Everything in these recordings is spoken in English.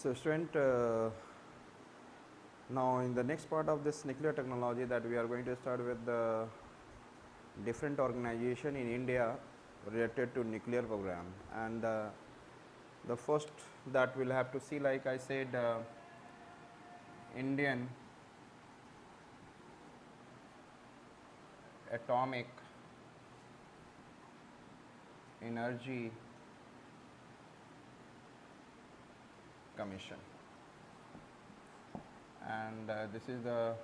So student, now in the next part of this nuclear technology that we are going to start with the different organization in India related to nuclear program, and the first that we'll have to see, like I said, Indian Atomic Energy Commission, and this is the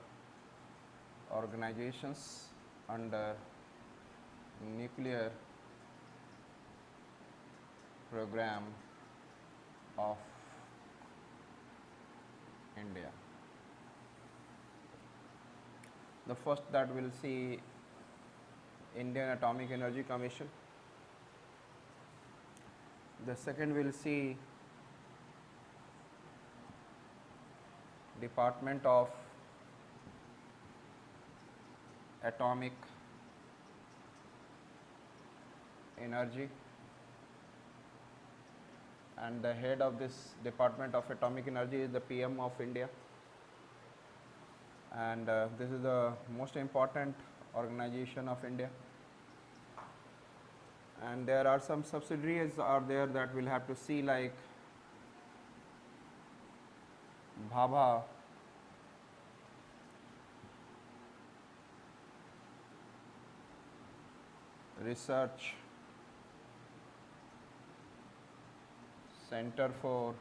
organizations under nuclear program of India. The first that we'll see Indian Atomic Energy Commission. The second we'll see Department of Atomic Energy, and the head of this Department of Atomic Energy is the PM of India, and this is the most important organization of India, and there are some subsidiaries are there that we'll have to see, like Bhabha Research Center for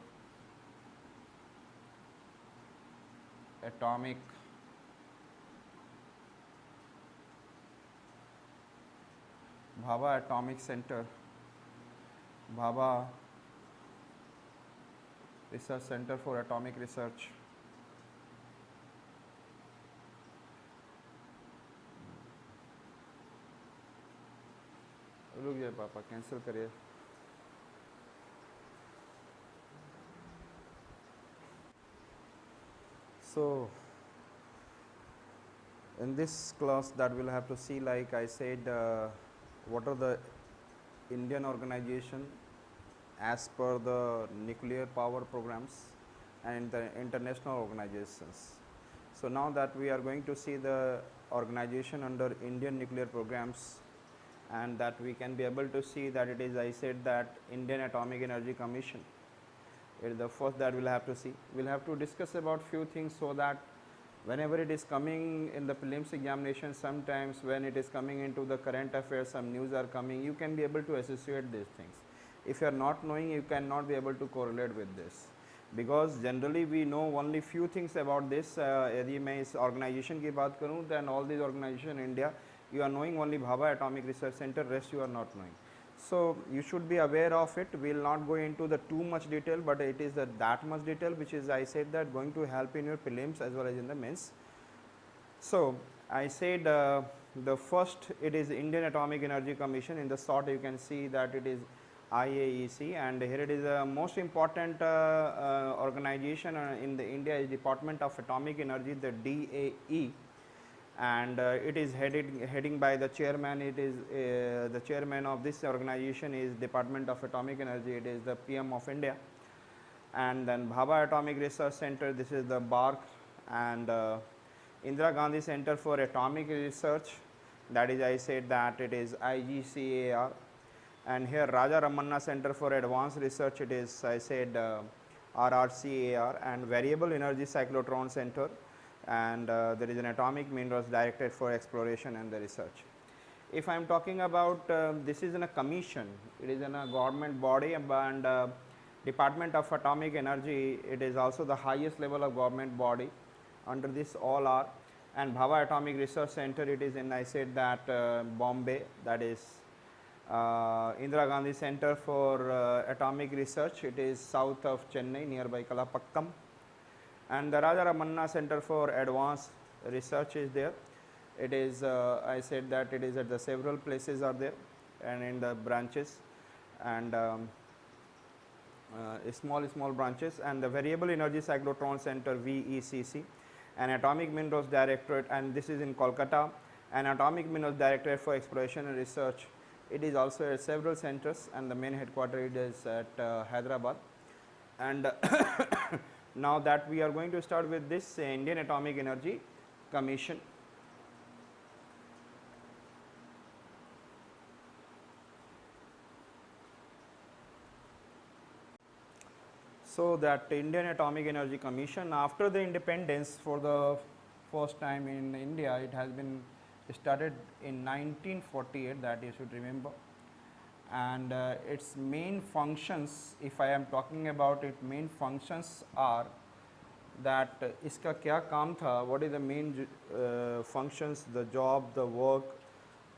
Atomic Bhabha Atomic Center, Bhabha Research Center for Atomic Research. रुक जाए पापा, cancel करिए. So in this class that we'll have to see, like I said, what are the Indian organization as per the nuclear power programs and the international organizations. So now that we are going to see the organization under Indian nuclear programs, and that we can be able to see that it is, I said, that Indian Atomic Energy Commission. It is the first that we'll have to see. We'll have to discuss about few things, so that whenever it is coming in the prelims examination, sometimes when it is coming into the current affairs, some news are coming, you can be able to associate these things. If you are not knowing, you cannot be able to correlate with this, because generally we know only few things about this. यदि मैं इस organization की बात करूँ, then all these organization in India, you are knowing only Bhabha Atomic Research Center, rest you are not knowing. So you should be aware of it. We will not go into the too much detail, but it is that much detail which is, I said, that going to help in your prelims as well as in the mains. So I said the first, it is Indian Atomic Energy Commission. In the short you can see that it is IAEC, and here it is the most important organization in the India is Department of Atomic Energy, the DAE, and it is heading by the chairman. It is the chairman of this organization is Department of Atomic Energy, it is the PM of India. And then Bhabha Atomic Research Center, this is the BARC, and Indira Gandhi Center for Atomic Research, that is, I said that it is IGCAR. And here Raja Ramanna Center for Advanced Research, it is, I said, RRCAR. And Variable Energy Cyclotron Center, and there is an Atomic Minerals Directorate for Exploration and the Research. If I am talking about this is in a commission, it is in a government body, and Department of Atomic Energy, it is also the highest level of government body. Under this all are, and Bhabha Atomic Research Center, it is in, I said that Bombay, that is Indira Gandhi Center for Atomic Research, it is south of Chennai, nearby Kalapakkam. And the Raja Ramanna Center for Advanced Research is there. It is, I said that it is at the several places are there, and in the branches, and small branches. And the Variable Energy Cyclotron Center, VECC, an Atomic Minerals Directorate, and this is in Kolkata, an Atomic Minerals Directorate for Exploration and Research. It is also at several centers, and the main headquarters is at Hyderabad. And now that we are going to start with this Indian Atomic Energy Commission. So that Indian Atomic Energy Commission, after the independence, for the first time in India, it has been started in 1948, that you should remember. And its main functions, if I am talking about it, main functions are that iska kya kaam tha, what is the main functions, the job, the work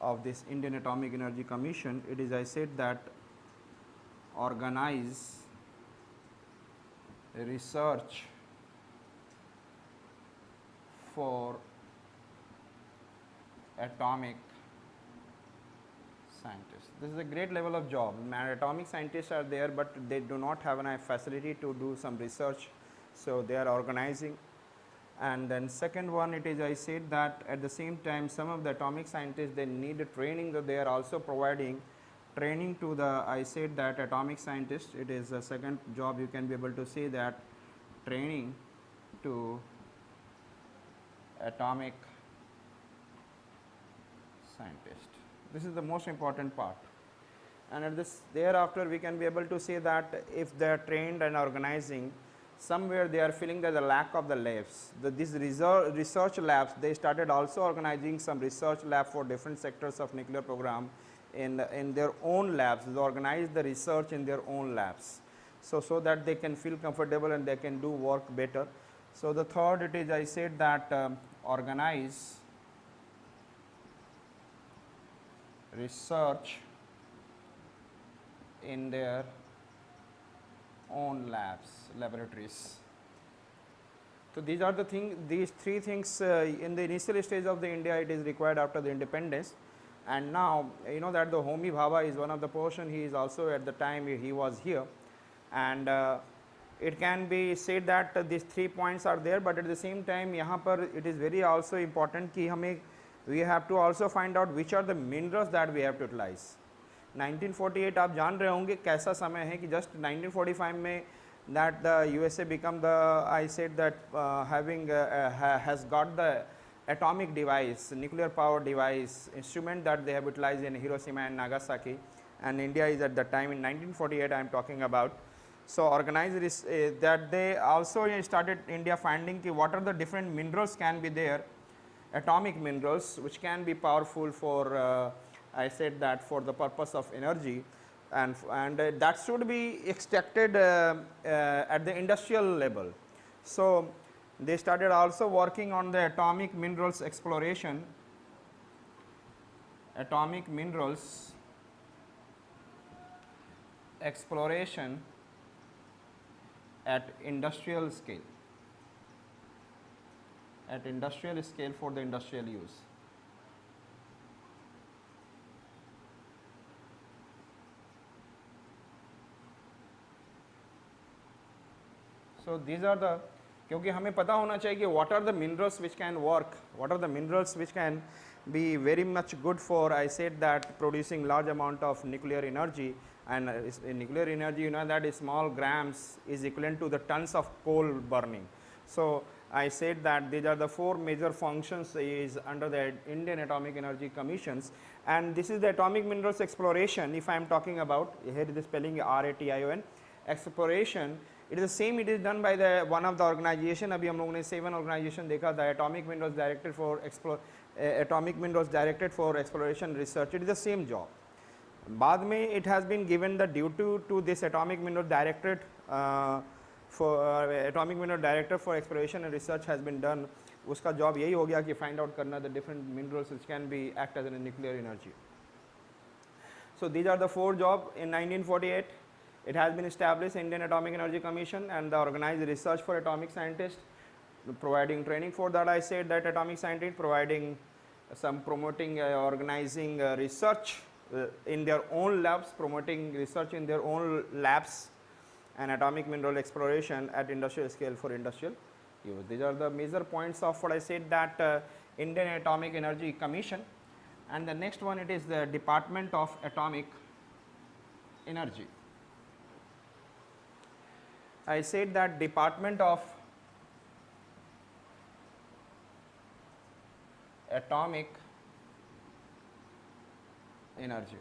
of this Indian Atomic Energy Commission. It is, I said, that organize research for atomic scientists. This is a great level of job. Atomic scientists are there, but they do not have a facility to do some research, so they are organizing. And then second one, it is, I said that at the same time some of the atomic scientists, they need a training, that they are also providing training to the, I said that atomic scientists. It is a second job, you can be able to say that, training to atomic scientist. This is the most important part. And at this, thereafter we can be able to say that if they are trained and organizing, somewhere they are feeling that the lack of the labs. These research labs, they started also organizing some research lab for different sectors of nuclear program in their own labs. They organize the research in their own labs. So that they can feel comfortable and they can do work better. So the third, it is, I said that organize research in their own labs, laboratories. So these are the things, these three things in the initial stage of the India, it is required after the independence. And now you know that the Homi Bhabha is one of the portion, he is also at the time he was here. And it can be said that these 3 points are there, but at the same time यहाँ पर it is very also important कि हमें we have to also find out which are the minerals that we have to utilize. 1948 आप जान रहे होंगे कैसा समय है कि just 1945 में that the USA become the, I said that has got the atomic device, nuclear power device instrument that they have utilized in Hiroshima and Nagasaki, and India is at the time in 1948 I am talking about. So organized that they also started India finding ki what are the different minerals can be there, atomic minerals which can be powerful for I said that for the purpose of energy, and that should be extracted at the industrial level. So they started also working on the atomic minerals exploration, atomic minerals exploration at industrial scale, for the industrial use. So these are the, क्योंकि हमें पता होना चाहिए कि what are the minerals which can work, what are the minerals which can be very much good for, I said that, producing large amount of nuclear energy. And nuclear energy, you know that small grams is equivalent to the tons of coal burning. So I said that these are the 4 major functions is under the Indian Atomic Energy Commissions, and this is the atomic minerals exploration. If I am talking about, here the spelling RATION, exploration, it is the same, it is done by the one of the organization. अभी हम लोगों ने 7 organization देखा, the Atomic Minerals Directed for Atomic Minerals Directed for Exploration Research. It is the same job. बाद में it has been given the duty to this Atomic Mineral Directorate for Atomic Mineral Director for Exploration and Research has been done. उसका job यही हो गया कि find out करना the different minerals which can be act as a nuclear energy. So these are the 4 jobs. In 1948 it has been established Indian Atomic Energy Commission and the organized research for atomic scientists, providing training for that. I said that atomic scientists providing some promoting organizing research in their own labs, promoting research in their own labs, and atomic mineral exploration at industrial scale for industrial use. These are the major points of what I said that Indian Atomic Energy Commission. And the next one, it is the Department of Atomic Energy. I said that Department of Atomic Energy,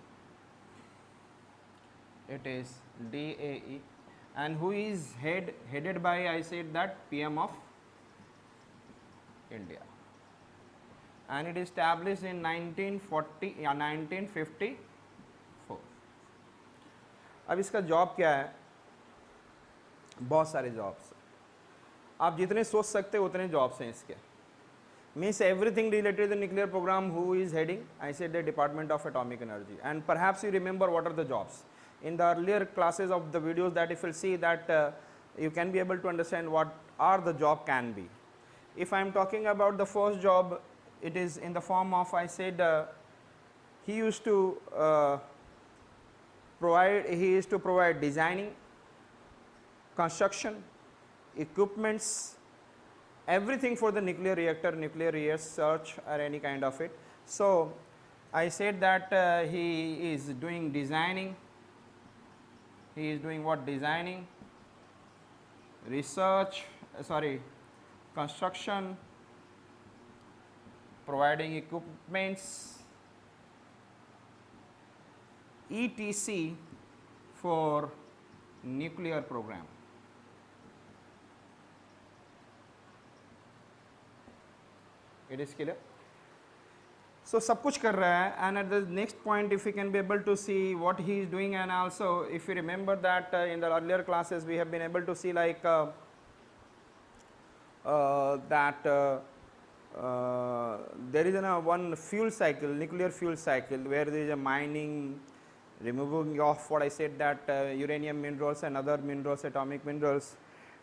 it is DAE, and who is headed by, I said that PM of India, and it is established in 1954. अब इसका job क्या है? बहुत सारे jobs, आप जितने सोच सकते हो उतने जॉब्स हैं इसके. Means everything related to the nuclear program. Who is heading? I said the Department of Atomic Energy. And perhaps you remember what are the jobs. In the earlier classes of the videos, that if you see that you can be able to understand what are the job can be. If I am talking about the first job, it is in the form of, I said he used to provide designing, construction, equipments, everything for the nuclear reactor, nuclear research or any kind of it. So I said that he is doing designing, he is doing what? Designing, research, construction, providing equipments, etc. for nuclear program. It is clear. So सब कुछ कर रहा है, and at the next point if we can be able to see what he is doing, and also if you remember that in the earlier classes we have been able to see like that there is one fuel cycle, nuclear fuel cycle, where there is a mining, removing of what I said that uranium minerals and other minerals, atomic minerals,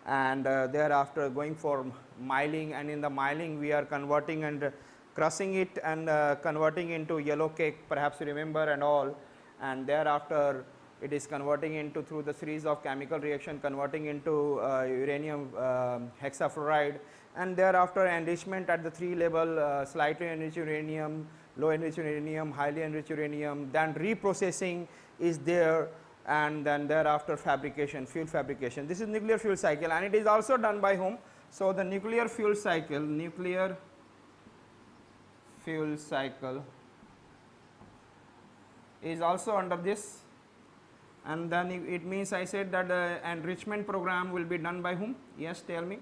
and thereafter going for mining, and in the mining we are converting and crushing it and converting into yellow cake, perhaps you remember, and all, and thereafter it is converting into through the series of chemical reaction converting into uranium hexafluoride, and thereafter enrichment at the 3 level, slightly enriched uranium, low enriched uranium, highly enriched uranium, then reprocessing is there, and then thereafter fabrication, fuel fabrication. This is nuclear fuel cycle, and it is also done by whom? So the nuclear fuel cycle is also under this, and then it means I said that the enrichment program will be done by whom? Yes, tell me.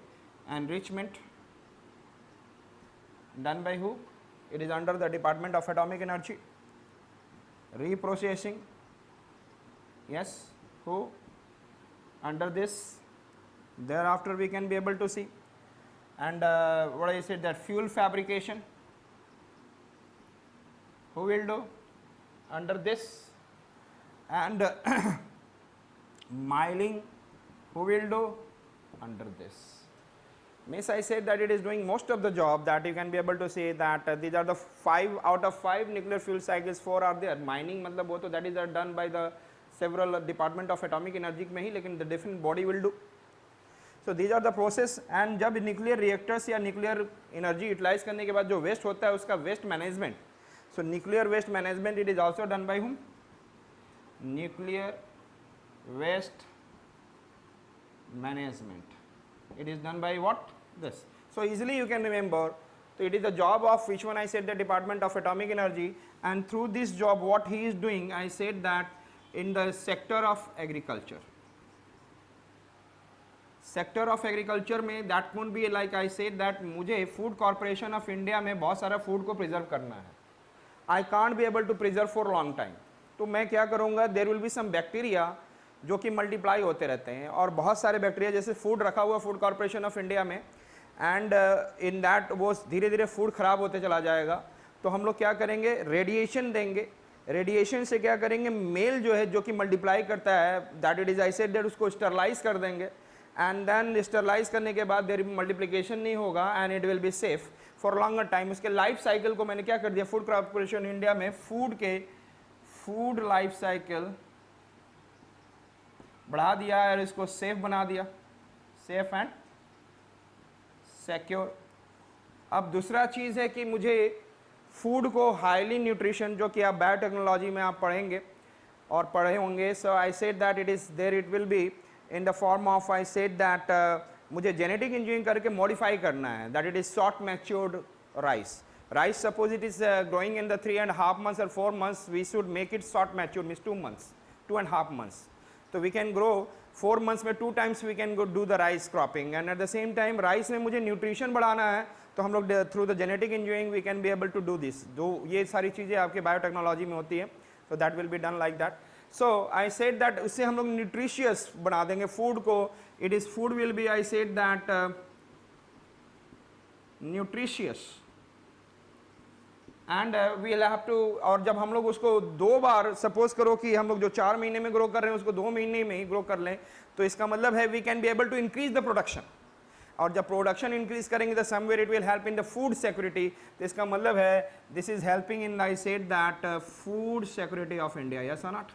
Enrichment done by who? It is under the Department of Atomic Energy. Reprocessing, yes, who? Under this. Thereafter we can be able to see, and what I said that fuel fabrication, who will do? Under this. And mining, who will do? Under this. Means I said that it is doing most of the job, that you can be able to say that these are the 5 out of 5 nuclear fuel cycles, 4 are there. Mining matlab wo to that is done by the several Department of Atomic Energy में ही, लेकिन the different body will do. So these are the process, and जब nuclear reactors या nuclear energy utilize करने के बाद जो waste होता है उसका waste management. So nuclear waste management, it is also done by whom? Nuclear waste management. It is done by what? This. So easily you can remember. So it is the job of which one? I said the Department of Atomic Energy, and through this job what he is doing, I said that in the sector of agriculture. Sector of agriculture में that could be like I said that मुझे Food Corporation of India में बहुत सारा food को preserve करना है. I can't be able to preserve for long time. तो मैं क्या करूँगा? There will be some bacteria जो कि मल्टीप्लाई होते रहते हैं, और बहुत सारे बैक्टीरिया, जैसे फूड रखा हुआ फूड कॉर्पोरेशन ऑफ इंडिया में, एंड इन दैट वो धीरे धीरे फूड खराब होते चला जाएगा, तो हम लोग क्या करेंगे? रेडिएशन देंगे. रेडिएशन से क्या करेंगे? मेल जो है जो कि मल्टीप्लाई करता है, that it is I said that, उसको स्टरलाइज कर देंगे, एंड देन स्टरलाइज करने के बाद देयर मल्टीप्लिकेशन नहीं होगा, and it will be safe for longer time. उसके लाइफ साइकिल को मैंने क्या कर दिया? फूड कॉर्पोरेशन इंडिया में फूड के फूड लाइफ साइकिल बढ़ा दिया और इसको सेफ बना दिया, सेफ एंड सिक्योर. अब दूसरा चीज़ है कि मुझे फूड को हाईली न्यूट्रिशन, जो कि आप बायोटेक्नोलॉजी में आप पढ़ेंगे और पढ़े होंगे, so I said that it is there, it will be in the form of I said that मुझे genetic engineering करके modify करना है, that it is short matured rice. Rice suppose it is growing in the 3.5 months or 4 months, we should make it short matured, means 2 months, 2.5 months. So we can grow 4 months में 2 times we can go do the rice cropping, and at the same time rice में मुझे nutrition बढ़ाना है, तो हम लोग through the genetic engineering we can be able to do this. जो ये सारी चीज़ें आपके बायोटेक्नोलॉजी में होती है, so that will be done like that. So I said that उससे हम लोग nutritious बना देंगे food को. It is food will be I said that nutritious and we will have to. और जब हम लोग उसको 2 बार सपोज करो कि हम लोग जो 4 महीने में ग्रो कर रहे हैं उसको 2 महीने में ही ग्रो कर लें, तो इसका मतलब है we can be able to increase the production. और जब प्रोडक्शन इंक्रीज करेंगे तो somewhere it will help in the food security. तो इसका मतलब है this is helping in I said that food security of India. Yes और not?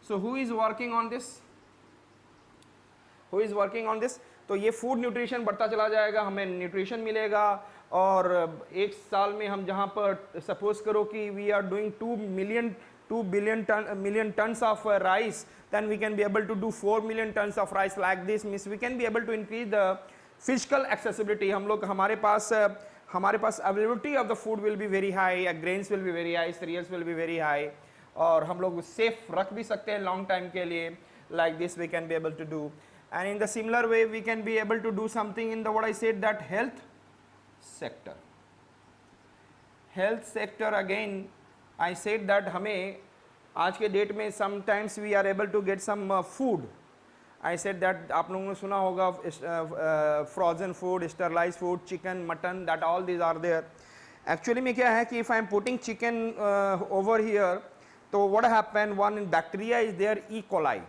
So who is working on this? Who is working on this? तो ये food nutrition बढ़ता चला जाएगा, हमें न्यूट्रिशन मिलेगा. और एक साल में हम जहाँ पर सपोज करो कि we are doing 2 million tons of rice, then we can be able to do 4 million tons of rice like this. Means we can be able to increase the physical accessibility. हम लोग हमारे पास availability of the food will be very high, grains will be very high, cereals will be very high, और हम लोग safe रख भी सकते हैं long time के लिए. Like this we can be able to do. And in the similar way we can be able to do something in the what I said that health sector. Health sector again I said that हमें आज के date में sometimes we are able to get some food. I said that आप लोगों ने सुना होगा frozen food, sterilized food, chicken, mutton, that all these are there. Actually में क्या है कि if I am putting chicken over here, तो what happen, one bacteria is there, E. coli,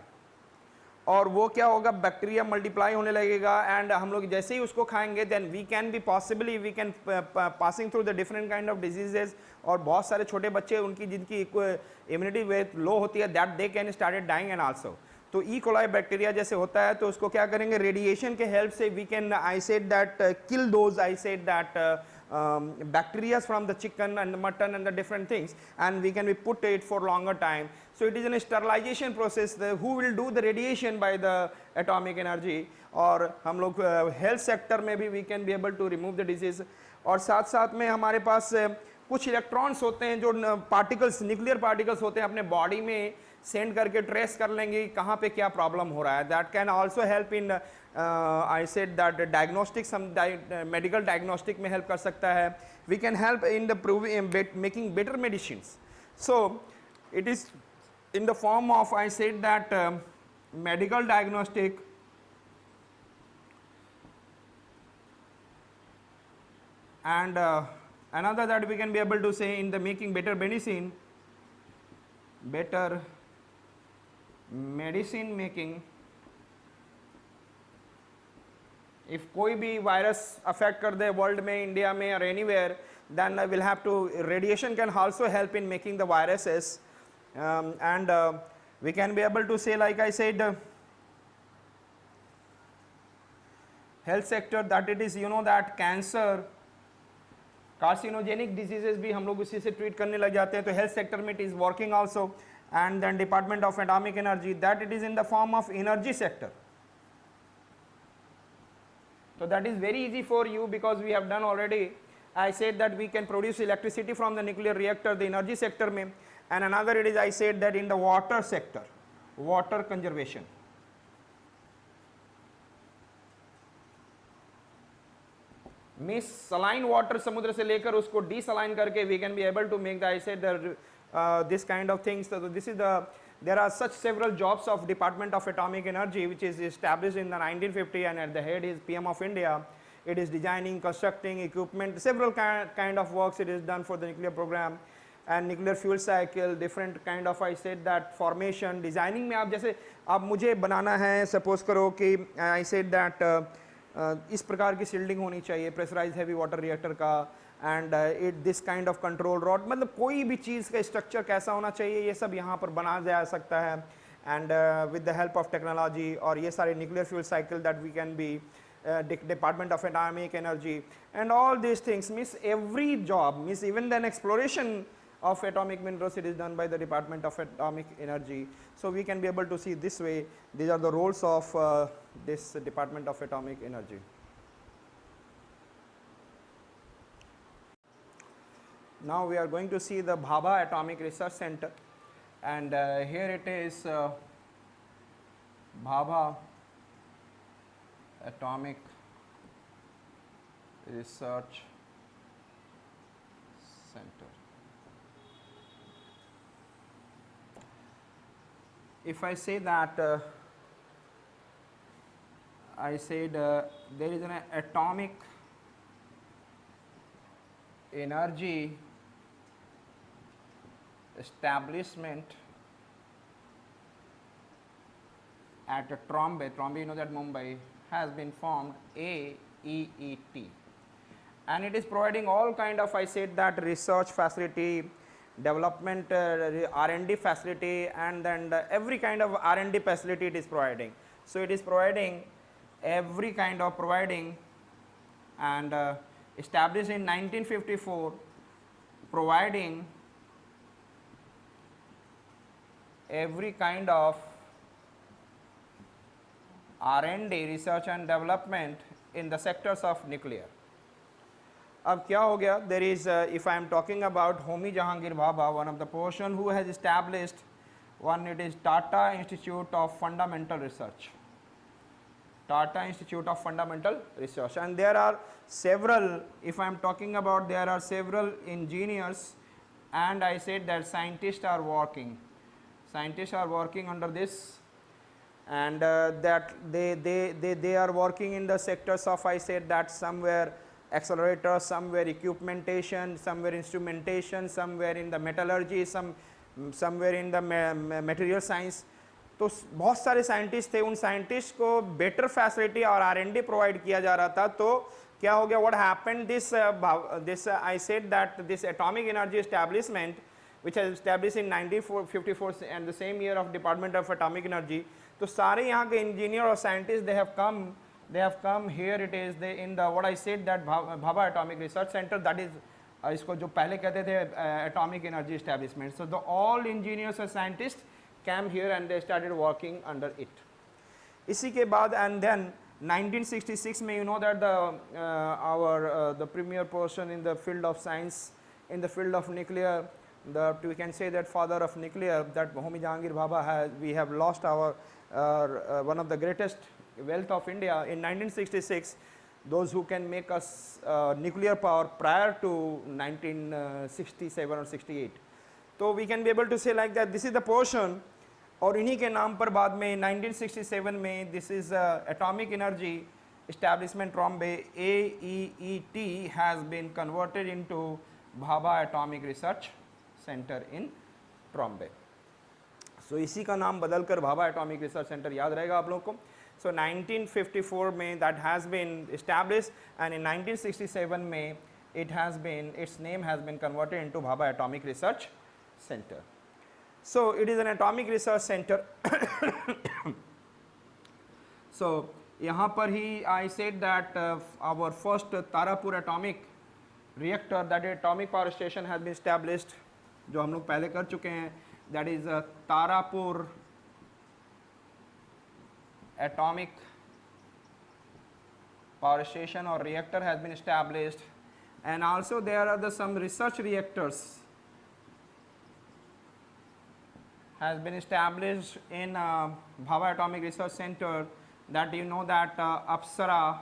और वो क्या होगा, बैक्टीरिया मल्टीप्लाई होने लगेगा. एंड हम लोग जैसे ही उसको खाएंगे then we can be possibly we can passing through the different kind of diseases. और बहुत सारे छोटे बच्चे उनकी जिनकी इम्यूनिटी वेट लो होती है that they can started dying and also. तो ई कोलाई बैक्टीरिया जैसे होता है तो उसको क्या करेंगे, रेडिएशन के हेल्प से we can I said that kill those I said that bacteria from the chicken and the mutton and the different things, and we can be put it for longer time. So it is a sterilization process. Who will do the radiation by the atomic energy, और हम लोग health sector में भी we can be able to remove the disease. और साथ साथ में हमारे पास कुछ इलेक्ट्रॉन्स होते हैं जो पार्टिकल्स, न्यूक्लियर पार्टिकल्स होते हैं, अपने बॉडी में सेंड करके ट्रेस कर लेंगे कहाँ पे क्या प्रॉब्लम हो रहा है. That can also help in I said that diagnostic, medical diagnostic में हेल्प कर सकता है. We can help in the making better medicines. So it is in the form of I said that medical diagnostic and another that we can be able to say in the making better medicine making. if कोई भी virus affect कर दे world में, India में और anywhere, then will have to, radiation can also help in making the viruses. And we can be able to say, like I said, health sector, that it is, you know, that cancer, carcinogenic diseases भी हम लोग उसी से treat करने लग जाते हैं. तो हेल्थ सेक्टर में it is working also. And then department of atomic energy, that it is in the form of energy sector. तो that is very easy for you because we have done already. I said that we can produce electricity from the nuclear reactor, the energy sector में. And another it is I said that in the water sector, water conservation. Means saline water समुद्र से लेकर उसको डीसलाइन करके we can be able to make the I said this kind of things. This is the, there are such several jobs of Department of Atomic Energy which is established in the 1950, and at the head is PM of India. It is designing, constructing equipment, several kind of works it is done for the nuclear program and nuclear fuel cycle, different kind of I said that formation designing में आप जैसे आप मुझे बनाना है, suppose करो कि I said that इस प्रकार की सील्डिंग होनी चाहिए प्रेशराइज हैवी वाटर रिएक्टर का, and it this kind of control rod, मतलब कोई भी चीज़ का स्ट्रक्चर कैसा होना चाहिए ये सब यहाँ पर बना जा सकता है. And with the help of technology और ये सारे nuclear fuel cycle that we can be department of atomic energy and all this things. Means every job, means even then exploration of atomic minerals, it is done by the Department of Atomic Energy. So we can be able to see this way, these are the roles of this Department of Atomic Energy. Now we are going to see the Bhabha Atomic Research Center, and here it is, Bhabha Atomic Research Center. If I say that, I said there is an atomic energy establishment at Trombay, you know that Mumbai, has been formed, AEET, and it is providing all kind of, I said that, research facility, development, R&D facility, and then every kind of R&D facility it is providing. So it is providing every kind of and established in 1954, providing every kind of R&D, research and development in the sectors of nuclear. अब क्या हो गया, there is, if I am talking about Homi Jahangir Bhabha, one of the person who has established one, it is Tata Institute of Fundamental Research. Tata Institute of Fundamental Research, and there are several, if I am talking about, there are several engineers, and I said that scientists are working under this, and that they are working in the sectors of, I said that, somewhere accelerator, somewhere equipmentation, somewhere instrumentation, somewhere in the metallurgy, somewhere in the material science. तो बहुत सारे scientist थे, उन scientist को better facility और R&D provide किया जा रहा था. तो क्या हो गया, what happened, this I said that this atomic energy establishment which has established in 1954 and the same year of Department of Atomic Energy. तो सारे यहाँ के इंजीनियर और scientist they have come here, it is in the, what I said that Bhabha Atomic Research Center, that is इसको जो पहले कहते थे atomic energy establishment. So the all engineers and scientists came here and they started working under it. इसी के बाद, and then 1966 में, you know that the premier person in the field of science, in the field of nuclear, we can say that father of nuclear, that Homi Jahangir Bhabha we have lost our one of the greatest wealth of India in 1966. Those who can make us nuclear power prior to 1967 or 68. So we can be able to say like that, this is the portion, और इन्हीं के नाम पर बाद में 1967 में, this is atomic energy establishment Trombay, AEET, has been converted into Bhabha Atomic Research Center in Trombay. So इसी का नाम बदलकर Bhabha Atomic Research Center याद रहेगा आप लोगों को. So 1954 में that has been established, and in 1967 में its name has been converted into Bhabha Atomic Research Center. So it is an atomic research center. So यहाँ पर ही I said that our first Tarapur atomic reactor, that atomic power station, has been established, जो हम लोग पहले कर चुके हैं, that is Tarapur atomic power station or reactor has been established, and also there are some research reactors has been established in Bhabha Atomic Research Center, that you know that Apsara,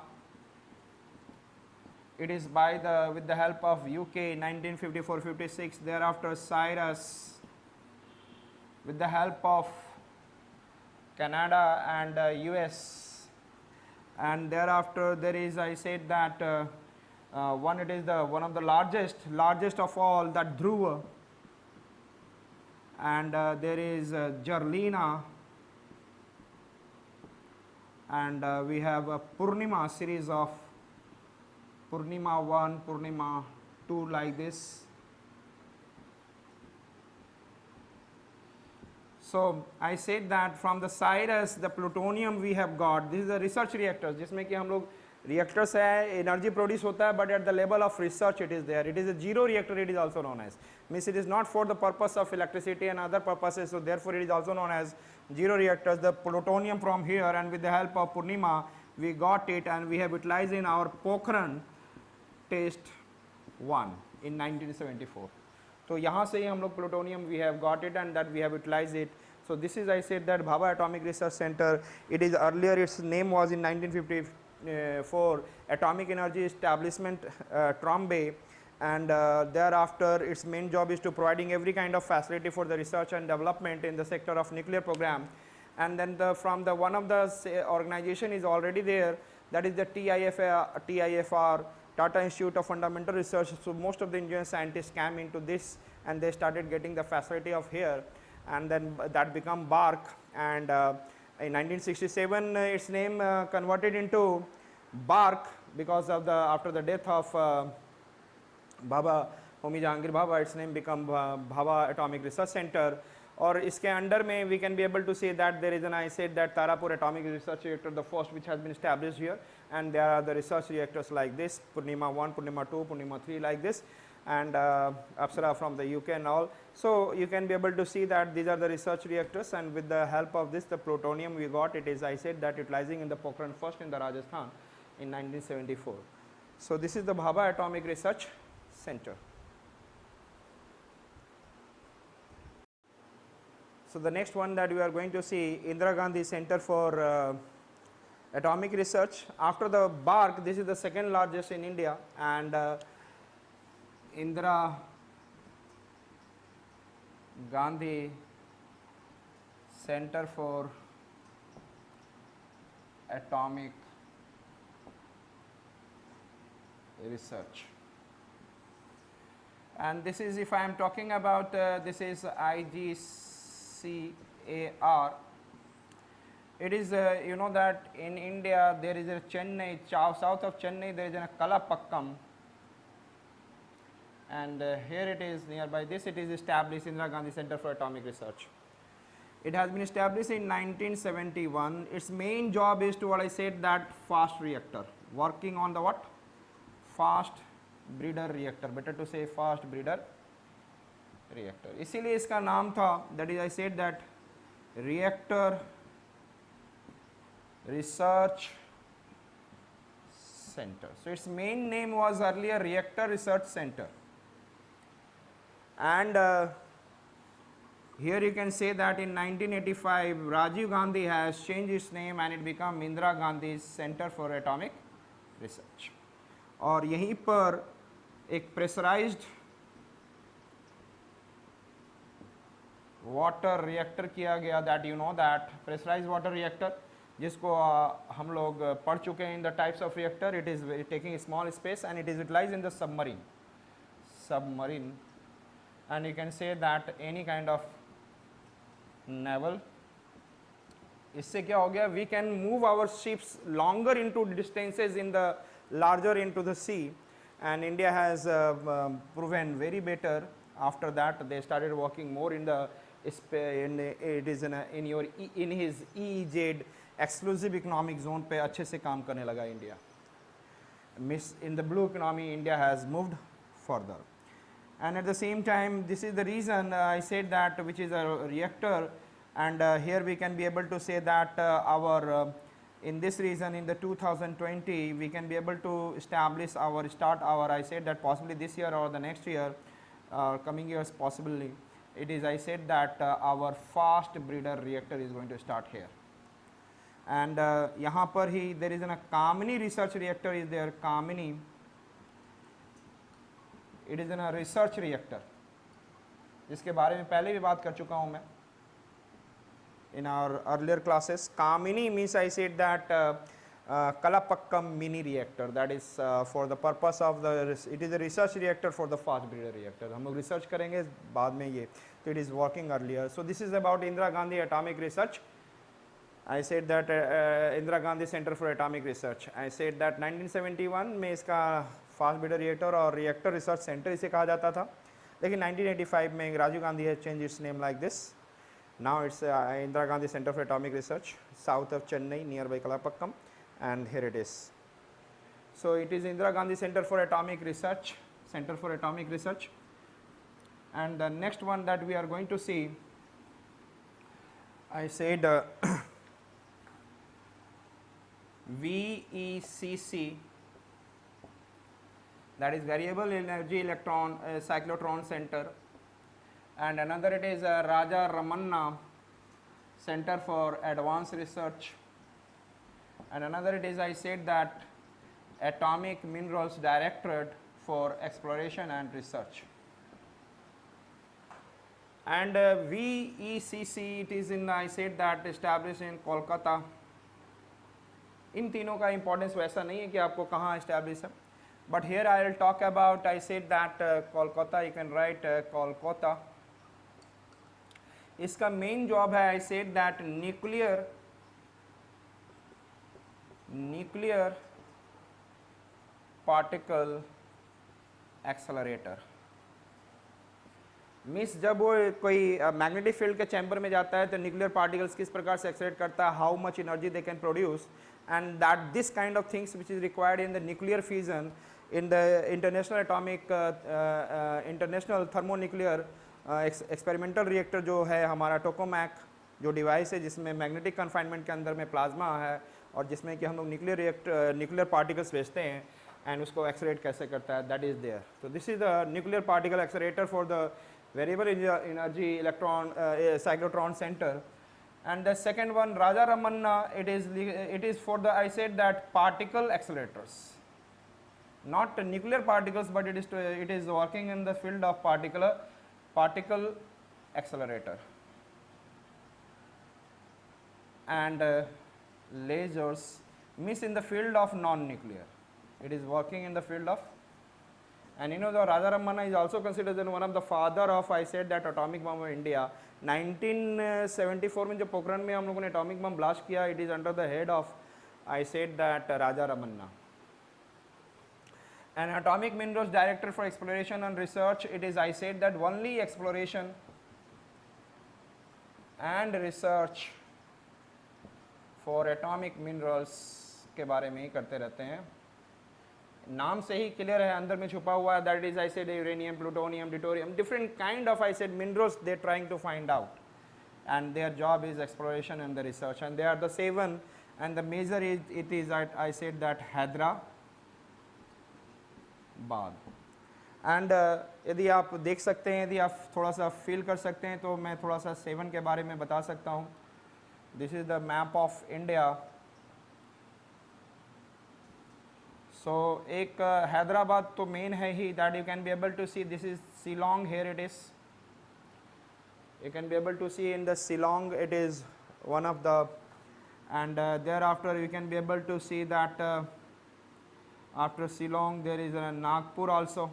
it is with the help of UK 1954-56, thereafter CIRUS with the help of Canada and US, and thereafter there is, I said that it is one of the largest of all, that Dhruva, and there is Jarlina, and we have a Purnima series of Purnima 1, Purnima 2, like this. So I said that from the CIRUS the plutonium we have got, this is the research reactors जिसमें कि हम लोग reactors है, energy produce होता है, but at the level of research it is there. It is a zero reactor, it is also known as, means it is not for the purpose of electricity and other purposes, so therefore it is also known as zero reactors. The plutonium from here, and with the help of Purnima we got it and we have utilized in our Pokharan test 1 in 1974. So यहाँ से ही हम लोग plutonium we have got it and that we have utilized it. So this is, I said that Bhabha Atomic Research Center. It is earlier, its name was in 1954 Atomic Energy Establishment Trombay, and thereafter its main job is to providing every kind of facility for the research and development in the sector of nuclear program. And then from the one of the organization is already there, that is the TIFR, Tata Institute of Fundamental Research. So most of the Indian scientists came into this and they started getting the facility of here, and then that become BARC, and in 1967 its name converted into BARC because of the after the death of Bhabha Homi Jahangir Bhabha, its name become Bhabha Atomic Research Center. और इसके under में we can be able to say that there is an, I said that Tarapur Atomic Research Reactor, the first which has been established here, and there are the research reactors like this, Purnima 1, Purnima 2, Purnima 3 like this, and Apsara from the UK and all. So you can be able to see that these are the research reactors, and with the help of this the plutonium we got, it is, I said that utilizing in the Pokharan first in the Rajasthan in 1974. So this is the Bhabha Atomic Research Center. So the next one that we are going to see, Indira Gandhi Center for Atomic Research. After the BARC, this is the second largest in India, and Indira Gandhi Center for Atomic Research. And this is, if I am talking about, this is IGCAR. It is, you know that in India there is a Chennai, south of Chennai there is a Kalapakkam, and here it is nearby this, it is established Indira Gandhi Center for Atomic Research. It has been established in 1971. Its main job is to, what I said, that fast reactor, working on the what? Fast breeder reactor, better to say fast breeder reactor. इसीलिए इसका नाम था, that is, I said that reactor research center. So its main name was earlier Reactor Research Center, and here you can say that in 1985 Rajiv Gandhi has changed its name and it became Indira Gandhi Center for Atomic Research. और यहीं पर एक pressurised water reactor किया गया, that you know that pressurised water reactor, जिसको हम लोग पढ़ चुके हैं in the types of reactor. It is taking small space and it is utilised in the submarine and you can say that any kind of naval. इससे क्या हो गया, we can move our ships longer into distances in the larger into the sea, and India has proven very better. After that they started working more in the it is in your in his EEZ exclusive economic zone पे अच्छे से काम करने लगा India. Miss in the blue economy India has moved further, and at the same time this is the reason I said that which is a reactor, and here we can be able to say that our in this region in the 2020 we can be able to establish our start our, I said that possibly this year or the next year, coming years possibly, it is, I said that our fast breeder reactor is going to start here. And यहाँ पर ही there is a Kamini research reactor is there. Kamini, it is a research reactor जिसके बारे में पहले भी बात कर चुका हूँ मैं in our earlier classes. Kamini means, I said that Kalapakkam mini reactor, that is for the purpose of the, it is a research reactor for the fast breeder reactor. हम लोग research करेंगे बाद में ये, so it is working earlier. So this is about Indira Gandhi Atomic Research. I said that Indira Gandhi Center for Atomic Research. I said that 1971 में इसका fast breeder reactor और reactor research center इसे कहा जाता था, लेकिन 1985 में Rajiv Gandhi has changed its name like this. Now it's Indira Gandhi Center for Atomic Research, south of Chennai, nearby Kalapakkam, and here it is. So it is Indira Gandhi Center for Atomic Research, and the next one that we are going to see, I said VECC, that is Variable Energy Electron Cyclotron Center, and another it is Raja Ramanna Center for Advanced Research, and another it is, I said that, Atomic Minerals Directorate for Exploration and Research. And VECC, it is in, I said that, established in Kolkata. इन तीनों का importance वैसा नहीं है कि आपको कहाँ establish है, but here I will talk about, I said that Kolkata, you can write Kolkata. इसका मेन जॉब है, I said that, nuclear particle accelerator. Means जब वो कोई मैग्नेटिक फील्ड के चैम्बर में जाता है तो न्यूक्लियर पार्टिकल्स किस प्रकार से एक्सेलरेट करता है, how much energy they can produce, and that this kind of things which is required in the nuclear fusion in the international atomic international thermonuclear experimental reactor जो है हमारा टोकोमैक जो device है जिसमें मैग्नेटिक कन्फाइनमेंट के अंदर में plasma है और जिसमें कि हम लोग न्यूक्लियर पार्टिकल्स भेजते हैं एंड उसको एक्सेलरेट कैसे करता है, दैट इज़ देयर. तो this is the nuclear particle accelerator for the variable energy electron cyclotron centre. And the second one, Raja Ramanna, it is for the, I said that, particle accelerators, not nuclear particles, but it is working in the field of particle accelerator. And lasers means in the field of non-nuclear. It is working in the field of, and you know the Raja Ramanna is also considered as one of the father of, I said that, atomic bomb of India. 1974 में जो पोखरण में हम लोगों ने atomic bomb blast किया, it is under the head of, I said that, Raja Ramanna. And atomic minerals director for exploration and research, it is, I said that, only exploration and research for atomic minerals के बारे में ही करते रहते हैं. नाम से ही clear है, अंदर में छुपा हुआ है, that is, I said, uranium, plutonium, deuterium, different kind of, I said, minerals they trying to find out, and their job is exploration and the research, and they are the 7, and the major is, it is, I said that, Hyderabad. And यदि आप देख सकते हैं, यदि आप थोड़ा सा feel कर सकते हैं, तो मैं थोड़ा सा 7 के बारे में बता सकता हूँ. This is the map of India. So एक हैदराबाद तो मेन है ही, that you can be able to see, this is Shillong, here it is, you can be able to see in the Shillong, it is one of the, and thereafter you can be able to see that after Shillong there is a Nagpur also,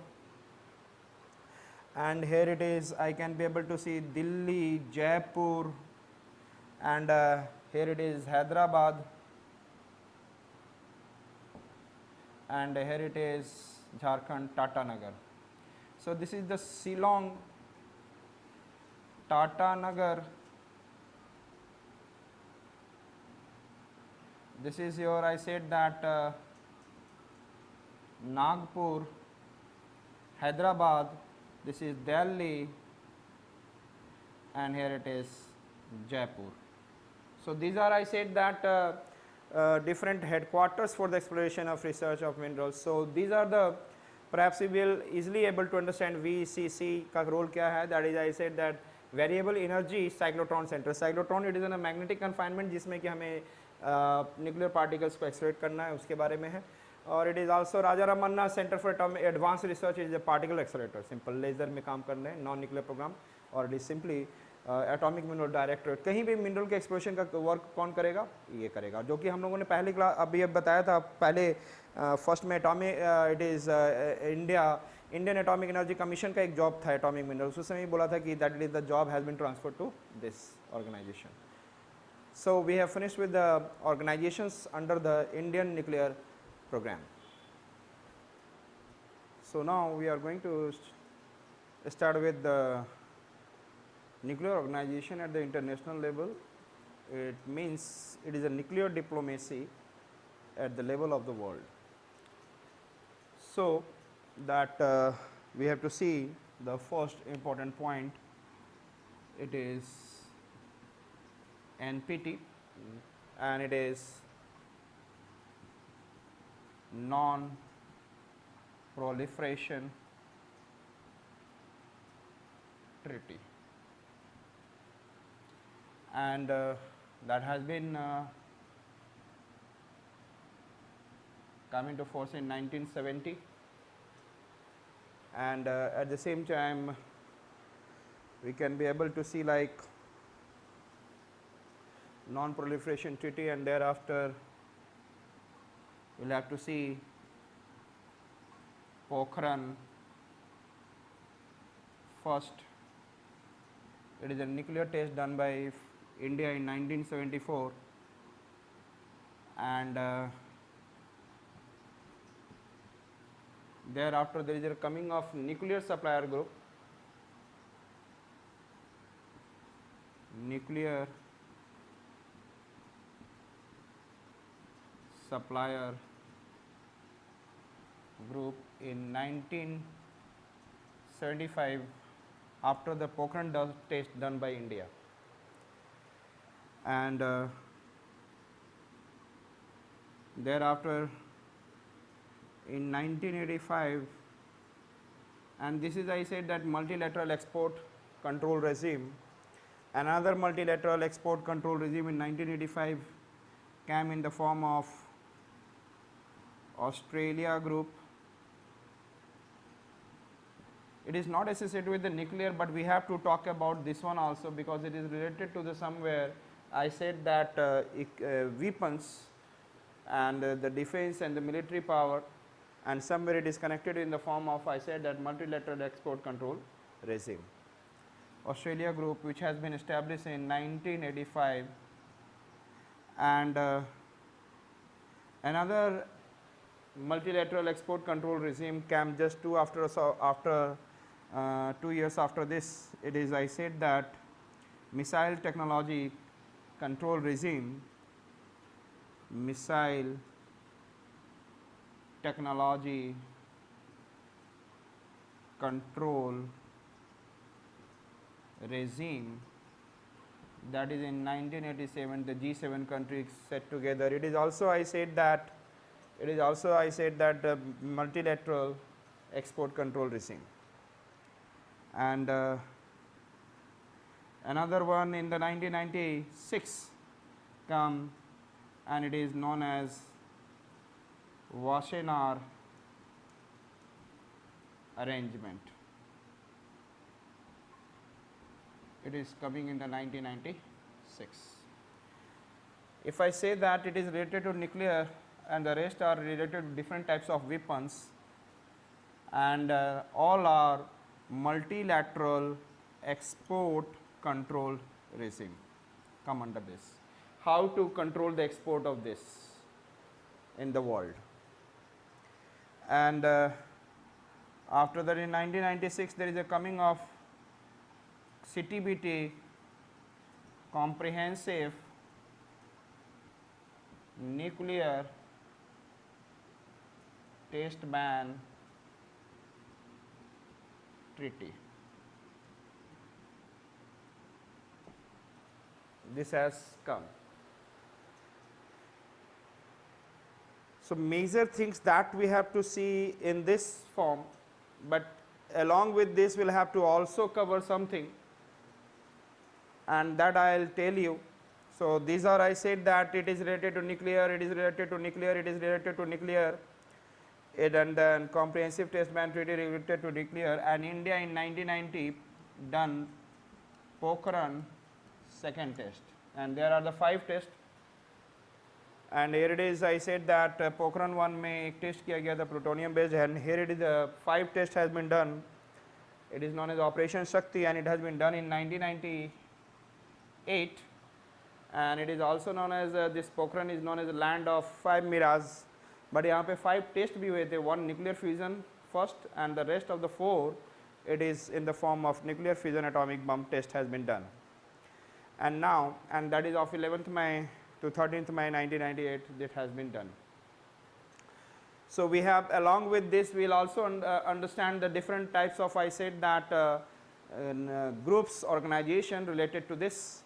and here it is, I can be able to see Delhi, Jaipur, and here it is Hyderabad, and here it is Jharkhand, Tata Nagar. So this is the Shillong, Tata Nagar, this is your, I said that, Nagpur, Hyderabad, this is Delhi, and here it is Jaipur. So these are, I said that, different headquarters for the exploration of research of minerals. So these are the, perhaps we will easily able to understand VCC का role क्या है. That is, I said that, variable energy cyclotron center. Cyclotron it is in a magnetic confinement जिसमें कि हमें nuclear particles को accelerate करना है, उसके बारे में है. और it is also Raja Ramanna Center for Advanced Research is a particle accelerator. Simple laser में काम करना है, non nuclear program, और it is simply atomic mineral director. कहीं भी मिनरल के एक्सप्लोरेशन का वर्क कौन करेगा? ये करेगा, जो कि हम लोगों ने पहले क्लास अभी अब बताया था. पहले फर्स्ट में atomic, it is Indian atomic energy commission का एक जॉब था एटॉमिक मिनरल्स. उस समय बोला था कि that is the job has been transfer to this organisation. So we have finished with the organisations under the Indian nuclear programme. So now we are going to start with the nuclear organization at the international level, it means it is a nuclear diplomacy at the level of the world. So, that we have to see the first important point, it is NPT and it is non-proliferation treaty, and that has been come into force in 1970, and at the same time we can be able to see like non-proliferation treaty, and thereafter we will have to see Pokharan first. It is a nuclear test done by India in 1974, and thereafter there is a coming of nuclear supplier group, nuclear supplier group in 1975 after the Pokharan test done by India, and thereafter in 1985, and this is I said that multilateral export control regime. Another multilateral export control regime in 1985 came in the form of Australia group. It is not associated with the nuclear, but we have to talk about this one also because it is related to the somewhere. I said that weapons and the defense and the military power, and somewhere it is connected in the form of, I said that multilateral export control regime. Australia group, which has been established in 1985, and another multilateral export control regime came just 2 years after this. It is, I said that missile technology control regime, missile technology control regime, that is in 1987 the G7 countries set together. It is also I said that the multilateral export control regime, and another one in the 1996 come, and it is known as Wassenaar arrangement. It is coming in the 1996. If I say that it is related to nuclear and the rest are related to different types of weapons, and all are multilateral export control regime come under this. How to control the export of this in the world, and after that in 1996 there is a coming of CTBT, comprehensive nuclear test ban treaty. This has come. So, major things that we have to see in this form, but along with this we will have to also cover something, and that I will tell you. So, these are, I said that it is related to nuclear, it is related to nuclear, it is related to nuclear, and then comprehensive test ban treaty related to nuclear, and India in 1990 done Pokharan second test, and there are the 5 tests, and here it is I said that Pokharan 1 में एक test किया गया था plutonium based, and here it is 5 test has been done. It is known as Operation Shakti, and it has been done in 1998, and it is also known as this Pokharan is known as the land of 5 mirage, but यहाँ पे 5 test भी हुए थे, 1 nuclear fusion first, and the rest of the 4 it is in the form of nuclear fission atomic bomb test has been done. And now, and that is of 11th May to 13th May 1998 that has been done. So, we have along with this we will also understand the different types of, I said that groups organization related to this.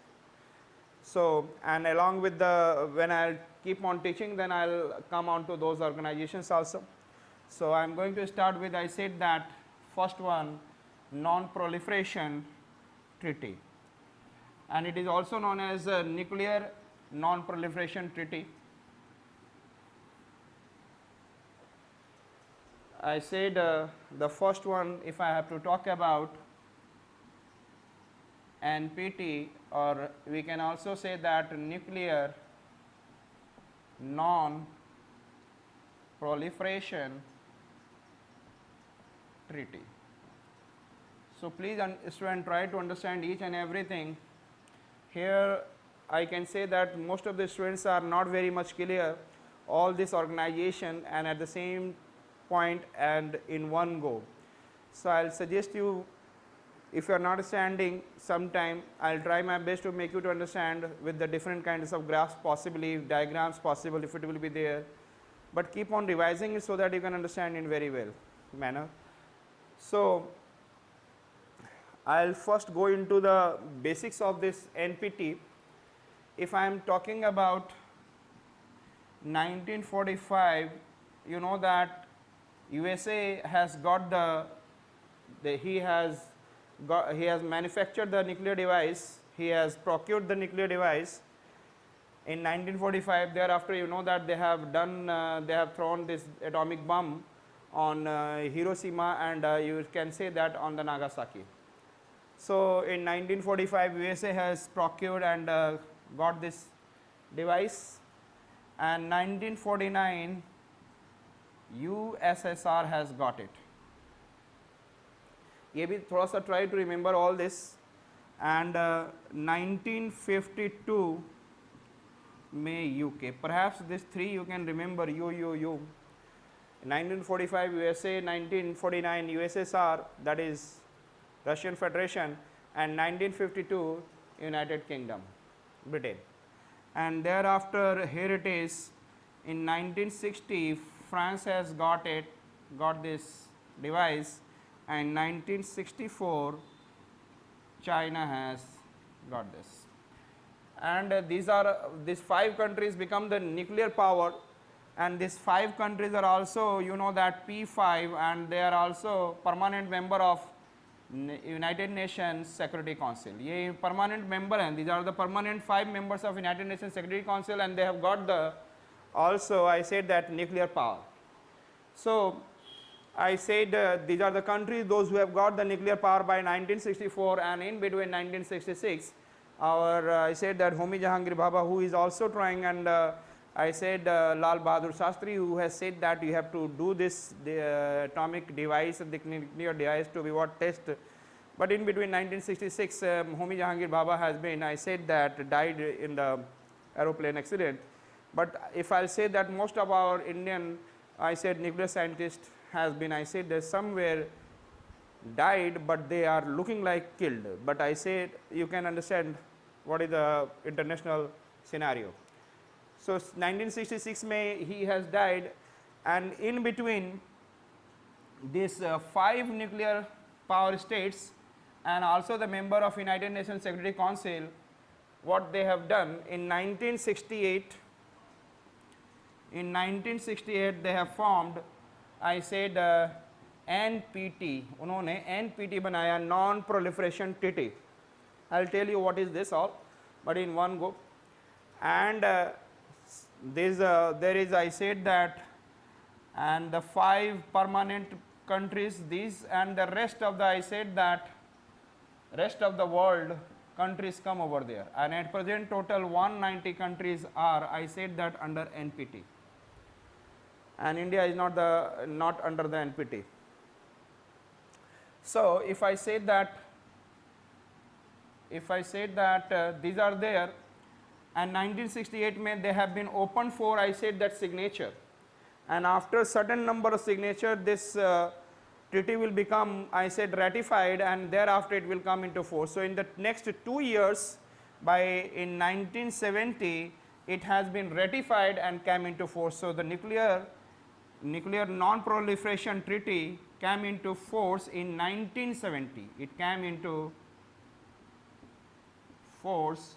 So, and along with the, when I will keep on teaching, then I will come on to those organizations also. So, I am going to start with, I said that first one, Non-Proliferation Treaty, and it is also known as Nuclear Non-Proliferation Treaty. I said the first one, if I have to talk about NPT, or we can also say that Nuclear Non-Proliferation Treaty. So, please student try to understand each and everything. Here I can say that most of the students are not very much clear all this organization and at the same point and in one go. So, I will suggest you, if you are not understanding sometime, I will try my best to make you to understand with the different kinds of graphs possibly, diagrams possible if it will be there, but keep on revising it so that you can understand in very well manner. So, I will first go into the basics of this NPT. If I am talking about 1945, you know that USA has got he has manufactured the nuclear device, he has procured the nuclear device in 1945. Thereafter, you know that they have done, they have thrown this atomic bomb on Hiroshima and you can say that on the Nagasaki. So, in 1945 USA has procured and got this device, and 1949 USSR has got it. ये भी थोड़ा सा try to remember all this, and 1952 में UK, perhaps this three you can remember, 1945 USA, 1949 USSR, that is Russian Federation, and 1952 United Kingdom, Britain. And thereafter here it is, in 1960 France has got this device, and 1964 China has got this. And these 5 countries become the nuclear power, and these 5 countries are also, you know that P5, and they are also permanent member of United Nations Security Council. ये permanent member हैं, these are the permanent 5 members of United Nations Security Council, and they have got the also, I said that nuclear power. So, I said these are the countries those who have got the nuclear power by 1964, and in between 1966 our I said that Homi Jahangir Bhabha, who is also trying, and I said Lal Bahadur Shastri, who has said that you have to do this atomic device, the nuclear device to be what test. But in between 1966 Homi Jahangir Bhabha has been, I said that, died in the aeroplane accident. But if I will say that most of our Indian, I said, nuclear scientists has been, I said that somewhere died, but they are looking like killed. But I said you can understand what is the international scenario. So, 1966 May he has died, and in between these 5 nuclear power states and also the member of United Nations Security Council, what they have done in 1968, they have formed, I said NPT, उन्होंने NPT बनाया, Non-Proliferation Treaty. I will tell you what is this all, but in one go. And there is, I said that, and the 5 permanent countries, these and the rest of the, I said that, rest of the world countries come over there, and at present total 190 countries are, I said that, under NPT, and India is not under the NPT. So, if I say that these are there, and 1968 May they have been opened for, I said that, signature, and after certain number of signature, this treaty will become, I said, ratified, and thereafter it will come into force. So in the next 2 years, in 1970, it has been ratified and came into force. So the nuclear non-proliferation treaty came into force in 1970. It came into force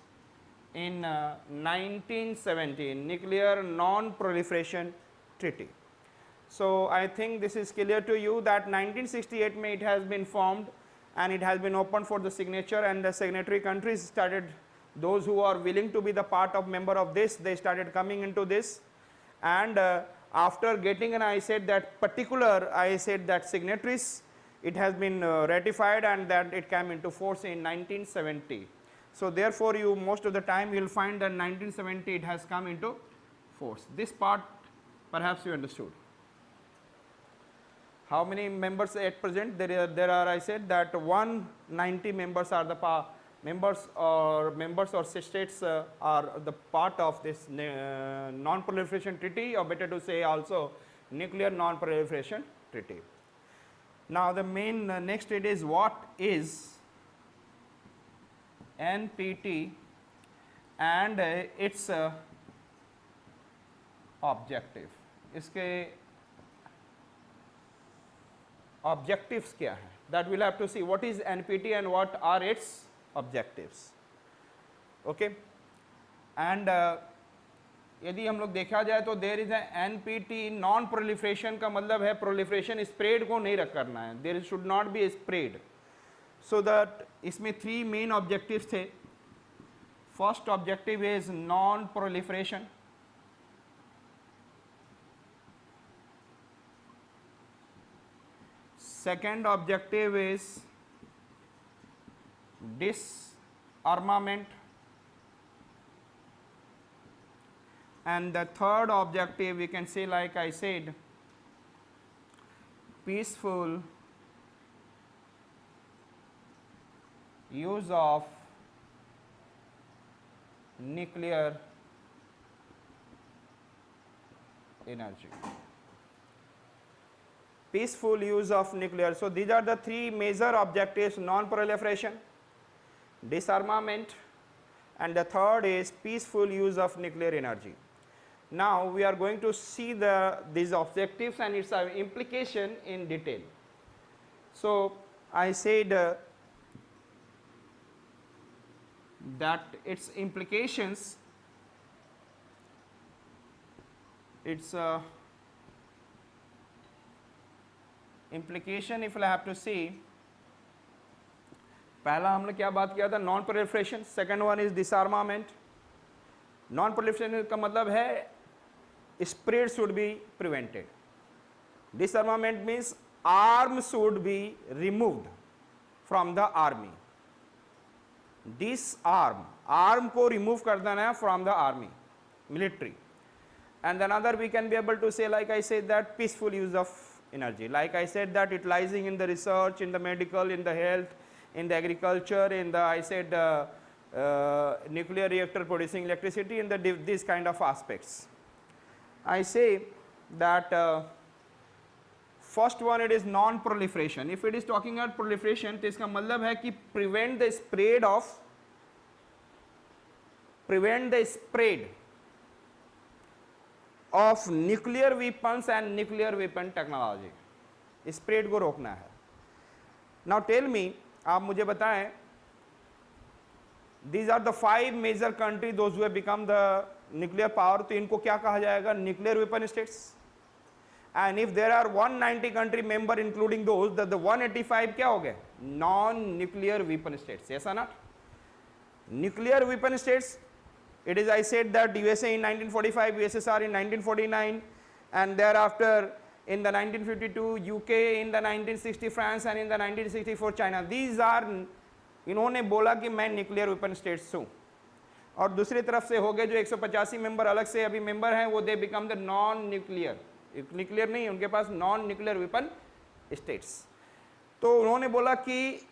in 1970, nuclear non-proliferation treaty. So I think this is clear to you that 1968 May it has been formed and it has been opened for the signature, and the signatory countries started, those who are willing to be the part of member of this, they started coming into this. And after getting an, I said that signatories, it has been ratified and that it came into force in 1970. So therefore you most of the time you will find that 1970 it has come into force. This part perhaps you understood. How many members at present? There are I said that 190 members are the members or states are the part of this non-proliferation treaty, or better to say also nuclear non-proliferation treaty. Now the main next it is, what is NPT and its objective. इसके objectives क्या है? That we'll have to see. What is NPT and what are its objectives? Okay. And यदि हम लोग देखा जाए तो there is a NPT, non proliferation का मतलब है proliferation spread को नहीं रख करना है. There should not be a spread. So that इसमें 3 main objectives थे. First objective is non proliferation. Second objective is disarmament, and the third objective we can say, like I said, peaceful use of nuclear energy. Peaceful use of nuclear. So these are the 3 major objectives: non-proliferation, disarmament, and the third is peaceful use of nuclear energy. Now we are going to see these objectives and its implication in detail. So I said that its implications, implication if I have to see, पहला हमने क्या बात किया था? Non proliferation. Second one is disarmament. Non proliferation का मतलब है spread should be prevented. Disarmament means arm should be removed from the army. Disarm, arm को रिमूव कर देना है from the army, military. And another we can be able to say, like I said, that peaceful use of energy. Like I said, that utilizing in the research, in the medical, in the health, in the agriculture, in the, I said, nuclear reactor producing electricity, in the these kind of aspects. I say that first one, it is non-proliferation. If it is talking about proliferation, तो इसका मतलब है कि prevent the spread of nuclear weapons and nuclear weapon technology. Spread को रोकना है. Now tell me, आप मुझे बताएं, these are the 5 major countries those who have become the nuclear power. तो इनको क्या कहा जाएगा? nuclear weapon states. And if there are 190 country member including those, the 185 क्या हो गए? non nuclear weapon states. Yes or not? Nuclear weapon states, it is, I said, that USA in 1945, USSR in 1949, and thereafter in the 1952 UK, in the 1960 France, and in the 1964 China. These are, इन्होंने बोला कि मैं nuclear weapon states हूँ. और दूसरी तरफ से हो गए जो 185 मेंबर अलग से अभी मेंबर हैं, वो they become the non nuclear. Nuclear नहीं, उनके पास नॉन न्यूक्लियर वेपन स्टेट्स. तो उन्होंने बोला कि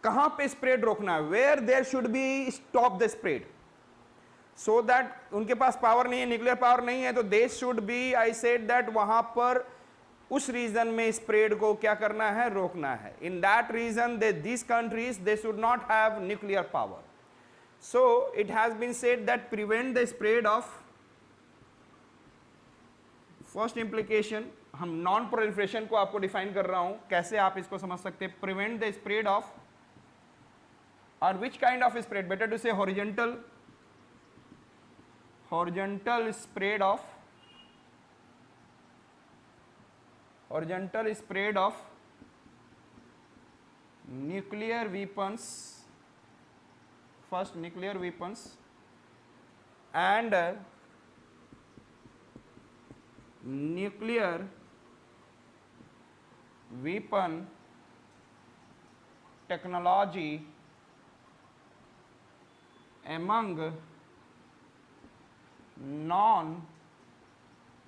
कहाँ पे स्प्रेड रोकना है, where there should be stop the spread. So that उनके पास पावर नहीं है, न्यूक्लियर पावर नहीं है, तो they should be, I said that वहां पर उस रीजन में स्प्रेड को क्या करना है, रोकना है. In that reason these countries they should not have nuclear power. So it has been said that prevent the spread of, first implication, हम नॉन प्रोलिफरेशन को आपको डिफाइन कर रहा हूं, कैसे आप इसको समझ सकते हैं. प्रिवेंट द स्प्रेड ऑफ, और which kind of spread, better to say horizontal spread of, horizontal spread of nuclear weapons, first nuclear weapons, and nuclear weapon technology among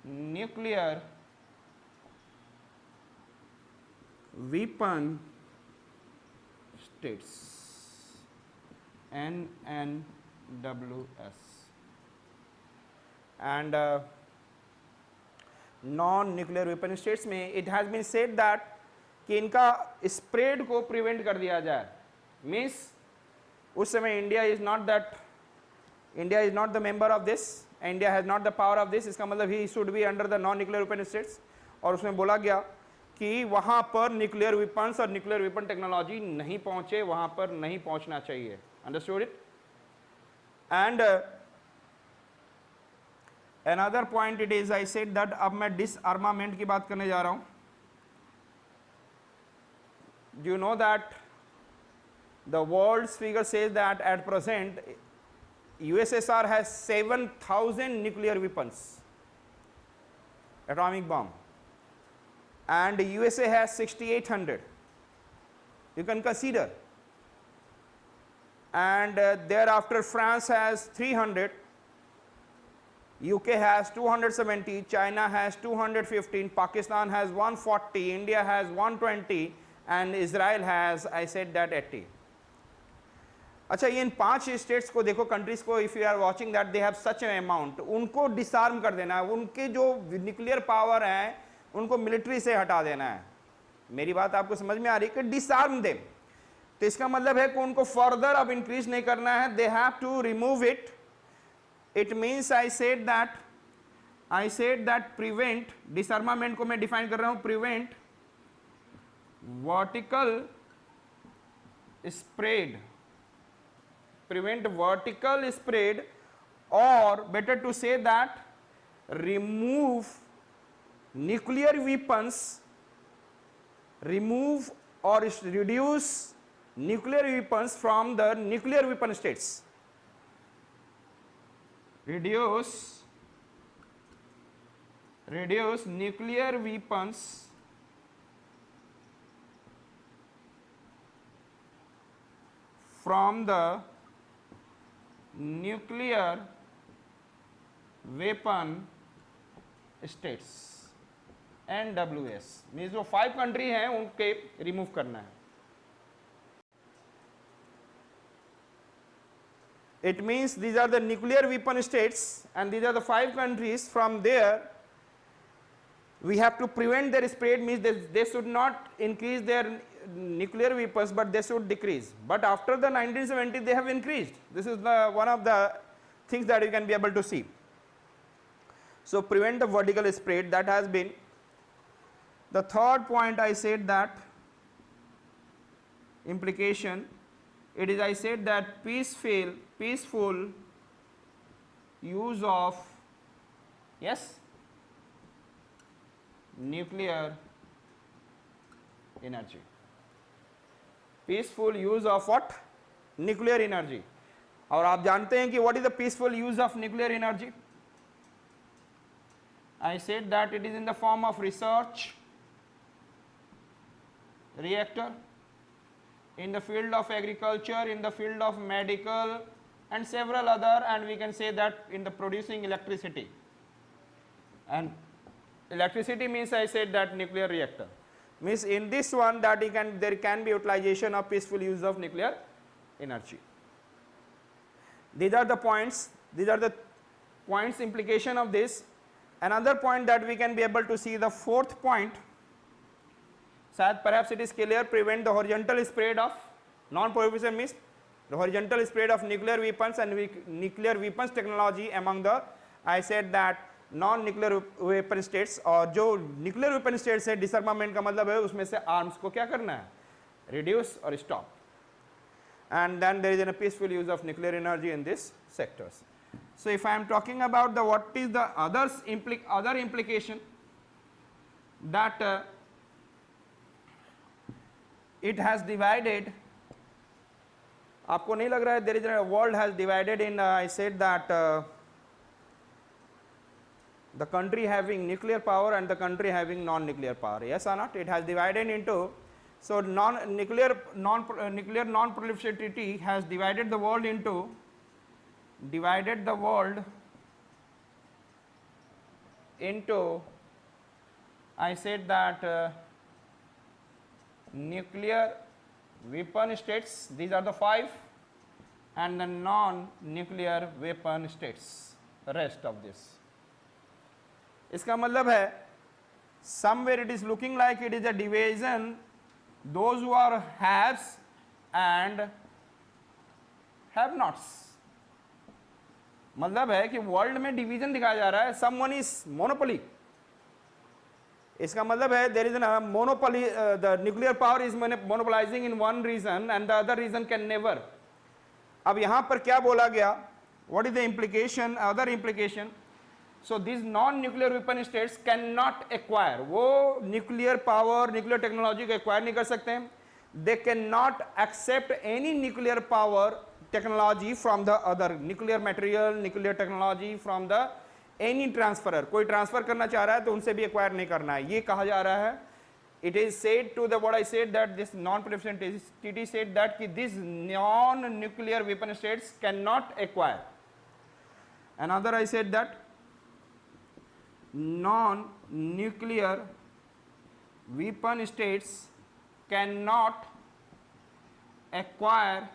non-nuclear weapon states, NNWS, and non-nuclear weapon states में it has been said that कि इनका spread को prevent कर दिया जाए. Means उस समय India is not the member of this, India has not the power of this. इसका मतलब ही should be under the non nuclear weapon states. और उसमें बोला गया कि वहां पर न्यूक्लियर वेपन्स और न्यूक्लियर वेपन टेक्नोलॉजी नहीं पहुंचे, वहां पर नहीं पहुंचना चाहिए. Understood it. And another point it is, I said that अब मैं disarmament की बात करने जा रहा हूं. Do you know that the world's figure says that at present USSR has 7,000 nuclear weapons, atomic bomb, and USA has 6,800. You can consider. And thereafter France has 300, UK has 270, China has 215, Pakistan has 140, India has 120, and Israel has, I said that 80. अच्छा, ये इन 5 states को देखो, countries को, if you are watching that they have such an amount, उनको disarm कर देना है. उनके जो न्यूक्लियर पावर है उनको मिलिट्री से हटा देना है. मेरी बात आपको समझ में आ रही है कि डिसआर्म देम. तो इसका मतलब है कि उनको फर्दर अब इंक्रीज नहीं करना है, they have to remove it. It means I said that prevent, disarmament को मैं डिफाइन कर रहा हूं, prevent vertical spread, or better to say that remove nuclear weapons, remove or reduce nuclear weapons from the nuclear weapon states. Reduce nuclear weapons from the nuclear weapon states, NWS. Means जो 5 country हैं उनके remove करना है. It means these are the nuclear weapon states and these are the 5 countries. From there we have to prevent their spread, means they should not increase their nuclear weapons but they should decrease. But after the 1970 they have increased. This is one of the things that you can be able to see. So prevent the vertical spread, that has been the third point. I said that implication, it is, I said that peaceful use of, yes, nuclear energy. Peaceful use of what? Nuclear energy. और आप जानते हैं कि what is the peaceful use of nuclear energy? I said that it is in the form of research reactor, in the field of agriculture, in the field of medical and several other, and we can say that in the producing electricity. And electricity means, I said that nuclear reactor. Means in this one that there can be utilization of peaceful use of nuclear energy. These are the points, implication of this. Another point that we can be able to see, the fourth point, शायद perhaps it is clear, prevent the horizontal spread of non-proliferation means the horizontal spread of nuclear weapons and nuclear weapons technology among the, I said that non-nuclear weapon states, और जो nuclear weapon states है disarmament का मतलब है उसमें से arms को क्या करना है, reduce और stop, and then there is a peaceful use of nuclear energy in these sectors. So if I am talking about the what is the other implication, that it has divided, आपको नहीं लग रहा है there is a world has divided in I said that the country having nuclear power and the country having non-nuclear power, yes or not? It has divided into, so nuclear non-proliferation treaty has divided the world into, I said that nuclear weapon states, these are the 5, and the non-nuclear weapon states, the rest of this. इसका मतलब है somewhere it is looking like it is a division, those who are haves and have nots. मतलब है कि world में division दिखाया जा रहा है, someone is monopoly. इसका मतलब है there is a monopoly, the nuclear power is monopolizing in one region and the other region can never. अब यहाँ पर क्या बोला गया, what is the implication, other implication? So these non-nuclear weapon states cannot acquire, वो nuclear power, nuclear technology को acquire नहीं कर सकते हैं. They cannot accept any nuclear power technology from the other, nuclear material, nuclear technology from the any transferer. कोई transfer करना चाह रहा है तो उनसे भी acquire नहीं करना है, ये कहा जा रहा है. It is said to the, what I said that this non-proliferation treaty said that कि these non-nuclear weapon states cannot acquire. Another I said that non-nuclear weapon states cannot acquire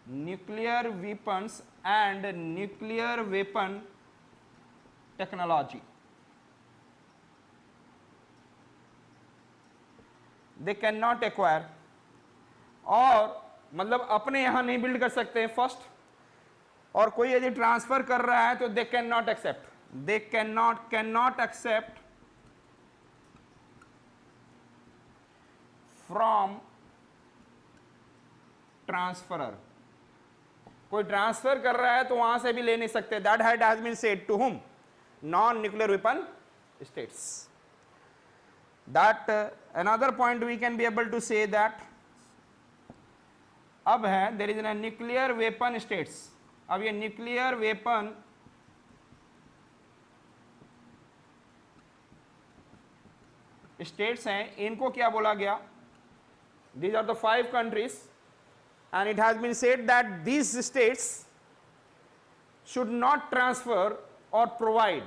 nuclear weapons and nuclear weapon technology. They cannot acquire, और मतलब अपने यहाँ नहीं build कर सकते हैं first, और कोई यदि ट्रांसफर कर रहा है तो they cannot accept, they cannot accept from transferer. कोई ट्रांसफर कर रहा है तो वहां से भी ले नहीं सकते. That has been said to whom? Non-nuclear weapon states. That another point we can be able to say that अब है there is a nuclear weapon states. अब ये nuclear weapon states हैं, इनको क्या बोला गया? These are the 5 countries, and it has been said that these states should not transfer or provide,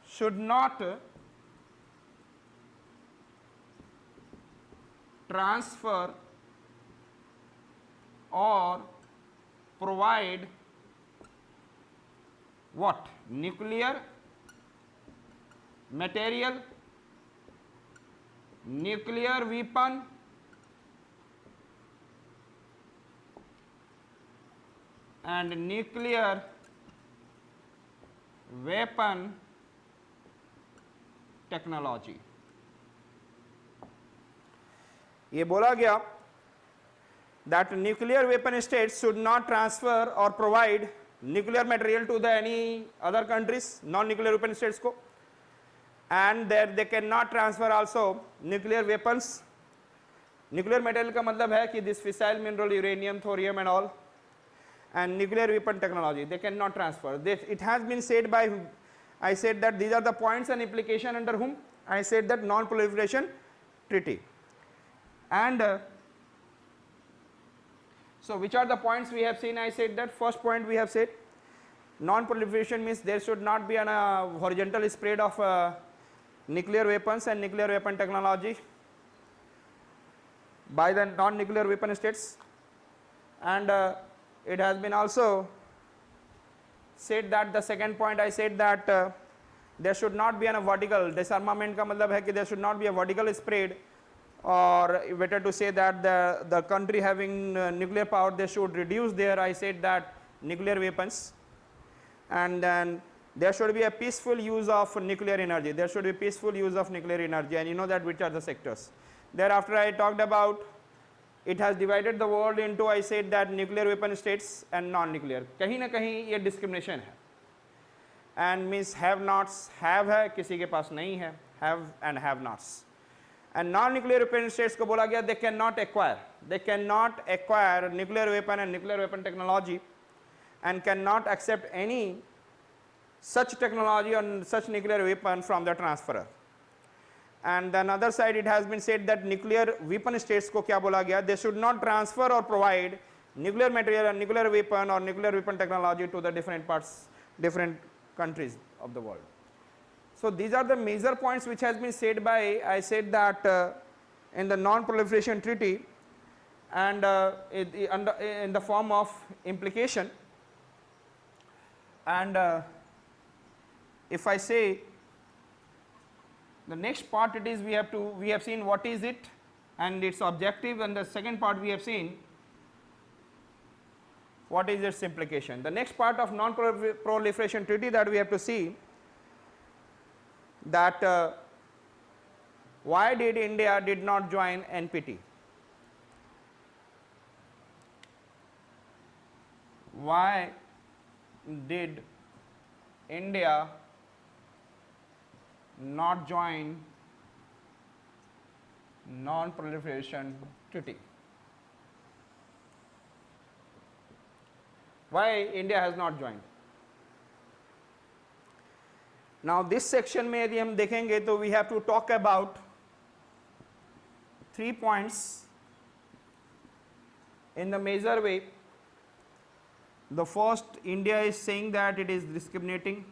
should not transfer or provide what? Nuclear material, nuclear weapon, and nuclear weapon technology. ये बोला गया that nuclear weapon states should not transfer or provide nuclear material to the any other countries, non-nuclear weapon states को, and that they cannot transfer also nuclear weapons. Nuclear material का मतलब है कि this fissile mineral, uranium, thorium and all, and nuclear weapon technology they cannot transfer. It has been said by, I said that these are the points and implication under whom? I said that non-proliferation treaty. And so which are the points we have seen? I said that first point we have said non-proliferation means there should not be an horizontal spread of nuclear weapons and nuclear weapon technology by the non-nuclear weapon states. And it has been also said that the second point I said that there should not be a vertical disarmament का मतलब है कि there should not be a vertical spread, or better to say that the country having nuclear power, they should reduce their, I said that, nuclear weapons, and then there should be a peaceful use of nuclear energy. There should be peaceful use of nuclear energy, and you know that which are the sectors. Thereafter I talked about it has divided the world into, I said that, nuclear weapon states and non-nuclear. कहीं ना कहीं ये discrimination है, and means have nots, have है, किसी के पास नहीं है, have and have nots. And non-nuclear weapon states को बोला गया they cannot acquire nuclear weapon and nuclear weapon technology, and cannot accept any such technology or such nuclear weapon from the transferer. And then other side it has been said that nuclear weapon states को क्या बोला गया, they should not transfer or provide nuclear material and nuclear weapon or nuclear weapon technology to the different countries of the world. So these are the major points which has been said by, I said that, in the non-proliferation treaty, and in the form of implication. And if I say the next part, it is we have seen what is it and its objective, and the second part we have seen what is its implication. The next part of non-proliferation treaty that we have to see that why did India did not join NPT? Why did India not join non-proliferation treaty? Why India has not joined? Now this section में यदि हम देखेंगे तो we have to talk about 3 points in the major way. The first, India is saying that it is discriminating.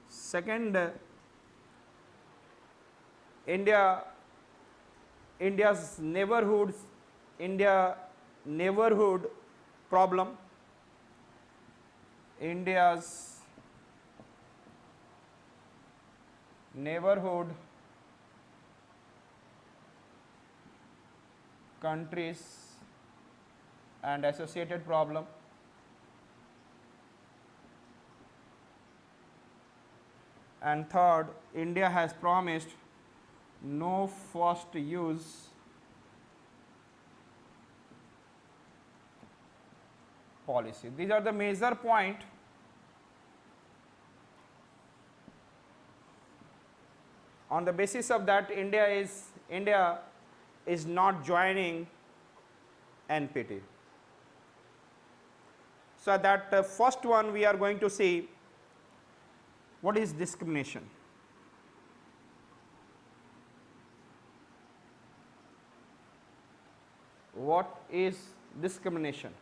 Second, India's neighborhood problem, India's neighborhood countries and associated problem. And third, India has promised no first use policy. These are the major point on the basis of that India is not joining NPT. So that first one we are going to see what is discrimination. What is discrimination?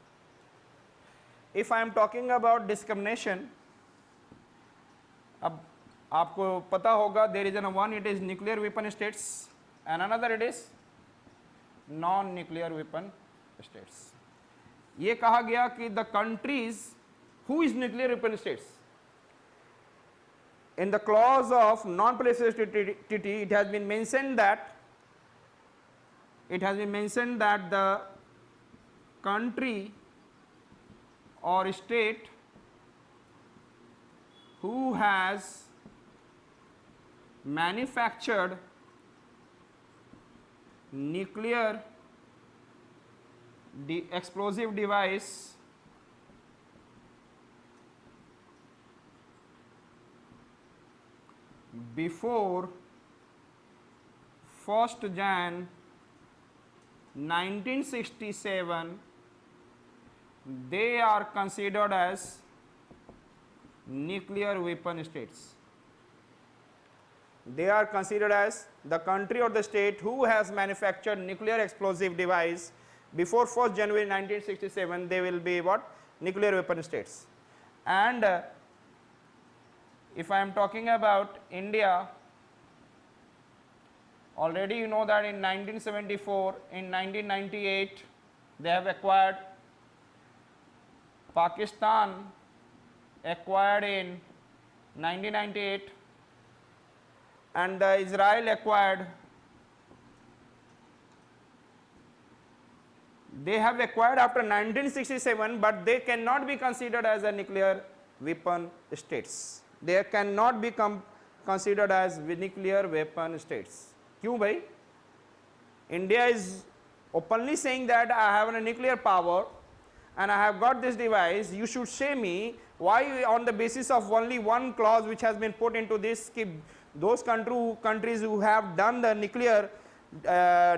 If I am talking about discrimination, अब आपको पता होगा there is one, it is nuclear weapon states, and another it is non-nuclear weapon states. ये कहा गया कि the countries who is nuclear weapon states. In the clause of non-proliferation treaty, it has been mentioned that the country or state who has manufactured nuclear explosive device before 1st Jan 1967, they are considered as nuclear weapon states. They are considered as the country or the state who has manufactured nuclear explosive device before 1st January 1967, they will be what? Nuclear weapon states. And if I am talking about India, already you know that in 1974, in 1998, they have acquired. Pakistan acquired in 1998 and Israel acquired, they have acquired after 1967, but they cannot be considered as a nuclear weapon states. They cannot be considered as nuclear weapon states. Kyun bhai? India is openly saying that I have a nuclear power and I have got this device. You should say me why on the basis of only one clause which has been put into this, those countries who have done the nuclear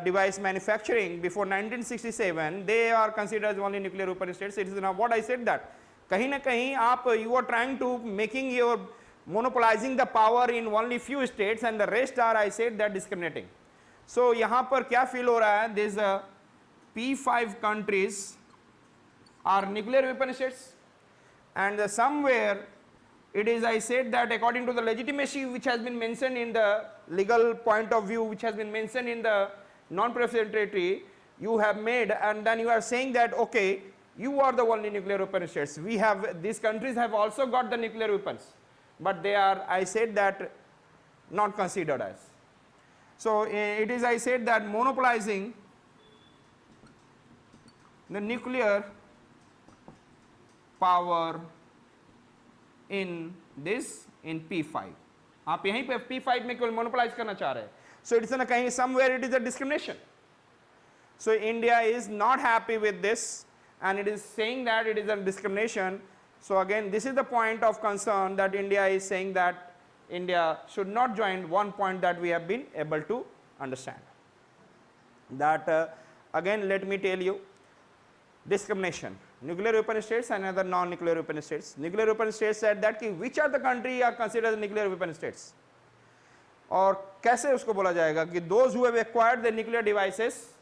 device manufacturing before 1967, they are considered as only nuclear weapon states. It is now what I said that kahin na kahin you are trying to making your monopolizing the power in only few states and the rest are, I said, that discriminating. So यहाँ पर क्या feel हो रहा है? These P5 countries are nuclear weapon states and somewhere it is, I said, that according to the legitimacy which has been mentioned in the legal point of view, which has been mentioned in the non-proliferation treaty, you have made, and then you are saying that okay, you are the only nuclear weapon states. We have, these countries have also got the nuclear weapons, but they are, I said, that not considered as. So it is, I said, that monopolizing the nuclear power in this, in P5. आप यहीं पे P5 में केवल monopolize करना चाह रहे हैं. So it's a कहीं somewhere it is a discrimination. So India is not happy with this and it is saying that it is a discrimination. So again, this is the point of concern that India is saying that India should not join. One point that we have been able to understand. That again, let me tell you, discrimination. Nuclear weapon states and other non-nuclear weapon states. Nuclear weapon states said that कि which are the country are considered nuclear weapon states. और कैसे उसको बोला जाएगा कि those who have acquired the nuclear devices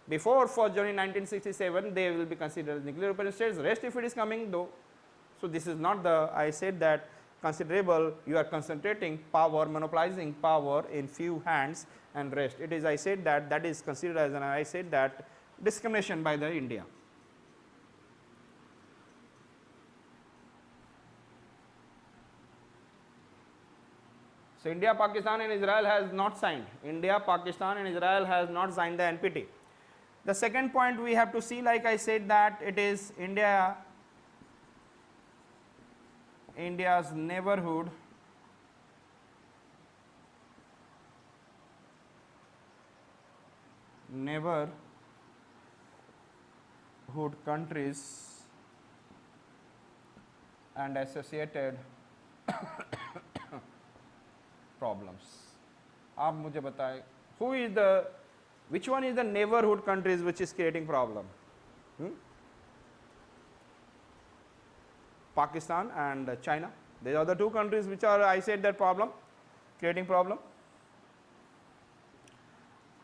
before 1st January 1967, they will be considered nuclear weapon states. Rest if it is coming though. So this is not the, I said, that considerable, you are concentrating power, monopolizing power in few hands and rest. It is, I said, that that is considered as an, I said, that discrimination by the India. So India, Pakistan and Israel has not signed. India, Pakistan and Israel has not signed the NPT. The second point we have to see, like I said, that it is India's neighborhood countries and associated problems. आप मुझे बताएं, which one is the neighborhood countries which is creating problem? Pakistan and China. These are the two countries which are, I said, that problem, creating problem.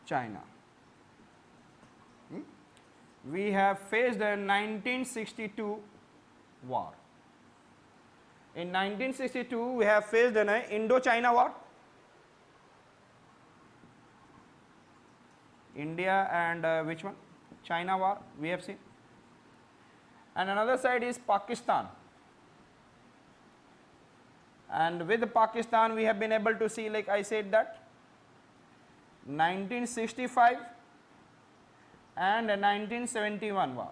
China. We have faced the 1962 war. In 1962, we have faced an Indo-China war. India and which one? China war, we have seen. And another side is Pakistan. And with Pakistan, we have been able to see, like I said, that 1965 and 1971 war.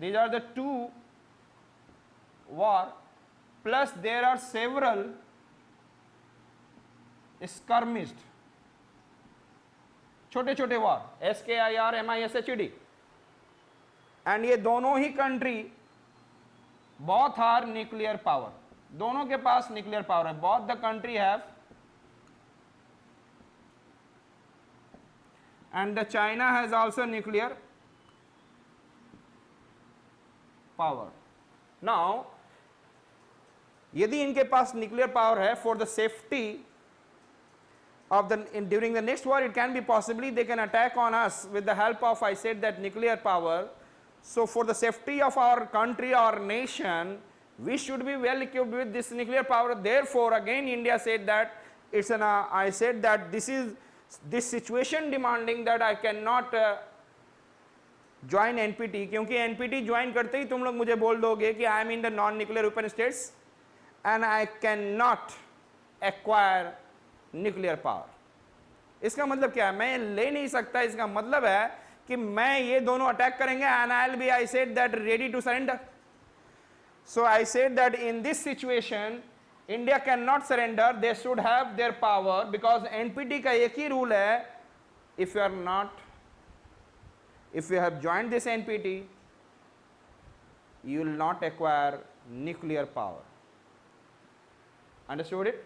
These are the two war, plus there are several skirmished छोटे छोटे वार, SKIR, MISHED, and ये दोनों ही country both are nuclear power, दोनों के पास nuclear power है, both the country have, and the China has also nuclear power. Now यदि इनके पास nuclear power है, for the safety of the during the next war, it can be possibly they can attack on us with the help of, I said, that nuclear power. So for the safety of our country or nation, we should be well equipped with this nuclear power. Therefore again India said that it's an I said that this situation demanding that I cannot join NPT, क्योंकि NPT join करते ही तुम लोग मुझे बोल दोगे कि I am in the non nuclear weapon states and I can not acquire nuclear power. इसका मतलब क्या है? मैं ले नहीं सकता। इसका मतलब है कि मैं ये दोनों अटैक करेंगे and I will be, I said that, ready to surrender. So I said that in this situation India can not surrender, they should have their power, because NPT का एक ही रूल है, if you are not, if you have joined this NPT, you will not acquire nuclear power. Understood it?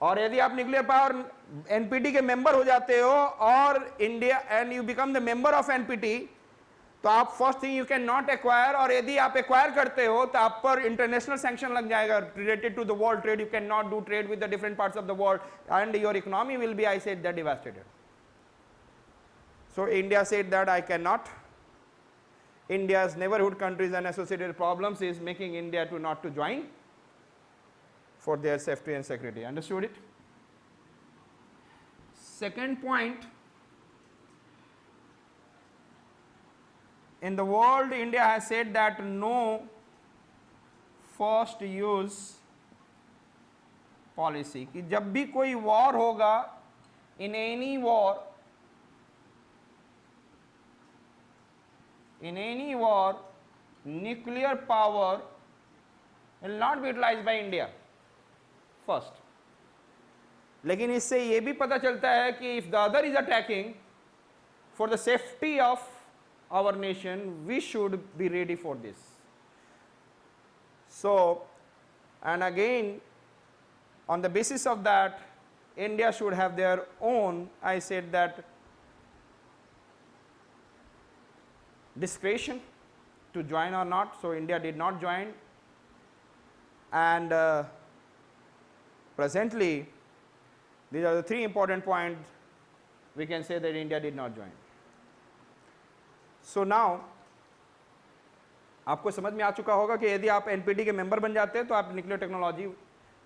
और यदि आप nuclear power NPT के member हो जाते हो और India and you become the member of NPT, तो आप first thing you can not acquire, और यदि आप एक्वायर करते हो तो आप पर इंटरनेशनल सैंक्शन लग जाएगा related to the world trade. You can not do trade with the different parts of the world and your economy will be, I said that, devastated. So India said that I cannot. India's neighborhood countries and associated problems is making India to not to join for their safety and security. Understood it? Second point, in the world India has said that no first use policy, कि जब भी कोई war होगा, in any war, nuclear power will not be utilized by India first. लेकिन इससे ये भी पता चलता है कि if the other is attacking, for the safety of our nation, we should be ready for this. So, and again, on the basis of that, India should have their own, I said that, discretion to join or not. So India did not join, and presently these are the three important points we can say that India did not join. So now आपको समझ में आ चुका होगा कि यदि आप NPT के member बन जाते हैं तो आप न्यूक्लियर टेक्नोलॉजी,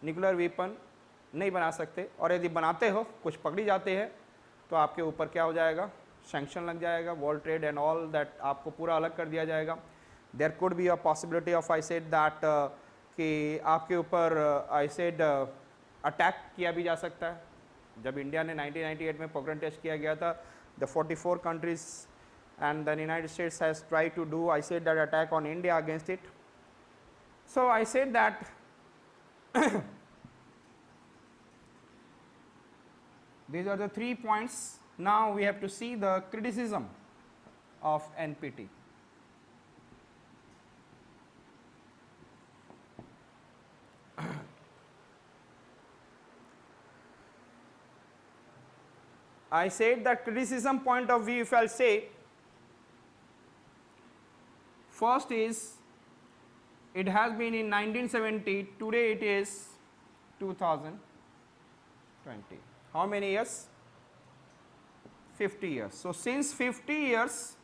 न्यूक्लियर वेपन नहीं बना सकते, और यदि बनाते हो, कुछ पकड़ी जाते हैं, तो आपके ऊपर क्या हो जाएगा? सैंक्शन लग जाएगा, world trade and all that, आपको पूरा अलग कर दिया जाएगा। There could be a possibility of, I said that, कि आपके ऊपर आई सेड अटैक किया भी जा सकता है। जब इंडिया ने 1998 में पोखरण टेस्ट किया गया था, the 44 countries and the United States has tried to do, I said that, attack on India against it. So I said that these are the 3 points. Now we have to see the criticism of NPT. I said that criticism point of view, if I'll say, first is, it has been in 1970, today it is 2020. How many years? 50 years. So since 50 years,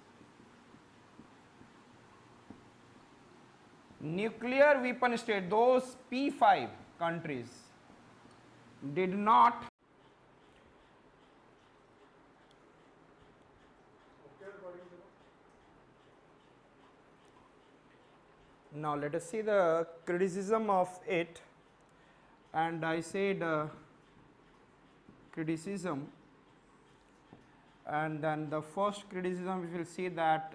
nuclear weapon state, those P5 countries did not now let us see the criticism of it, and I said criticism, and then the first criticism we will see that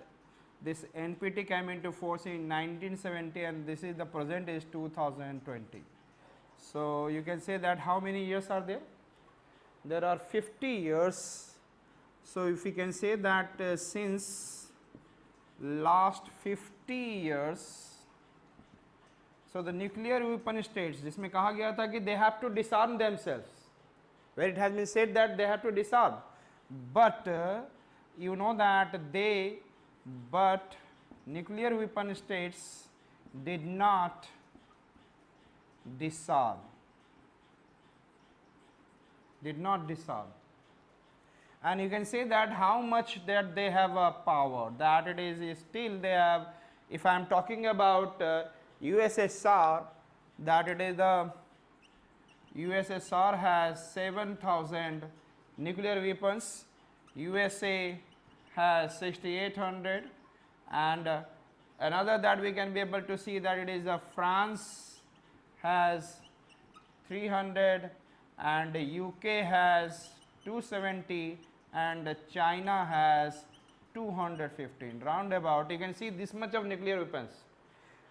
this NPT came into force in 1970 and this is the present is 2020. So you can say that how many years are there? There are 50 years. So if we can say that since last 50 years, so the nuclear weapon states, जिसमें कहा गया था कि they have to disarm themselves, where it has been said that they have to disarm, but you know that but nuclear weapon states did not disarm, and you can say that how much that they have a power, that it is still they have, if I am talking about USSR, that it is the USSR has 7,000 nuclear weapons, USA has 6,800, and another that we can be able to see that it is France has 300 and UK has 270 and China has 215, roundabout you can see this much of nuclear weapons.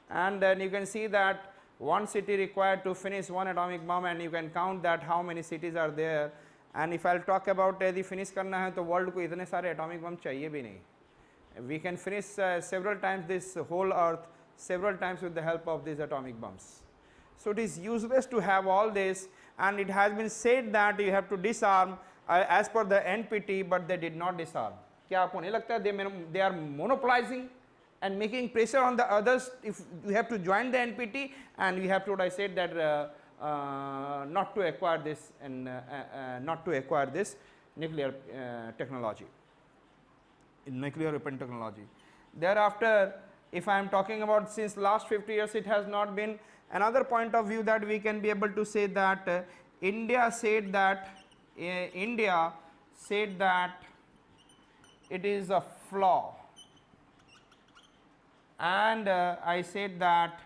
And then you can see that one city required to finish one atomic bomb, and you can count that how many cities are there. And if I'll talk about यदि finish करना है तो world को इतने सारे atomic bomb चाहिए भी नहीं. We can finish several times this whole earth several times with the help of these atomic bombs. So it is useless to have all this, and it has been said that you have to disarm as per the NPT, but they did not disarm. क्या आपको नहीं लगता they are monopolizing and making pressure on the others if you have to join the NPT, and we have to, what I said, that not to acquire this and not to acquire this nuclear technology, nuclear weapon technology. Thereafter, if I am talking about since last 50 years, it has not been. Another point of view that we can be able to say that India said that it is a flaw, and I said that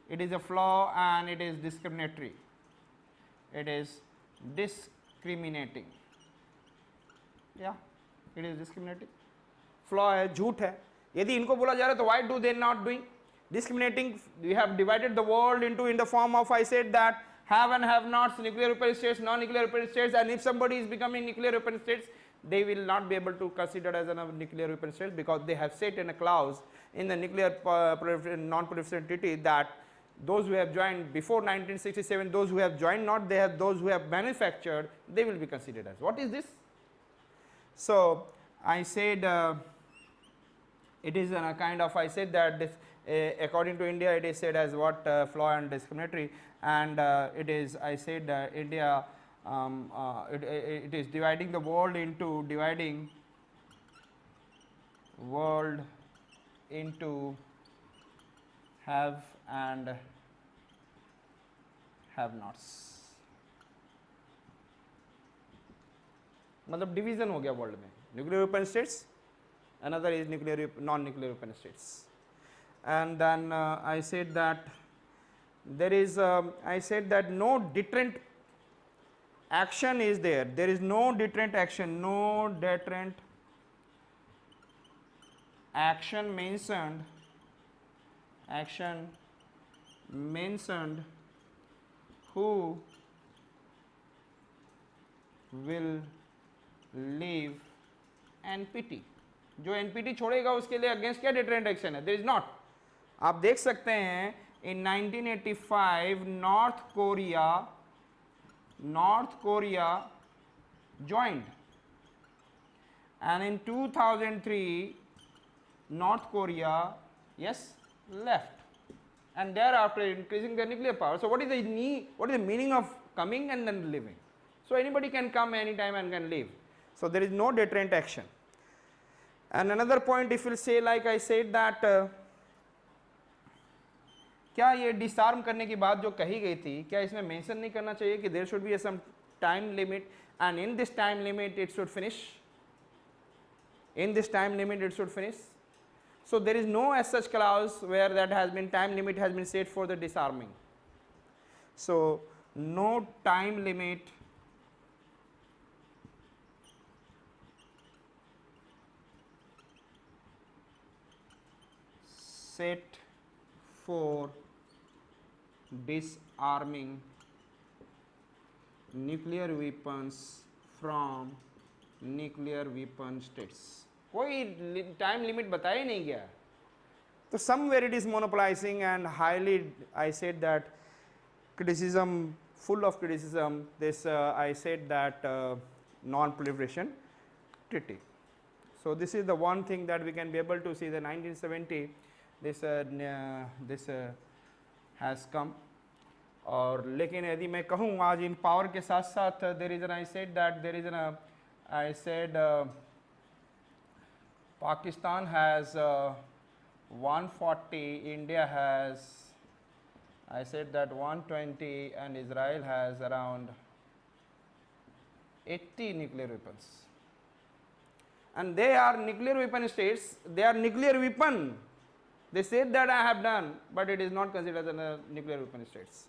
it is a flaw and it is discriminatory. It is discriminating. Yeah, it is discriminating. Flaw है, झूठ है. यदि इनको बोला जा रहा है तो why do they not doing? Discriminating. We have divided the world into in the form of, I said that have and have nots, nuclear weapon states, non-nuclear weapon states, and if somebody is becoming nuclear weapon states, they will not be able to consider as a nuclear weapon state, because they have said in a clause in the nuclear non-proliferation treaty that those who have joined before 1967, those who have joined not, they have those who have manufactured, they will be considered as. What is this? So I said it is a kind of, I said that this, according to India, it is said as what flaw and discriminatory, and it is, I said India it is dividing the world into have and have nots. मतलब division हो गया world में. Nuclear weapon states, another is nuclear non-nuclear weapon states. And then I said that there is I said that no deterrent action is there. There is no deterrent action, no deterrent action mentioned who will leave NPT. जो NPT छोड़ेगा उसके लिए against क्या deterrent action है? There is not. आप देख सकते हैं in 1985 North Korea joined, and in 2003 North Korea left, and thereafter increasing their nuclear power. So what is the meaning of coming and then leaving? So anybody can come anytime and can leave. So there is no deterrent action. And another point, if you say, like I said that क्या ये disarm करने की बात जो कही गई थी, क्या इसमें मेंशन नहीं करना चाहिए कि there should be some time limit, and in this time limit it should finish, so there is no as such clause where that has been time limit has been set for the disarming. So no time limit set for disarming nuclear weapons from nuclear weapon states. कोई time limit बताया ही नहीं गया. तो somewhere it is monopolizing and highly, I said that criticism, full of criticism, this I said that non-proliferation treaty. So this is the one thing that we can be able to see. The 1970 this has come. और लेकिन यदि मैं कहूँ आज इन power के साथ साथ there is an, I said that there is an I said Pakistan has 140, India has, I said that 120, and Israel has around 80 nuclear weapons. and they are nuclear weapon states, they are nuclear weapon. They said that I have done, but it is not considered as a nuclear weapon states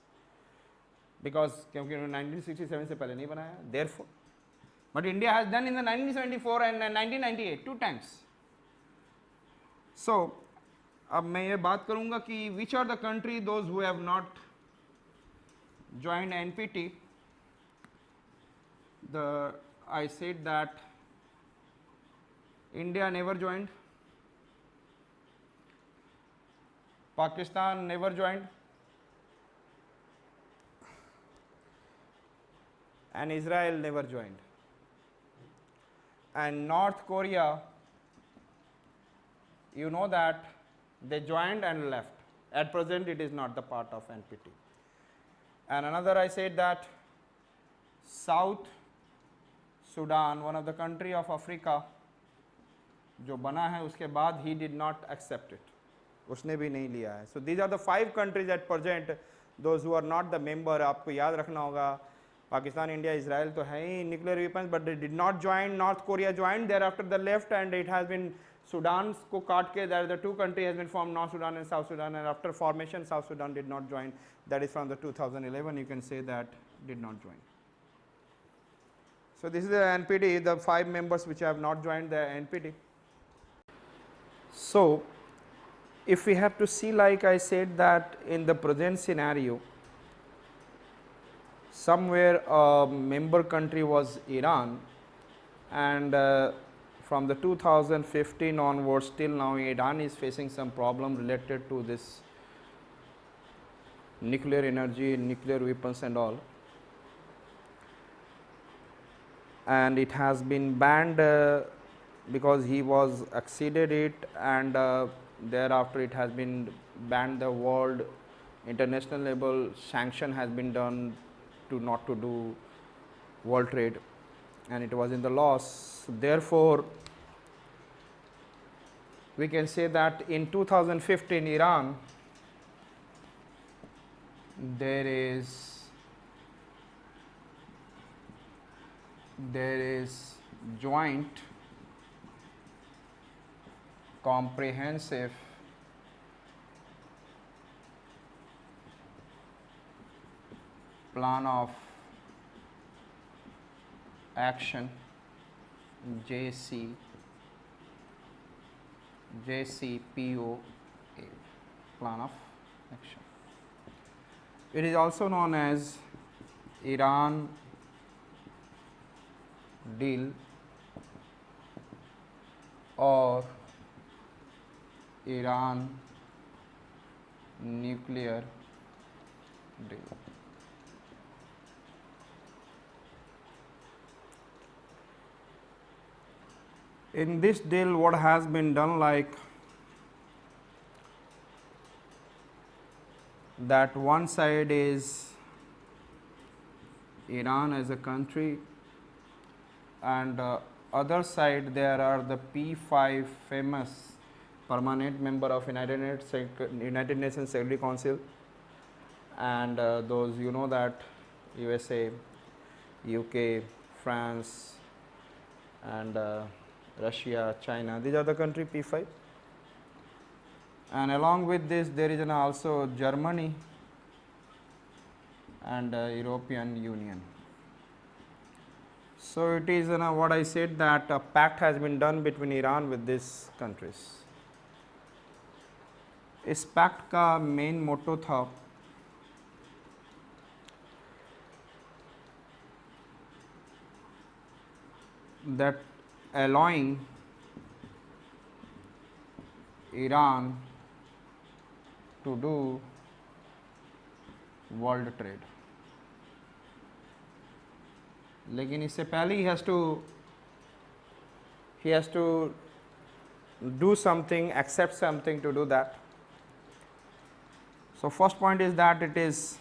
because क्योंकि 1967 से पहले नहीं बनाया, therefore. But India has done in the 1974 and 1998 2 times. So अब मैं ये बात करूँगा कि which are the country those who have not joined NPT. I said that India never joined, Pakistan never joined, and Israel never joined. And North Korea, you know that they joined and left. At present, it is not the part of NPT. And another, I said that South Sudan, one of the country of Africa, जो बना है उसके बाद he did not accept it. उसने भी नहीं लिया है. So these are the 5 countries at present, those who are not the member. आपको याद रखना होगा, पाकिस्तान, इंडिया, इजराइल तो है ही nuclear weapons, but they did not join. North Korea joined, thereafter the left, and it has been Sudan को काट के there the 2 countries has been formed, North Sudan and South Sudan, and after formation South Sudan did not join. That is from the 2011, you can say that did not join. So this is the NPT, the 5 members which have not joined the NPT. So if we have to see, like I said, that in the present scenario, somewhere a member country was Iran, and from the 2015 onwards till now, Iran is facing some problem related to this nuclear energy, nuclear weapons and all, and it has been banned because he was exceeded it, and thereafter it has been banned. The world international level sanction has been done to not to do world trade, and it was in the laws. Therefore we can say that in 2015 Iran, there is joint comprehensive plan of action, JCPOA, plan of action. It is also known as Iran deal or Iran nuclear deal. In this deal, what has been done, like that one side is Iran as a country, and other side there are the P5 famous permanent member of United Nations Security Council, and those you know that USA, UK, France, and Russia, China, these are the country P5, and along with this there is also Germany and European Union. So it is what I said, that a pact has been done between Iran with these countries. इस pact का main motto था that allowing Iran to do world trade. लेकिन इससे पहले he has to do something, accept something to do that. So first point is that its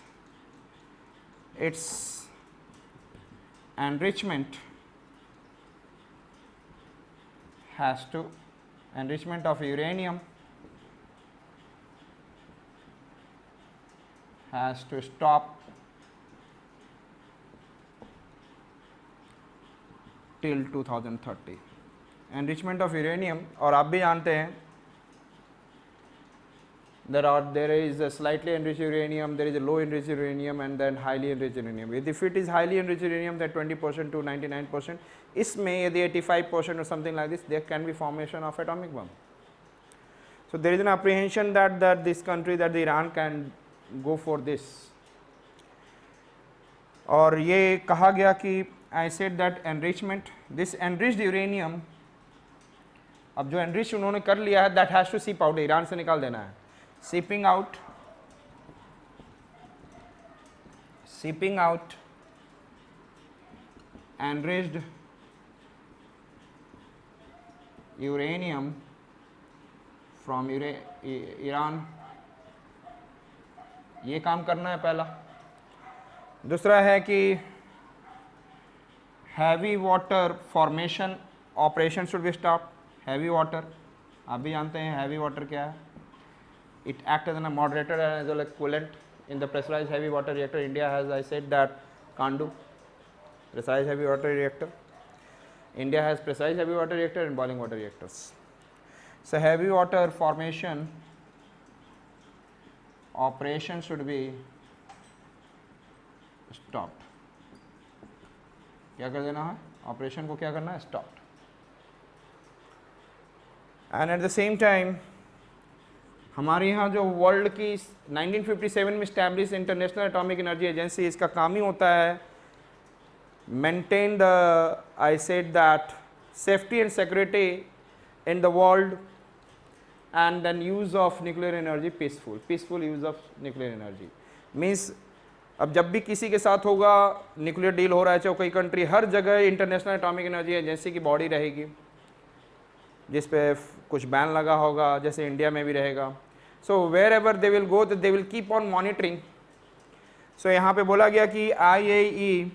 enrichment of uranium has to stop till 2030. Enrichment of uranium, और आप भी जानते हैं there is a slightly enriched uranium, there is a low enriched uranium, and then highly enriched uranium. If it is highly enriched uranium, then 20% to 99%, इसमें यदि 85% or something like this, there can be formation of atomic bomb. So there is an apprehension that this country, that the Iran can go for this. और ये कहा गया कि I said that enrichment, this enriched uranium, अब जो enriched उन्होंने कर लिया है, that has to seep out, Iran से निकाल देना है. Seeping out enriched uranium from Iran, ये काम करना है पहला. दूसरा है कि heavy water formation operation should be stop. Heavy water आप भी जानते हैं हैवी वाटर क्या है. It acts as a moderator and as well as coolant in the pressurized heavy water reactor. India has, I said, that can't do pressurized heavy water reactor. India has pressurized heavy water reactor and boiling water reactors. So heavy water formation operation should be stopped. क्या कर देना है? Operation को क्या करना है? Stopped. And at the same time, हमारे यहाँ जो वर्ल्ड की 1957 में establish international atomic energy agency, इसका काम ही होता है maintain the, I said that, safety and security in the world and then use of nuclear energy peaceful use of nuclear energy. Means अब जब भी किसी के साथ होगा न्यूक्लियर डील हो रहा है, चाहे कोई कंट्री, हर जगह इंटरनेशनल एटॉमिक एनर्जी एजेंसी की बॉडी रहेगी जिस पे कुछ बैन लगा होगा, जैसे इंडिया में भी रहेगा. So wherever they will go they will keep on monitoring. So यहाँ पे बोला गया कि IAE,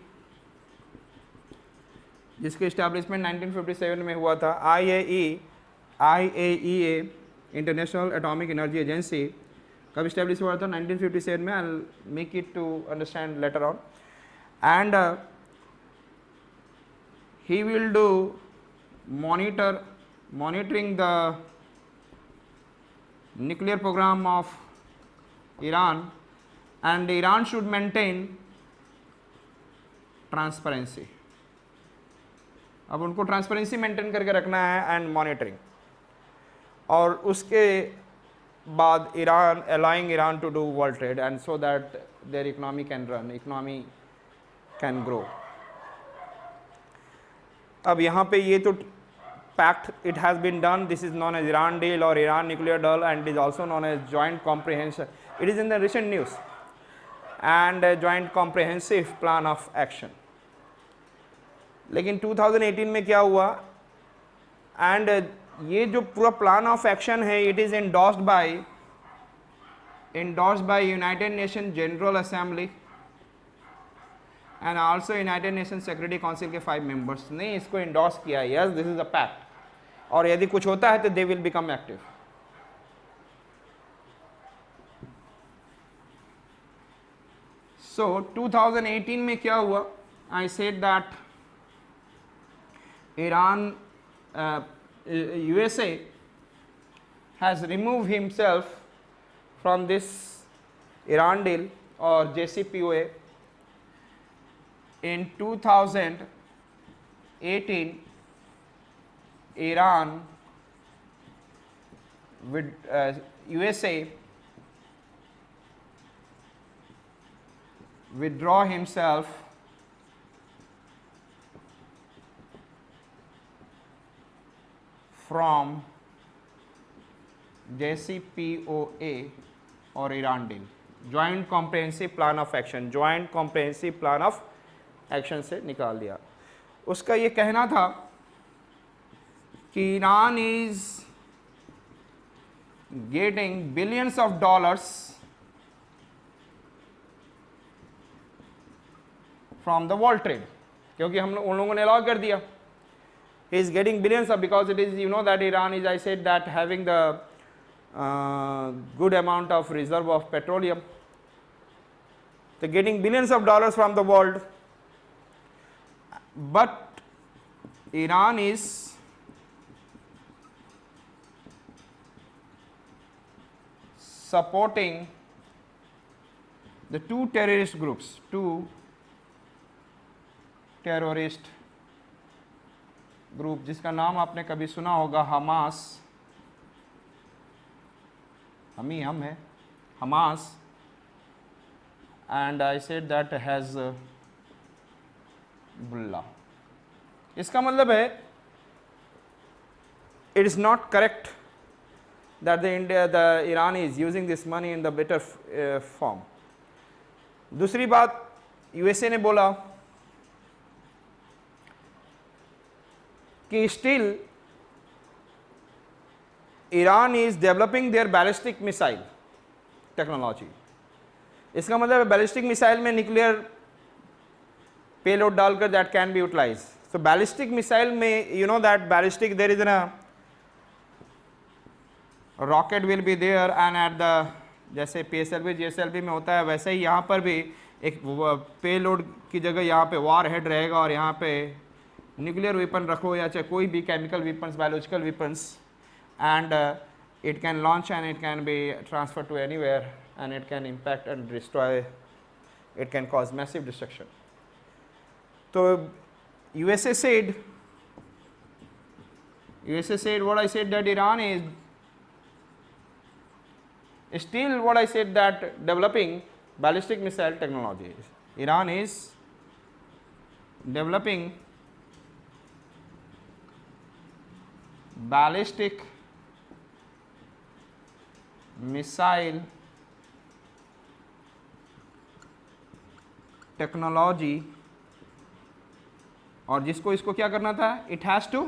जिसके इस्टेब्लिशमेंट 1957 में हुआ था, IAEA international atomic energy agency कब इस्टेब्लिश हुआ था? 1957 में. I make it to understand later on. And he will do monitoring the nuclear program of Iran, and Iran should maintain transparency. अब उनको ट्रांसपेरेंसी मेंटेन करके रखना है एंड मॉनिटरिंग. और उसके बाद Iran allowing Iran to do world trade and so that their economy can run, economy can grow. अब यहाँ पे ये तो pact, it has been done. This is known as Iran deal or Iran nuclear deal, and is also known as joint comprehensive. It is in the recent news, and a joint comprehensive plan of action. लेकिन 2018 में क्या हुआ? And ये जो पूरा plan of action है, it is endorsed by United Nations General Assembly and also United Nations Security Council के 5 members ने इसको endorse किया. Yes, this is a pact. और यदि कुछ होता है तो they will become active. So 2018 में क्या हुआ? I said that Iran, USA has removed himself from this Iran deal or JCPOA. In 2018, Iran with USA withdraw himself from JCPOA or Iran deal. Joint comprehensive plan of action, joint comprehensive plan of action से निकाल दिया. उसका ये कहना था कि Iran is getting billions of dollars from the world trade, क्योंकि हम उन लोगों ने अलाउ कर दिया. He is getting billions of, because it is, you know, that Iran is, I said, that having the good amount of reserve of petroleum. They are getting billions of dollars from the world, but Iran is supporting the two terrorist groups, two terrorist group जिसका नाम आपने कभी सुना होगा, Hamas, हम है Hamas, and I said that Hezbollah. इसका मतलब है it is not correct that the Iran is using this money in the better form. दूसरी बात, यूएसए ने बोला कि still Iran is developing their ballistic missile technology. इसका मतलब बैलिस्टिक मिसाइल में न्यूक्लियर पेलोड डालकर that can be utilise. So ballistic missile में you know that ballistic there is a rocket will be there and at the, जैसे PSLV GSLV में होता है वैसे ही यहाँ पर भी एक पेलोड की जगह यहाँ पे वार हेड रहेगा और यहाँ पे न्यूक्लियर वेपन रखो या चाहे कोई भी chemical weapons, biological weapons, and it can launch and it can be transferred to anywhere and it can impact and destroy, it can cause massive destruction. So USA said what I said, that Iran is still what I said, that developing ballistic missile technology. Iran is developing ballistic missile technology, और जिसको इसको क्या करना था, it has to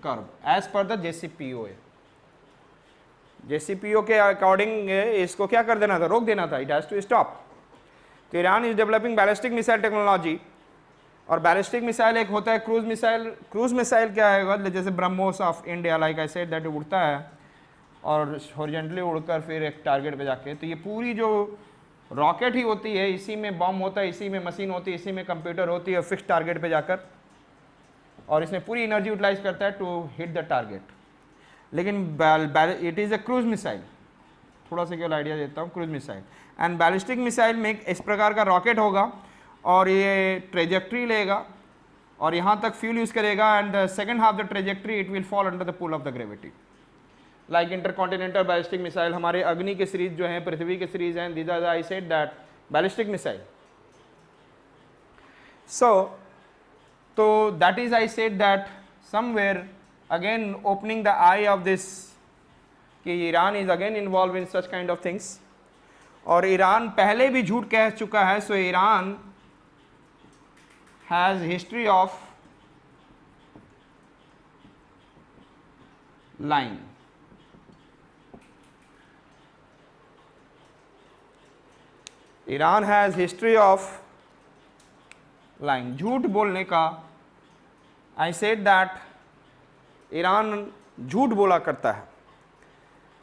curb as per the JCPOA. JCPOA के according इसको क्या कर देना था, रोक देना था, इट हैज टू स्टॉप. तो Iran is developing ballistic missile technology. और बैलिस्टिक मिसाइल एक होता है क्रूज मिसाइल. क्रूज मिसाइल क्या है, जैसे BrahMos of India, like I said that उड़ता है और हॉरिजॉन्टली उड़कर फिर एक टारगेट पे जाके, तो ये पूरी जो रॉकेट ही होती है, इसी में बम होता है, इसी में मशीन होती है, इसी में कंप्यूटर होती है, फिक्स टारगेट पे जाकर, और इसमें पूरी एनर्जी यूटिलाइज करता है टू हिट द टारगेट. लेकिन it is a cruise missile. थोड़ा सा केवल आइडिया देता हूँ, cruise missile and ballistic missile में इस प्रकार का रॉकेट होगा और ये ट्रेजेक्ट्री लेगा और यहाँ तक फ्यूल यूज़ करेगा, and the second half the trajectory it will fall under the pull of the gravity. Like intercontinental ballistic missile, हमारे अग्नि के सीरीज जो हैं, पृथ्वी के सीरीज हैं, these are I said that ballistic missile. So तो that is I said that somewhere again opening the eye of this, कि Iran is again involve in such kind of things. और Iran पहले भी झूठ कह चुका है. So Iran has history of lying. Iran has history of lying, झूठ बोलने का. I said that ईरान झूठ बोला करता है.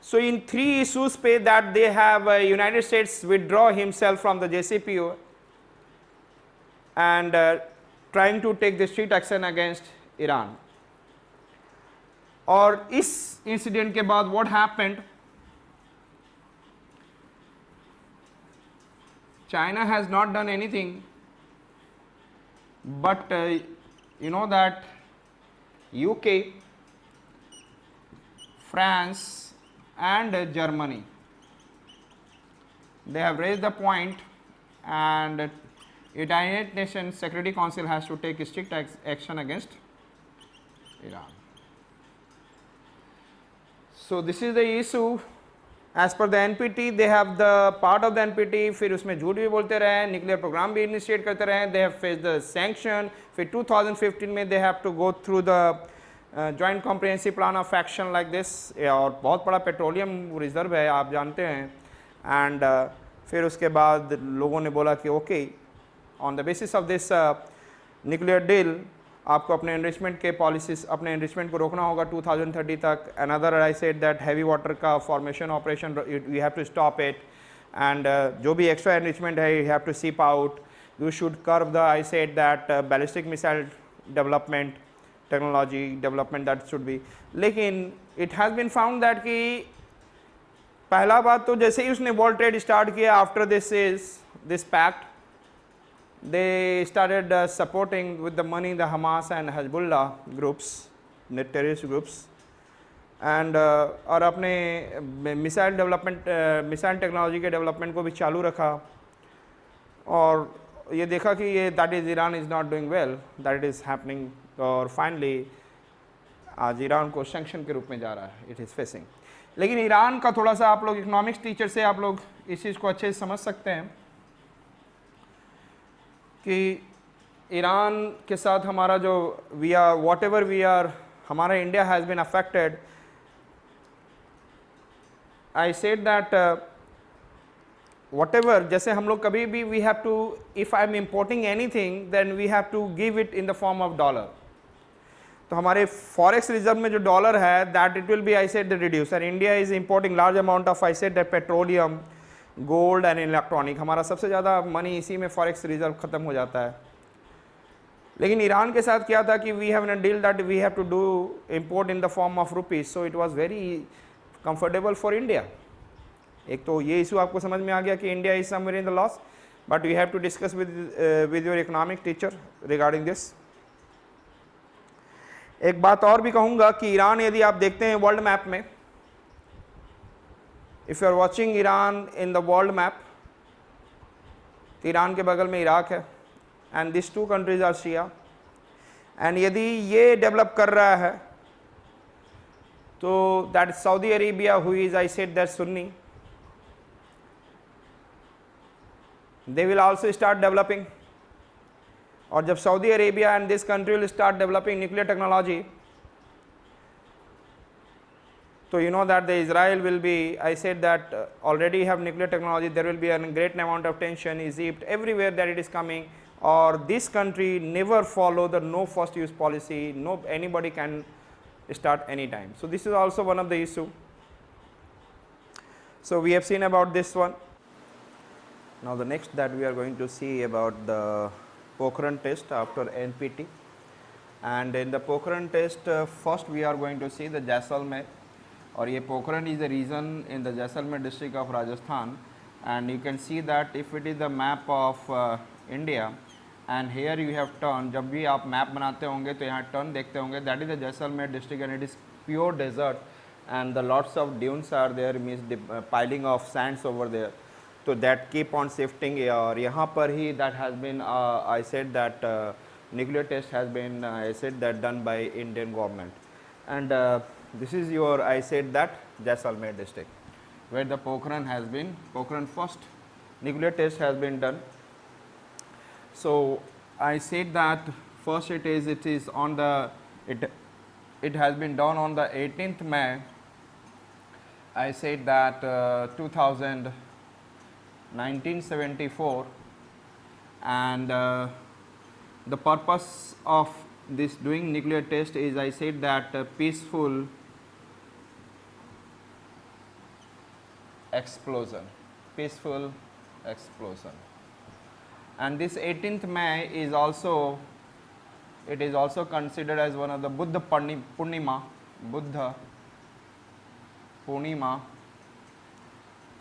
So in 3 issues पे that they have United States withdraw himself from the JCPOA and trying to take the strict action against Iran. और इस इंसिडेंट के बाद what happened, China has not done anything, but you know that UK, France and Germany, they have raised the point, and United Nations Security Council has to take strict action against Iran. So this is the issue. As per the NPT, they have the part of the NPT, फिर उसमें झूठ भी बोलते रहे, nuclear programme भी initiate करते रहे, they have faced the sanction. फिर 2015 में they have to go through the joint comprehensive plan of action like this, और बहुत बड़ा पेट्रोलियम रिजर्व है आप जानते हैं. एंड फिर उसके बाद लोगों ने बोला कि okay, on the basis of this nuclear deal आपको अपने एनरिचमेंट के पॉलिसीज, अपने एनरिचमेंट को रोकना होगा 2030 तक. Another I said that heavy water का formation operation you have to stop it, and जो भी एक्स्ट्रा एनरिचमेंट है you have to seep out. You should curb the, I said that ballistic missile development, technology development that should be. लेकिन it has been found that कि पहला बात तो जैसे ही उसने world trade start किया after this pact, they started supporting with the money the Hamas and Hezbollah groups, the terrorist groups, and और अपने मिसाइल डेवलपमेंट मिसाइल टेक्नोलॉजी के डेवलपमेंट को भी चालू रखा और ये देखा कि ये that is Iran is not doing well, that is happening, और फाइनली आज ईरान को सैंक्शन के रूप में जा रहा है, इट इज़ फेसिंग. लेकिन ईरान का थोड़ा सा आप लोग इकोनॉमिक्स टीचर से आप लोग इस चीज़ को अच्छे से समझ सकते हैं कि ईरान के साथ हमारा जो we are whatever we are, हमारा India has been affected. I said that whatever, जैसे हम लोग कभी भी we have to, if I am importing anything then we have to give it in the form of dollar. तो हमारे forex reserve में जो डॉलर है that it will be, I said, the reduce, and India is importing large amount of, I said, that petroleum, gold and electronic. हमारा सबसे ज़्यादा money इसी में फॉरेक्स रिजर्व ख़त्म हो जाता है. लेकिन ईरान के साथ क्या था कि we have a deal that we have to do import in the form of rupees, so it was very comfortable for India. एक तो ये इशू आपको समझ में आ गया कि India is somewhere in the loss, but we have to discuss with your economic teacher regarding this. एक बात और भी कहूँगा कि ईरान यदि आप देखते हैं वर्ल्ड मैप में, if you are watching Iran in the world map, तो ईरान के बगल में इराक है and this two countries are Shia, and यदि ये डेवलप कर रहा है तो that Saudi Arabia who is, I said, that Sunni, they will also start developing. और जब Saudi Arabia and this country will start developing nuclear technology, so you know that the Israel will be, I said that already have nuclear technology, there will be a great amount of tension, Egypt, everywhere that it is coming, or this country never follow the no first use policy, no anybody can start anytime. So this is also one of the issue. So we have seen about this one. Now the next that we are going to see about the Pokharan test after NPT, and in the Pokharan test first we are going to see the Jaisalmer, और ये Pokharan is a region in the Jaisalmer district of Rajasthan, and you can see that if it is the map of India and here you have turn, जब भी आप map बनाते होंगे तो यहाँ turn देखते होंगे, that is the Jaisalmer district and it is pure desert and the lots of dunes are there, means the piling of sands over there. So that keep on shifting, और यहाँ पर ही that has been I said that nuclear test has been I said that done by Indian government, and this is your, I said, that Jaisalmer district where the Pokharan has been, Pokharan first nuclear test has been done. So I said that first it is on the it has been done on the 18th May, I said that 1974, and the purpose of this doing nuclear test is, I said, that peaceful explosion, and this 18th May is also, it is also considered as one of the Buddha Purnima.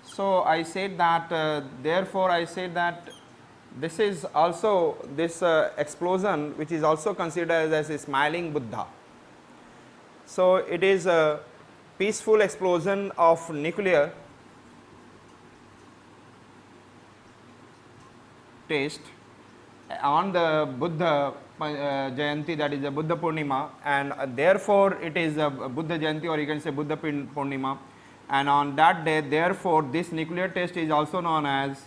So I said that therefore I said that this is also this explosion which is also considered as a smiling Buddha. So it is a peaceful explosion of nuclear test on the Buddha Jayanti, that is the Buddha Purnima, and therefore it is a Buddha Jayanti, or you can say Buddha Purnima, and on that day therefore this nuclear test is also known as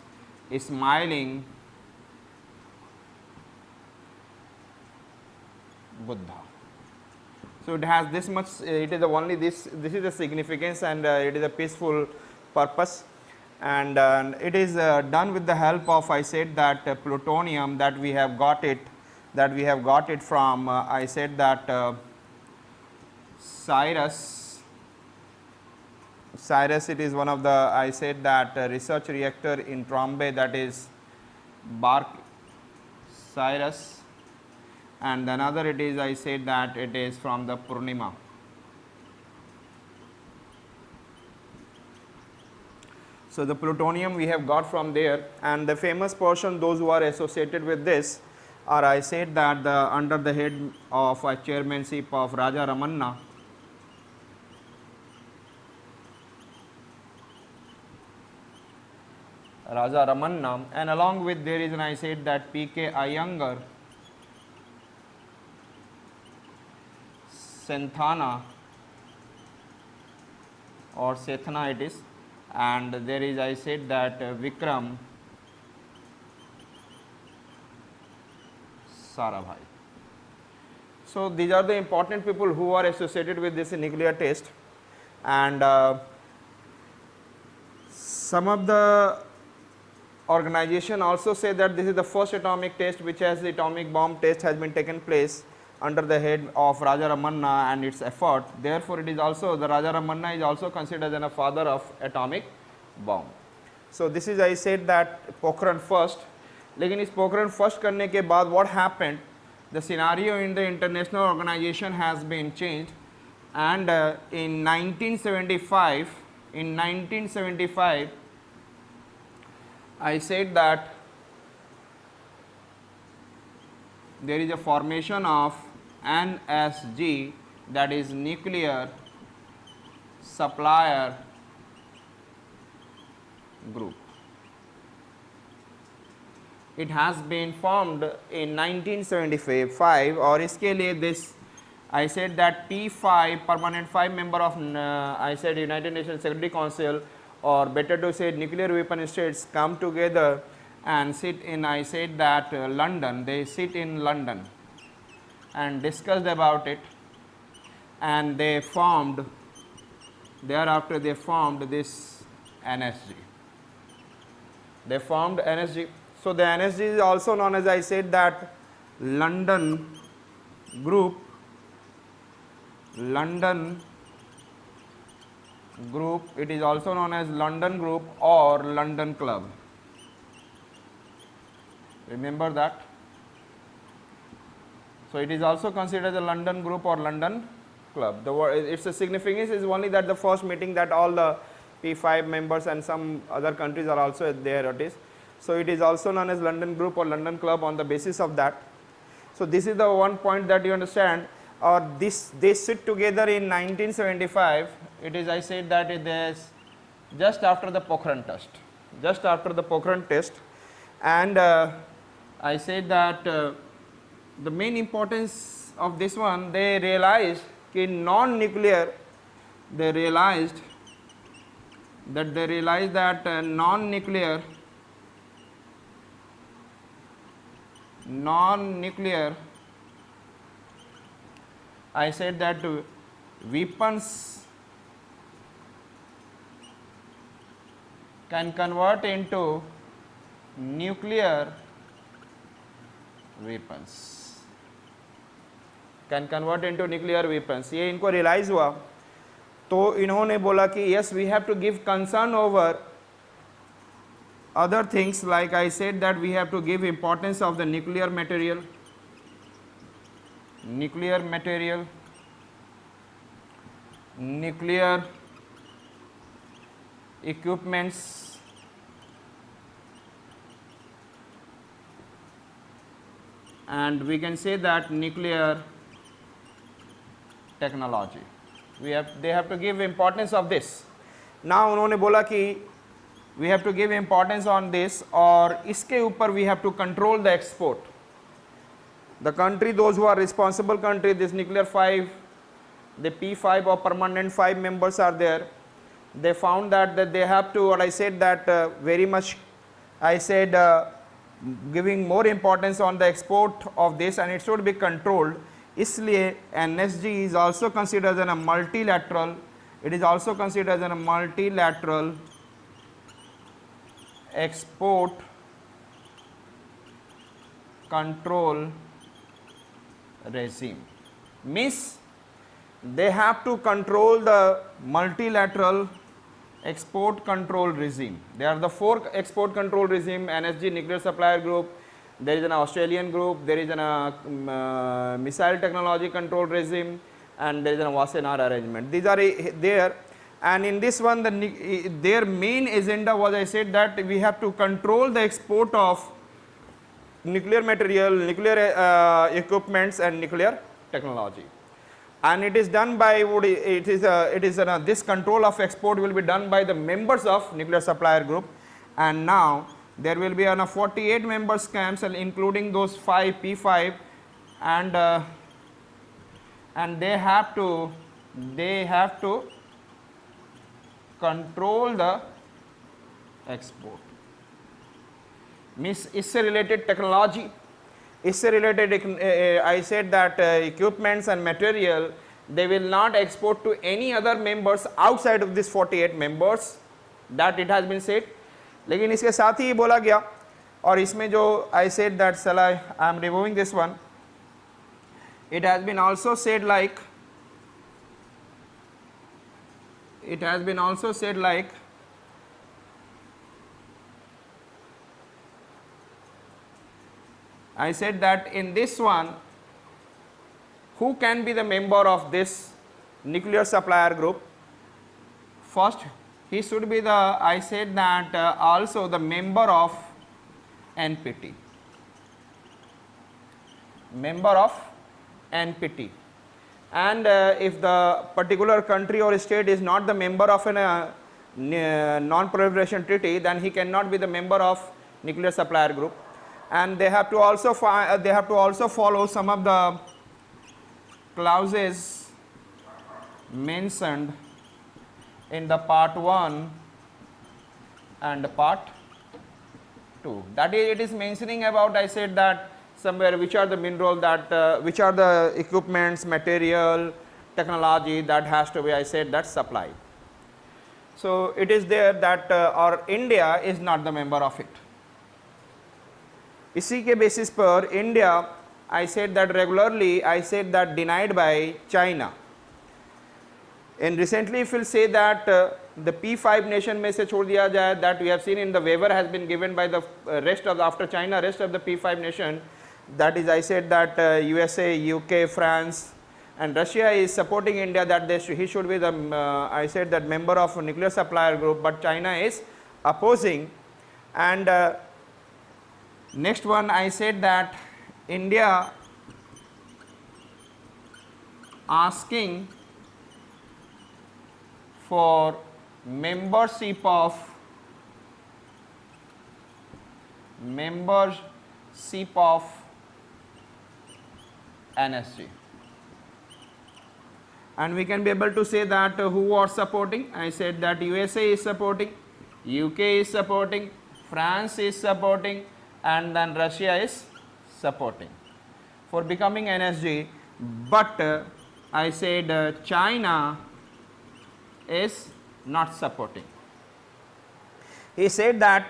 a smiling Buddha. So it has this much, it is the only this is the significance, and it is a peaceful purpose, and it is done with the help of, I said, that plutonium that we have got it from I said that CIRUS, it is one of the, I said that research reactor in Trombay, that is CIRUS, and another it is, I said that it is from the Purnima. So the plutonium we have got from there, and the famous person those who are associated with this are, I said that under the head of a chairmanship of Raja Ramanna. Raja Ramanna, and along with there is, and I said that K Iyengar, Senthana or Sethana it is, and there is, I said that Vikram Sarabhai. So these are the important people who are associated with this nuclear test, and some of the organization also say that this is the first atomic test which has the atomic bomb test has been taken place under the head of Raja Ramanna and its effort. Therefore, it is also the Raja Ramanna is also considered as a father of atomic bomb. So this is, I said that Pokharan first. लेकिन इस Pokharan first करने के बाद what happened? The scenario in the international organization has been changed, and in 1975, I said that there is a formation of NSG, that is nuclear supplier group. It has been formed in 1975, और इसके लिए this I said that P5 permanent 5 member of I said United Nations Security Council, or better to say nuclear weapon states, come together and sit in, I said that London. They sit in London and discussed about it, and they formed, thereafter they formed this NSG. They formed NSG. So the NSG is also known as, I said that London group, it is also known as London group or London club. Remember that. So it is also considered a London group or London club. The word, its significance is only that the first meeting that all the P5 members and some other countries are also there, it is. So it is also known as London group or London club on the basis of that. So this is the one point that you understand, or this, they sit together in 1975. It is, I said that it is just after the Pokharan test, and I said that the main importance of this one, they realized in non-nuclear, they realized that non-nuclear I said that weapons can convert into nuclear weapons, ये इनको realise हुआ, तो इन्होंने बोला कि yes, we have to give concern over other things, like I said that we have to give importance of the nuclear material, nuclear equipments, and we can say that nuclear technology. They have to give importance of this. Now उन्होंने बोला कि we have to give importance on this, और इसके ऊपर we have to control the export. The country, those who are responsible country, this nuclear 5, the P5 or permanent 5 members are there. They found that they have to, what I said that very much, I said giving more importance on the export of this, and it should be controlled. इसलिए NSG is also considered as a multilateral. It is also considered as a multilateral export control regime. Means they have to control the multilateral export control regime. There are the 4 export control regime: NSG, nuclear supplier group, there is an Australian group, there is an missile technology control regime, and there is an Wassenaar arrangement. These are there, and in this one their main agenda was, I said, that we have to control the export of nuclear material, nuclear equipments and nuclear technology. And it is done by, this control of export will be done by the members of nuclear supplier group. And now there will be 48 members camps, and including those 5 P5, and they have to control the export. Means इससे related technology, इससे related I said that equipments and material, they will not export to any other members outside of this 48 members, that it has been said. लेकिन इसके साथ ही ये बोला गया, और इसमें जो I said that I am removing this one, it has been also said like, I said that in this one, who can be the member of this nuclear supplier group? First, he should be the, I said that also the member of NPT. Member of NPT. And if the particular country or state is not the member of a non-proliferation treaty, then he cannot be the member of nuclear supplier group. And they have to also follow some of the clauses mentioned in the part 1 and part 2. That is, it is mentioning about, I said that somewhere, which are the mineral that which are the equipments, material, technology that has to be, I said, that supplied. So it is there that or India is not the member of it. इसी के basis पर India, I said that regularly, I said that denied by China. And recently, if we'll say that the P5 nation में से छोड़ दिया जाए, that we have seen in the waiver has been given by the rest of the, after China, rest of the P5 nation. That is, I said that USA, UK, France, and Russia is supporting India that he should be the, I said that member of a nuclear supplier group, but China is opposing. And next one, I said that India asking for membership of NSG. And we can be able to say that who are supporting. I said that USA is supporting, UK is supporting, France is supporting, and then Russia is supporting for becoming NSG. But I said China is not supporting. He said that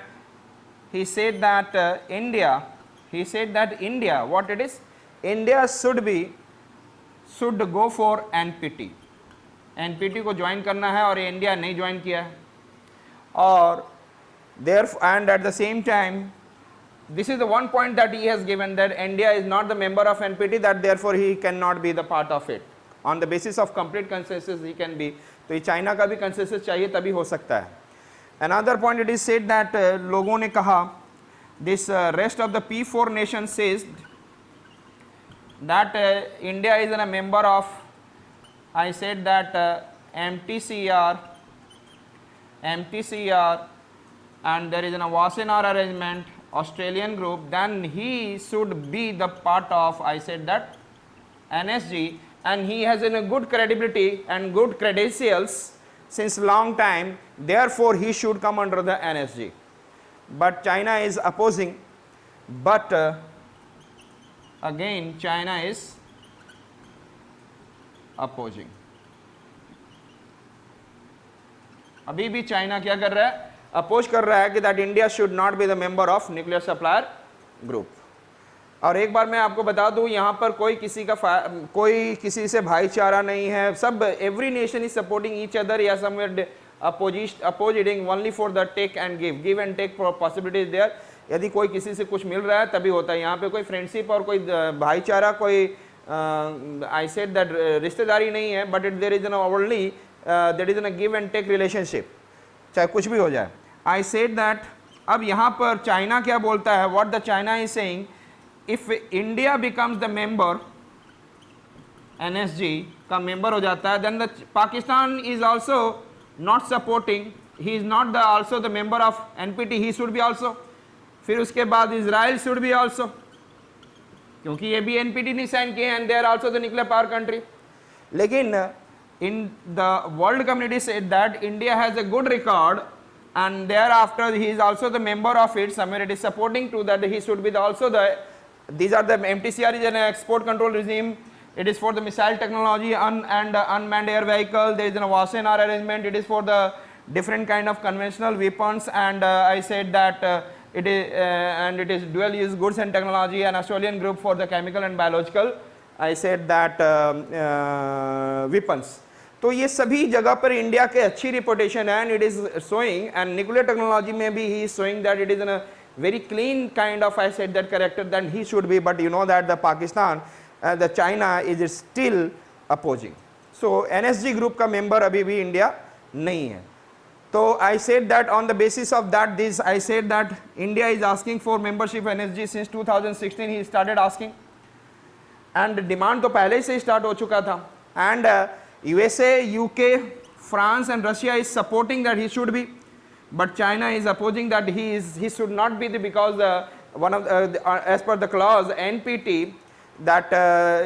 India, what it is? India should go for NPT. NPT को join करना है और India नहीं join किया है. और therefore, and at the same time, this is the one point that he has given, that India is not the member of NPT, that therefore he cannot be the part of it. On the basis of complete consensus he can be. तो ये China का भी consensus चाहिए तभी हो सकता है. Another point, it is said that लोगों ने कहा, this rest of the P4 nation says that India is a member of, I said that MTCR, and there is a Wassenaar arrangement, Australian group, then he should be the part of, I said that NSG, and he has a good credibility and good credentials since long time, therefore he should come under the NSG. But China is opposing, but again China is opposing. अभी भी China क्या कर रहा है? Oppose कर रहा है कि that India should not be the member of nuclear supplier group. और एक बार मैं आपको बता दूं, यहाँ पर कोई किसी से भाईचारा नहीं है. सब every nation is supporting each other, या somewhere opposing only for the take and give and take possibility is there. यदि कोई किसी से कुछ मिल रहा है तभी होता है, यहाँ पे कोई फ्रेंडशिप और कोई भाईचारा, कोई आई सेड दैट रिश्तेदारी नहीं है, but there is an only there is an give and take relationship, चाहे कुछ भी हो जाए. आई सेड दैट अब यहाँ पर चाइना क्या बोलता है, what the China is saying, if India becomes the member, NSG का मेंबर हो जाता है, then the Pakistan is also not supporting, he is not the also the member of NPT, he should be also. फिर उसके बाद Israel should be also, क्योंकि ये भी NPT नहीं साइन किए and they are also the nuclear power country. लेकिन in the world community said that India has a good record and thereafter he is also the member of it, somewhere it is supporting to that he should be also the, these are the MTCR is an export control regime, it is for the missile technology and unmanned air vehicle, there is an Wassenaar arrangement, it is for the different kind of conventional weapons, and I said that it is and it is dual use goods and technology, and Australian group for the chemical and biological, I said that weapons. तो ये सभी जगह पर India के अच्छी रिपोर्टेशन है, and it is showing, and nuclear technology में भी he is showing that it is in a very clean kind of, I said that character that he should B, but you know that the Pakistan the China is still opposing. So NSG group का member अभी भी India नहीं है. तो I said that on the basis of that this I said that India is asking for membership NSG since 2016 he started asking, and demand तो पहले से ही start हो चुका था, and USA, UK, France and Russia is supporting that he should be, but China is opposing that he should not be the, because one of as per the clause NPT that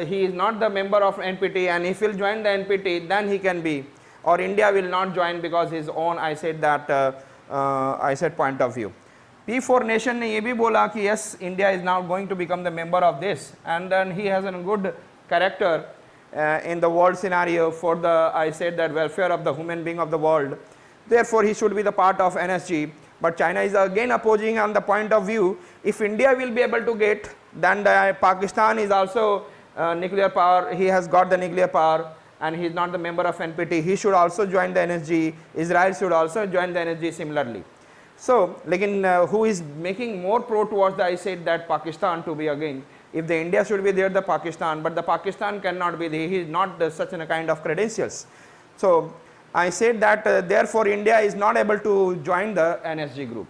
he is not the member of NPT, and if he will join the NPT then he can be, or India will not join because his own, I said that I said point of view. P4 nation ने ये भी बोला कि yes, India is now going to become the member of this, and then he has a good character in the world scenario for the, I said that welfare of the human being of the world, therefore he should be the part of NSG. But China is again opposing on the point of view, if India will be able to get, then the Pakistan is also nuclear power, he has got the nuclear power and he is not the member of NPT, he should also join the NSG, Israel should also join the NSG similarly. So lekin who is making more pro towards the, I said that Pakistan to be again, if the India should be there, the Pakistan, but the Pakistan cannot be there, he is not such a kind of credentials. So I said that therefore India is not able to join the NSG group.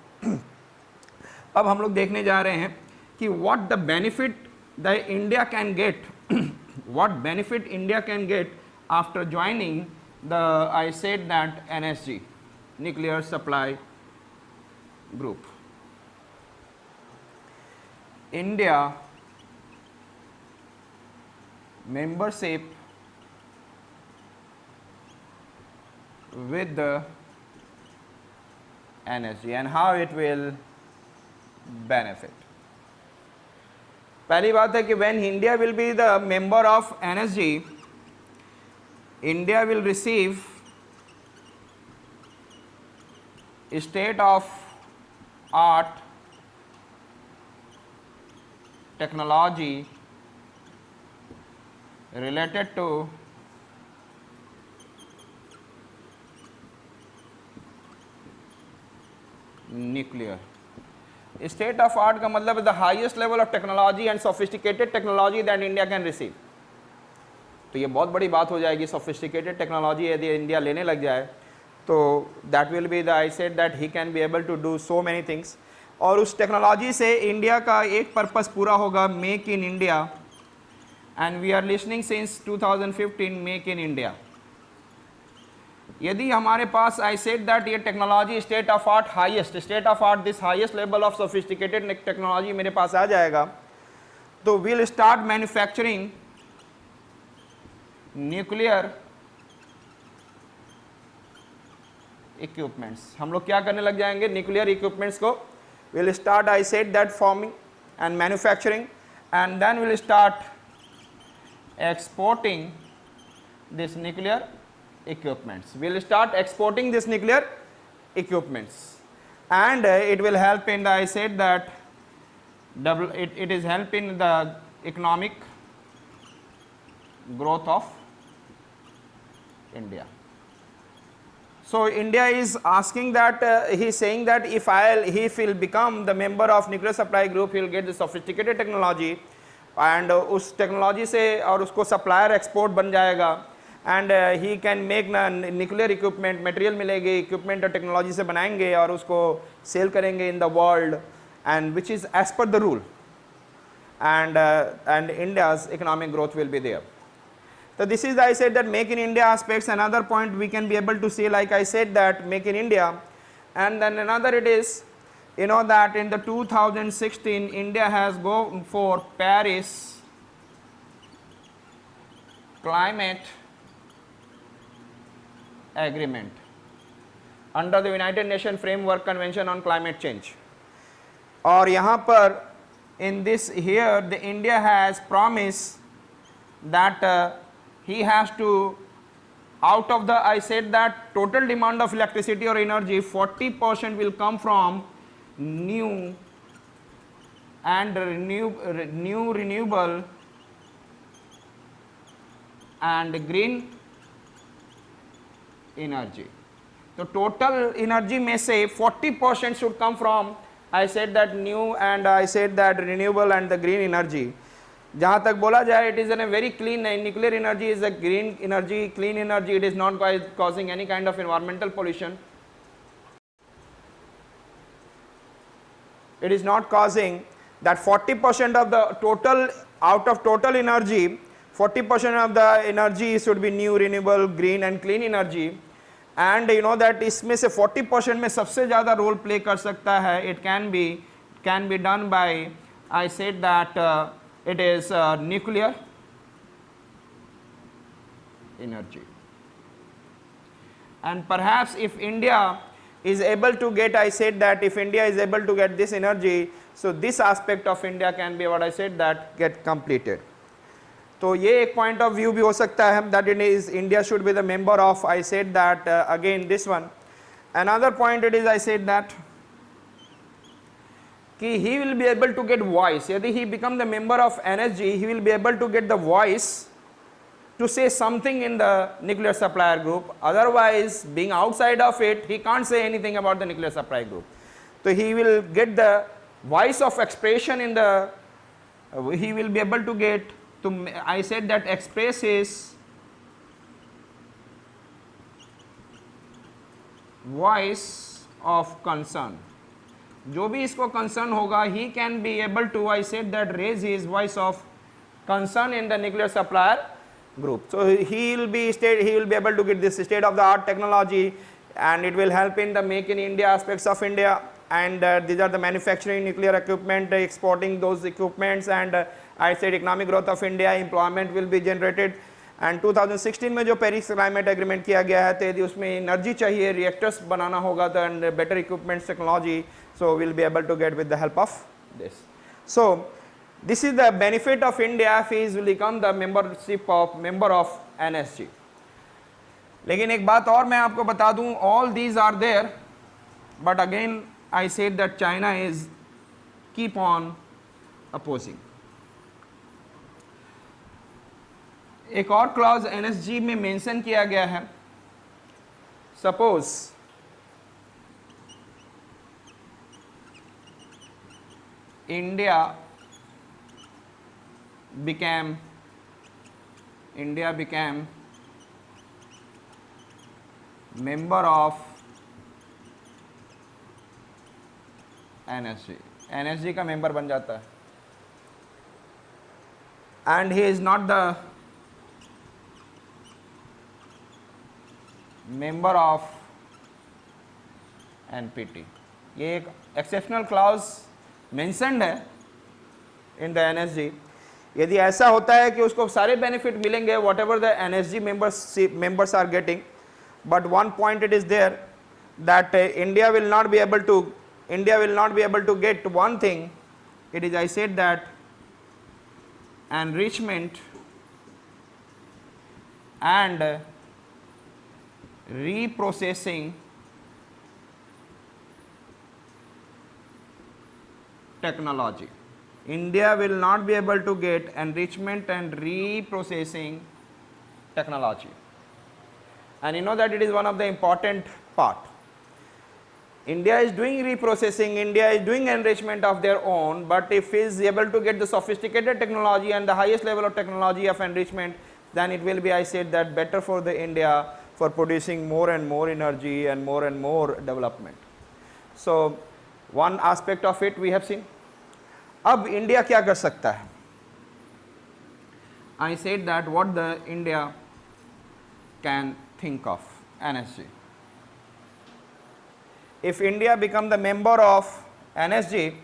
अब हम लोग देखने जा रहे हैं कि what the benefit the India can get, what benefit India can get after joining the, I said that NSG, nuclear supply group. India membership with the NSG and how it will benefit. पहली बात है कि when India will be the member of NSG, India will receive state of art technology related to nuclear. State of art का मतलब the highest level of technology and sophisticated technology that India can receive. तो ये बहुत बड़ी बात हो जाएगी, sophisticated technology यदि इंडिया लेने लग जाए तो that will be the, I said that he can be able to do so many things. और उस टेक्नोलॉजी से इंडिया का एक पर्पस पूरा होगा, make in India, and we are listening since 2015 make in India. यदि हमारे पास, आई सेड दैट ये technology state of art, highest state of art, this highest level of sophisticated technology मेरे पास आ जाएगा, तो will start manufacturing nuclear equipments. हम लोग क्या करने लग जाएंगे, न्यूक्लियर इक्विपमेंट्स को will start, I said that forming and manufacturing, and then will start exporting this nuclear equipments. We'll start exporting this nuclear equipments, and it will help in the, I said that it is help in the economic growth of India. So India is asking that, he is saying that if he will become the member of nuclear supply group, he will get the sophisticated technology, and उस technology से और उसको supplier export बन जाएगा, and he can make nuclear equipment, material मिलेगी, equipment और technology से बनाएंगे और उसको sell करेंगे in the world, and which is as per the rule, and India's economic growth will be there. So this is, I said that make in India aspects. Another point we can be able to see, like I said, that make in India, and then another it is, you know, that in the 2016 India has gone for Paris climate agreement under the United Nations Framework Convention on Climate Change. और यहाँ पर in this here the India has promised that he has to, out of the, I said that total demand of electricity or energy, 40% will come from new and renewable and green energy. So total energy में से 40% should come from, I said that new and I said that renewable and the green energy. जहाँ तक बोला जाए, it is a very clean, nuclear energy is a green energy, clean energy, it is not causing any kind of environmental pollution. It is not causing that 40% of the total, out of total energy, 40% of the energy should be new, renewable, green and clean energy. And you know that इसमें से 40% में सबसे ज़्यादा role play कर सकता है, it can be done by, I said that it is nuclear energy. And perhaps if India is able to get, I said that if India is able to get this energy, so this aspect of India can be, what I said, that get completed. तो ये एक point of view भी हो सकता है that it is India should be the member of, I said that again this one. Another point it is, I said that कि he will be able to get voice. यदि he become the member of NSG, he will be able to get the voice to say something in the nuclear supplier group. Otherwise, being outside of it, he can't say anything about the nuclear supply group. So he will get the voice of expression in the, he will be able to get, to, I said that express his voice of concern. जो भी इसको concern होगा, he can be able to, I said that, raise his voice of concern in the nuclear supplier group. So he will be able to get this state of the art technology, and it will help in the make in India aspects of India, and these are the manufacturing nuclear equipment, exporting those equipments, and I said economic growth of India, employment will be generated. And 2016 में जो Paris climate agreement किया गया है, तो यदि उसमें energy चाहिए, reactors बनाना होगा, तो and better equipments technology, so we'll be able to get with the help of this. So this is the benefit of India if he will become the member of NSG. लेकिन एक बात और मैं आपको बता दूं, all these are there, but again I said that China is keep on opposing. एक और क्लॉज NSG में मेंशन किया गया है, suppose India became member of NSG. NSG का मेंबर बन जाता है, and he is not the member of NPT. ये एक एक्सेप्शनल क्लॉज मेंशन्ड है इन द NSG. यदि ऐसा होता है कि उसको सारे बेनिफिट मिलेंगे, what ever the NSG members are getting, but one point it is there that India will not be able to get one thing. It is, I said that, enrichment and reprocessing technology. India will not be able to get enrichment and reprocessing technology. And you know that it is one of the important part. India is doing reprocessing, India is doing enrichment of their own, but if he is able to get the sophisticated technology and the highest level of technology of enrichment, then it will be, I said that, better for the India for producing more and more energy and more development. So one aspect of it we have seen. अब India क्या कर सकता है? I said that what the India can think of NSG. If India become the member of NSG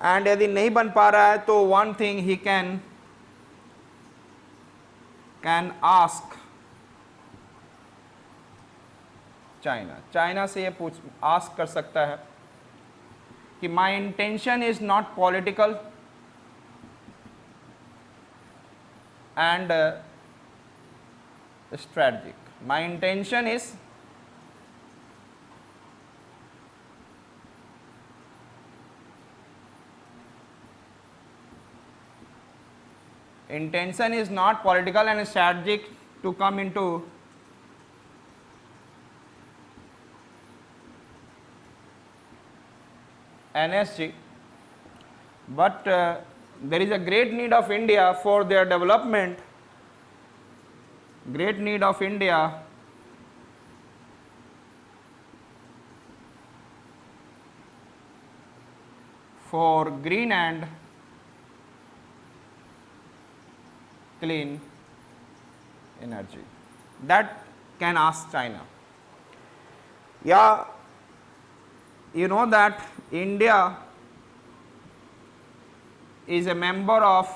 and यदि नहीं बन पा रहा है तो one thing he can ask China. China से ये पूछ ask कर सकता है कि my intention is not political and strategic. My intention is not political and strategic to come into NSG, but there is a great need of India for their development, great need of India for green and clean energy. That can ask China. Yeah, you know that India is a member of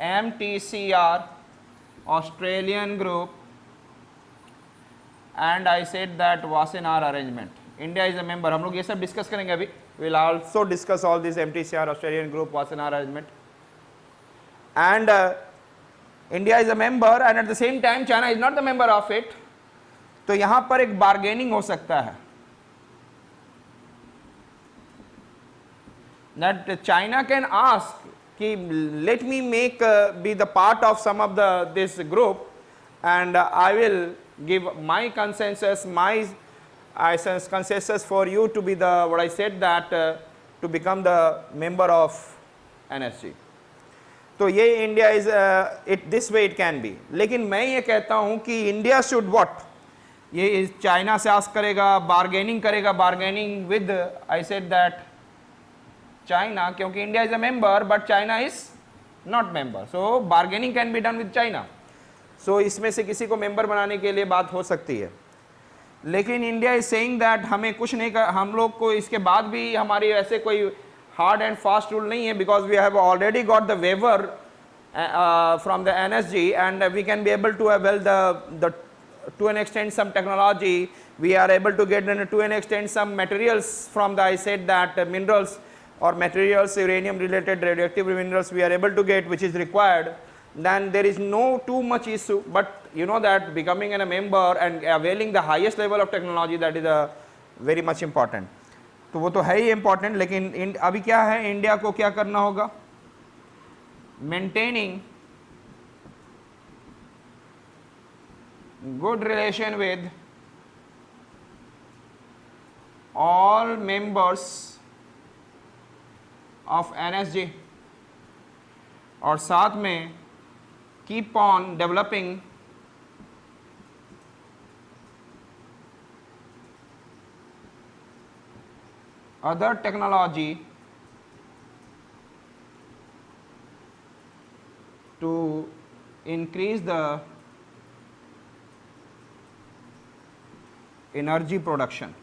MTCR Australian group, and I said that Wassenaar arrangement. India is a member. हम लोग ये सब discuss करेंगे अभी. We'll also discuss all this MTCR Australian group, Wassenaar arrangement, and India is a member, and at the same time China is not the member of it. तो यहाँ पर एक बार्गेनिंग हो सकता है that China can ask कि let me make be the part of some of this group, and I will give my consensus, my consensus for you to be the what I said that to become the member of NSG. तो ये India is it this way it can be. लेकिन मैं ये कहता हूँ कि India should what, ये China से आस्क करेगा, bargaining with I said that China, क्योंकि India is a member but China is not member, so bargaining can be done with China. So इसमें से किसी को मेंबर बनाने के लिए बात हो सकती है. लेकिन इंडिया इज सेइंग दैट हमें कुछ नहीं कर, हम लोग को इसके बाद भी हमारी ऐसे कोई हार्ड एंड फास्ट रूल नहीं है, because we have already got the waiver from the NSG and we can be able to avail the to an extent some technology, we are able to get to an extent some materials from the I said that minerals or materials, uranium related radioactive minerals we are able to get, which is required. Then there is no too much issue, but you know that becoming a member and availing the highest level of technology, that is very much important. तो वो तो है ही important, लेकिन अभी क्या है, India को क्या करना होगा, maintaining good relation with all members of NSG, और साथ में keep on developing other technology to increase the energy production.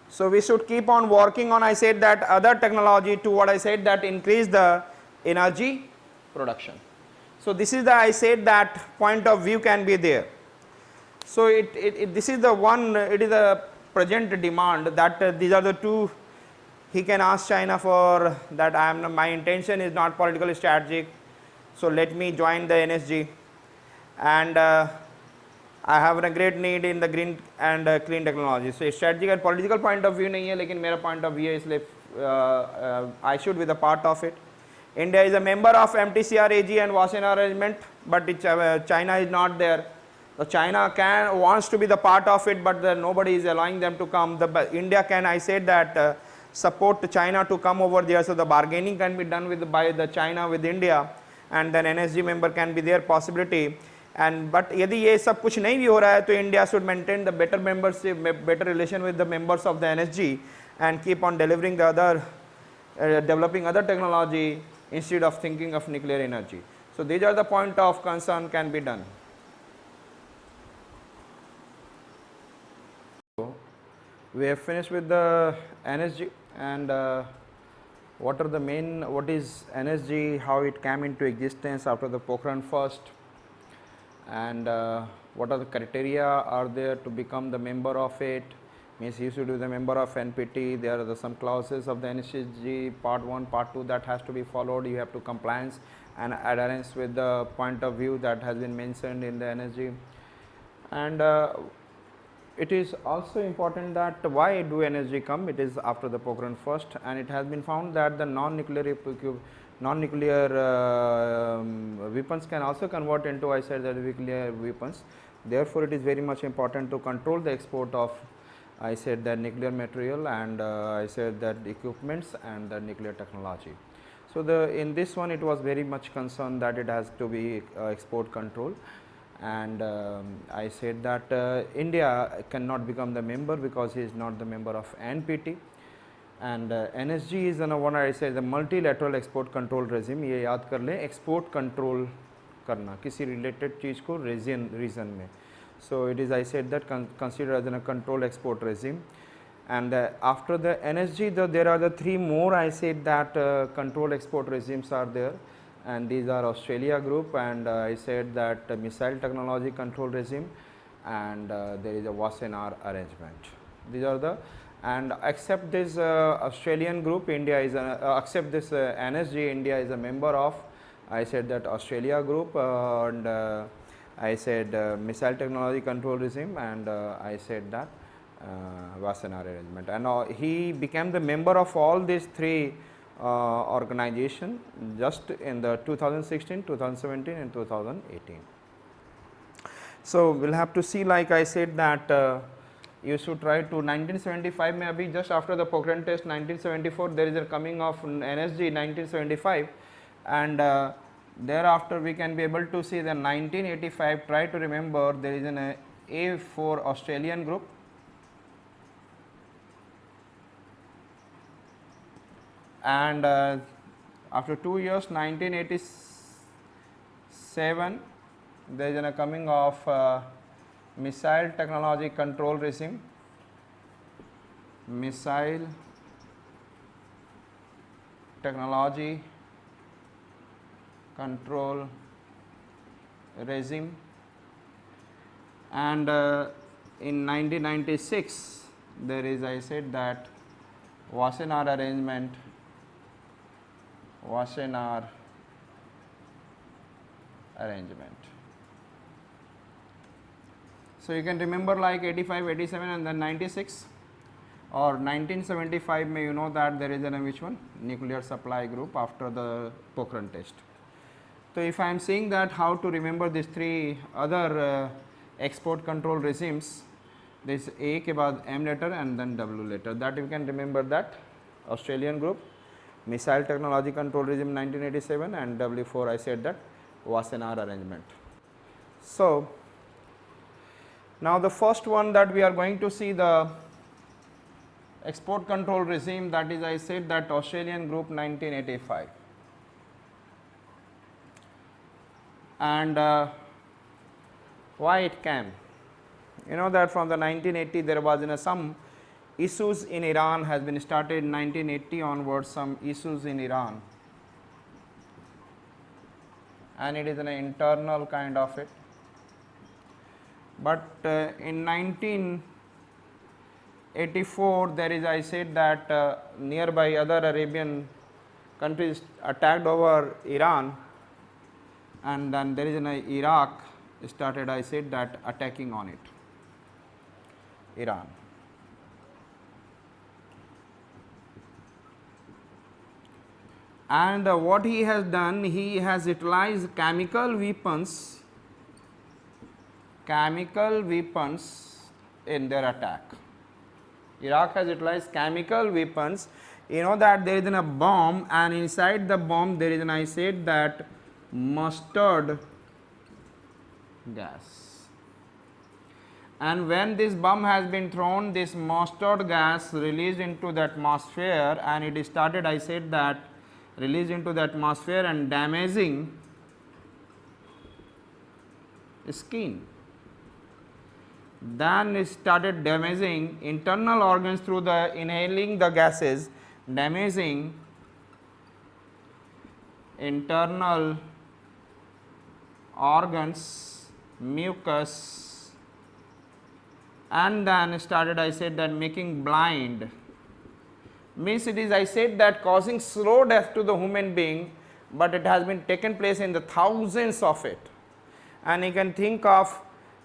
So we should keep on working on, I said that, other technology to what I said that increase the energy production. So this is the I said that point of view can be there. So this is the one, it is a present demand that these are the two he can ask China for, that my intention is not political strategic, so let me join the NSG, and I have a great need in the green and clean technology. So strategic and political point of view नहीं है, लेकिन मेरा point of view है, इसलिए I should be the part of it. India is a member of MTCR AG and Wassenaar arrangement, but China is not there. So China wants to be the part of it, but nobody is allowing them to come. India can, I said that, support China to come over there, so the bargaining can be done by the China with India, and then NSG member can be their possibility. And but यदि ये सब कुछ नहीं भी हो रहा है तो India should maintain the better membership, better relation with the members of the NSG and keep on delivering the other, developing other technology instead of thinking of nuclear energy. So these are the point of concern can be done. So we have finished with the NSG and what is NSG, how it came into existence after the Pokharan first, and what are the criteria are there to become the member of it. Means you should be the member of NPT. There are some clauses of the NSG part 1, part 2 that has to be followed. You have to compliance and adherence with the point of view that has been mentioned in the NSG. And it is also important that why do NSG come? It is after the Pokharan first, and it has been found that the non-nuclear weapons can also convert into, I said, the nuclear weapons. Therefore, it is very much important to control the export of, I said, that nuclear material, and I said that equipments and the nuclear technology. So in this one it was very much concerned that it has to be export control, and I said that India cannot become the member because he is not the member of NPT, and NSG is one, I say, the multilateral export control regime. ये याद कर लें, export control करना किसी related चीज़ को region में. So it is, I said, that considered as a control export regime. And after the NSG, there are the 3 more, I said, that control export regimes are there, and these are Australia group, and I said that missile technology control regime, and there is a Wassenaar arrangement. These are the, and except this Australian group, India is except this NSG, India is a member of, I said, that Australia group, and I said missile technology control regime, and I said that Wassenaar arrangement, and he became the member of all these 3 organizations just in the 2016, 2017 and 2018. So we'll have to see, like I said, that you should try to 1975 maybe just after the Pokharan test, 1974 there is a coming of NSG 1975, and thereafter we can be able to see the 1985. Try to remember there is an A for Australian group, and after 2 years 1987 there is a coming of missile technology control regime, missile technology control regime, and in 1996 there is, I said, that Wassenaar arrangement, Wassenaar arrangement. So you can remember like 85, 87 and then 96, or 1975 may you know that there is an which one, nuclear supply group after the Pokharan test. So if I am saying that how to remember these 3 other export control regimes, this A के बाद M letter and then W letter, that you can remember that Australian group, missile technology control regime 1987, and W4 I said that Wassenaar arrangement. So now the first one that we are going to see, the export control regime, that is, I said, that Australian group 1985. And why it came? You know that from the 1980 there was some issues in Iran has been started in 1980 onwards, some issues in Iran, and it is an internal kind of it. But in 1984 there is, I said, that nearby other Arabian countries attacked over Iran, and then there is an Iraq started, I said, that attacking on it, Iran. and what he has done, he has utilized chemical weapons in their attack. Iraq has utilized chemical weapons. You know that there is a bomb, and inside the bomb there is an, I said that, mustard gas. And when this bomb has been thrown, this mustard gas released into the atmosphere, and it started, I said that, released into the atmosphere and damaging skin. Then it started damaging internal organs through the inhaling the gases, damaging internal organs, mucus, and then started, I said that, making blind. Means it is, I said that, causing slow death to the human being, but it has been taken place in the thousands of it. And you can think of,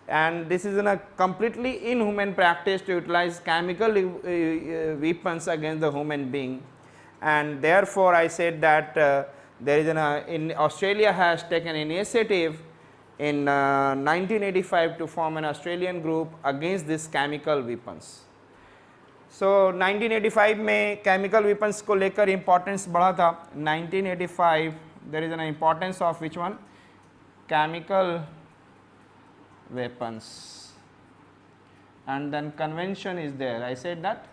and this is a completely inhuman practice to utilize chemical weapons against the human being. And therefore, I said that there is in Australia has taken initiative in 1985 to form an Australian group against these chemical weapons. So 1985 में chemical weapons को लेकर importance बढ़ा था. 1985 there is an importance of which one? Chemical weapons, and then convention is there. I said that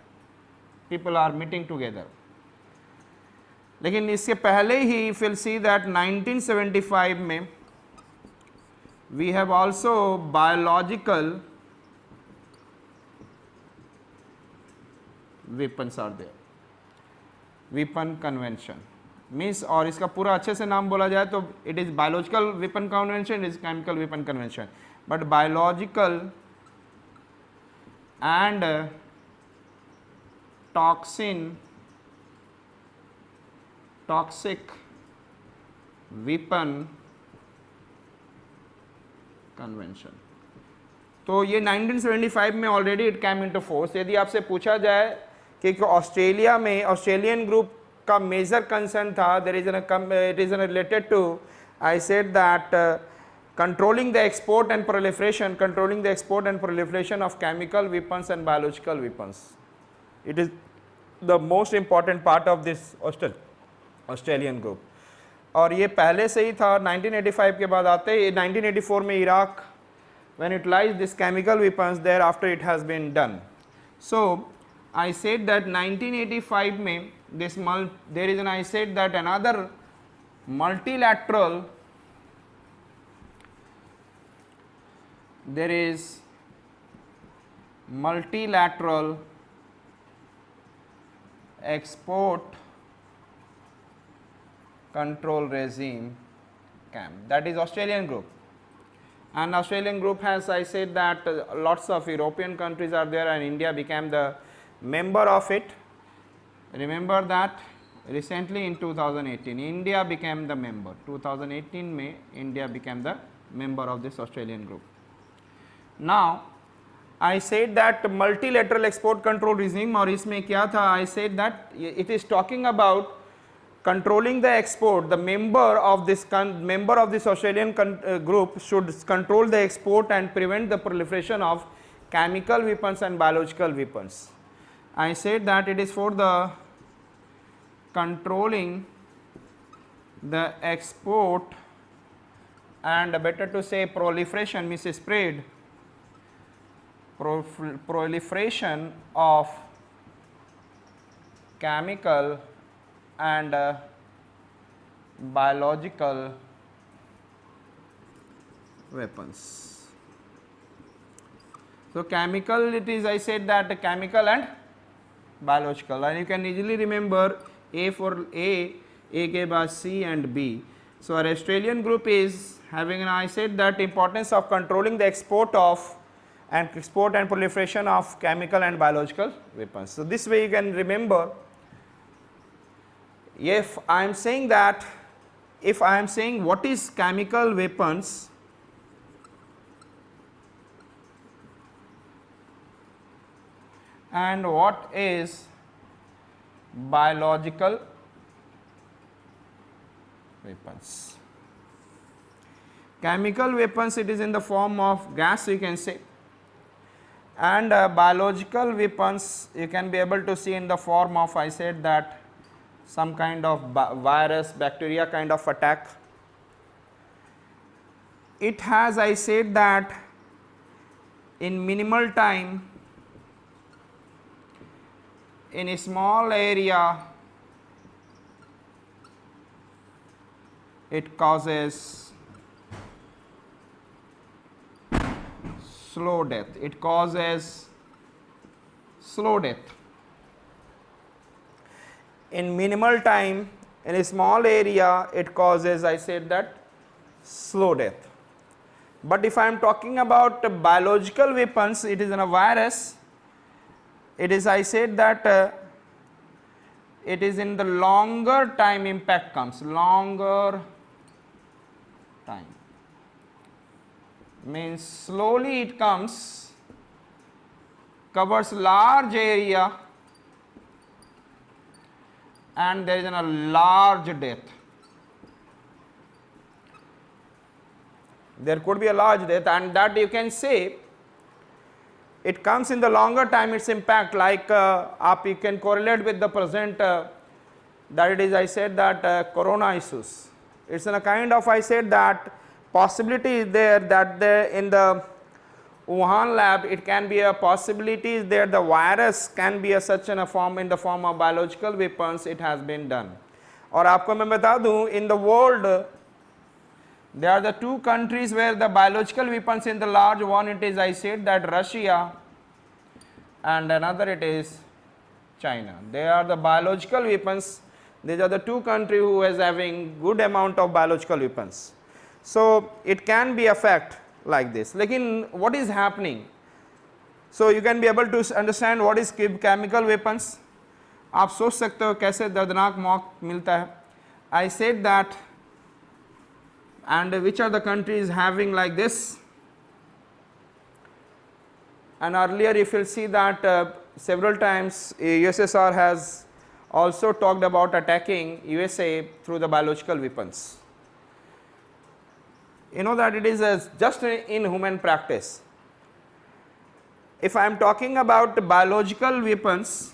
people are meeting together. लेकिन इसके पहले ही if you'll see that 1975 में we have also biological weapons are there, weapon convention means, और इसका पूरा अच्छे से नाम बोला जाए तो it is biological weapon convention, it is chemical weapon convention, but biological and toxic weapon convention. तो ये 1975 में already it came into force. यदि आपसे पूछा जाए कि ऑस्ट्रेलिया में ऑस्ट्रेलियन ग्रुप का मेजर कंसर्न था, there is it is related to, I said that controlling the export and proliferation of chemical weapons and biological weapons. It is the most important part of this Australian group. और ये पहले से ही था. 1985 के बाद आते ही 1984 में Iraq when utilized this chemical weapons, thereafter it has been done. So I said that 1985 में this there is an, I said that, another multilateral, there is multilateral export control regime camp, that is Australian group. And Australian group has, I said that, lots of European countries are there, and India became the member of it. Remember that recently in 2018 India became the member. 2018 May India became the member of this Australian group. Now I said that multilateral export control regime, और इसमें क्या था, I said that it is talking about controlling the export. The member of this Australian group should control the export and prevent the proliferation of chemical weapons and biological weapons. I said that it is for the controlling the export and, better to say, proliferation means spread, proliferation of chemical and biological weapons. So chemical, it is, I said that, chemical and biological, and you can easily remember A for A के बाद C and B. So our Australian group is having, I said that, importance of controlling the export and proliferation of chemical and biological weapons. So this way you can remember, if I am saying that, if I am saying what is chemical weapons, and what is biological weapons. Chemical weapons, it is in the form of gas, you can say, and biological weapons you can be able to see in the form of, I said that, some kind of virus, bacteria kind of attack. It has, I said that, in minimal time, in a small area, it causes slow death. It causes slow death. In minimal time, in a small area, it causes, I said that, slow death. But if I am talking about biological weapons, it is in a virus. It is, I said that, it is in the longer time impact comes, longer time. Means slowly it comes, covers large area, and there is a large death. There could be a large death, and that you can say it comes in the longer time, its impact, like you can correlate with the present, that it is, I said that, corona issues. It's in a kind of, I said that, possibility is there that in the Wuhan lab, it can be a possibility is there, the virus can be a such in a form, in the form of biological weapons, it has been done. और आपको मैं बता दूं, in the world, there are the two countries where the biological weapons in the large, one it is, I said that, Russia, and another it is China. They are the biological weapons. These are the two countries who is having good amount of biological weapons. So it can be a fact like this. Lekin what is happening? So you can be able to understand what is chemical weapons. आप सोच सकते हो कैसे दर्दनाक मौत मिलता है. I said that, and which are the countries having like this. And earlier if you will see that several times USSR has also talked about attacking USA through the biological weapons. You know that it is just an inhuman practice. If I am talking about biological weapons,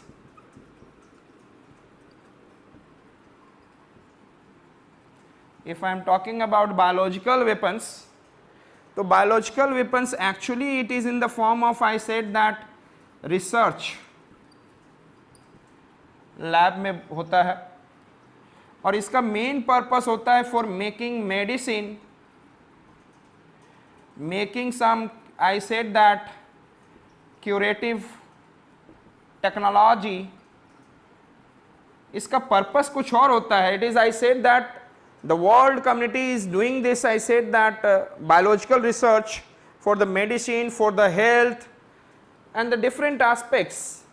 so biological weapons actually it is in the form of, I said that, research lab में होता है, और इसका main purpose होता है for making medicine, making some, I said that, curative technology. इसका purpose कुछ और होता है. It is, I said that, the world community is doing this, I said that, biological research for the medicine, for the health and the different aspects.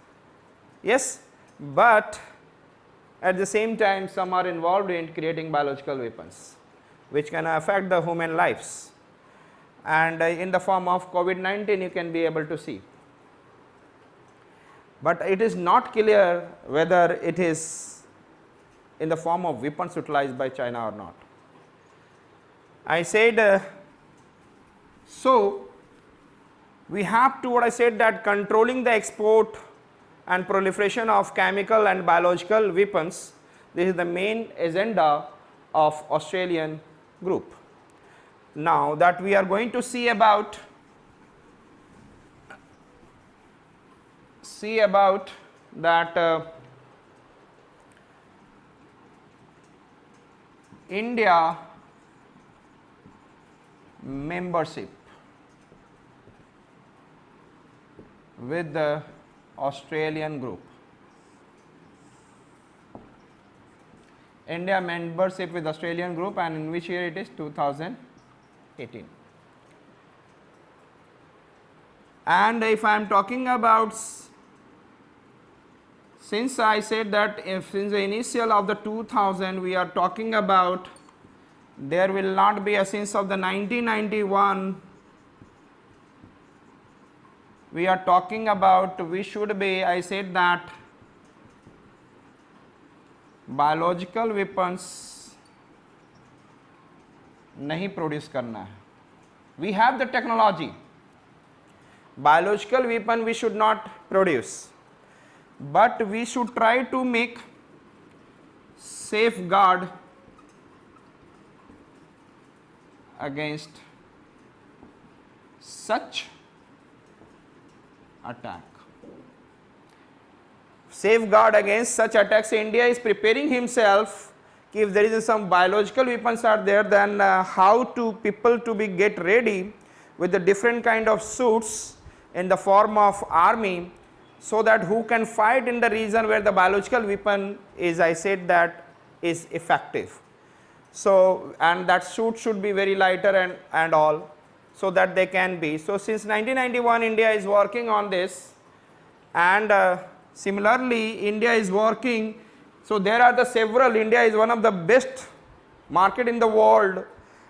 Yes, but at the same time some are involved in creating biological weapons which can affect the human lives, and in the form of COVID-19 you can be able to see. But it is not clear whether it is in the form of weapons utilized by China or not. I said, so we have to, what I said that, controlling the export and proliferation of chemical and biological weapons. This is the main agenda of Australian group. Now that we are going to see about that India membership with the Australian group. India membership with Australian group, and in which year it is? 2018. And if I am talking about, since I said that since the initial of the 2000 we are talking about, there will not be a, since of the 1991 we are talking about, we should be, I said that, biological weapons नहीं produce करना है. We have the technology. Biological weapon we should not produce, but we should try to make safeguard against such attack. Safeguard against such attacks. India is preparing himself. If there is some biological weapons are there, then how to people to be get ready with the different kind of suits in the form of army, so that who can fight in the region where the biological weapon is, I said that, is effective. So, and that suit should be very lighter and all, so that they can be. So, since 1991 India is working on this, and similarly India is working. So, there are the several, India is one of the best market in the world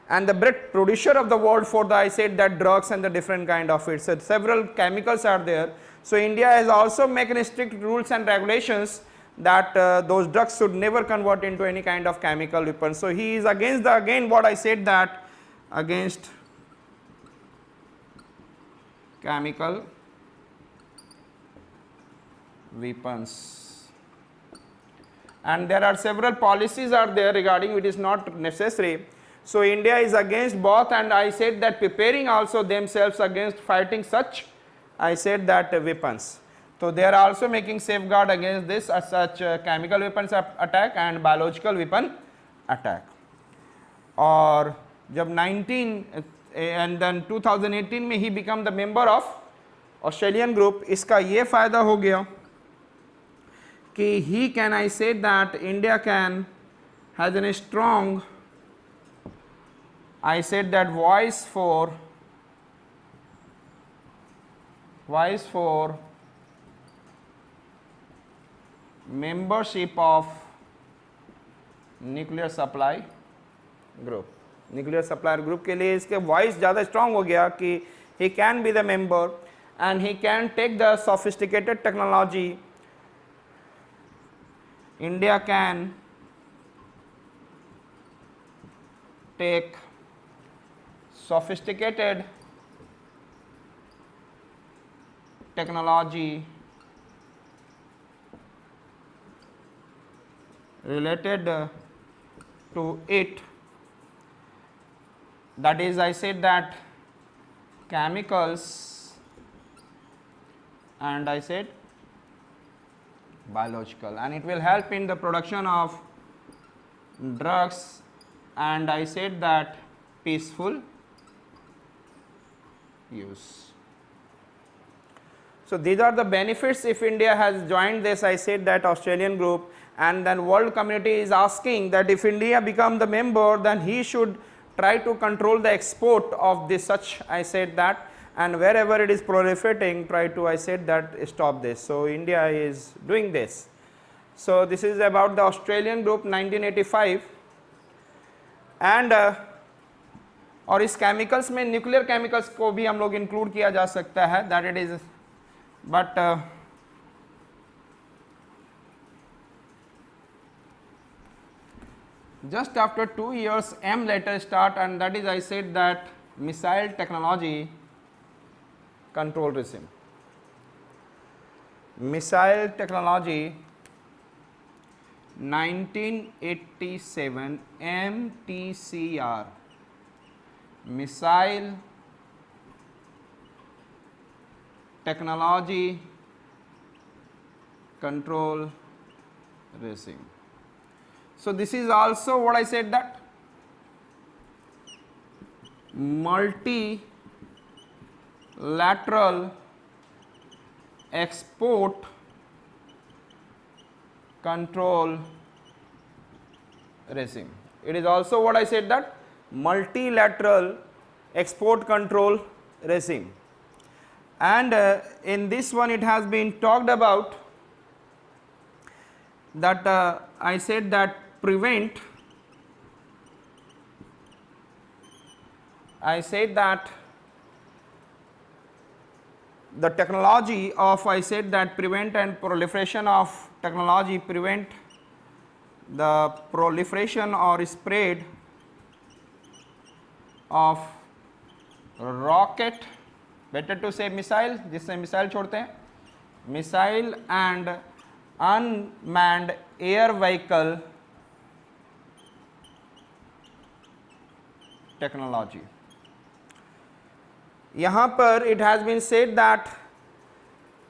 and the best producer of the world for the, I said that, drugs and the different kind of it. So, several chemicals are there. So, India has also making strict rules and regulations that those drugs should never convert into any kind of chemical weapon. So, he is against the, again what I said that, against chemical weapons. And there are several policies are there regarding it is not necessary. So, India is against both, and I said that preparing also themselves against fighting such, I said that weapons. So, they are also making safeguard against this such chemical weapons attack and biological weapon attack. और जब 19 and then 2018 में he become the member of Australian group, इसका ये फायदा हो गया कि he can, I say that India can has a strong, I said that voice for membership of nuclear supply group. Nuclear supplier group के लिए इसके voice ज़्यादा strong हो गया कि he can be the member and he can take the sophisticated technology. India can take sophisticated technology related to it, that is, I said that chemicals and I said biological, and it will help in the production of drugs and I said that peaceful use. So, these are the benefits if India has joined this, I said that, Australian group, and then world community is asking that if India become the member, then he should try to control the export of this such, I said that, and wherever it is proliferating, try to, I said that, stop this. So, India is doing this. So, this is about the Australian group 1985, and और इस chemicals में nuclear chemicals को भी हम लोग include किया जा सकता है, that it is, but just after 2 years M later start, and that is, I said that, missile technology control regime. Missile technology 1987 MTCR, missile technology control regime. So, this is also what I said that multilateral export control regime. It is also what I said that multilateral export control regime, and in this one it has been talked about that I said that prevent, I said that the technology of, I said that, prevent and proliferation of technology, prevent the proliferation or spread of rocket, better to say missile, जिससे missile छोड़ते हैं, missile and unmanned air vehicle technology. यहाँ पर it has been said that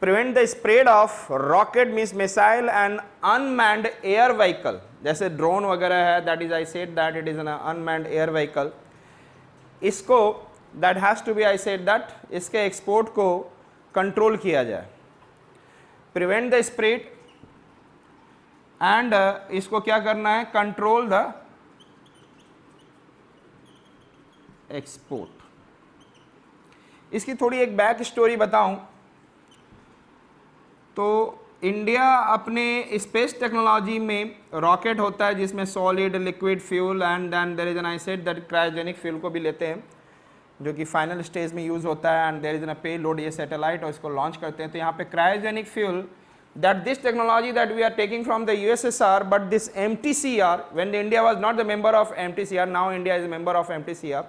prevent the spread of rocket means missile and unmanned air vehicle, जैसे drone वगैरह है, that is I said that it is an unmanned air vehicle. इसको that has to be I said that इसके export को control किया जाए, prevent the spread and इसको क्या करना है, कंट्रोल द एक्सपोर्ट. इसकी थोड़ी एक बैक स्टोरी बताऊं तो इंडिया अपने स्पेस टेक्नोलॉजी में रॉकेट होता है जिसमें solid liquid fuel and then there is an I said that cryogenic fuel को भी लेते हैं जो कि फाइनल स्टेज में यूज़ होता है एंड देयर इज एन पे लोड, ये सैटेलाइट और इसको लॉन्च करते हैं. तो यहाँ पे cryogenic fuel that this technology that we are taking from the USSR, but this MTCR, when India was not the member of MTCR, now India is a member of MTCR.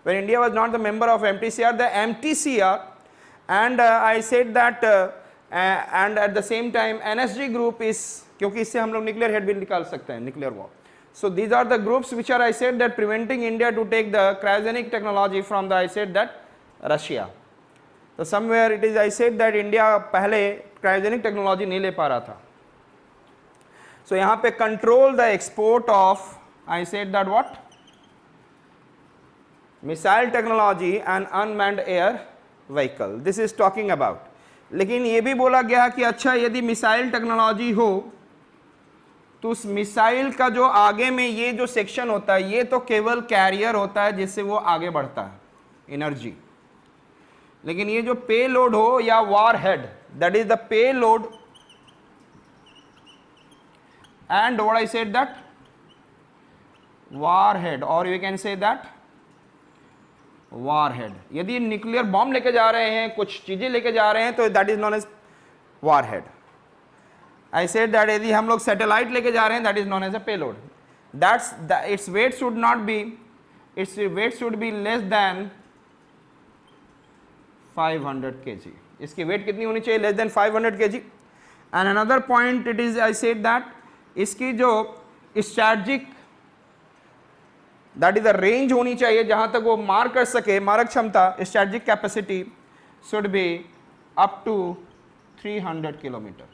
When India was not the member of MTCR, the MTCR, and I said that, and at the same time NSG group is, क्योंकि इससे हम लोग nuclear head भी निकाल सकते हैं, nuclear war. So these are the groups which are I said that preventing India to take the cryogenic technology from the I said that Russia. So somewhere it is I said that India पहले cryogenic technology नहीं ले पा रहा था. So यहाँ पे control the export of I said that what missile technology and unmanned air vehicle. This is talking about. लेकिन ये भी बोला गया कि अच्छा यदि मिसाइल टेक्नोलॉजी हो तो उस मिसाइल का जो आगे में ये जो सेक्शन होता है ये तो केवल कैरियर होता है जिससे वो आगे बढ़ता है एनर्जी, लेकिन ये जो पे लोड हो या warhead, that is the payload and what I said that warhead, और you can say that warhead. यदि न्यूक्लियर बॉम्ब लेके जा रहे हैं, कुछ चीजें लेके जा रहे हैं तो that is known as warhead. I said that यदि हम लोग सैटेलाइट लेके जा रहे हैं that is known as a payload. That's its weight should not be, its weight should be less than 500 kg. इसकी वेट कितनी होनी चाहिए? Less than 500 kg. And another point it is I said that इसकी जो strategic that is the range होनी चाहिए जहां तक वो मार कर सके, मारक क्षमता, strategic capacity should be up to 300 kilometre.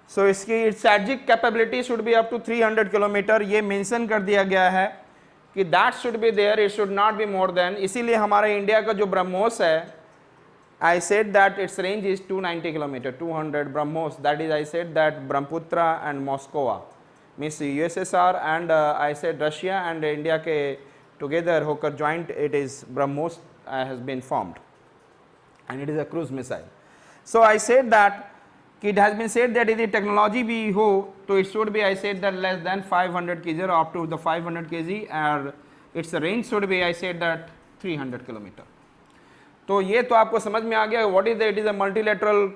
So इसकी strategic capability should be up to 300 kilometre. ये मेंशन कर दिया गया है कि that should be there, it should not be more than. इसीलिए हमारा इंडिया का जो ब्रह्मोस है, I said that its range is 290 kilometer, 200 BrahMos. That is I said that Brahmaputra and Moscow means USSR and I said Russia and India के together होकर joint it is BrahMos has been formed and it is a cruise missile. So I said that it has been said that यदि technology भी हो तो it should be I said that less than 500 kg or up to the 500 kg and its range should be I said that 300 kilometer. तो ये तो आपको समझ में आ गया what is it is a multilateral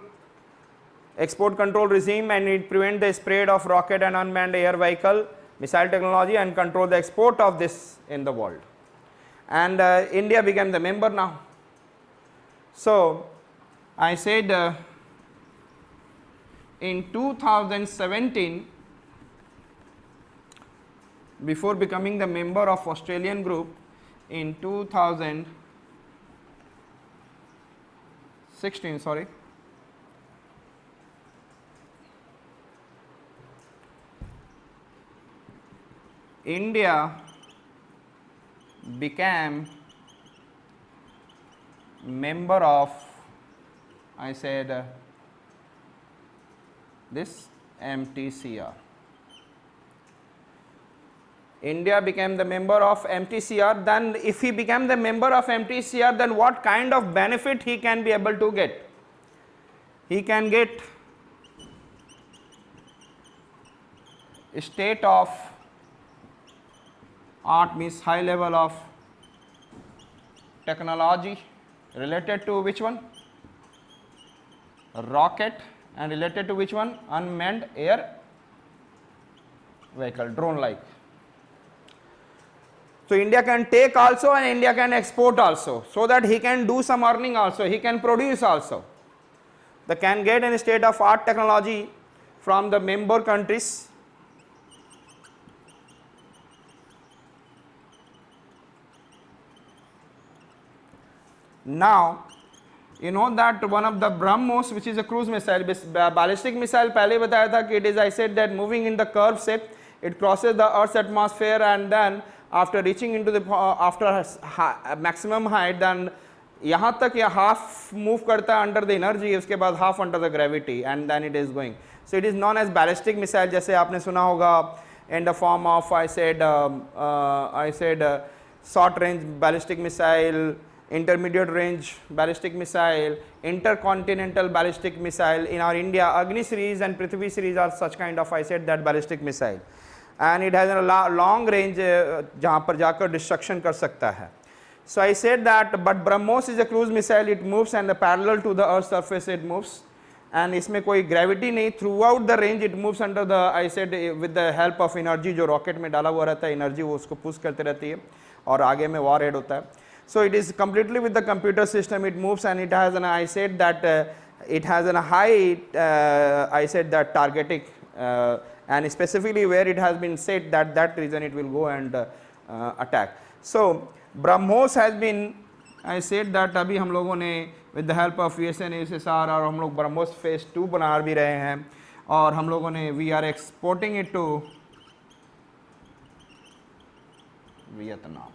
export control regime and it prevent the spread of rocket and unmanned air vehicle missile technology and control the export of this in the world. And India became the member now. So I said in 2017 before becoming the member of Australian group in 2016, sorry, India became member of, I said this MTCR. India became the member of MTCR. Then if he became the member of MTCR, then what kind of benefit he can be able to get? He can get state of art means high level of technology related to which one? Rocket and related to which one? Unmanned air vehicle, drone like. So India can take also and India can export also, so that he can do some earning also, he can produce also. They can get any state of art technology from the member countries. Now you know that one of the BrahMos, which is a cruise missile, ballistic missile, पहले बताया था कि it is, I said that moving in the curve shape, it crosses the Earth's atmosphere and then after reaching into the after maximum height, then यहाँ तक या half move करता है under the energy, उसके बाद half under the gravity and then it is going. So it is known as ballistic missile, जैसे आपने सुना होगा in the form of I said short range ballistic missile, intermediate range ballistic missile, intercontinental ballistic missile. In our India, Agni series and Prithvi series are such kind of, I said that, ballistic missile, and it has a long range जहाँ पर जाकर destruction कर सकता है. So I said that, but BrahMos is a cruise missile, it moves and the parallel to the earth's surface it moves, and इसमें कोई gravity नहीं, throughout the range it moves under the, I said, with the help of energy जो rocket में डाला हुआ रहता है, energy वो उसको push करते रहती है और आगे में warhead होता है. So it is completely with the computer system, it moves and it has an, I said that it has a high I said that targeting and specifically where it has been said that that reason it will go and attack. So BrahMos has been, I said that अभी हम लोगों ने with the help of USN USSR और हम लोग BrahMos phase 2 बना भी रहे हैं और हम लोगों ने we are exporting it to Vietnam.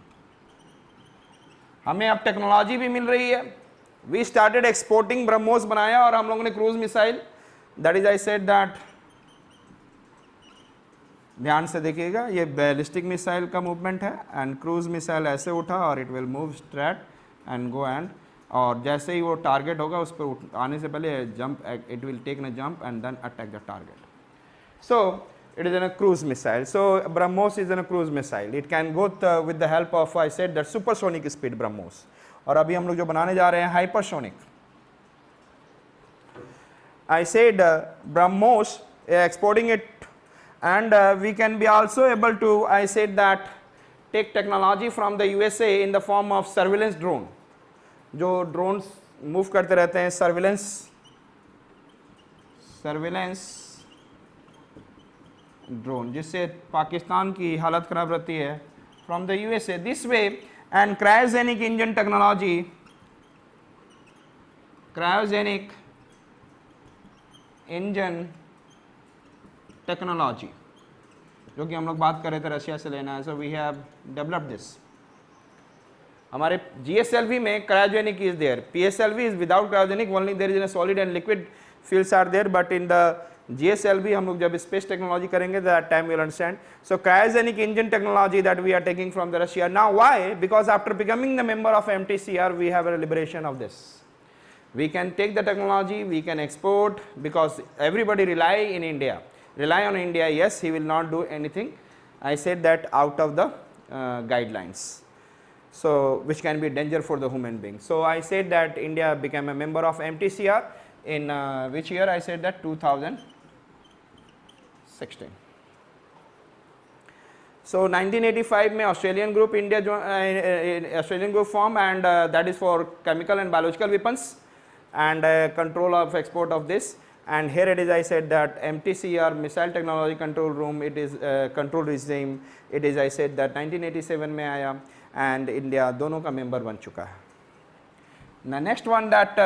हमें अब टेक्नोलॉजी भी मिल रही है. वी स्टार्टेड एक्सपोर्टिंग, ब्रह्मोस बनाया और हम लोगों ने cruise missile, that is I said that, ध्यान से देखिएगा ये बैलिस्टिक मिसाइल का मूवमेंट है एंड क्रूज मिसाइल ऐसे उठा और it will move straight and go and, और जैसे ही वो टारगेट होगा उस पर आने से पहले jump, it will take an jump and then attack the target. So it is in a cruise missile. So BrahMos is in a cruise missile. It can go with the help of, I said that, supersonic speed BrahMos. और अभी हम लोग जो बनाने जा रहे हैं hypersonic. I said BrahMos exporting it, and we can be also able to, I said that, take technology from the USA in the form of surveillance drone. जो drones move करते रहते हैं, surveillance ड्रोन, जिससे पाकिस्तान की हालत ख़राब रहती है, from the USA this way, and cryogenic engine technology, cryogenic engine technology जो कि हम लोग बात कर रहे थे रशिया से लेना है. So we have developed this. हमारे GSLV में cryogenic is there, PSLV is without cryogenic, only there is in solid and liquid fuels are there, but in the GSLV हम लोग जब स्पेस टेक्नोलॉजी करेंगे that time we will understand. So cryogenic engine technology that we are taking from the Russia. Now why? Because after becoming the member of MTCR we have a liberation of this. We can take the technology, we can export, because everybody rely on India. Yes, he will not do anything, I said that, out of the guidelines, so which can be danger for the human being. So I said that India became a member of MTCR in which year? I said that 2016. So 1985 में Australian group India Australian group form, and that is for chemical and biological weapons and control of export of this. And here it is, I said that MTCR, Missile Technology Control Room, it is control regime, it is, I said that 1987 में आया, and India दोनों का member बन चुका है. Now next one that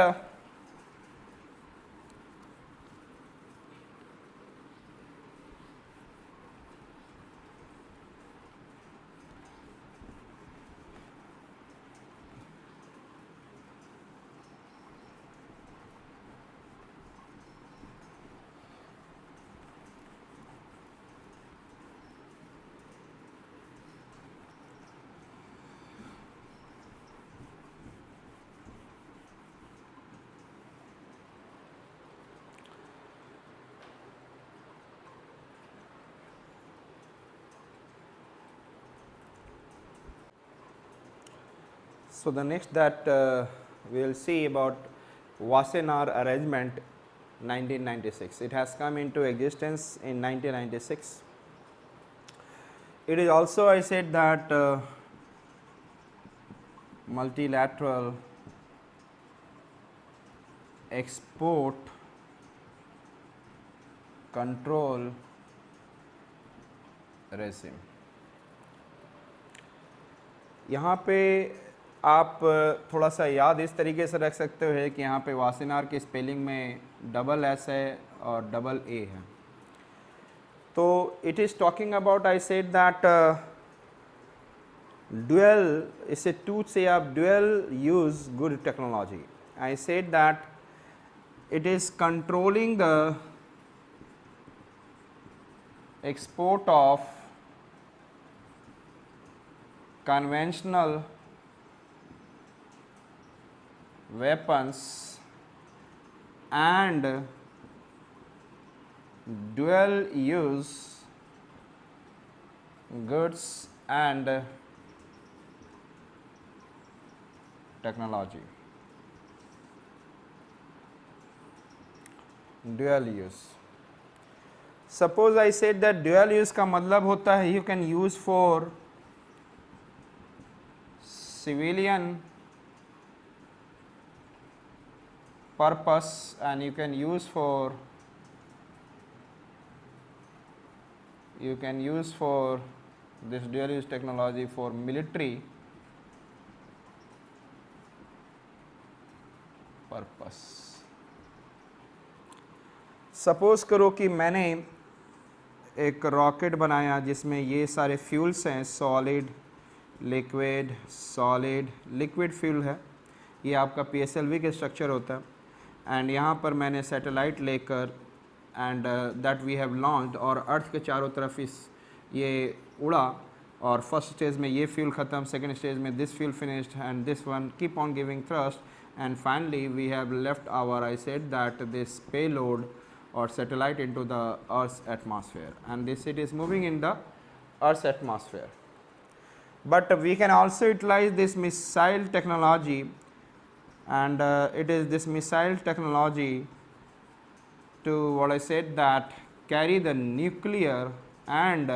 so the next that we will see about Wassenaar arrangement, 1996. It has come into existence in 1996. It is also, I said that multilateral export control regime. यहाँ पे आप थोड़ा सा याद इस तरीके से रख सकते हो कि यहाँ पे वासेनार की स्पेलिंग में डबल एस है और डबल ए है. तो it is talking about, I said that dual, it's a two say of dual use good technology. I said that it is controlling the export of conventional weapons and dual use goods and technology. Dual use. Suppose I said that dual use का मतलब होता है you can use for civilian purpose and you can use for this dual use technology for military purpose. Suppose करो कि मैंने एक rocket बनाया जिसमें ये सारे फ्यूल्स हैं, solid, liquid, solid, liquid fuel है, ये आपका PSLV के स्ट्रक्चर होता है एंड यहाँ पर मैंने सैटेलाइट लेकर and that we have launched और अर्थ के चारों तरफ ये उड़ा और फर्स्ट स्टेज में ये फ्यूल ख़त्म, सेकेंड स्टेज में this fuel finished and this one keep on giving thrust and finally we have left our, I said that this payload or satellite into the Earth's atmosphere and this it is moving in the Earth's atmosphere. But we can also utilize this missile technology and it is this missile technology to what I said that carry the nuclear and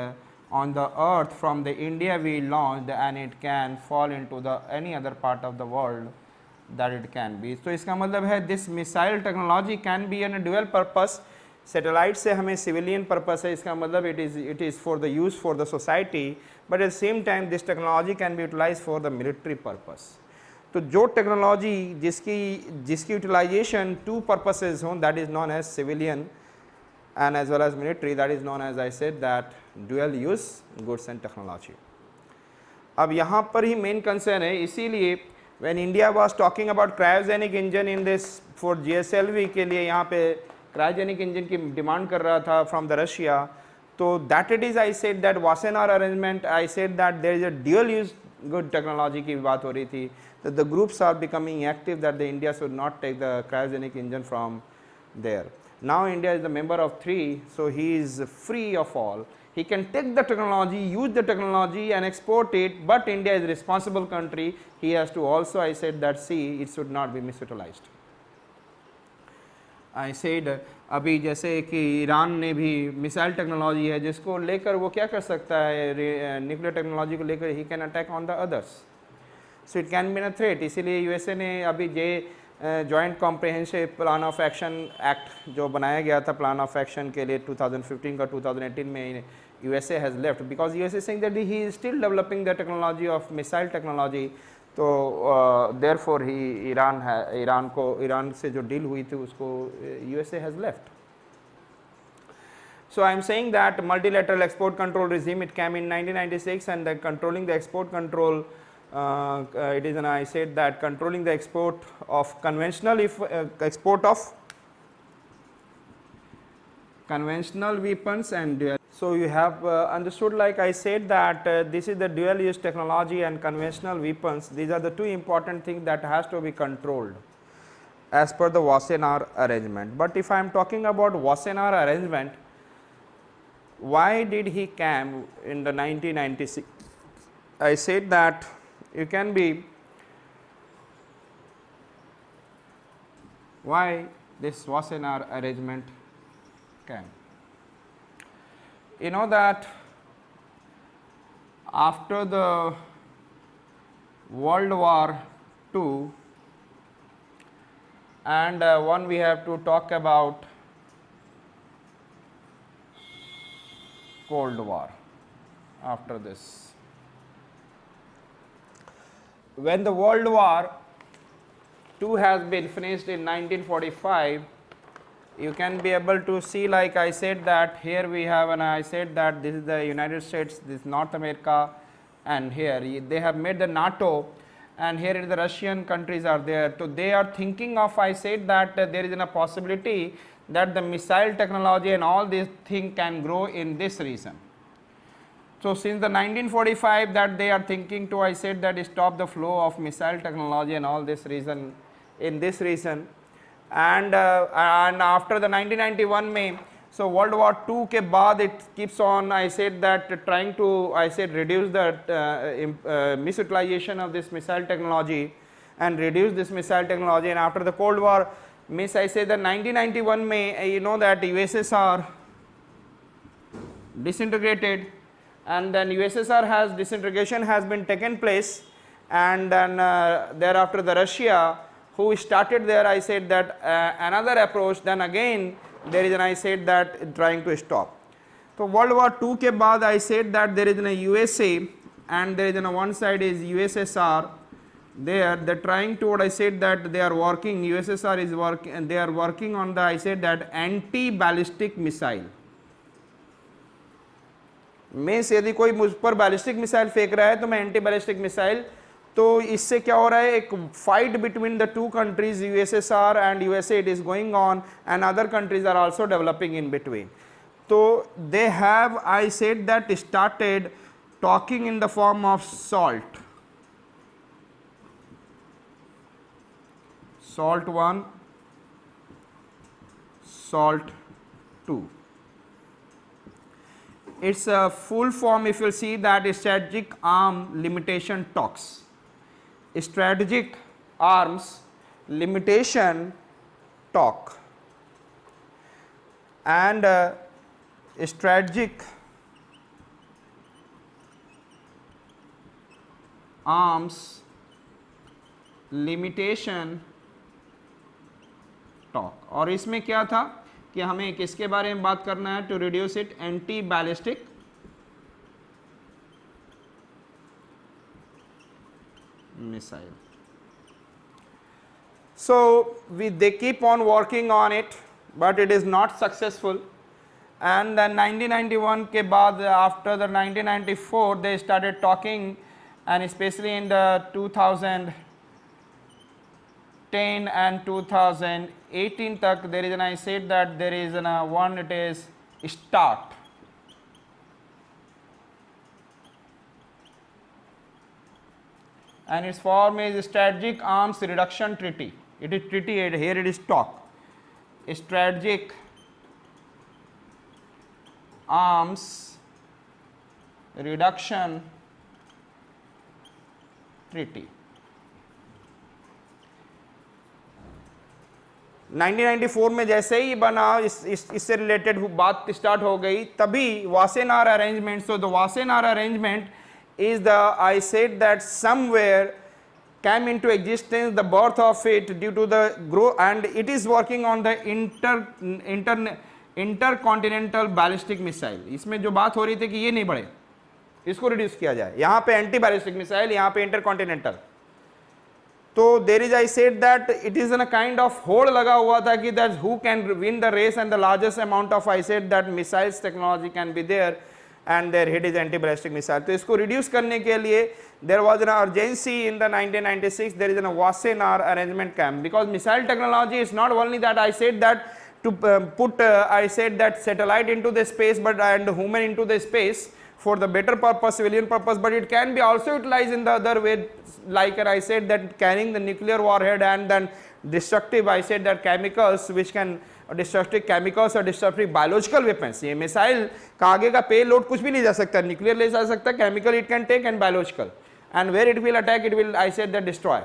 on the earth from the India we launched and it can fall into the any other part of the world that it can be. तो इसका मतलब है this missile technology can be in a dual purpose. Satellite से हमें civilian purpose है, इसका मतलब it is for the use for the society, but at the same time this technology can be utilized for the military purpose. तो जो technology जिसकी utilization two purposes हों, that is known as civilian and as well as military, that is known as I said that dual use goods and technology. अब यहाँ पर ही main concern है, इसीलिए when India was talking about cryogenic engine in this for GSLV के लिए यहाँ पे cryogenic engine की डिमांड कर रहा था from the Russia, तो that it is I said that Wassenaar arrangement, I said that there is a dual use good technology की बात हो रही थी, that the groups are becoming active that the India should not take the cryogenic engine from there. Now India is the member of 3, so he is free of all. He can take the technology, use the technology and export it, but India is a responsible country. He has to also, I said that see, it should not be misutilized. I said अभी जैसे कि Iran ने भी missile technology है जिसको लेकर वो क्या कर सकता है, न्यूक्लियर टेक्नोलॉजी को लेकर he can attack on the others, so it can be a threat. इसीलिए यूएसए ने अभी joint comprehensive plan of action act जो बनाया गया था प्लान ऑफ एक्शन के लिए 2015 का 2018 में USA has left because USA is saying that he is still developing the technology of missile technology. तो therefore he ईरान से जो डील हुई थी उसको USA has left. So I am saying that multilateral export control regime, it came in 1996 and the controlling the export control it is, and I said that controlling the export of conventional export of conventional weapons and dual. So you have understood, like I said that this is the dual use technology and conventional weapons. These are the two important things that has to be controlled as per the Wassenaar arrangement. But if I am talking about Wassenaar arrangement, why did he come in the 1996? I said that you can be, why this Wassenaar arrangement came. You know that after the World War II, and one we have to talk about Cold War after this. When the World War II has been finished in 1945, you can be able to see, like I said, that here we have, and I said that this is the United States, this is North America, and here they have made the NATO, and here the Russian countries are there. So they are thinking of, I said that there is a possibility that the missile technology and all these things can grow in this region. So since the 1945 that they are thinking to, I said that stop the flow of missile technology and all this region, in this region. And after the 1991 May, so World War II के बाद it keeps on, I said that trying to, I said, reduce the misutilization of this missile technology and reduce this missile technology. And after the Cold War, I say that 1991 May, you know that USSR disintegrated, and then USSR has disintegration has been taken place, and then thereafter the Russia who started there, I said that another approach, then again there is an, I said that trying to stop. So World War II के बाद I said that there is a USA and there is on one side is USSR. They're trying to, what I said that they are working, USSR is working, and they are working on the, I said that anti-ballistic missile. Means यदि कोई मुझ पर ballistic missile फेंक रहा है तो मैं anti ballistic missile, तो इससे क्या हो रहा है, एक fight between the two countries USSR and USA it is going on and other countries are also developing in between. तो they have, I said that, started talking in the form of SALT, salt 1, salt 2. Its a full form, if you see that, strategic arm limitation talks, strategic arms limitation talk, and strategic arms limitation talk. और इसमें क्या था कि हमें किसके बारे में बात करना है, to reduce it, anti ballistic missile. So they keep on working on it, but it is not successful. And then 1991 के बाद, after the 1994 they started talking, and especially in the 2010 and 2018 तक there is an, I said that there is an one, it is START. And its form is Strategic Arms Reduction Treaty. It is treaty, here it is talk. Strategic Arms Reduction Treaty. 1994 में जैसे ही बना, इससे related बात start हो गई, तभी Wassenaar arrangement. So the Wassenaar arrangement is the, I said that somewhere came into existence, the birth of it due to the growth, and it is working on the intercontinental ballistic missile. इसमें जो बात हो रही थी कि ये नहीं बढ़े, इसको रिड्यूस किया जाए, यहाँ पे एंटी बैलिस्टिक मिसाइल, यहाँ पे इंटरकॉन्टिनेंटल. तो there is, I said that it is in a kind of होड़ लगा हुआ था कि that who can win the race and the largest amount of, I said that missiles technology can be there and their hit is anti-ballistic missile. तो इसको reduce करने के लिए there was an urgency in the 1996, there is a Wassenaar arrangement camp, because missile technology is not only that, I said that to put I said that satellite into the space, but and human into the space for the better purpose, civilian purpose, but it can be also utilized in the other way, like I said that carrying the nuclear warhead and then destructive, I said that chemicals which can destructive chemicals और destructive biological weapons. ये missile का आगे का पे load कुछ भी नहीं जा सकता, न्यूक्लियर ले जा सकता, chemical it can take and biological, and where it will attack it will, I said that destroy.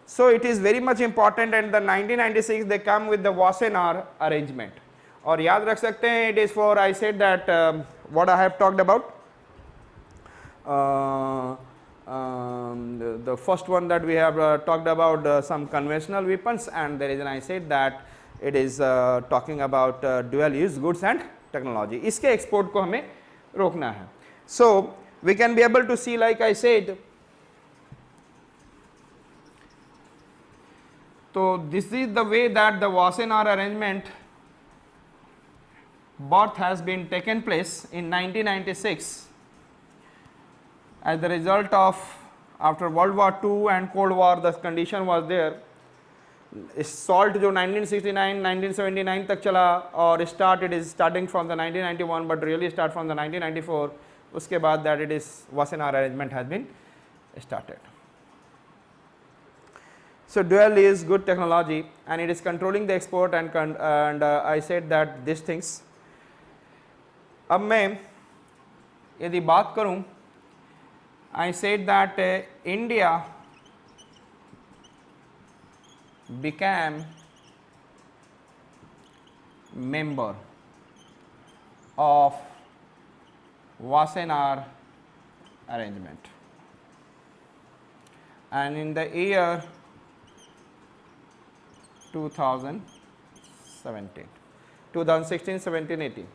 So it is very much important, and the 1996 they come with the Wassenaar arrangement. और याद रख सकते हैं, it is for, I said that what I have talked about, the first one that we have talked about some conventional weapons, and there is an, I said that it is talking about dual use goods and technology. इसके export को हमें रोकना है. So we can be able to see, like I said, so this is the way that the Wassenaar arrangement birth has been taken place in 1996 as the result of, after World War II and Cold War, the condition was there. SALT जो 1969 1979 तक चला और start, it is starting from the 1991 but really start from the 1994. उसके बाद that it is Wassenaar arrangement has been started. So dual is good technology and it is controlling the export and I said that these things. अब मैं यदि बात करूं, I said that India became member of Wassenaar arrangement, and in the year 2016, 17, 18.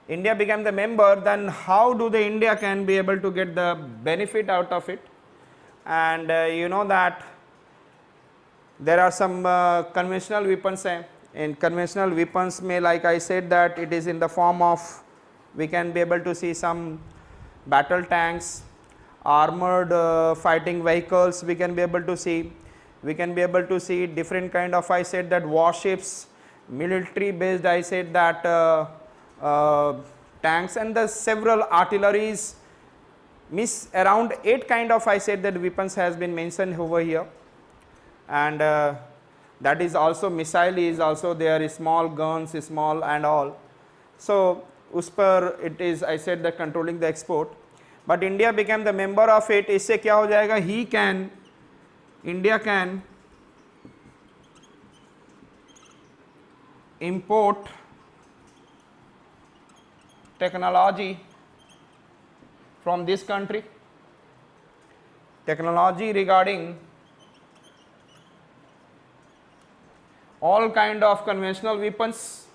India became the member. Then how do the India can be able to get the benefit out of it? And you know that there are some conventional weapons. In conventional weapons, may, like I said, that it is in the form of, we can be able to see some battle tanks, armored fighting vehicles. We can be able to see. We can be able to see different kind of, I said that, warships, military based, I said that tanks, and the several artilleries, means around 8 kind of, I said that, weapons has been mentioned over here, and that is also missile is also there, small guns, small and all. So उस पर it is, I said that, controlling the export, but India became the member of it. इससे क्या हो जाएगा, India can import technology from this country, technology regarding all kind of conventional weapons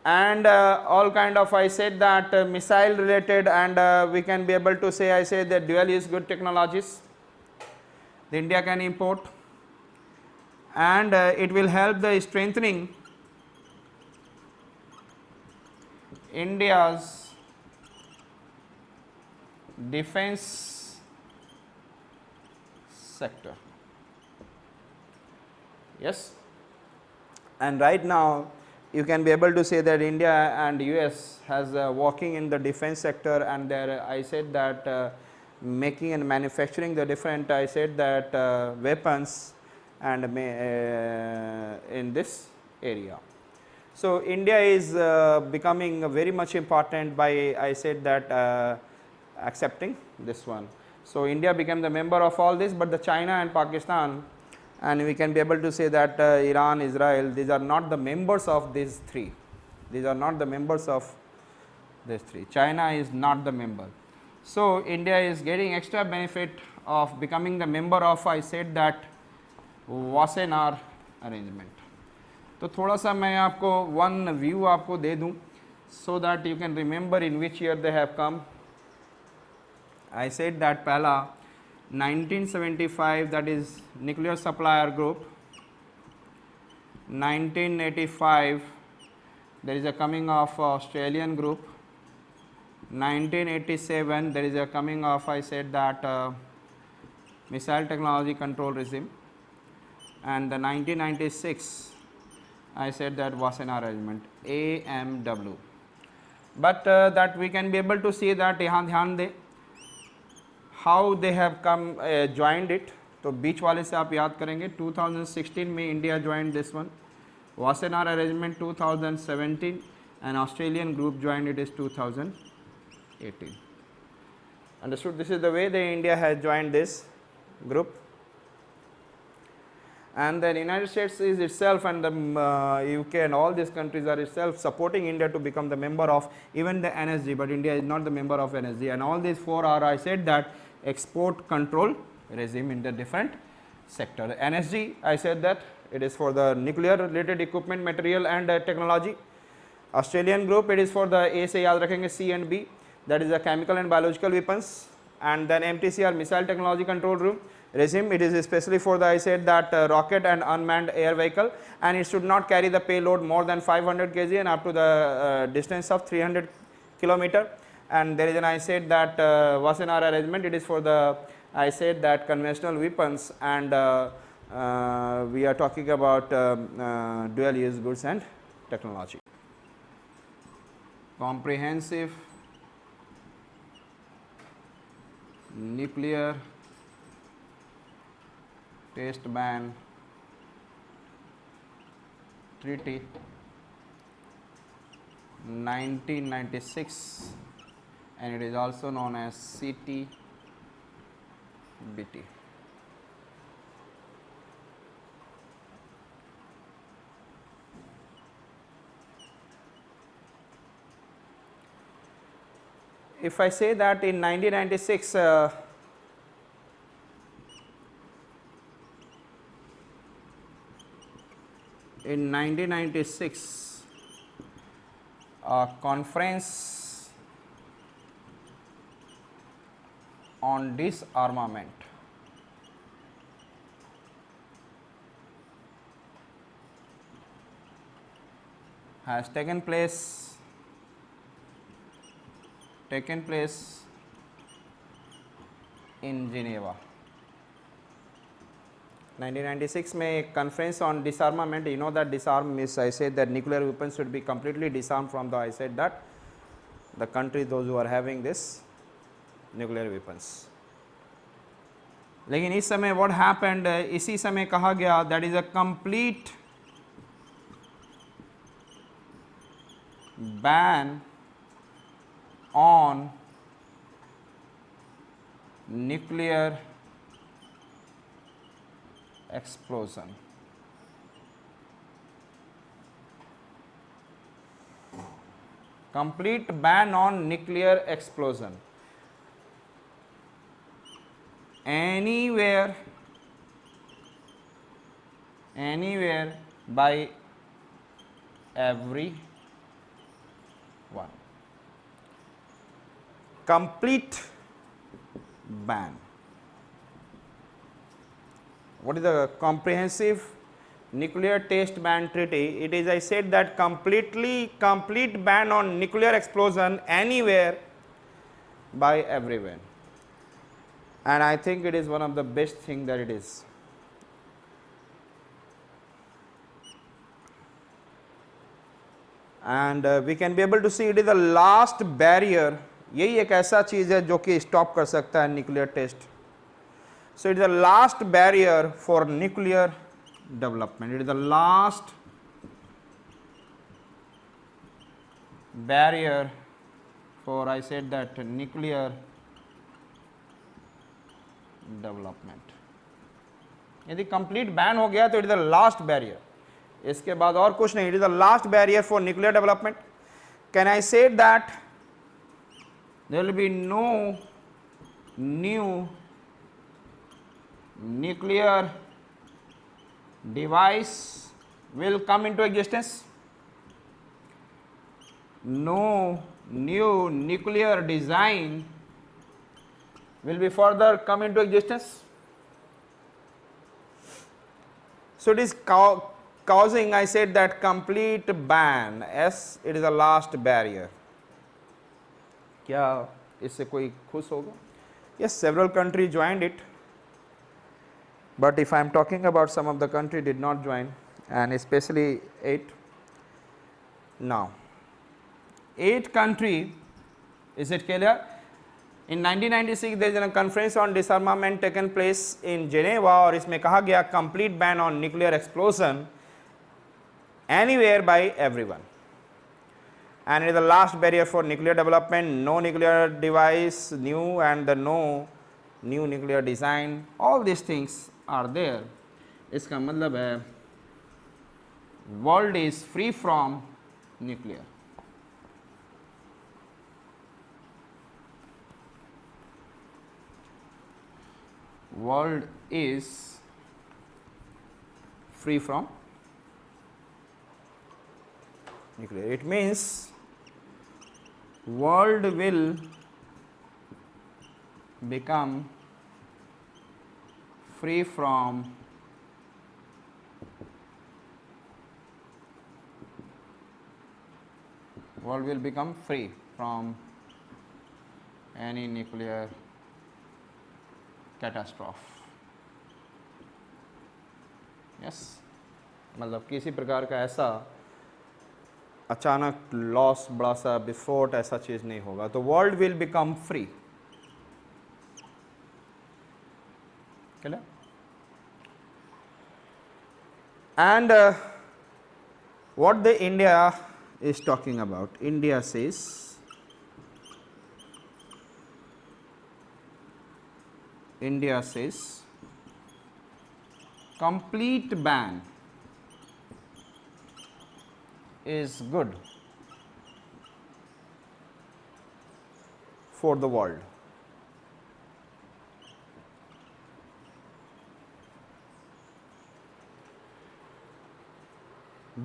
and all kind of, I said that, missile related, and we can be able to say, I say that dual use good technologies the India can import, and it will help the strengthening India's defense sector. Yes, and right now you can be able to say that India and US has working in the defense sector, and there, I said that, making and manufacturing the different, I said that, weapons and in this area. So India is becoming very much important by, I said that, accepting this one. So India became the member of all this, but the China and Pakistan, and we can be able to say that Iran, Israel, these are not the members of these three. These are not the members of these three. China is not the member. So India is getting extra benefit of becoming the member of, I said that, Wassenaar arrangement. तो थोड़ा सा मैं आपको one view आपको दे दूं, so that you can remember in which year they have come. I said that पहला 1975, that is nuclear supplier group. 1985 there is a coming of Australian group. 1987 there is a coming of, I said that, missile technology control regime, and the 1996 I said that Wassenaar arrangement, AMW. But that we can be able to see that यहाँ ध्यान दें how they have come joined it. तो बीच वाले से आप याद करेंगे 2016 में India joined this one, Wassenaar arrangement 2017, and Australian group joined it is 2018. Understood? This is the way the India has joined this. group. And then United States is itself, and the UK and all these countries are itself supporting India to become the member of even the NSG, but India is not the member of NSG. And all these four are, I said, that export control regime in the different sector. NSG, I said that it is for the nuclear related equipment, material and technology. Australian group, it is for the A से याद रखेंगे C and B, that is the chemical and biological weapons. And then MTCR, missile technology control room regime, it is especially for the, I said that rocket and unmanned air vehicle, and it should not carry the payload more than 500 kg and up to the distance of 300 kilometer. And there is an, I said that Wassenaar arrangement, it is for the, I said that conventional weapons, and we are talking about dual use goods and technology. Comprehensive nuclear test ban treaty 1996, and it is also known as CTBT. If I say that in 1996 a conference on disarmament has taken place in Geneva. 1996 में एक conference on disarmament, you know that disarm is, I said that nuclear weapons should be completely disarmed from the, I said that the country those who are having this nuclear weapons. लेकिन इस समय what happened, इसी समय कहा गया that is a complete ban on nuclear explosion. Complete ban on nuclear explosion anywhere by everyone. Complete ban. What is the comprehensive nuclear test ban treaty? It is, I said that complete ban on nuclear explosion anywhere by everywhere, and I think it is one of the best thing that it is. And we can be able to see it is the last barrier. यही एक ऐसा चीज़ है जो कि stop कर सकता है nuclear test. So it is the last barrier for nuclear development. It is the last barrier for, I said that, nuclear development. यदि complete ban हो गया तो it is the last barrier. इसके बाद और कुछ नहीं. It is the last barrier for nuclear development. Can I say that there will be no new nuclear device will come into existence? No new nuclear design will be further come into existence. So it is causing, I said that, complete ban. Yes, it is the last barrier. क्या इससे कोई खुश होगा? Yes, several countries joined it, but if I am talking about some of the country did not join, and especially 8. Now 8 country, is it clear? In 1996 there is a conference on disarmament taken place in Geneva, और इसमें कहा गया complete ban on nuclear explosion anywhere by everyone, and it is the last barrier for nuclear development. No nuclear device new, and the no new nuclear design, all this things are there. इसका मतलब है world is free from nuclear. World is free from nuclear. It means world will become free from any nuclear catastrophe. Yes, मतलब किसी प्रकार का ऐसा अचानक loss, बड़ा सा विस्फोट, ऐसा चीज नहीं होगा. तो world will become free. Clear? And what the India is talking about? India says complete ban is good for the world.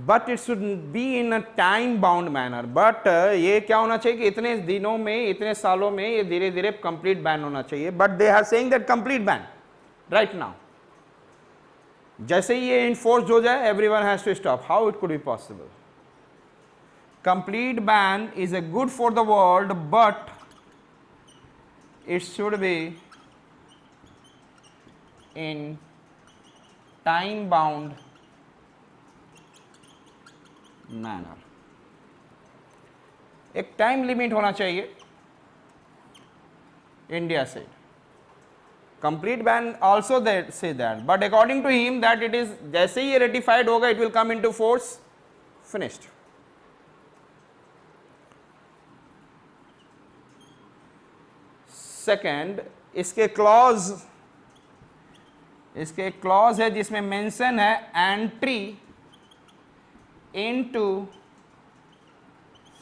But it should be in a time bound manner. But ये क्या होना चाहिए कि इतने दिनों में, इतने सालों में ये धीरे धीरे complete ban होना चाहिए. But they are saying that complete ban right now. जैसे ही ये enforced हो जाए, everyone has to stop. How it could be possible? Complete ban is a good for the world, but it should be in time bound manner. एक time limit होना चाहिए. India से complete ban also that से that, but according to him that it is जैसे ही ratified होगा it will come into force. Finished. Second, इसके clause है जिसमें मेंशन है एंट्री into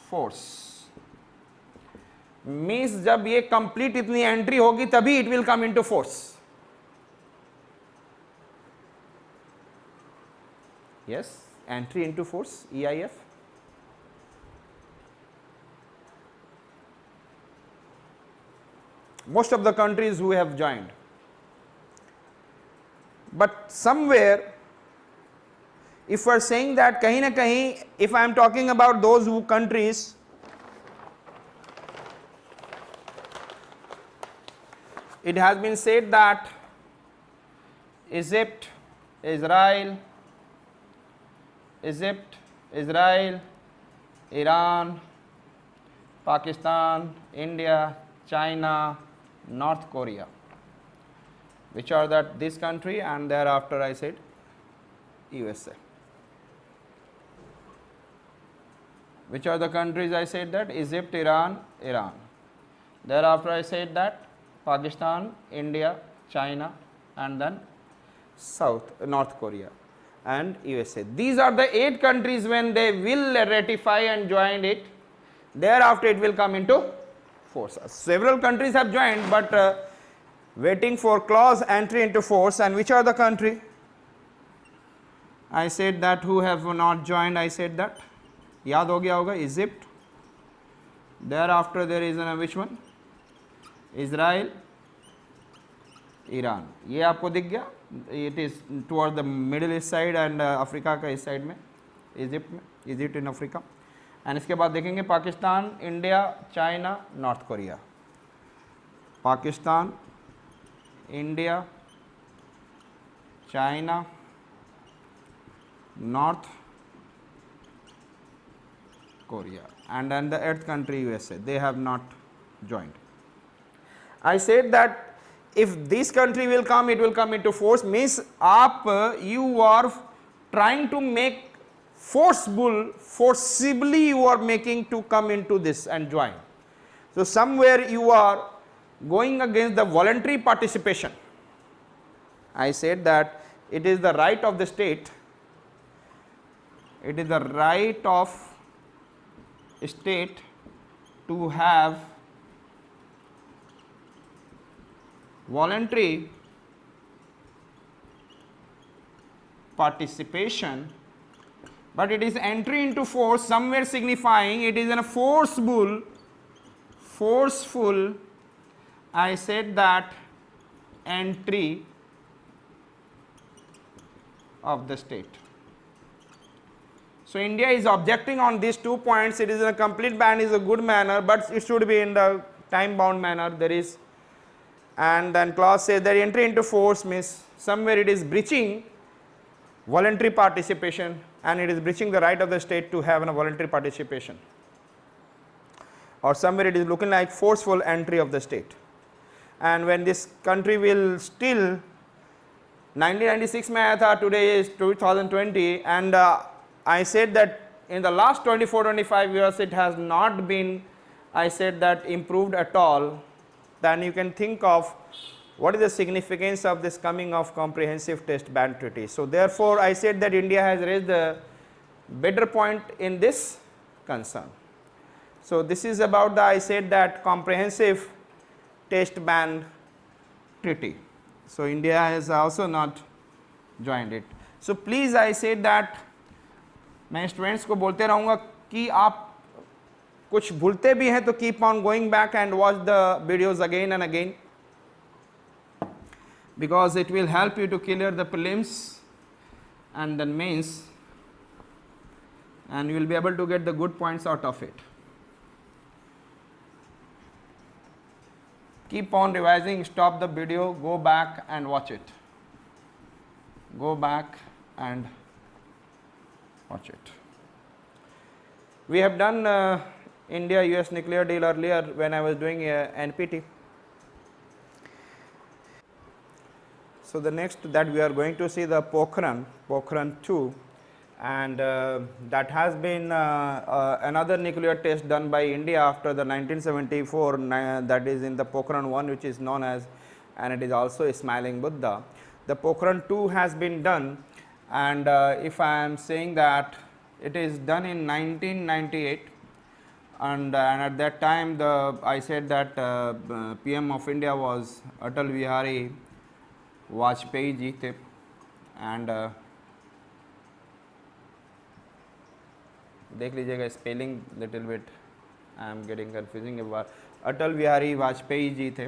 force. मीन्स जब ये कंप्लीट इतनी एंट्री होगी तभी it will come into force. Yes, entry into force, EIF. most of the countries who have joined, but somewhere if we are saying that kahin na kahin, if I am talking about those who countries it has been said that Egypt, Israel, Iran, Pakistan, India, China, North Korea, which are that this country, and thereafter I said USA. Which are the countries I said that? Egypt, Iran. Thereafter I said that Pakistan, India, China, and then North Korea and USA. These are the 8 countries. When they will ratify and join it, thereafter it will come into force. Several countries have joined, but waiting for clause entry into force. And which are the country? I said that who have not joined, I said that याद हो गया होगा, Egypt. Thereafter there is which one? Israel, Iran. ये आपको दिख गया. It is toward the Middle East side and Africa का इस side में, Egypt in Africa. And इसके बाद देखेंगे Pakistan, India, China, north Korea. Pakistan, India, China, North Korea, and then the 8th country USA. They have not joined. I said that if this country will come, it will come into force. Means you are trying to make forcibly you are making to come into this and join. So somewhere you are going against the voluntary participation. I said that it is the right of the state, it is the right of state to have voluntary participation, but it is entry into force somewhere signifying it is a forceful, I said that entry of the state. So India is objecting on these 2 points. It is a complete ban is a good manner, but it should be in the time bound manner. There is, and then clause says that entry into force means somewhere it is breaching voluntary participation, and it is breaching the right of the state to have a voluntary participation, or somewhere it is looking like forceful entry of the state. And when this country will still 1996 में आया था, today is 2020, and I said that in the last 24-25 years it has not been, I said that, improved at all. Then you can think of what is the significance of this coming of comprehensive test ban treaty. So therefore I said that India has raised a better point in this concern. So this is about the, I said that, comprehensive test ban treaty. So India has also not joined it. So please, I said that मैं students को बोलते रहूँगा कि आप कुछ भूलते भी हैं तो keep on going back and watch the videos again and again, because it will help you to clear the prelims and then mains, and you will be able to get the good points out of it. Keep on revising, stop the video, go back and watch it. Go back and watch it. We have done India-US nuclear deal earlier when I was doing NPT. So the next that we are going to see the Pokharan 2, and that has been another nuclear test done by India after the 1974, that is in the Pokharan 1, which is known as, and it is also a smiling Buddha. The Pokharan 2 has been done, and if I am saying that it is done in 1998, and at that time I said that PM of India was Atal Bihari Vajpayee ji थे, and देख लीजिएगा spelling little bit, I am getting confusing about Atal Bihari Vajpayee ji थे,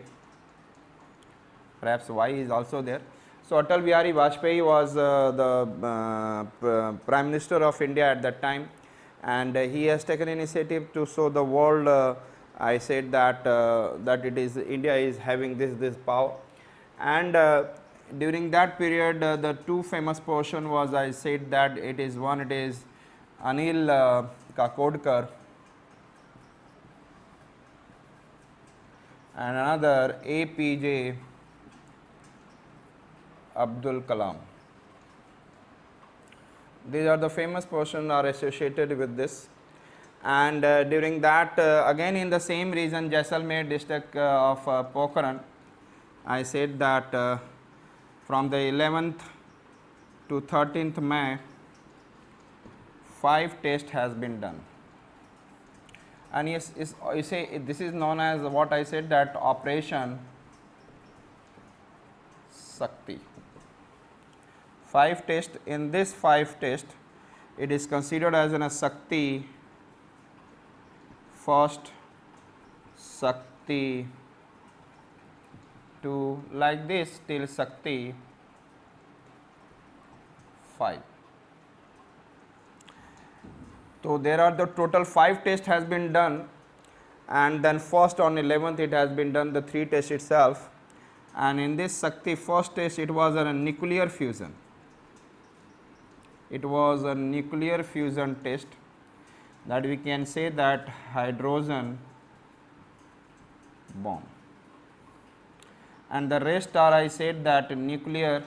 perhaps Y is also there. So Atal Bihari Vajpayee was the Prime Minister of India at that time, and he has taken initiative to show the world, I said that that it is India is having this power, and during that period the two famous portion was, I said that it is one, it is Anil Kakodkar and another APJ Abdul Kalam. These are the famous portions are associated with this, and during that again in the same region, Jaisalmer district of Pokharan, I said that from the 11th to 13th May 5 tests has been done, and yes, you say this is known as what I said that Operation Shakti. 5 tests, in this 5 tests it is considered as a Shakti first, Shakti 2, like this till Shakti 5. So there are the total 5 tests has been done, and then first on 11th it has been done the 3 tests itself, and in this Shakti first test it was a nuclear fusion. It was a nuclear fusion test, that we can say that hydrogen bomb, and the rest are, I said that nuclear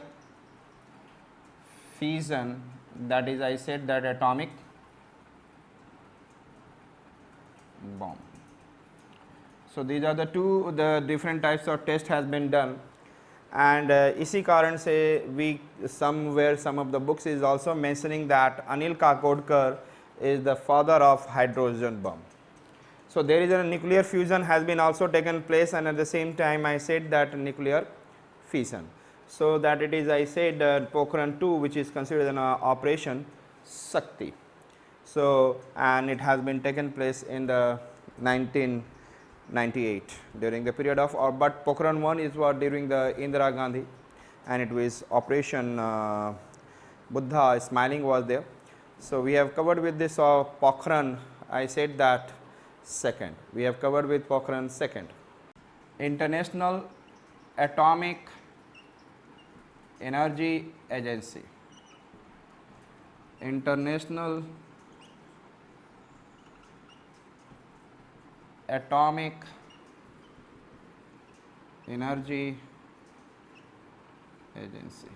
fission, that is I said that atomic bomb. So these are the different types of test has been done, and इसी कारण से we somewhere some of the books is also mentioning that Anil Kakodkar is the father of hydrogen bomb. So there is a nuclear fusion has been also taken place, and at the same time I said that nuclear fission. So that it is, I said, Pokharan 2, which is considered an operation Shakti. So and it has been taken place in the 1998 during the period of, or but Pokharan 1 is what during the Indira Gandhi, and it was operation Buddha smiling was there. So we have covered with this of Pokharan, I said that second. We have covered with Pokharan second. International Atomic Energy Agency. International Atomic Energy Agency.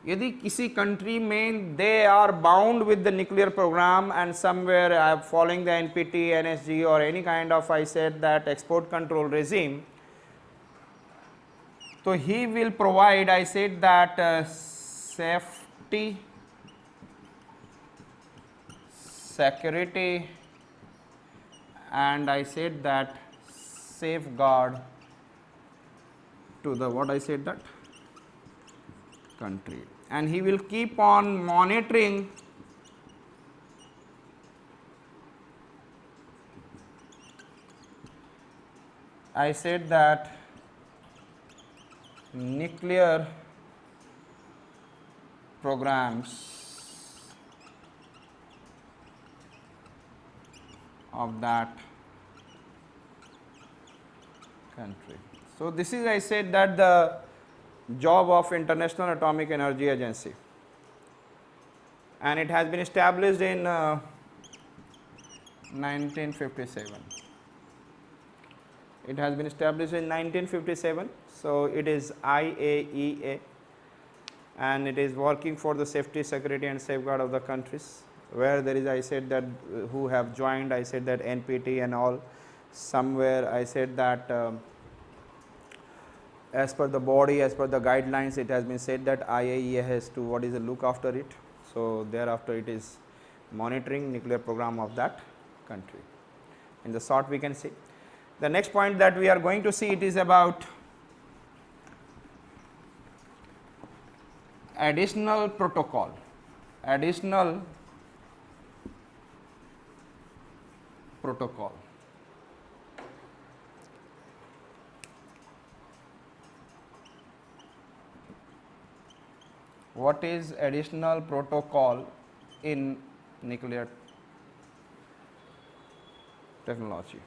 यदि किसी country में they are bound with the nuclear program and somewhere following the NPT, NSG or any kind of, I said that, export control regime, so he will provide, I said that, safety, security, and I said that safeguard to the, what I said that, country, and he will keep on monitoring I said that nuclear programs of that country. So this is, I said that, the job of International Atomic Energy Agency, and it has been established in 1957. It has been established in 1957. So it is IAEA, and it is working for the safety, security and safeguard of the countries, where there is, I said that, who have joined, I said that, NPT and all. Somewhere I said that as per the body, as per the guidelines, it has been said that IAEA has to, what is the, look after it. So thereafter it is monitoring nuclear program of that country. In the short we can see. The next point that we are going to see, it is about additional protocol. Additional protocol. What is additional protocol in nuclear technology?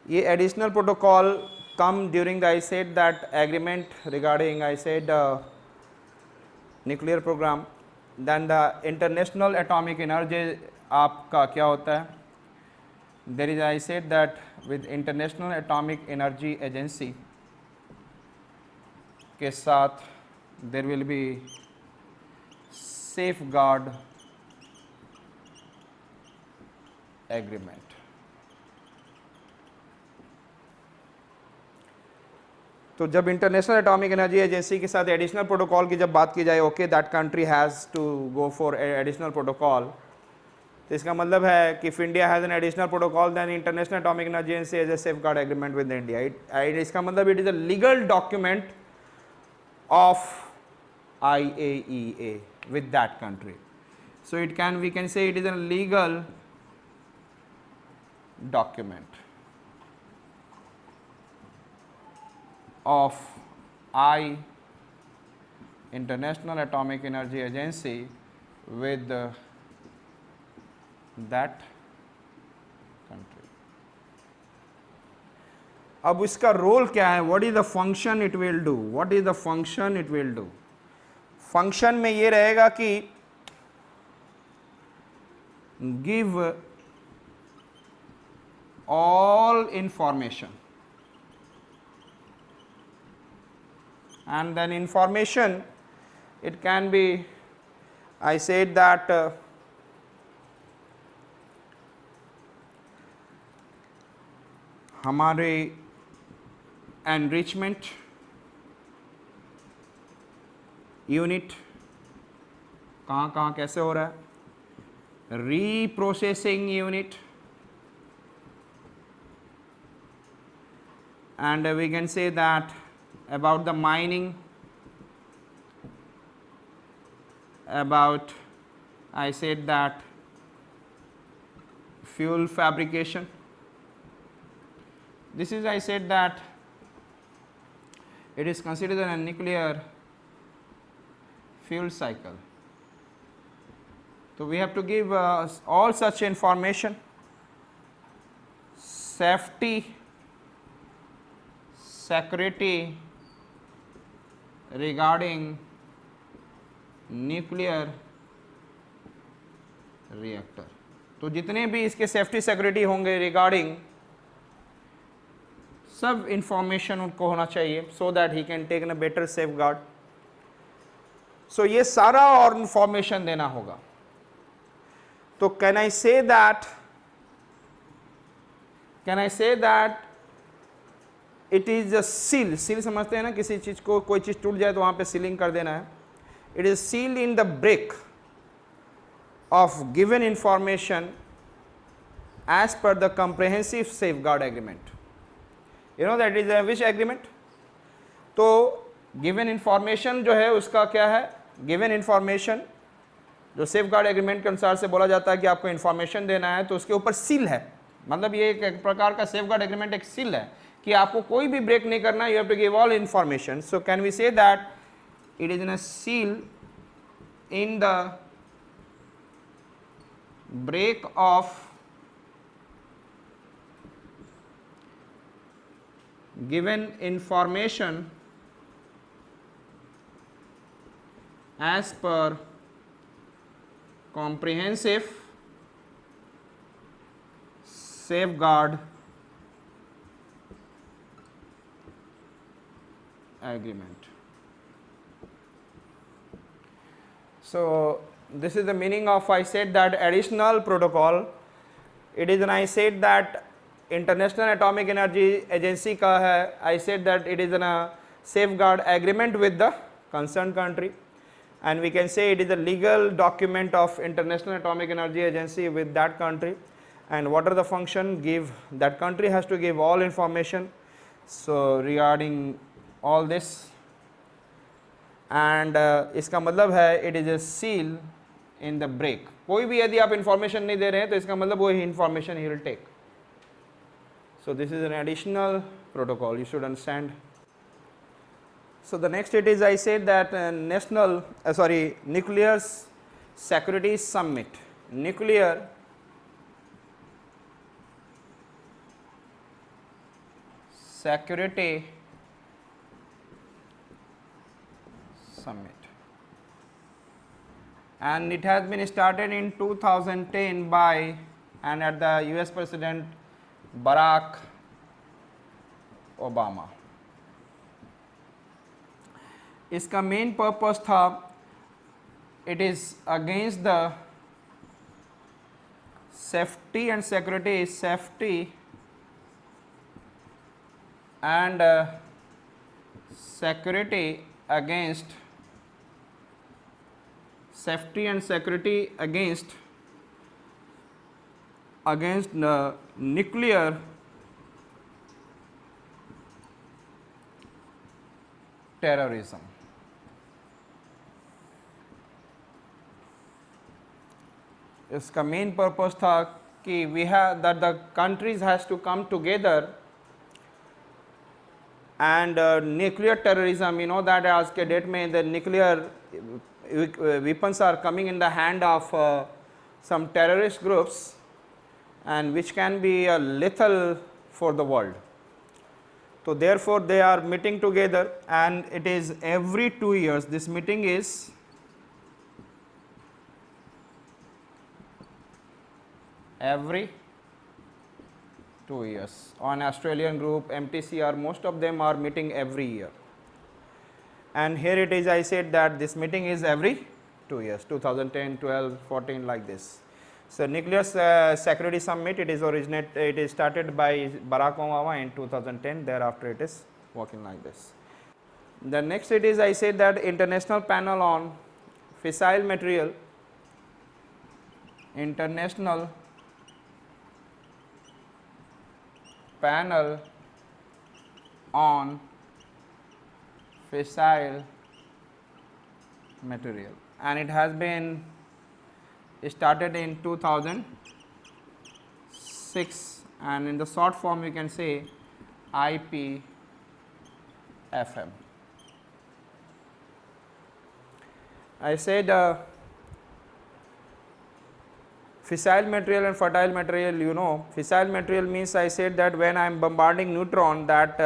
ये additional protocol come during the, I said that, agreement regarding, I said, nuclear program. Then the International Atomic Energy आपका क्या होता है? There is, I said that, with International Atomic Energy Agency के साथ there will be safeguard agreement. तो जब international atomic energy agency के साथ एडिशनल प्रोटोकॉल की जब बात की जाए, okay, that country has to go for additional protocol, तो इसका मतलब है कि if India has an additional protocol then International atomic energy Agency as a safeguard agreement with India. इसका मतलब it is a legal document of IAEA with that country. So it can, we can say it is a legal document of International Atomic Energy Agency with that country. अब इसका role क्या है? What is the function it will do? What is the function it will do? Function में ये रहेगा कि give all information, and then information, it can be, I said that, हमारे enrichment unit कहाँ कहाँ कैसे हो रहा है, reprocessing unit, and we can say that about the mining, about I said that fuel fabrication. This is I said that it is considered a nuclear fuel cycle. So we have to give all such information, safety, security regarding nuclear reactor. तो जितने भी इसके safety security होंगे regarding, सब information उनको होना चाहिए so that he can take a better safeguard. So ये सारा और इंफॉर्मेशन देना होगा. तो कैन आई से that it is a seal. Seal समझते हैं ना, किसी चीज को कोई चीज टूट जाए तो वहां पे सीलिंग कर देना है. It is sealed in the break of given information as per the comprehensive safeguard agreement. You know that is which agreement. तो गिवन इंफॉर्मेशन जो है उसका क्या है, गिवन इंफॉर्मेशन जो सेफ गार्ड एग्रीमेंट के अनुसार से बोला जाता है कि आपको इंफॉर्मेशन देना है, तो उसके ऊपर सील है. मतलब ये एक प्रकार का सेफ गार्ड एग्रीमेंट एक सील है कि आपको कोई भी ब्रेक नहीं करना, you have to give all information. So can we say that it is in a seal in the break of given information as per comprehensive safeguard agreement. So this is the meaning of I said that additional protocol. It is, and I said that International atomic energy Agency का है. I said that it is an safeguard agreement with the concern country, and we can say it is a legal document of International atomic energy Agency with that country. And what are the function, give that country has to give all information so regarding all this. And इसका मतलब है it is a seal in the break. कोई भी यदि आप information नहीं दे रहे हैं तो इसका मतलब वो ही information he will take. So this is an additional protocol, you should understand. So the next it is I said that Nuclear Security Summit. Nuclear Security Summit, and it has been started in 2010 by and at the US President Barack Obama. इसका main purpose था, it is against the safety and security, safety and security against, safety and security against the nuclear terrorism. इसका main purpose था कि we have that the countries has to come together and nuclear terrorism, you know that आज के date में the nuclear weapons are coming in the hand of some terrorist groups and which can be lethal for the world. So therefore they are meeting together, and it is every 2 years. This meeting is every 2 years. On Australian group, MTCR, most of them are meeting every year. And here it is, I said that this meeting is every 2 years, 2010, 12, 14 like this. So nuclear security summit, it is started by Barack Obama in 2010. Thereafter it is working like this. The next it is, I said that international panel on fissile material, international panel on fissile material, and it has been started in 2006, and in the short form you can say IPFM. I said fissile material and fertile material, you know, fissile material means, I said that when I am bombarding neutron, that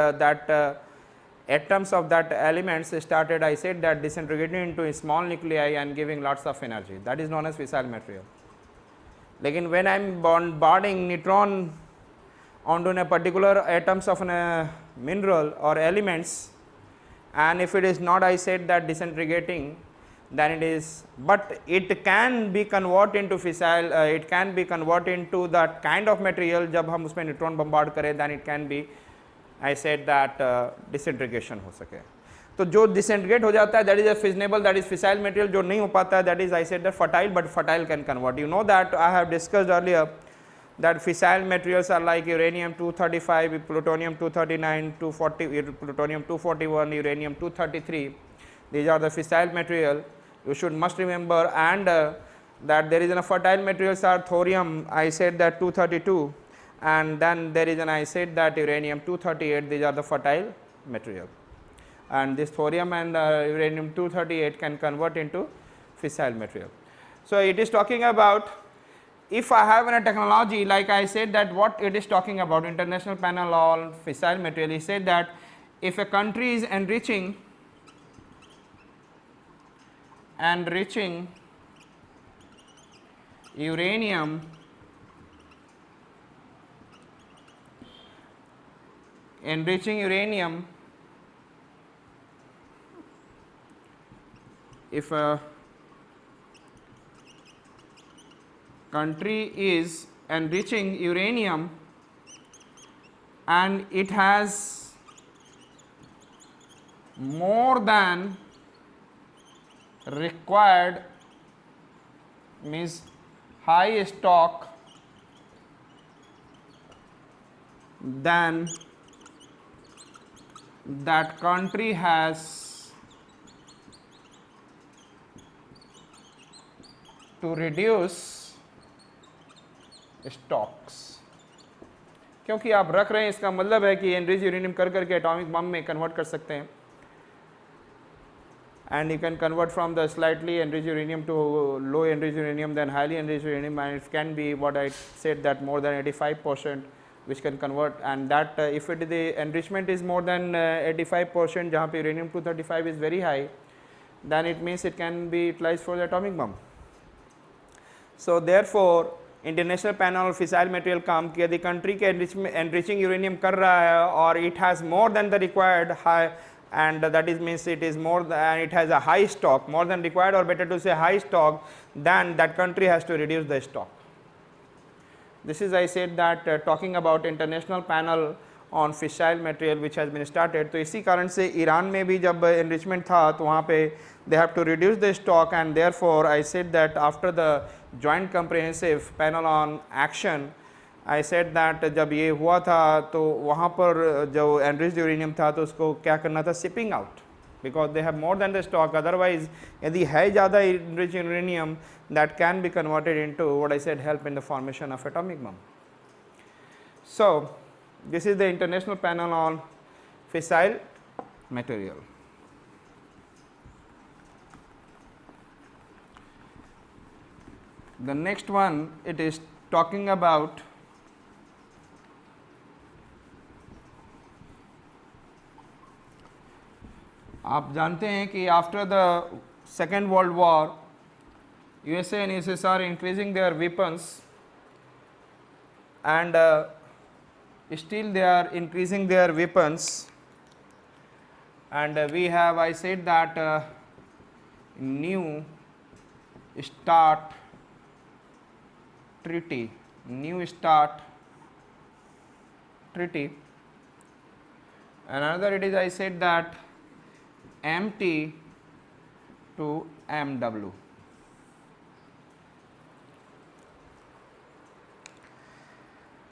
atoms of that elements started, I said that disintegrating into small nuclei and giving lots of energy, that is known as fissile material. Lekin when I am bombarding neutron onto a particular atoms of a mineral or elements, and if it is not, I said that disintegrating, then it is, but it can be converted into fissile, it can be converted into that kind of material जब हम उसमें neutron bombard करें, then it can be, I said that disintegration हो सके. तो जो disintegrate हो जाता है, that is a fissionable, that is fissile material. जो नहीं हो पाता है, that is, I said that fertile, but fertile can convert. You know that I have discussed earlier that fissile materials are like uranium 235, plutonium 239, 240, plutonium 241, uranium 233. These are the fissile material. You should must remember, and that there is a fertile materials are thorium, I said that 232, and then there is an, I said that uranium 238. These are the fertile material, and this thorium and uranium 238 can convert into fissile material. So it is talking about, if I have a technology, like I said that what it is talking about, international panel on fissile material, he said that if a country is enriching uranium if a country is enriching uranium and it has more than required, means high stock, then that country has to reduce stocks. क्योंकि आप रख रहे हैं, इसका मतलब है कि enrich uranium कर करके एटॉमिक बम में कन्वर्ट कर सकते हैं, and you can convert from the slightly enriched uranium to low enriched uranium, then highly enriched uranium, and it can be what I said that more than 85% which can convert, and that if it the enrichment is more than 85%, जहाँ पे uranium 235 is very high, then it means it can be utilized for the atomic bomb. So therefore international panel fissile material काम किया, यदि country के enriching uranium कर रहा है और it has more than the required high, and that is means it is more than, it has a high stock, more than required, or better to say high stock, then that country has to reduce the stock. This is, I said that talking about international panel on fissile material which has been started. तो इसी कारण से Iran में भी जब enrichment था तो वहाँ पे they have to reduce the stock, and therefore I said that after the joint comprehensive panel on action, I said that जब ये हुआ था तो वहाँ पर जो enriched uranium था तो उसको क्या करना था, shipping out, because they have more than the stock. Otherwise यदि है ज़्यादा enriched uranium, that can be converted into what I said help in the formation of atomic bomb. So this is the international panel on fissile material. The next one, it is talking about आप जानते हैं कि after the second world war USA and USSR increasing their weapons, and still they are increasing their weapons, and we have, I said that new START treaty, New Start treaty. And another it is, I said that MT to MW.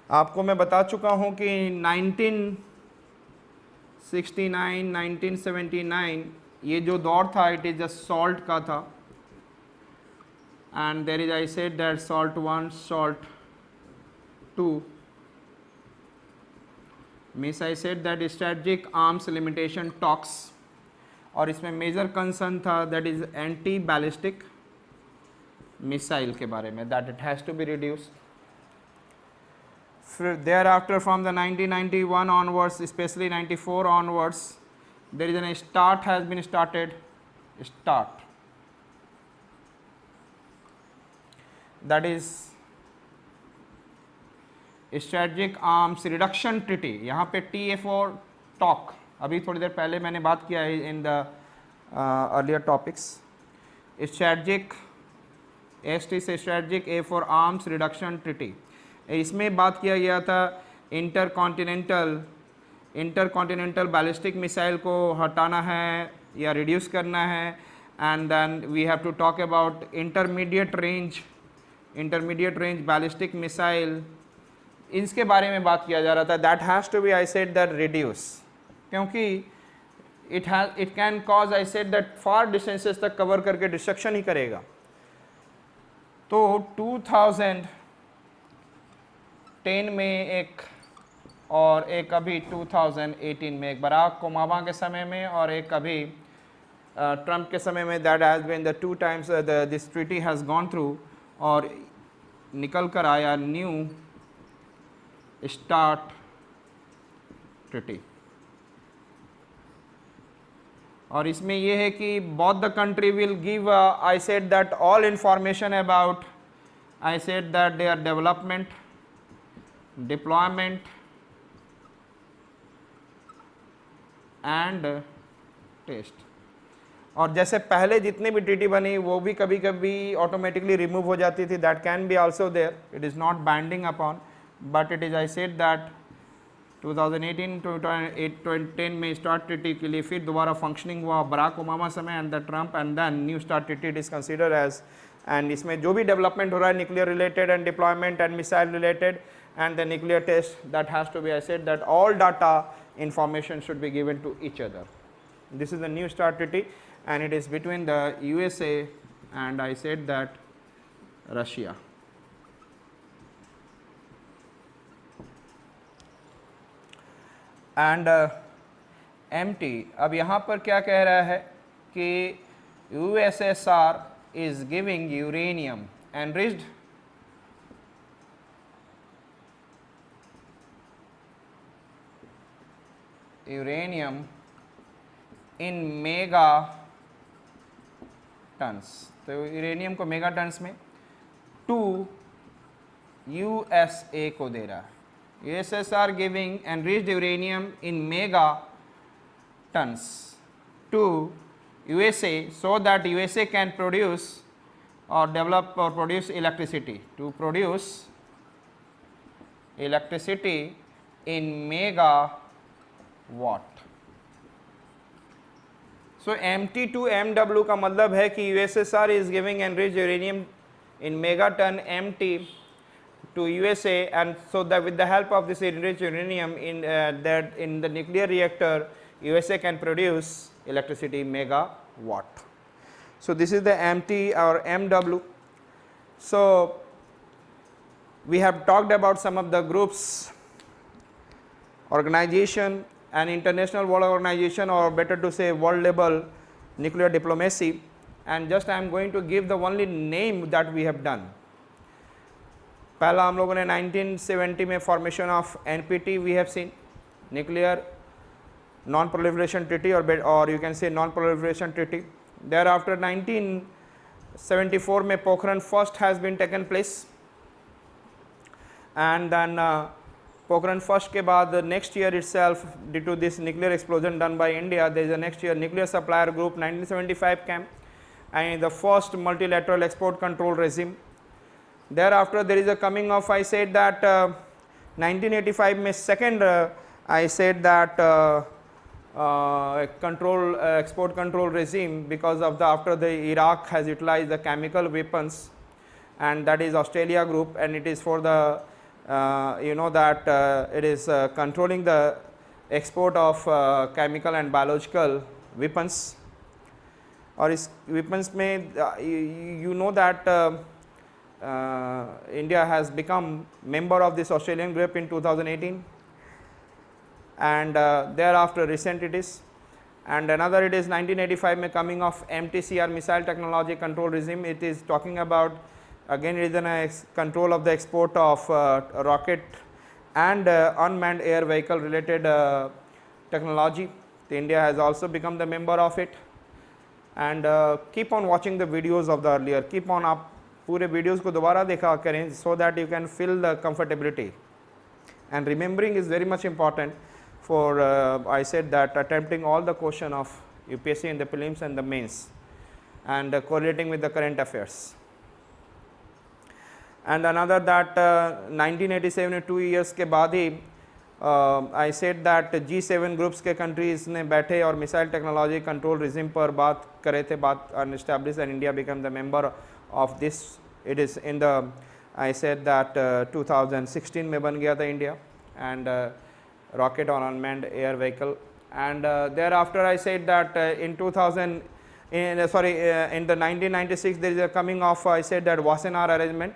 आपको मैं बता चुका हूँ कि 1969, 1979 ये जो दौर था इट इज़ जस्ट सॉल्ट का था, and there is, I said that SALT 1, SALT 2 means I said that strategic arms limitation talks, और इसमें मेजर कंसर्न था that is anti ballistic missile के बारे में, that it has to be reduced. Thereafter from the 1991 onwards, especially 94 onwards, there is a start has been started, start, that is strategic arms reduction treaty. यहाँ पे TF4 talk, अभी थोड़ी देर पहले मैंने बात किया है in the earlier topics. strategic ST से strategic A for arms reduction treaty, इसमें बात किया गया था इंटरकॉन्टिनेंटल बैलिस्टिक मिसाइल को हटाना है या रिड्यूस करना है, and then we have to talk about intermediate range ballistic missile, इसके बारे में बात किया जा रहा था. That has to be, I said that reduce, क्योंकि it can cause, I said that far distances तक कवर करके डिस्ट्रक्शन ही करेगा. तो 2010 में एक, और एक अभी 2018 में, एक बराक ओबामा के समय में और एक अभी ट्रंप के समय में, that has been the 2 times this treaty has gone through, और निकल कर आया न्यू स्टार्ट ट्रीटी. और इसमें यह है कि both the country will give, I said that all information about, I said that their development, deployment and test. और जैसे पहले जितने भी ट्रीटी बनी वो भी कभी कभी ऑटोमेटिकली रिमूव हो जाती थी, that can be also there, it is not binding upon, but it is, I said that 2018 to 2010 में स्टार्ट ट्रीटी के लिए फिर दोबारा फंक्शनिंग हुआ बराक ओबामा समय and the Trump, and then new start treaty it is consider as, and इसमें जो भी डेवलपमेंट हो रहा है nuclear related and deployment and missile related and the nuclear test, that has to be, I said that all data information should be given to each other. This is the new START treaty and it is between the USA and, I said that, Russia. And MT, अब यहाँ पर क्या कह रहा है कि USSR is giving uranium enriched uranium in mega tons, तो uranium को मेगा टन्स में टू यूएसए को दे रहा है. USSR giving enriched uranium in mega tons to USA so that USA can produce और डेवलप और produce electricity, to produce electricity in mega watt. So MT to MW का मतलब है कि USSR is giving enriched uranium in megaton MT to USA, and so that with the help of this enriched uranium in that in the nuclear reactor USA can produce electricity megawatt. So this is the MT or MW. So we have talked about some of the groups, organization and international world organization, or better to say world level nuclear diplomacy, and just I am going to give the only name that we have done. पहला हम लोगों ने 1970 में formation of NPT we have seen, nuclear non-proliferation treaty, or you can say non-proliferation treaty. Thereafter 1974 में Pokharan first has been taken place, and then Pokharan first के बाद next year itself, due to this nuclear explosion done by India, there is a next year nuclear supplier group 1975 came, and the first multilateral export control regime. Thereafter there is a coming of, I said that 1985 में second I said that control export control regime, because of the after the Iraq has utilized the chemical weapons, and that is Australia group, and it is for the you know that it is controlling the export of chemical and biological weapons. और इस weapons में you know that India has become member of this Australian group in 2018, and thereafter recent it is, and another it is 1985 में coming of MTCR missile technology control regime. It is talking about again it is an control of the export of rocket and unmanned air vehicle related technology. So India has also become the member of it, and keep on watching the videos of the earlier, keep on आप पूरे videos को दोबारा देखा करें, so that you can feel the comfortability, and remembering is very much important for I said that attempting all the question of UPSC in the prelims and the mains, and correlating with the current affairs. And another that 1987 में 2 years के बाद ही I said that G7 groups के countries ने बैठे और missile technology control regime पर बात करे थे, बात established, and India became the member of this. It is in the I said that 2016 में बन गया था India, and rocket or unmanned air vehicle, and thereafter I said that in the 1996 there is a coming of I said that Wassenaar arrangement,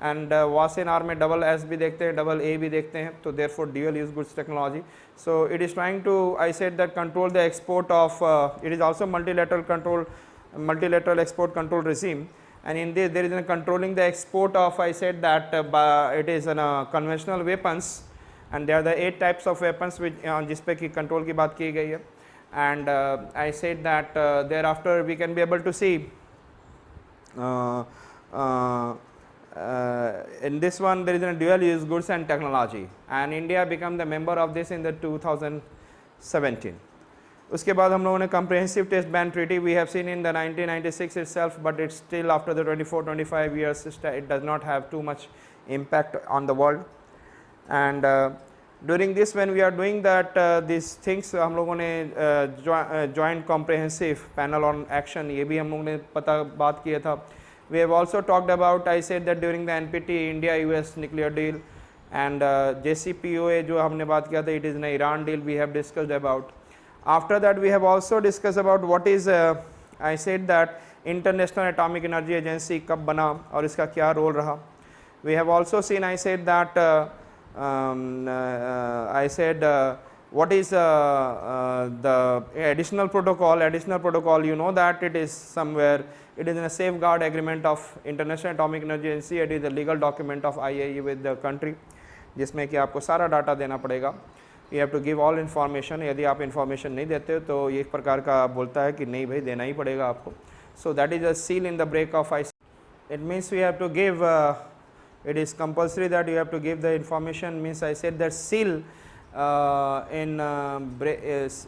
and Wassenaar में double S भी देखते हैं, double A भी देखते हैं, तो therefore dual use goods technology. So it is trying to I said that control the export of it is also multilateral export control regime, and in this there is a controlling the export of I said that it is conventional weapons, and there are the 8 types of weapons which जिस पे की control की बात की गई है, and I said that thereafter we can be able to see in this one there is a dual use goods and technology, and India become the member of this in the 2017. उसके बाद हम लोगों ने comprehensive test ban treaty we have seen in the 1996 itself, but it's still after the 24-25 years it does not have too much impact on the world. And during this when we are doing that these things हम लोगों ने joint comprehensive panel on action ये भी हम लोगों ने बात किया था. We have also talked about I said that during the NPT India US nuclear deal, and JCPOA जो हमने बात किया था it is an Iran deal we have discussed about. After that we have also discussed about what is I said that International Atomic Energy Agency कब बना और इसका क्या role रहा. We have also seen I said that I said what is the additional protocol. You know that it is somewhere it is in a safeguard agreement of International Atomic Energy Agency. It is a legal document of IAEA with the country जिसमें कि आपको सारा data देना पड़ेगा. You have to give all information. यदि आप information नहीं देते हो तो ये एक प्रकार का बोलता है कि नहीं भाई देना ही पड़ेगा आपको. So that is a seal in the break of IC. It means we have to give it is compulsory that you have to give the information, means I said that seal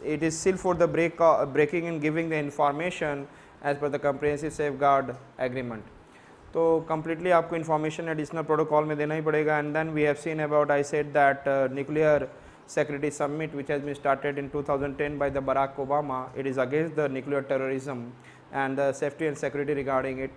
it is seal for the breaking and giving the information as per the comprehensive safeguard agreement. तो completely आपको information additional protocol में देना ही पड़ेगा. And then we have seen about I said that nuclear security summit which has been started in 2010 by the Barack Obama. It is against the nuclear terrorism and the safety and security regarding it,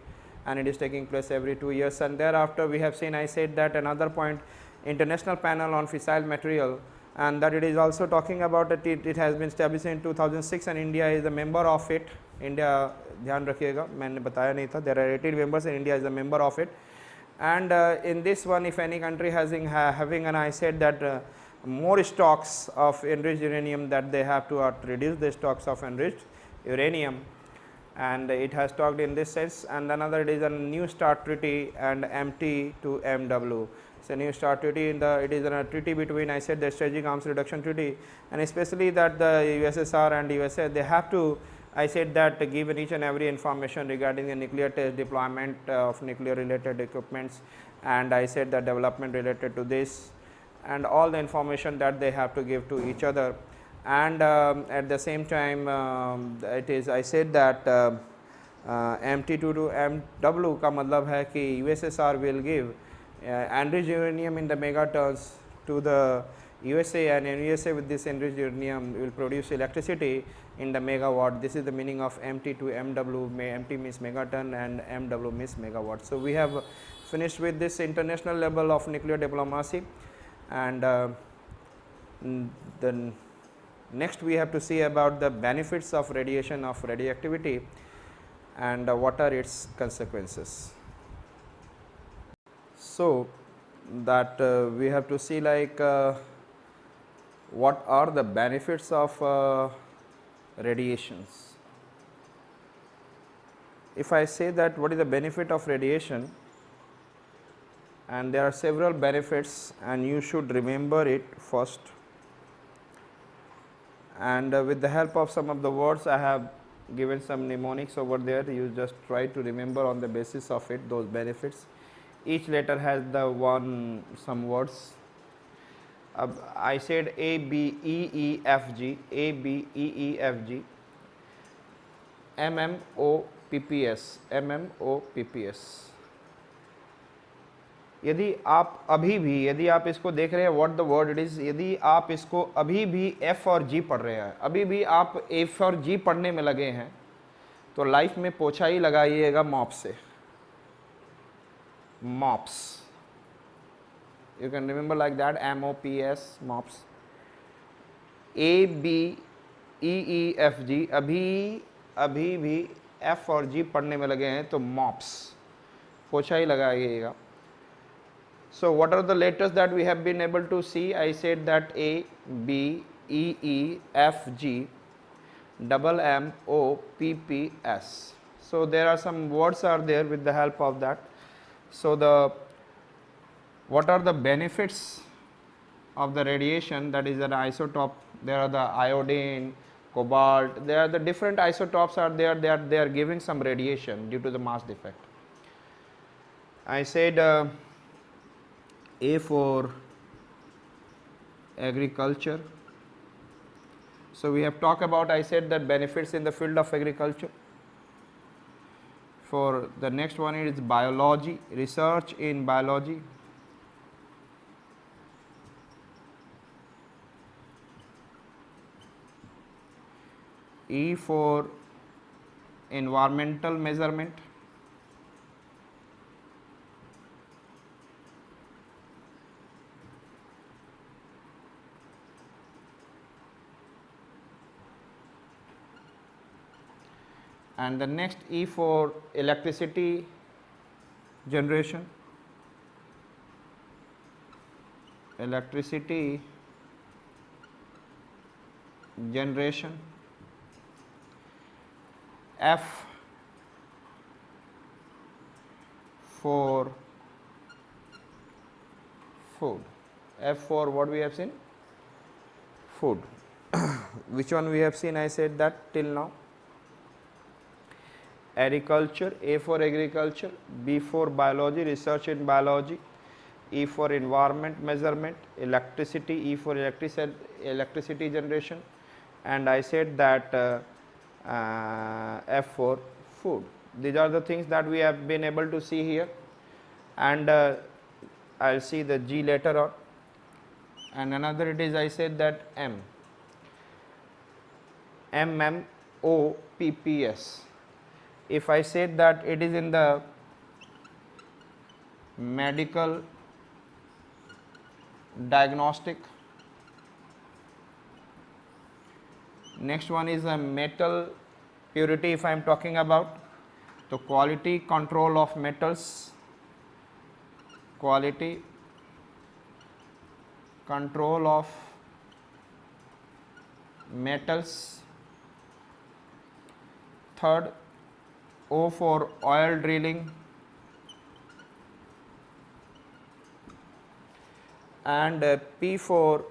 and it is taking place every 2 years. And thereafter we have seen I said that another point, international panel on fissile material, and that it is also talking about it. It has been established in 2006 and India is a member of it. India ध्यान रखिएगा मैंने बताया नहीं था, there are 18 members and India is a member of it. And in this one if any country having and I said that more stocks of enriched uranium, that they have to reduce the stocks of enriched uranium, and it has talked in this sense. And another it is a new start treaty and MT to MW. So new start treaty it is a treaty between I said the strategic arms reduction treaty, and especially that the USSR and USA they have to I said that given each and every information regarding the nuclear test deployment of nuclear related equipments, and I said the development related to this, and all the information that they have to give to each other. And at the same time it is I said that MT2 to MW का मतलब है कि USSR will give enriched uranium in the megatons to the USA, and in USA with this enriched uranium will produce electricity in the megawatt. This is the meaning of MT to MW. MT means megaton and MW means megawatt. So we have finished with this international level of nuclear diplomacy, and then next we have to see about the benefits of radiation of radioactivity and what are its consequences. So that we have to see like what are the benefits of radiations. If I say that what is the benefit of radiation, and there are several benefits and you should remember it first, and with the help of some of the words I have given some mnemonics over there, you just try to remember on the basis of it those benefits. Each letter has the some words. I said A, B, E, E, F, G, A, B, E, E, F, G, M, M, O, P, P, S, M, M, O, P, P, S. यदि आप इसको देख रहे हैं what the word it is, यदि आप इसको अभी भी F और G पढ़ रहे हैं, अभी भी आप F और G पढ़ने में लगे हैं, तो लाइफ में पोछा ही लगाइएगा मॉप से, mops. You can remember like that, MOPS, mops. A, B, E, E, F, G, अभी भी F और G पढ़ने में लगे हैं तो mops, पोछा ही लगाइएगा. So what are the letters that we have been able to see? I said that A, B, E, E, F, G, double M, O, P, P, S. So there are some words are there with the help of that. So what are the benefits of the radiation? That is an isotope. There are the iodine, cobalt. There are the different isotopes are there. They are giving some radiation due to the mass defect. I said A for agriculture. So we have talked about, I said that benefits in the field of agriculture. For the next one is biology, research in biology. E for environmental measurement. And the next E for electricity generation. Electricity generation. F for food. F for what we have seen? Food. Which one we have seen? I said that till now. Agriculture, A for agriculture, B for biology, research in biology, E for environment measurement, electricity, E for electricity generation, and I said that F for food. These are the things that we have been able to see here, and I'll see the G later on. And another it is, I said that M, O, P, P, S. If I said that it is in the medical diagnostic, next one is a metal purity. If I am talking about the quality control of metals, quality control of metals. Third, O for oil drilling, and P for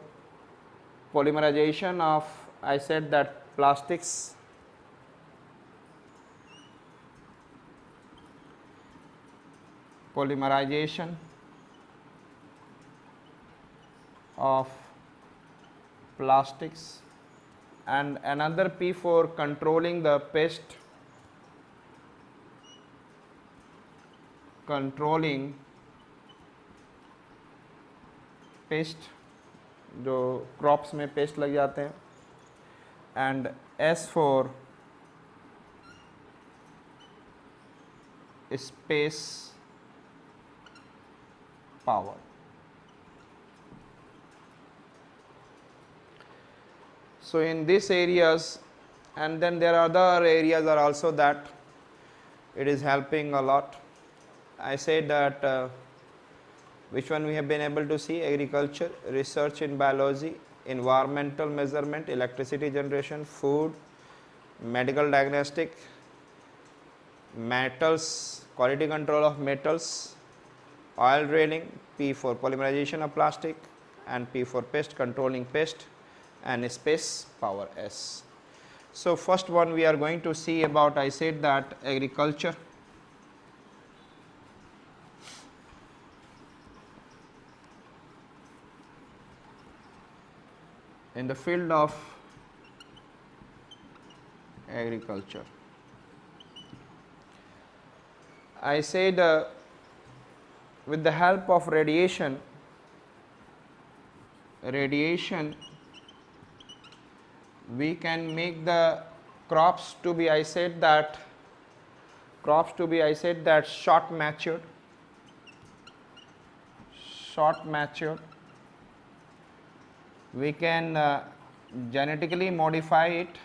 polymerization of, I said that plastics, polymerization of plastics, and another P for controlling the pest controlling paste, जो crops में paste लग जाते हैं, and S for space power. So in these areas, and then there are other areas are also that it is helping a lot. I said that which one we have been able to see: agriculture, research in biology, environmental measurement, electricity generation, food, medical diagnostic, metals, quality control of metals, oil drilling, P for polymerization of plastic, and P for pest, controlling pest, and space power S. So first one we are going to see about, I said that agriculture. In the field of agriculture, I said with the help of radiation we can make the crops to be, I said that short matured. We can genetically modify it,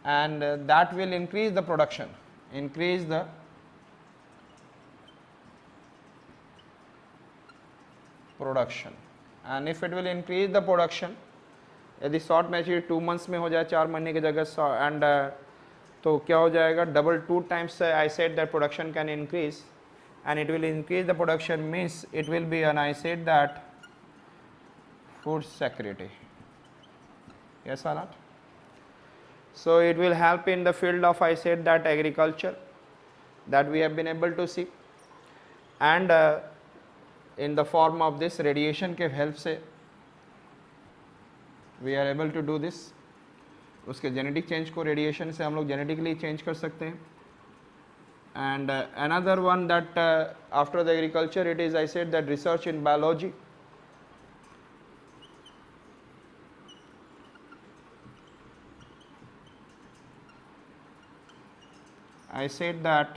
and that will increase the production, and if it will increase the production, यदि short maturity 2 months में हो जाए, 4 महीने की जगह, and तो क्या हो जाएगा, double 2 times I said that production can increase, and it will increase the production means it will be an, I said that food security. Yes or not? So it will help in the field of, I said that agriculture, that we have been able to see, and in the form of this radiation के help से we are able to do this. उसके genetic change को radiation से हम लोग genetically change कर सकते हैं. And another one that after the agriculture, it is, I said that research in biology. I said that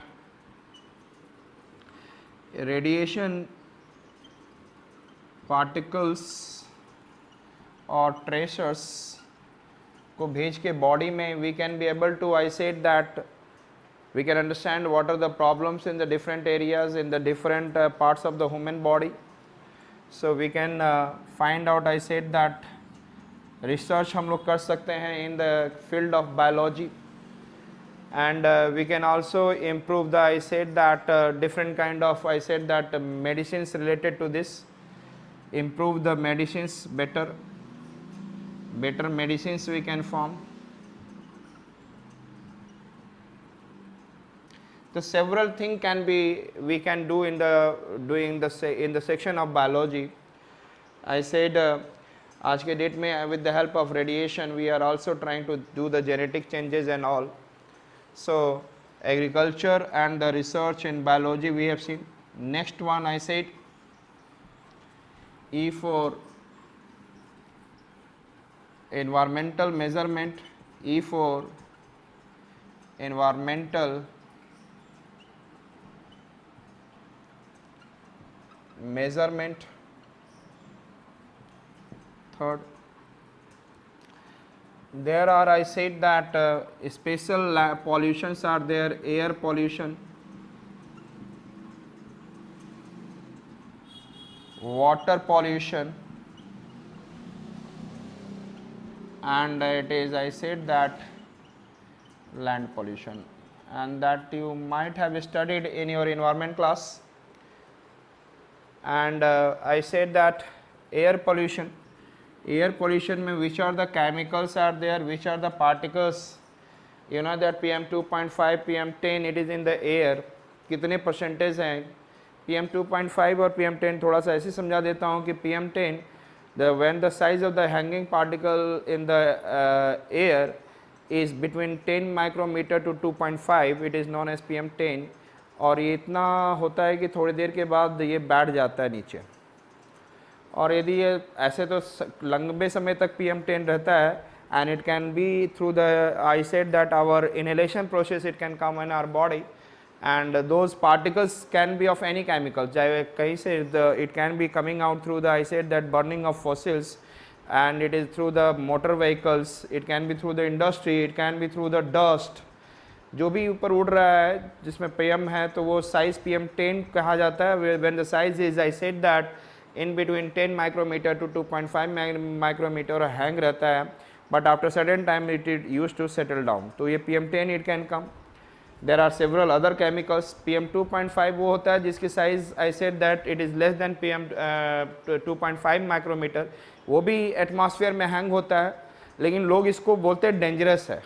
radiation particles or tracers को भेज के body में we can be able to, I said that we can understand what are the problems in the different areas, in the different parts of the human body. So we can find out, I said that research हम लोग कर सकते हैं in the field of biology, and we can also improve the, I said that different kind of, I said that medicines related to this, improve the medicines, better medicines we can form. The several things we can do in the section of biology. I said आज के date में with the help of radiation we are also trying to do the genetic changes and all. So agriculture and the research in biology we have seen. Next one, I said E for environmental measurement, E for environmental measurement. Third, there are, I said that special pollutions are there: air pollution, water pollution, and it is, I said that land pollution, and that you might have studied in your environment class. And I said that air pollution में which are the chemicals are there, which are the particles, you know that PM 2.5, PM 10 it is in the air, कितने percentage हैं, PM 2.5 और PM 10 थोड़ा सा ऐसे समझा देता हूँ कि PM 10 when the size of the hanging particle in the air is between 10 micrometer to 2.5, it is known as PM10, और ये इतना होता है कि थोड़ी देर के बाद ये बैठ जाता है नीचे, और यदि ये ऐसे तो लंबे समय तक PM10 रहता है, and it can be through the, I said that our inhalation process it can come in our body, and those particles can be of any chemical, चाहे कहीं से it can be coming out through the, I said that burning of fossils, and it is through the motor vehicles, it can be through the industry, it can be through the dust, जो भी ऊपर उड़ रहा है जिसमें PM है तो वो साइज PM10 कहा जाता है. When the size is, I said that in between 10 micrometer to 2.5 micrometer hang रहता है, but after certain time it used to settle down. तो ये PM10 it can come. There are several other chemicals. PM2.5 वो होता है जिसकी size, I said that it is less than PM 2.5 micrometer, वो भी एटमॉस्फेयर में हैंग होता है, लेकिन लोग इसको बोलते हैं डेंजरस है.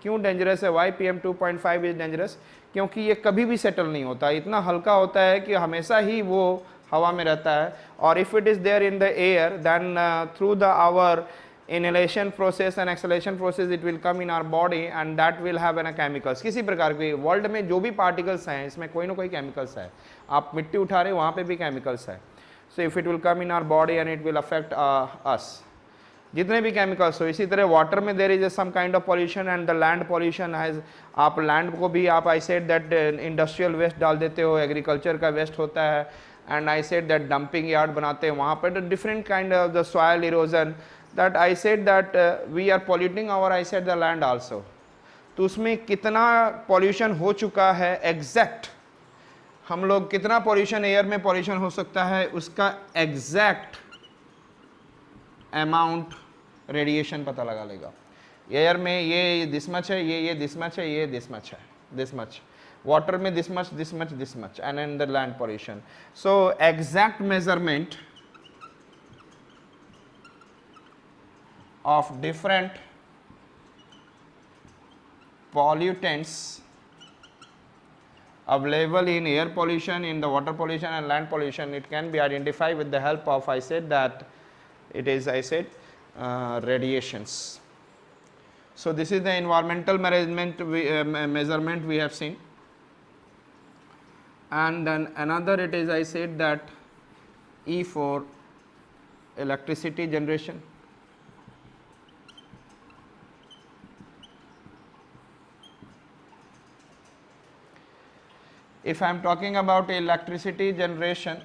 क्यों डेंजरस है? Why PM 2.5 is dangerous? क्योंकि ये कभी भी सेटल नहीं होता, इतना हल्का होता है कि हमेशा ही वो हवा में रहता है, और if it is there in the air then through the our inhalation process and exhalation process it will come in our body and that will have an chemicals. किसी प्रकार की वर्ल्ड में जो भी पार्टिकल्स हैं इसमें कोई ना कोई केमिकल्स है, आप मिट्टी उठा रहे वहाँ पे भी केमिकल्स है. So if it will come in our body and it will affect us, जितने भी केमिकल्स हो. इसी तरह वाटर में there is some kind of pollution and the land pollution has, आप लैंड को भी आप, I said that industrial waste डाल देते हो, एग्रीकल्चर का वेस्ट होता है, and I said that dumping yard बनाते हैं वहाँ पर, different kind of the soil erosion, that I said that we are polluting our, I said the land also. तो उसमें कितना पॉल्यूशन हो चुका है एग्जैक्ट, हम लोग कितना पॉल्यूशन एयर में पॉल्यूशन हो सकता है उसका एग्जैक्ट अमाउंट रेडिएशन पता लगा लेगा. एयर में ये दिस मच है, ये दिस मच है, ये दिस मच है, दिस मच. वाटर में this much, this much, this much, and in the land pollution. So exact measurement of different pollutants available in air pollution, in the water pollution and land pollution, it can be identified with the help of, I said that it is, I said radiations. So this is the environmental management measurement we have seen, and then another it is, I said that E for electricity generation. If I am talking about electricity generation,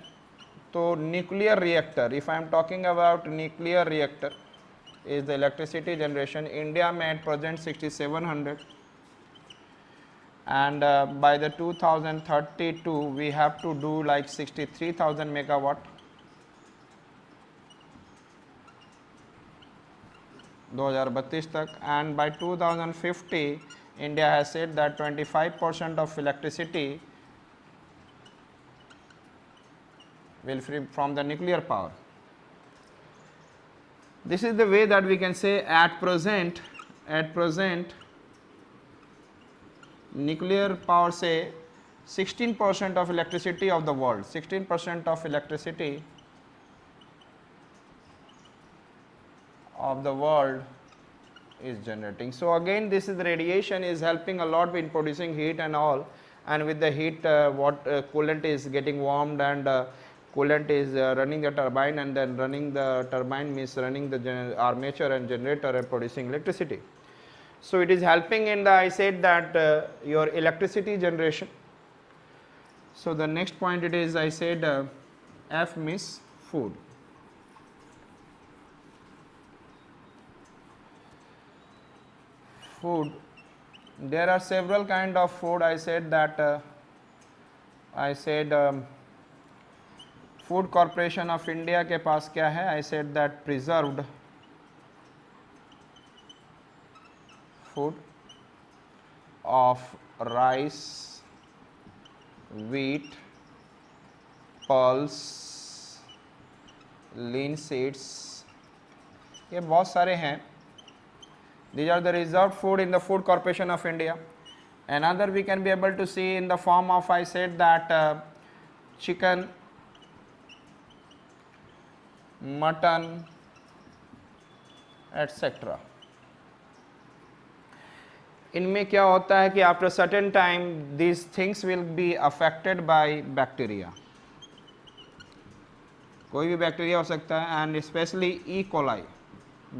तो nuclear reactor, if I am talking about nuclear reactor is the electricity generation. India में at present 6700, and by the 2032 we have to do like 63,000 megawatt. 2032 तक, and by 2050 India has said that 25% of electricity will free from the nuclear power. This is the way that we can say at present nuclear power say 16% of electricity of the world, 16% of electricity of the world is generating. So again this is the radiation is helping a lot in producing heat and all, and with the heat coolant is getting warmed, and coolant is running the turbine, and then running the turbine means running the armature and generator and producing electricity. So it is helping in the, I said that your electricity generation. So the next point it is, I said F means food. Food, there are several kind of food. I said that food corporation of India के पास क्या है? I said that preserved food of rice, wheat, pulse, lean seeds, ये बहुत सारे हैं. These are the reserved food in the Food Corporation of India. Another we can be able to see in the form of, I said that chicken, mutton, etc. इनमें क्या होता है कि after certain time these things will be affected by bacteria, कोई भी bacteria हो सकता है, and specially E coli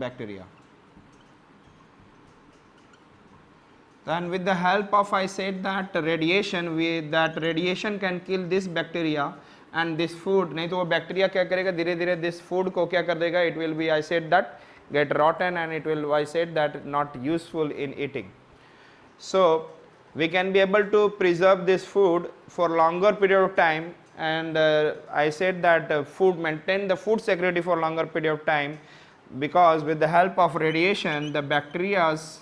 bacteria. Then with the help of, I said that radiation, that radiation can kill this bacteria and this food. नहीं तो वो bacteria क्या करेगा, धीरे धीरे this food को क्या कर देगा, it will be, I said that, get rotten and it will, I said that, not useful in eating. So we can be able to preserve this food for longer period of time, and I said that food, maintain the food security for longer period of time, because with the help of radiation the bacterias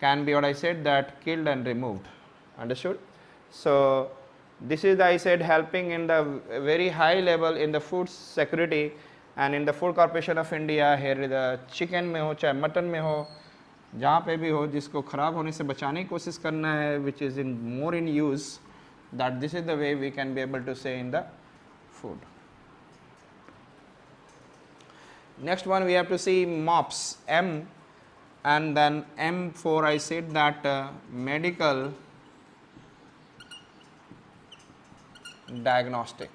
can be, what I said that, killed and removed. Understood? So this is, I said, helping in the very high level in the food security, and in the Food Corporation of India, here the chicken में हो चाहे mutton में हो, जहाँ पे भी हो, जिसको ख़राब होने से बचाने की कोशिश करना है, which is in more in use, that this is the way we can be able to say in the food. Next one we have to see MOPS, M, and then M for, I said that, medical diagnostic.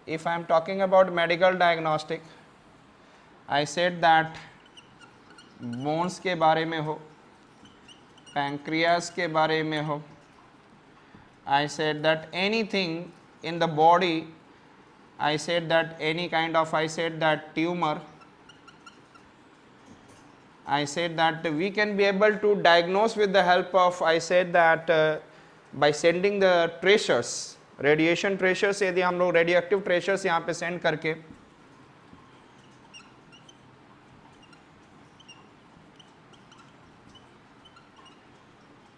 If I am talking about medical diagnostic, I said that bones के बारे में हो, pancreas के बारे में हो, I said that anything in the body, I said that any kind of, I said that, tumor, I said that we can be able to diagnose with the help of, I said that, by sending the tracers, radiation tracers. यदि हम लोग radioactive tracers यहाँ पे send करके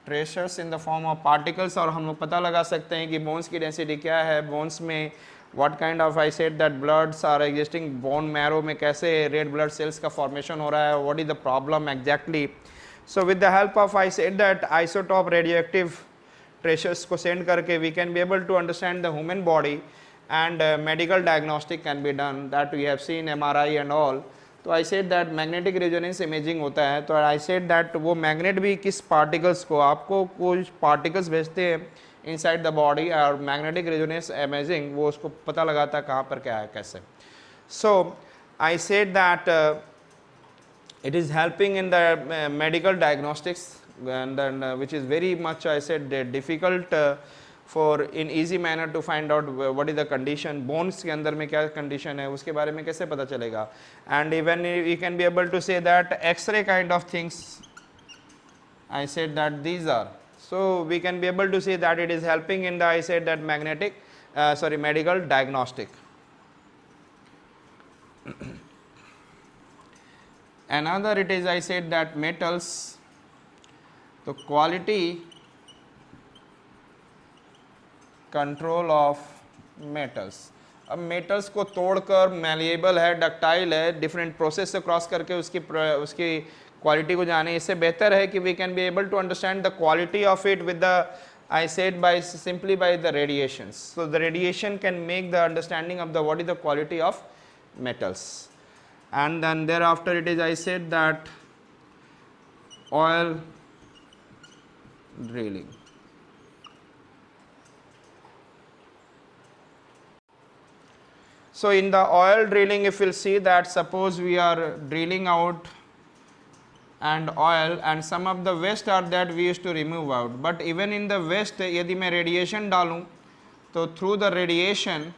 tracers in the form of particles, और हम लोग पता लगा सकते हैं कि बोन्स की डेंसिटी क्या है, बोन्स में what kind of, I said that, bloods are existing, bone marrow में कैसे रेड ब्लड सेल्स का फॉर्मेशन हो रहा है, what is the problem exactly. So with the help of, I said that, isotope radioactive tracers को send करके we can be able to understand the human body, and medical diagnostic can be done, that we have seen MRI and all. तो I said that magnetic resonance imaging होता है. तो I said that वो magnet भी किस particles को, आपको कुछ पार्टिकल्स भेजते हैं इनसाइड द बॉडी, और मैग्नेटिक रेजोनेंस इमेजिंग वो उसको पता लगाता है कहाँ पर क्या है कैसे. So I said that it is helping in the medical diagnostics, and then which is very much, I said, difficult for in easy manner to find out what is the condition, bones के अंदर में क्या condition है उसके बारे में कैसे पता चलेगा. And even you can be able to say that X-ray kind of things, I said that these are, so we can be able to say that it is helping in the, I said that, medical diagnostic. Another it is, I said that, metals. तो quality control of metals. अब metals को तोड़कर malleable है, ductile है, different process से cross करके उसकी quality को जाने, इससे बेहतर है कि we can be able to understand the quality of it with the, I said, by simply by the radiations. So the radiation can make the understanding of the what is the quality of metals. And then thereafter it is, I said that, oil drilling. So in the oil drilling, if you'll see that, suppose we are drilling out and oil, and some of the waste are that we used to remove out, but even in the waste यदि मैं radiation डालूं तो through the radiation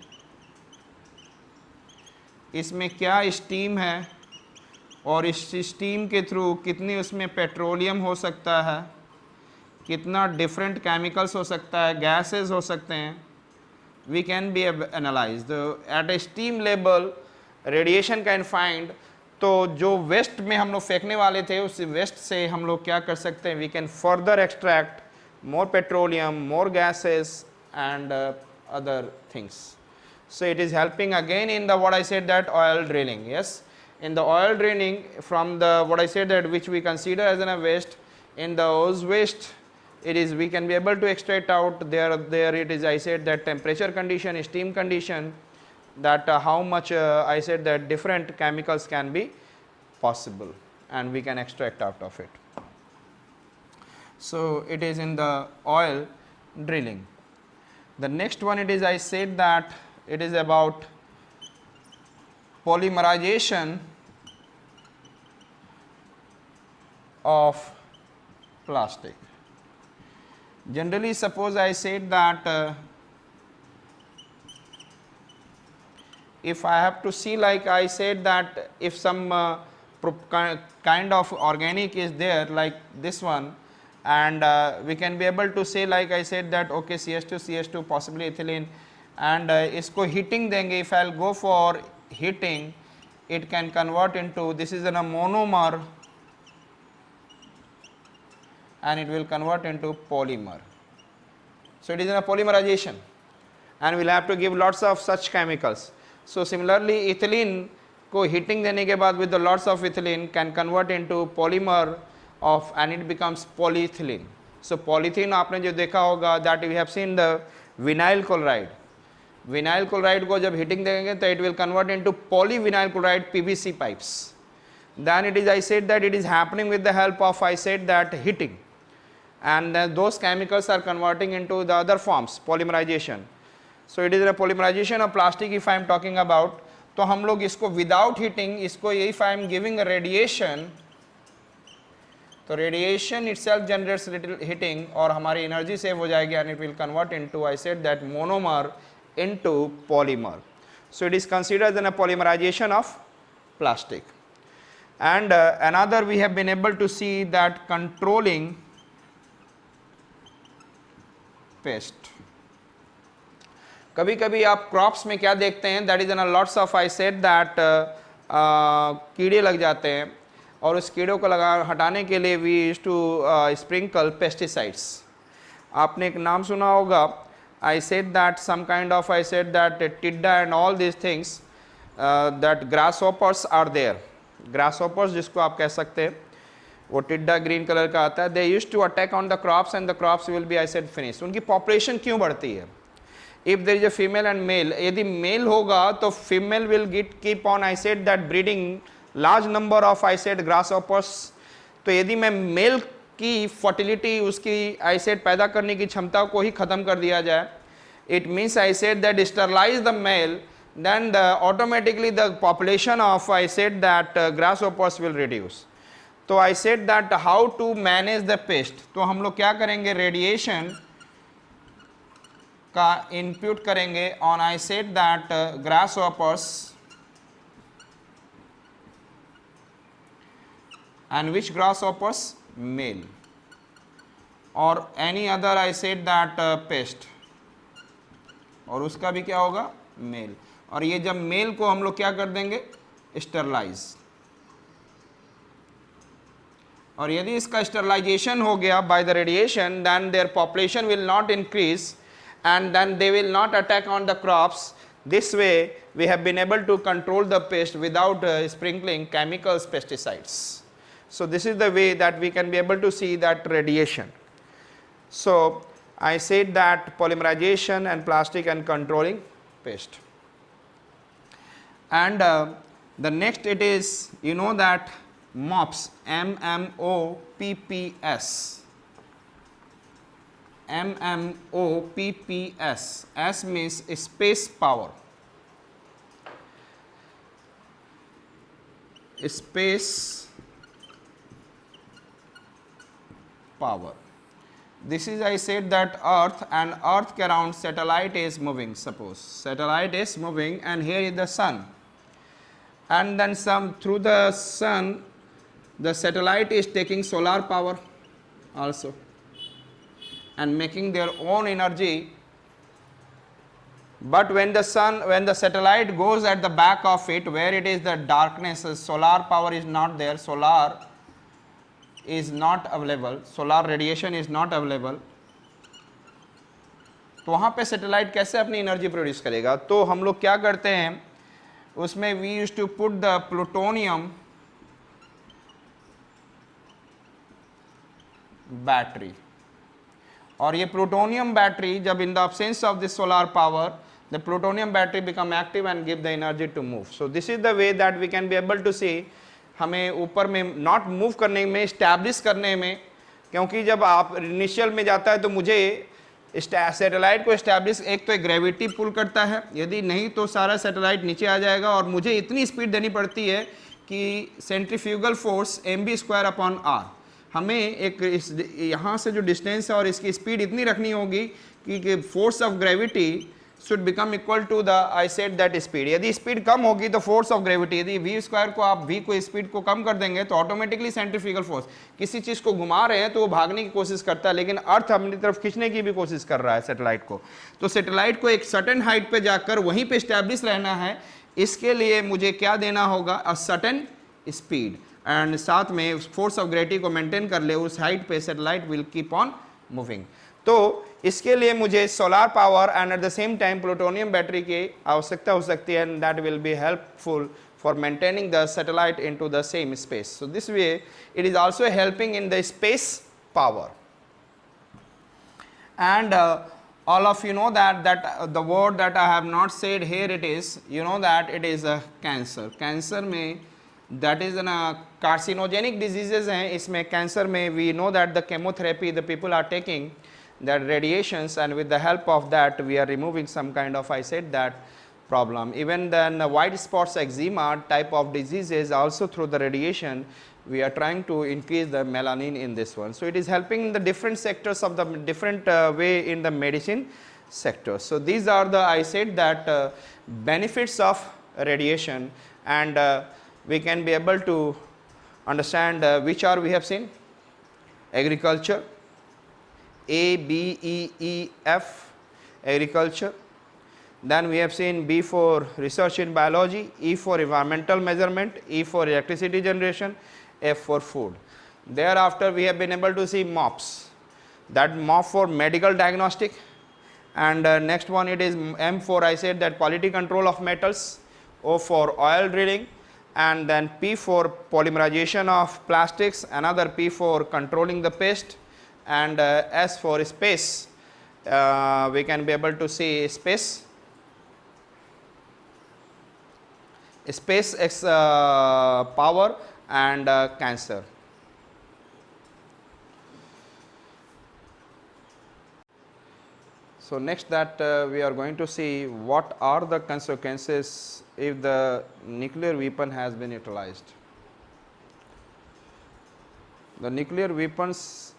इसमें क्या steam है, और इस steam के through कितनी उसमें petroleum हो सकता है, कितना different chemicals हो सकता है, gases हो सकते हैं, we can be analyzed at a steam level. radiation can find, तो जो वेस्ट में हम लोग फेंकने वाले थे उस वेस्ट से हम लोग क्या कर सकते हैं, we can further extract more petroleum, more gases and other things. So it is helping again in the, what I said, that oil drilling. Yes, in the oil drilling, from the, what I said, that which we consider as a waste, in those waste it is, we can be able to extract out there it is, I said, that temperature condition, steam condition, that how much I said that different chemicals can be possible. and we can extract out of it. So it is in the oil drilling. The next one, it is, I said that it is about polymerization of plastic. Generally, suppose I said that if I have to see, like I said that if some kind of organic is there like this one, and we can be able to say, like I said that okay, CH2 possibly ethylene, and isko heating denge, if I will go for heating, it can convert into, this is in a monomer and it will convert into polymer. So it is in a polymerization, and we will have to give lots of such chemicals. So similarly, ethylene को heating देने के बाद with the lots of ethylene can convert into polymer of, and it becomes polyethylene. So polyethylene आपने जो देखा होगा, that we have seen the vinyl chloride. Vinyl chloride को जब heating देंगे तो it will convert into polyvinyl chloride PVC pipes. Then it is, I said that it is happening with the help of, I said that heating, and those chemicals are converting into the other forms, polymerization. So it is a polymerization of plastic if I am talking about. तो हम लोग इसको without heating, इसको if I am giving a radiation, तो radiation itself generates little heating और हमारी energy save हो जाएगी, and it will convert into, I said that monomer into polymer. So it is considered as a polymerization of plastic. And another, we have been able to see that controlling pest. कभी कभी आप crops में क्या देखते हैं, that is an lots of, I said that कीड़े लग जाते हैं, और उस कीड़ों को हटाने के लिए we used to sprinkle pesticides. आपने एक नाम सुना होगा, I said that some kind of, I said that टिड्डा and all this things, that grasshoppers are there. Grasshoppers जिसको आप कह सकते हैं, वो टिड्डा ग्रीन कलर का आता है. They used to attack on the crops and the crops will be, I said, finish. उनकी पॉपुलेशन क्यों बढ़ती है? If there is a female and male, यदि मेल होगा तो female will keep on, I said that, breeding large number of, I said, grasshoppers. तो यदि मैं मेल की fertility, उसकी, I said, पैदा करने की क्षमता को ही खत्म कर दिया जाए, it means, I said that, sterilize the male, then automatically the population of, I said that, grasshoppers will reduce. तो I said that how to manage the pest. तो हम लोग क्या करेंगे, रेडिएशन का इनपुट करेंगे on, I said that, grasshoppers and which grasshoppers, male, और any other, I said that, pest, और उसका भी क्या होगा, मेल. और ये जब मेल को हम लोग क्या कर देंगे, स्टरलाइज. और यदि इसका स्टरलाइजेशन हो गया by the radiation, then their population will not increase, and then they will not attack on the crops. This way we have been able to control the pest without sprinkling chemicals, pesticides. So this is the way that we can be able to see that radiation. So I said that polymerization and plastic and controlling pest. And the next, it is, you know that MOPS, MMOPPS. MMOPPS. S means space power. Space power. This is, I said that, Earth, and Earth के around satellite is moving. Suppose satellite is moving, and here is the sun, and then some through the sun, the satellite is taking solar power also, and making their own energy. But when the sun, when the satellite goes at the back of it, where it is the darkness, solar power is not there, solar is not available, solar radiation is not available, तो वहाँ पे satellite कैसे अपनी energy produce करेगा? तो हम लोग क्या करते हैं उसमें, we used to put the plutonium battery. और ये प्लूटोनियम बैटरी जब in the absence of this solar power, the plutonium battery become active and give the energy to move. So this is the way that we can be able to see हमें ऊपर में not move करने में, establish करने में, क्योंकि जब आप इनिशियल में जाता है तो मुझे सैटेलाइट को इस्टेब्लिश, एक तो ग्रेविटी पुल करता है, यदि नहीं तो सारा सैटेलाइट नीचे आ जाएगा, और मुझे इतनी स्पीड देनी पड़ती है कि सेंट्रीफ्यूगल फोर्स mv²/r, हमें एक इस यहाँ से जो डिस्टेंस है और इसकी स्पीड इतनी रखनी होगी कि force of gravity should become equal to the, I said that speed. यदि स्पीड कम होगी तो फोर्स ऑफ ग्रेविटी, यदि v² को आप v को स्पीड को कम कर देंगे तो ऑटोमेटिकली सेंट्रीफ्यूगल फोर्स, किसी चीज को घुमा रहे हैं तो वो भागने की कोशिश करता है, लेकिन अर्थ अपनी तरफ खींचने की भी कोशिश कर रहा है सैटेलाइट को। तो सैटेलाइट को एक सर्टेन हाइट पे जाकर वहीं पे स्टैब्लिश रहना है, इसके लिए मुझे क्या देना होगा, अ सर्टेन स्पीड, एंड साथ में फोर्स ऑफ ग्रेविटी को मेंटेन कर ले, उस हाइट पे satellite will keep on moving. तो इसके लिए मुझे solar power and at the same time plutonium battery की आवश्यकता हो सकती है, and that will be helpful for maintaining the satellite into the same space. So this way it is also helping in the space power. And all of you know that the word that I have not said here, it is, you know that it is a cancer. Cancer में that is an carcinogenic diseases हैं, इसमें cancer में we know that the chemotherapy the people are taking, that radiations, and with the help of that we are removing some kind of, I said that, problem. Even then white spots eczema type of diseases also through the radiation we are trying to increase the melanin in this one. So it is helping in the different sectors of the different way in the medicine sector. So these are the, I said that, benefits of radiation, and we can be able to understand which are we have seen: agriculture, A, B, E, E, F, agriculture. Then we have seen B for research in biology, E for environmental measurement, E for electricity generation, F for food. Thereafter we have been able to see MOPS, that MOP for medical diagnostic, and next one it is M for, I said that, quality control of metals, O for oil drilling, and then P for polymerization of plastics, another P for controlling the pest, and S for space. We can be able to see space power and cancer. So next that we are going to see what are the consequences if the nuclear weapon has been utilized. The nuclear weapons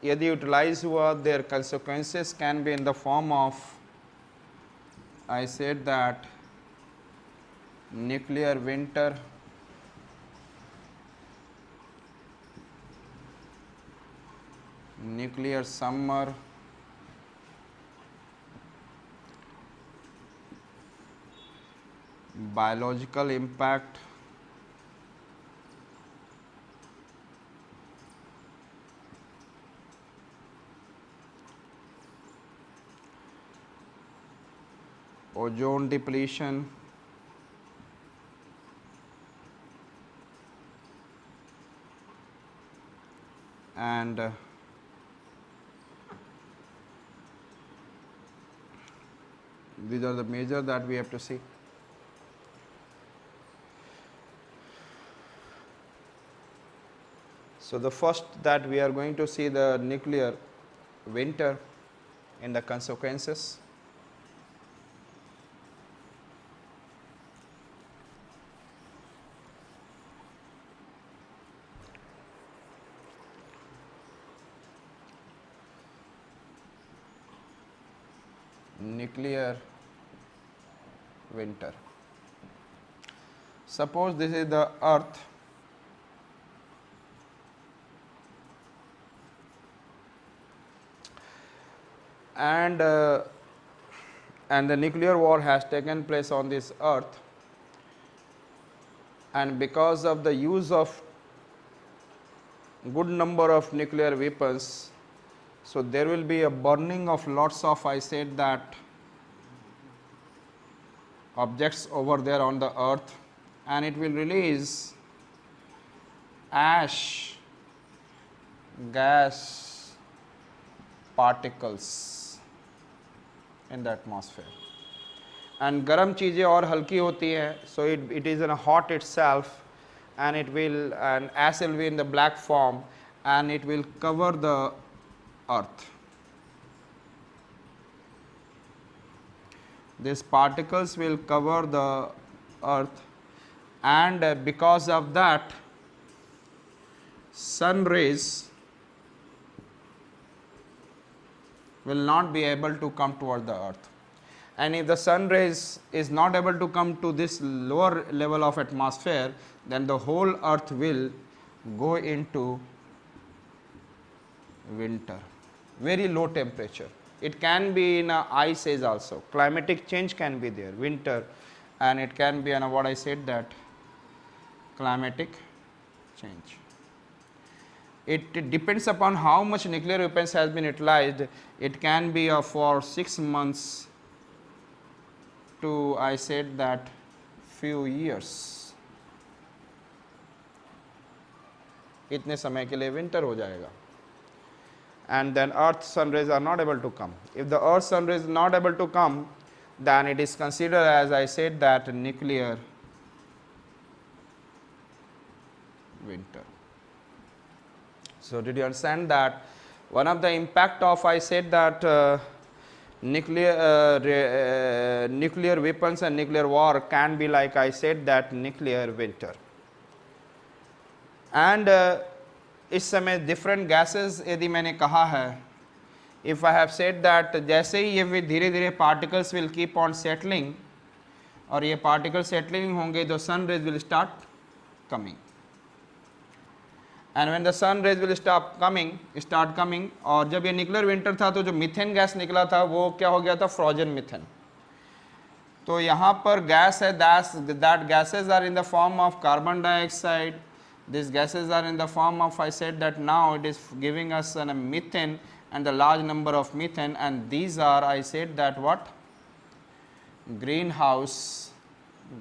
यदि utilise हुआ, their consequences can be in the form of, I said that, nuclear winter, nuclear summer, biological impact, ozone depletion, and these are the major that we have to see. So the first that we are going to see the nuclear winter and the consequences. Nuclear winter. Suppose this is the earth, and the nuclear war has taken place on this earth, and because of the use of good number of nuclear weapons, so there will be a burning of lots of, I said that, objects over there on the earth, and it will release ash, gas, particles in the atmosphere. And गर्म चीज़ें और हल्की होती हैं, so it is in a hot itself, and it will, and ash will be in the black form, and it will cover the earth. These particles will cover the earth, and because of that sun rays will not be able to come toward the earth. And if the sun rays is not able to come to this lower level of atmosphere, then the whole earth will go into winter, very low temperature. It can be in a ice age also, climatic change can be there, winter, and it can be in what I said, that climatic change. It depends upon how much nuclear weapons has been utilized. It can be for 6 months to, I said, that few years. इतने समय के लिए winter हो जाएगा. And then earth sun rays are not able to come. If the earth sun rays is not able to come, then it is considered, as I said, that nuclear winter. So did you understand that one of the impact of, I said, that nuclear weapons and nuclear war can be, like I said, that nuclear winter. And इस समय different gases यदि मैंने कहा है, if I have said that जैसे ही ये धीरे धीरे particles will keep on settling, और ये particles settling होंगे, the sun rays will start coming. And when the sun rays will start coming, और जब ये nuclear winter था तो जो मीथेन गैस निकला था वो क्या हो गया था, फ्रोजन मीथेन. तो यहाँ पर गैस है, that gases are in the form of carbon dioxide. These gases are in the form of, I said that now it is giving us a methane and the large number of methane, and these are, I said that what, greenhouse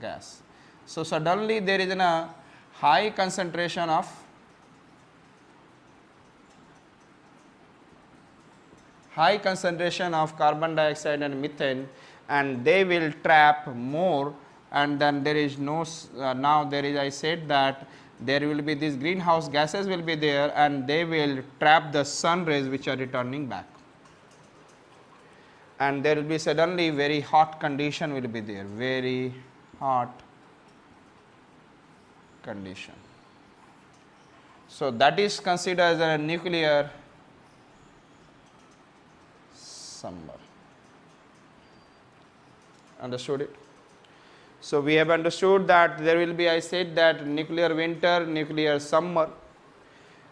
gas. So suddenly there is a high concentration of carbon dioxide and methane, and they will trap more, and then there is no, now there is, I said that there will be these greenhouse gases will be there, and they will trap the sun rays which are returning back, and there will be suddenly very hot condition will be there, very hot condition. So that is considered as a nuclear summer. Understood it? So we have understood that there will be, I said that nuclear winter, nuclear summer.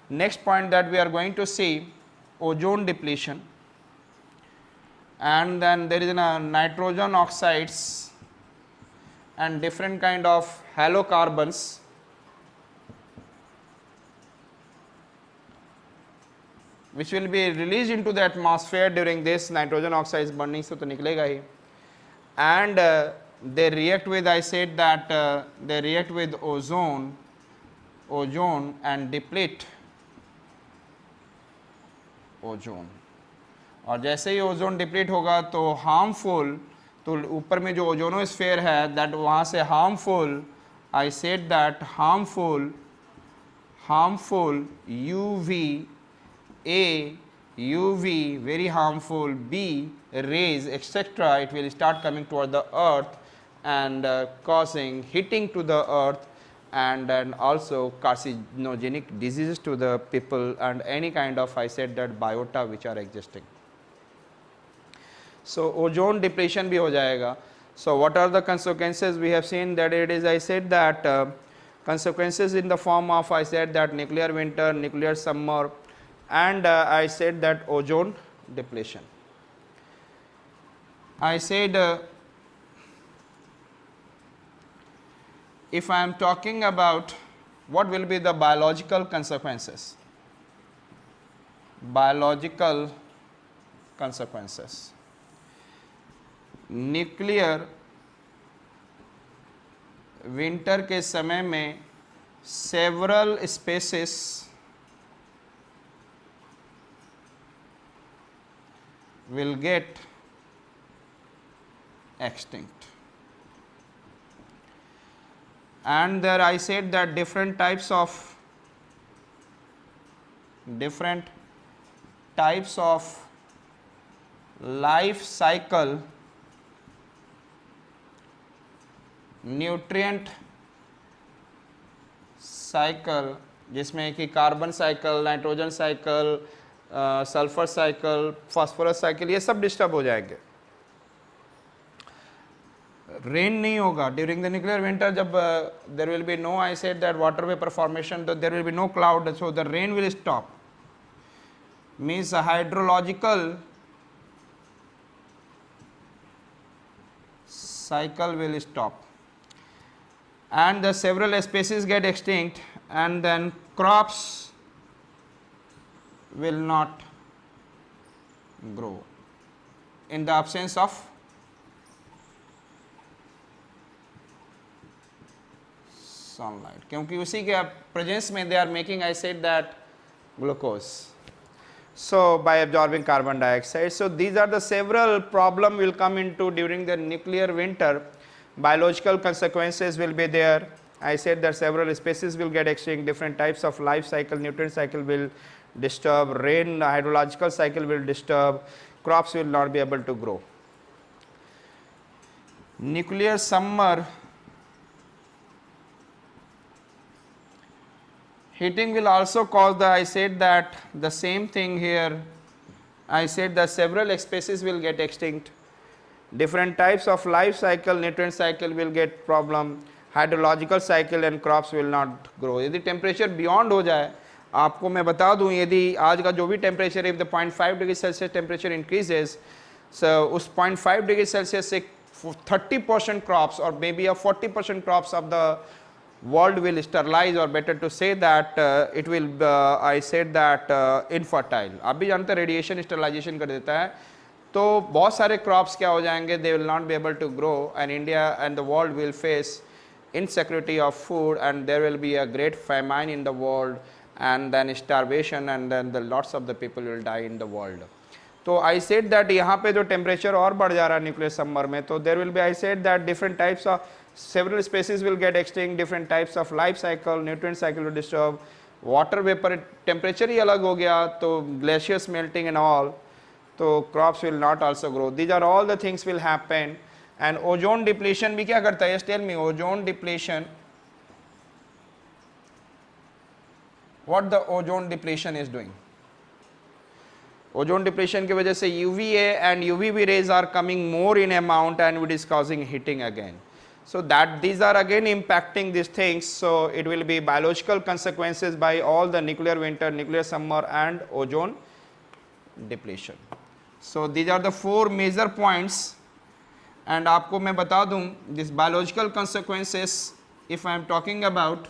Next point that we are going to see, ozone depletion, and then there is nitrogen oxides and different kind of halocarbons which will be released into the atmosphere during this nitrogen oxides burning, so to निकलेगा ही, and they react with, I said that they react with ozone and deplete ozone. और जैसे ही ozone deplete होगा तो harmful, तो ऊपर में जो ozonosphere है दैट वहाँ से harmful, I said that harmful UV, A, UV, very harmful, B, rays, etc. It will start coming toward the earth and causing heating to the earth, and also carcinogenic diseases to the people and any kind of, I said that, biota which are existing. So ozone depletion bhi ho jayega. So what are the consequences? We have seen that it is, I said that consequences in the form of, I said that nuclear winter, nuclear summer, and I said that ozone depletion. I said if I am talking about what will be the biological consequences, nuclear winter के समय में several species will get extinct. and there I said that different types of life cycle nutrient cycle, जिसमें कि carbon cycle, nitrogen cycle, sulphur cycle, phosphorus cycle, ये सब disturb हो जाएंगे. Rain नहीं होगा ड्यूरिंग द न्यूक्लियर विंटर. जब there will be no, I said that water vapour formation, there will be no cloud, so the rain will stop. Means hydrological cycle will stop, and the several species get extinct, and then crops will not grow in the absence of sunlight, क्योंकि उसी के presence में they are making, I said that, glucose, so by absorbing carbon dioxide. So these are the several problem will come into during the nuclear winter. Biological consequences will be there. I said that several species will get extinct, different types of life cycle, nutrient cycle will disturb, rain hydrological cycle will disturb, crops will not be able to grow. Nuclear summer heating will also cause the, I said that the same thing here, I said that several species will get extinct, different types of life cycle, nutrient cycle will get problem, hydrological cycle and crops will not grow. यदि temperature beyond हो जाए, आपको मैं बता दूं, यदि आज का जो भी temperature, if the 0.5 degree Celsius temperature increases, so उस 0.5 degree Celsius से 30% crops or maybe a 40% crops of the world will sterilize, or better to say that it will I said that infertile. आप भी जानते हैं radiation sterilization कर देता है, तो बहुत सारे क्रॉप्स क्या हो जाएंगे, they will not be able to grow, and India and the world will face insecurity of food, and there will be a great famine in the world, and then starvation, and then the lots of the people will die in the world. तो I said that यहाँ पे जो temperature और बढ़ जा रहा है nuclear summer में, तो there will be, I said that different types of several species will get extinct, different types of life cycle, nutrient cycle will disturb, water vapor temperature ही अलग हो गया, तो glaciers melting and all, तो crops will not also grow. These are all the things will happen. And ozone depletion भी क्या करता है? Just tell me, ozone depletion, what the ozone depletion is doing? Ozone depletion की वजह से UVA and UVB rays are coming more in amount, and it is causing heating again. So that these are again impacting these things, so it will be biological consequences by all the nuclear winter, nuclear summer and ozone depletion. So these are the four major points, and आपको मैं बता दूं, this biological consequences, if I am talking about,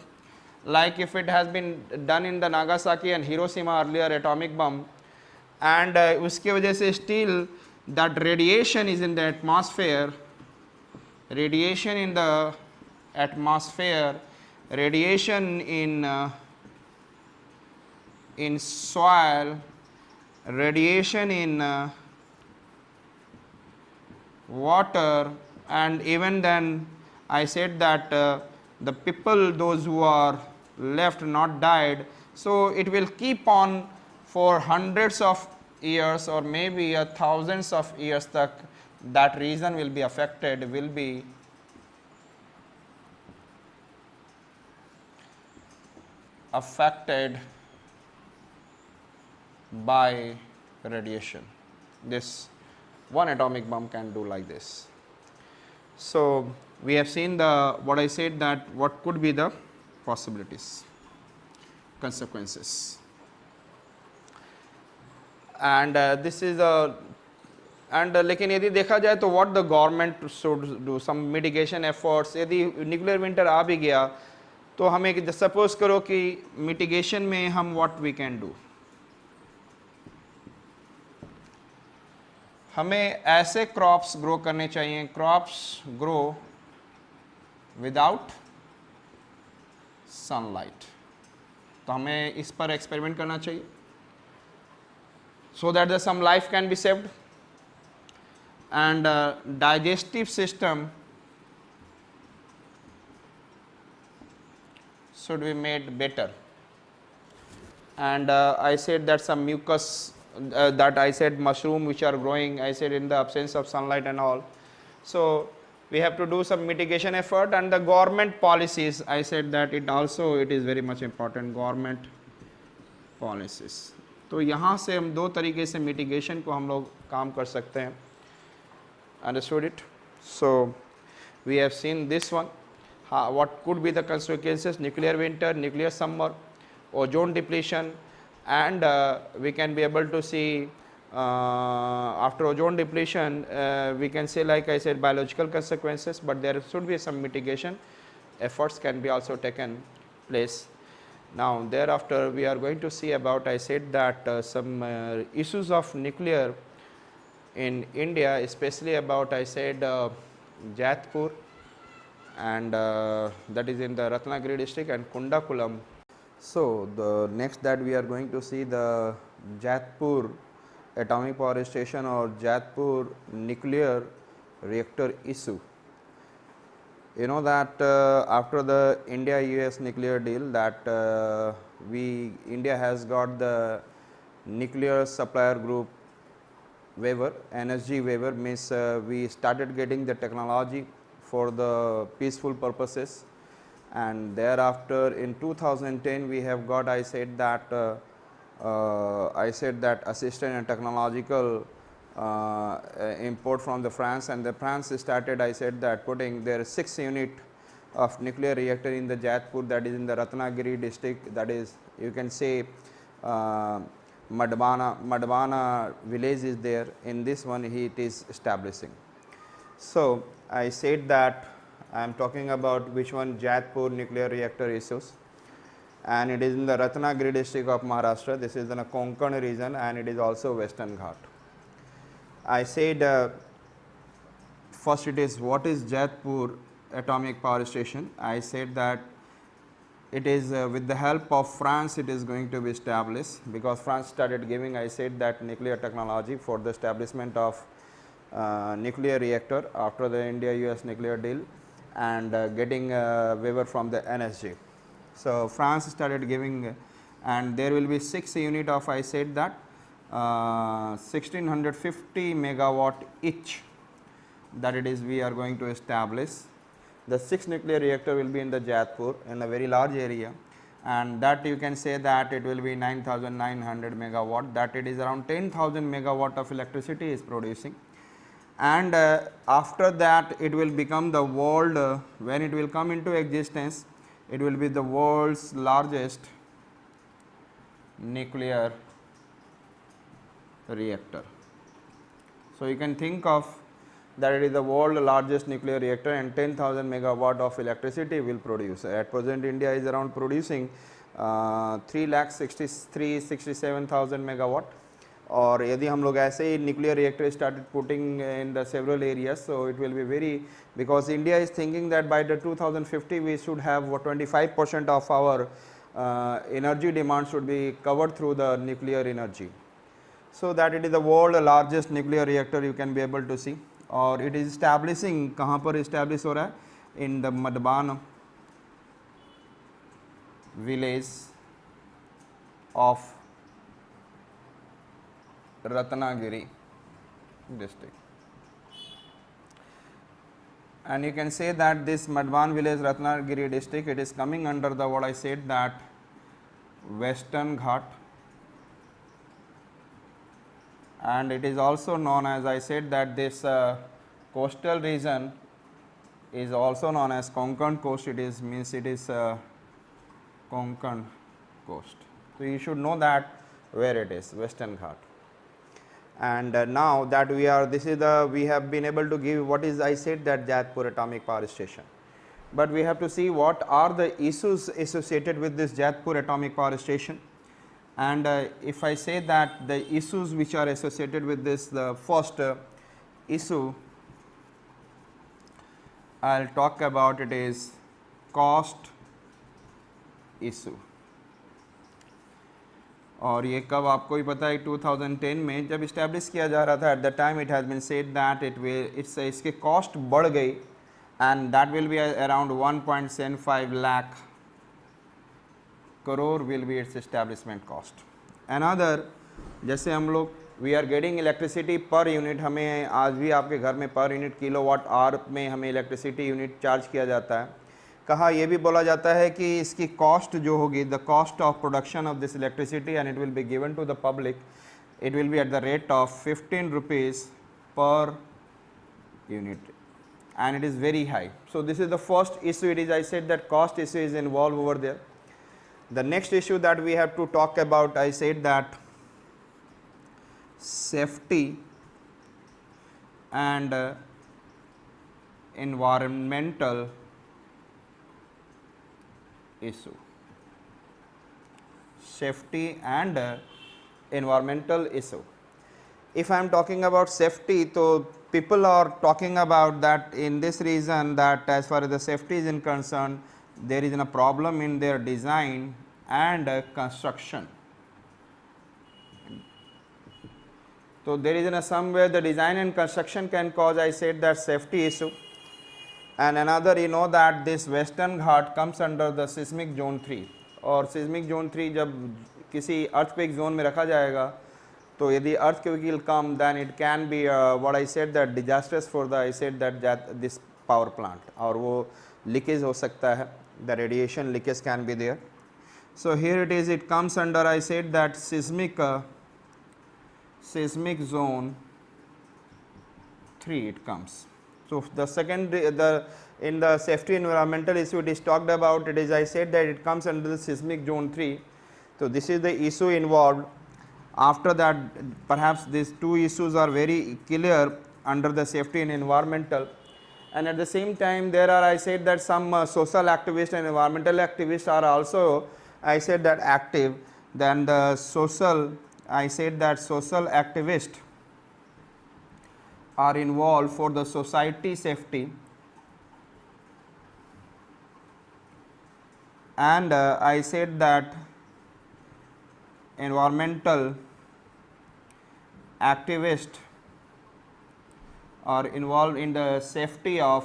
like if it has been done in the Nagasaki and Hiroshima earlier atomic bomb, and उसके वजह से still that radiation is in the atmosphere, radiation in the atmosphere, radiation in soil, radiation in water, and even then I said that the people, those who are left not died, so it will keep on for hundreds of years or maybe thousands of years. That region will be affected, will be affected by radiation. This one atomic bomb can do like this. So we have seen the, what I said, that what could be the possibilities, consequences, and this is a, and लेकिन यदि देखा जाए तो what the government should do, some mitigation efforts. यदि nuclear winter आ भी गया तो हमें suppose करो कि mitigation में हम what we can do, हमें ऐसे crops grow करने चाहिए, crops grow without sunlight. तो हमें इस पर experiment करना चाहिए, so that the some life can be saved. And digestive system should be made better. And I said that some mucus, that I said mushroom which are growing, I said in the absence of sunlight and all. So we have to do some mitigation effort, and the government policies, I said that it is very much important, government policies. तो यहाँ से हम दो तरीके से mitigation को हम लोग काम कर सकते हैं. Understood it? So we have seen this one. What could be the consequences? Nuclear winter, nuclear summer, ozone depletion, and we can be able to see after ozone depletion, we can say, like I said, biological consequences, but there should be some mitigation efforts can be also taken place. Now thereafter we are going to see about, I said that some issues of nuclear in India, especially about, I said Jadhpur, and that is in the Ratnagiri district, and Kundakulam. So the next that we are going to see the Jadhpur atomic power station or Jadhpur nuclear reactor issue. You know that after the India-US nuclear deal, that India has got the nuclear supplier group waiver, NSG waiver, means we started getting the technology for the peaceful purposes, and thereafter in 2010 we have got, I said that assistant and technological import from the France, and the France started, I said that, putting their 6 unit of nuclear reactor in the Jadhpur, that is in the Ratnagiri district, that is you can say Madbana village is there. In this one it is establishing. So I said that I am talking about which one, Jadhpur nuclear reactor issues, and it is in the Ratnagiri district of Maharashtra. This is in a Konkan region, and it is also Western Ghat. I said first it is what is Jadhpur atomic power station. I said that it is with the help of France it is going to be established, because France started giving, I said that, nuclear technology for the establishment of nuclear reactor after the India-US nuclear deal, and getting waiver from the NSG. So France started giving, and there will be 6 unit of, I said that 1650 megawatt each, that it is we are going to establish. The 6 nuclear reactor will be in the Jadhpur in a very large area, and that you can say that it will be 9900 megawatt, that it is around 10,000 megawatt of electricity is producing. And after that it will become the world, when it will come into existence, it will be the world's largest nuclear reactor. So you can think of that it is the world largest nuclear reactor, and 10,000 megawatt of electricity will produce. At present India is around producing 3,67,000 megawatt, और यदि हम लोग ऐसे ही nuclear reactor started putting in the several areas, so it will be very, because India is thinking that by the 2050 we should have 25% of our energy demand should be covered through the nuclear energy. So that it is the world largest nuclear reactor you can be able to see, और it is establishing, कहाँ पर establish हो रहा है, in the Madban village of Ratnagiri district. And you can say that this Madban village, Ratnagiri district, it is coming under the, what I said that, Western Ghat, and it is also known as, I said that this coastal region is also known as Konkan coast. It is means it is Konkan coast. So you should know that where it is, Western Ghat. And now that we are, this is the, we have been able to give what is, I said that, Jadhpur atomic power station, but we have to see what are the issues associated with this Jadhpur atomic power station. And if I say that the issues which are associated with this, the first issue I will talk about, it is cost issue. और ये कब आपको ही पता है, 2010 में जब establish किया जा रहा था, at the time it has been said that इसके कॉस्ट बढ़ गई, and that will be around 1.75 lakh crore will be its establishment cost. Another, जैसे हम लोग we are getting electricity per unit, हमें आज भी आपके घर में पर यूनिट किलोवाट आवर में हमें इलेक्ट्रिसिटी यूनिट चार्ज किया जाता है. कहा यह भी बोला जाता है कि इसकी कॉस्ट जो होगी, the cost of production of this electricity and it will be given to the public, it will be at the rate of 15 rupees per unit, and it is very high. So this is the first issue. It is, I said that cost issue is involved over there. The next issue that we have to talk about, I said that safety and environmental issue. Safety and environmental issue. If I am talking about safety, so people are talking about that in this region, that as far as the safety is concerned, there is a problem in their design and construction. So there is somewhere the design and construction can cause, I said, that safety issue. And another, you know that this Western Ghat comes under the seismic zone 3, और seismic zone 3 जब किसी earthquake zone में रखा जाएगा, तो यदि earthquake will come, then it can be what I said that disastrous for the, I said that this power plant, और वो leakage हो सकता है, the radiation leakage can be there. So here it is, it comes under, I said that seismic zone 3 it comes. So the second, in the safety environmental issue it is talked about, it is, I said that it comes under the seismic zone 3. So this is the issue involved. After that, perhaps these two issues are very clear under the safety and environmental, and at the same time there are, I said that some social activists and environmental activists are also, I said that active. Then the social, I said that social activists are involved for the society safety, and I said that environmental activists are involved in the safety of,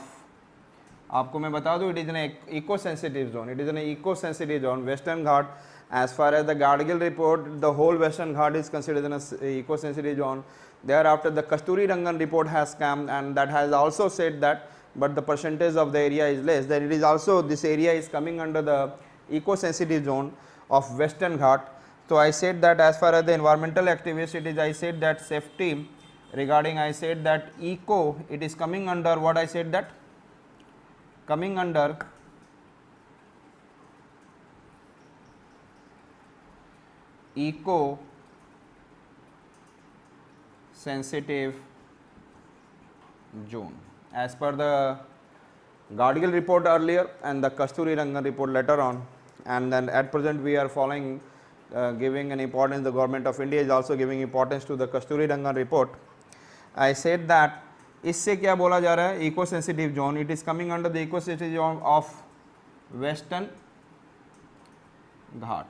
आपको मैं बता दूँ, it is an eco sensitive zone, it is an eco sensitive zone. Western Ghat, as far as the Gadgil report, the whole Western Ghat is considered an eco sensitive zone. Thereafter the Kasturi Rangan report has come, and that has also said that, but the percentage of the area is less, then it is also, this area is coming under the eco sensitive zone of Western Ghat. So I said that as far as the environmental activists, it is, I said that safety regarding, I said that eco, it is coming under what I said that, coming under eco sensitive zone as per the Gadgil report earlier and the Kasturi Rangan report later on, and then at present we are following, giving an importance, the government of India is also giving importance to the Kasturi Rangan report. I said that इससे क्या बोला जा रहा है, eco sensitive zone, it is coming under the eco sensitive zone of Western Ghat.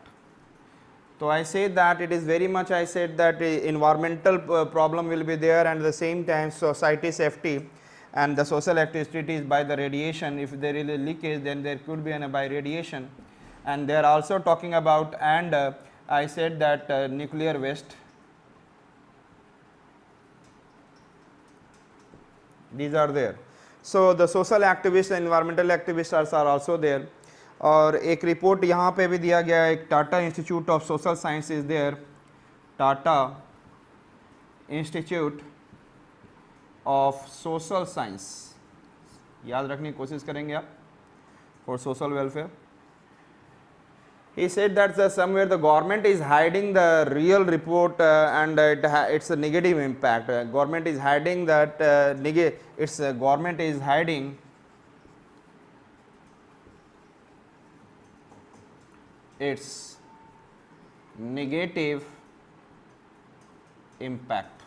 So I say that it is very much, I said that environmental problem will be there, and at the same time society safety and the social activities by the radiation. If there is a leakage, then there could be by radiation, and they are also talking about, and I said that nuclear waste. These are there. So the social activists and environmental activists are also there. और एक report यहाँ पे भी दिया गया है, एक Tata Institute of Social Science is there, Tata Institute of Social Science, याद रखने की कोशिश करेंगे आप, for social welfare. He said that somewhere the government is hiding the real report, and it's a negative impact. Government is hiding that government is hiding its negative impact.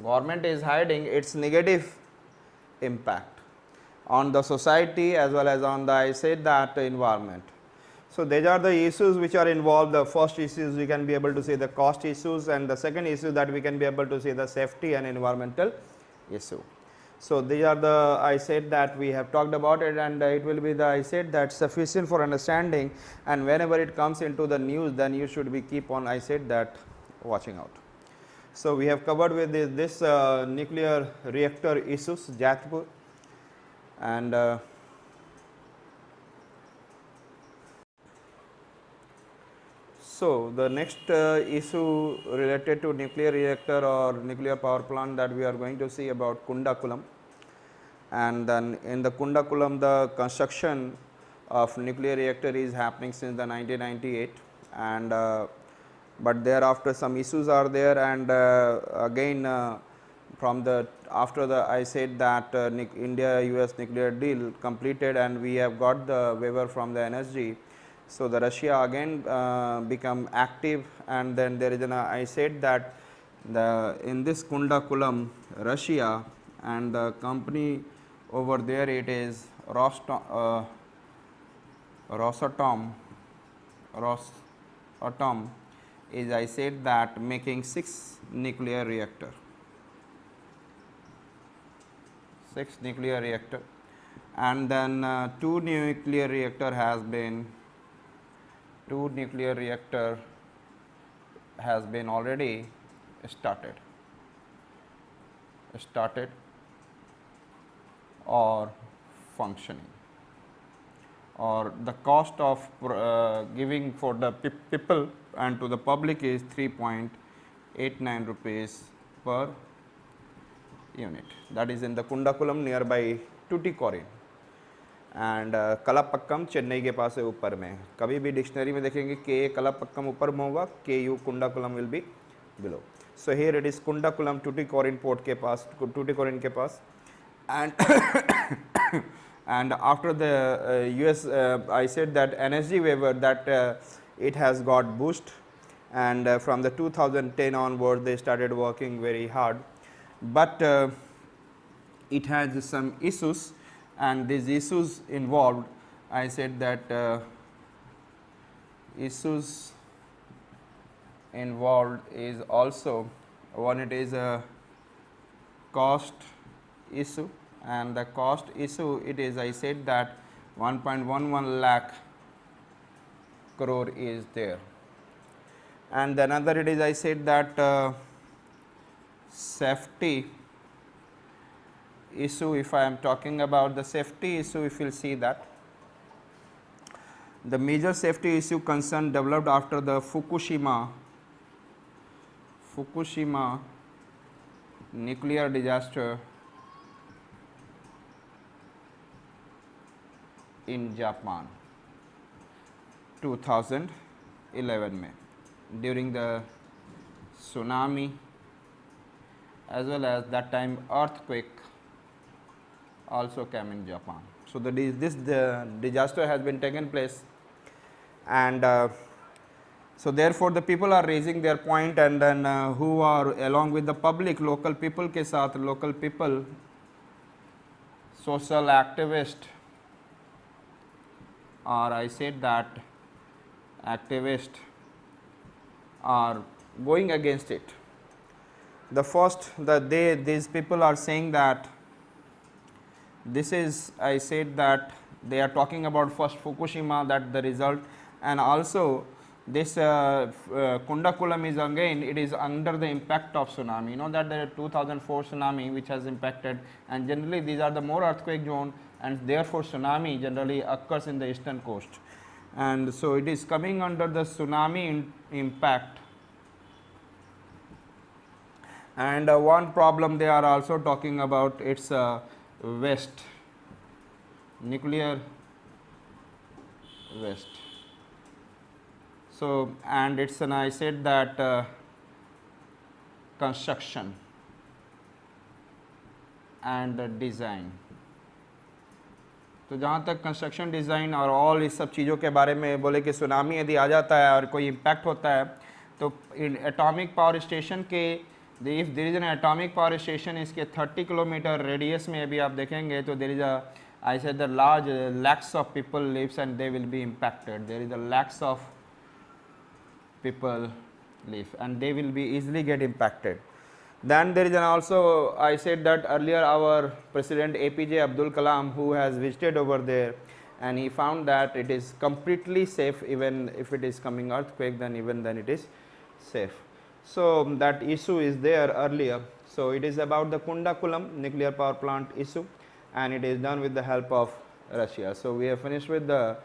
Government is hiding its negative impact on the society as well as on the, I said that, environment. So these are the issues which are involved. The first issues we can be able to see the cost issues, and the second issue that we can be able to see the safety and environmental issue. So these are the, I said that we have talked about it, and it will be the, I said that sufficient for understanding, and whenever it comes into the news, then you should be keep on, I said that, watching out. So we have covered with this nuclear reactor issues, Jatpur, and so the next issue related to nuclear reactor or nuclear power plant that we are going to see about Kundakulam. And then in the Kundakulam, the construction of nuclear reactor is happening since the 1998, and but thereafter some issues are there, and again from the after the, I said that India US nuclear deal completed and we have got the waiver from the NSG. So the Russia again become active, and then there is an, I said that the in this Kundakulam Russia, and the company over there, it is Rosatom is, I said that, making 6 nuclear reactor, 6 nuclear reactor, and then 2 nuclear reactor has been already started or functioning, or the cost of giving for the people and to the public is 3.89 rupees per unit. That is in the Kundakulam nearby Tuticorin, and Kalapakkam Chennai के पास है ऊपर में. कभी भी dictionary में देखेंगे के कलापक्कम ऊपर में होगा, के you Kudankulam will be below. So here it is Kundakulam Tuticorin port के पास, Tuticorin के पास, and and after the US I said that NSG waiver, that it has got boost, and from the 2010 onward they started working very hard, but it has some issues, and these issues involved, I said that issues involved is also one, it is a cost issue, and the cost issue, it is, I said that 1.11 lakh crore is there, and another, it is, I said that safety issue. If I am talking about the safety issue, if you will see that the major safety issue concern developed after the Fukushima nuclear disaster in Japan 2011 में, during the tsunami as well as that time earthquake also came in Japan. So the disaster has been taken place, and so therefore the people are raising their point, and then who are along with the public, local people के साथ, local people, social activist, or I said that activists are going against it. The first, these people are saying that this is, I said that they are talking about first Fukushima, that the result, and also this Kundakulam is again, it is under the impact of tsunami. You know that the 2004 tsunami which has impacted, and generally these are the more earthquake zone, and therefore tsunami generally occurs in the eastern coast, and so it is coming under the tsunami impact. And one problem they are also talking about, it's waste, nuclear waste. So, and it's an, I said that construction and design. तो जहाँ तक construction design और all इस सब चीज़ों के बारे में बोले कि सुनामी यदि आ जाता है और कोई इम्पैक्ट होता है, तो एटॉमिक पावर स्टेशन के, if there is an atomic power station, इसके 30 किलोमीटर रेडियस में अभी आप देखेंगे तो there is a, I said the large lakhs of people lives and they will be impacted. There is a lakhs of people live and they will be easily get impacted. Then there is an also, I said that earlier, our President APJ Abdul Kalam, who has visited over there, and he found that it is completely safe. Even if it is coming earthquake, then even then it is safe. So that issue is there earlier. So it is about the Kundakulam nuclear power plant issue, and it is done with the help of Russia. So we have finished with the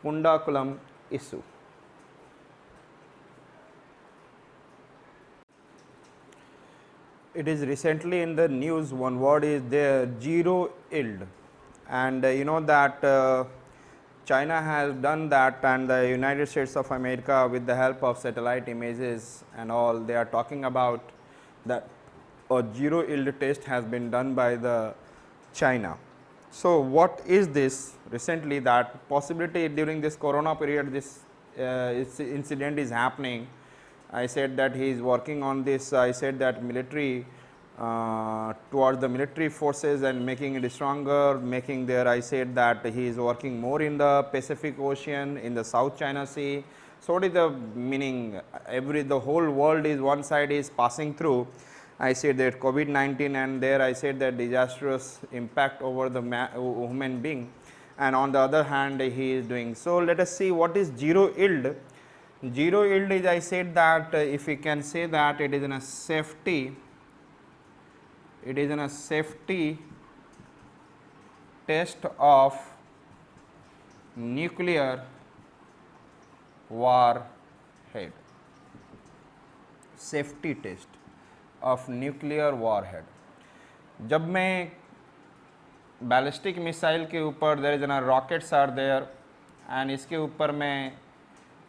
Kundakulam issue. It is recently in the news, one word is there, zero yield, and you know that China has done that, and the United States of America, with the help of satellite images and all, they are talking about that a zero yield test has been done by the China. So what is this? Recently, that possibility during this corona period, this incident is happening. I said that he is working on this. I said that military towards the military forces and making it stronger, making there. I said that he is working more in the Pacific Ocean, in the South China Sea. So what is the meaning? The whole world is one side is passing through. I said that COVID-19, and there I said that disastrous impact over the human being, and on the other hand he is doing. So let us see what is zero yield. Zero yield is, I said that if we can say that it is in a safety, it is in a safety test of nuclear warhead. Safety test of nuclear warhead. जब मैं ballistic missile के ऊपर there is an rockets are there, and इसके ऊपर मैं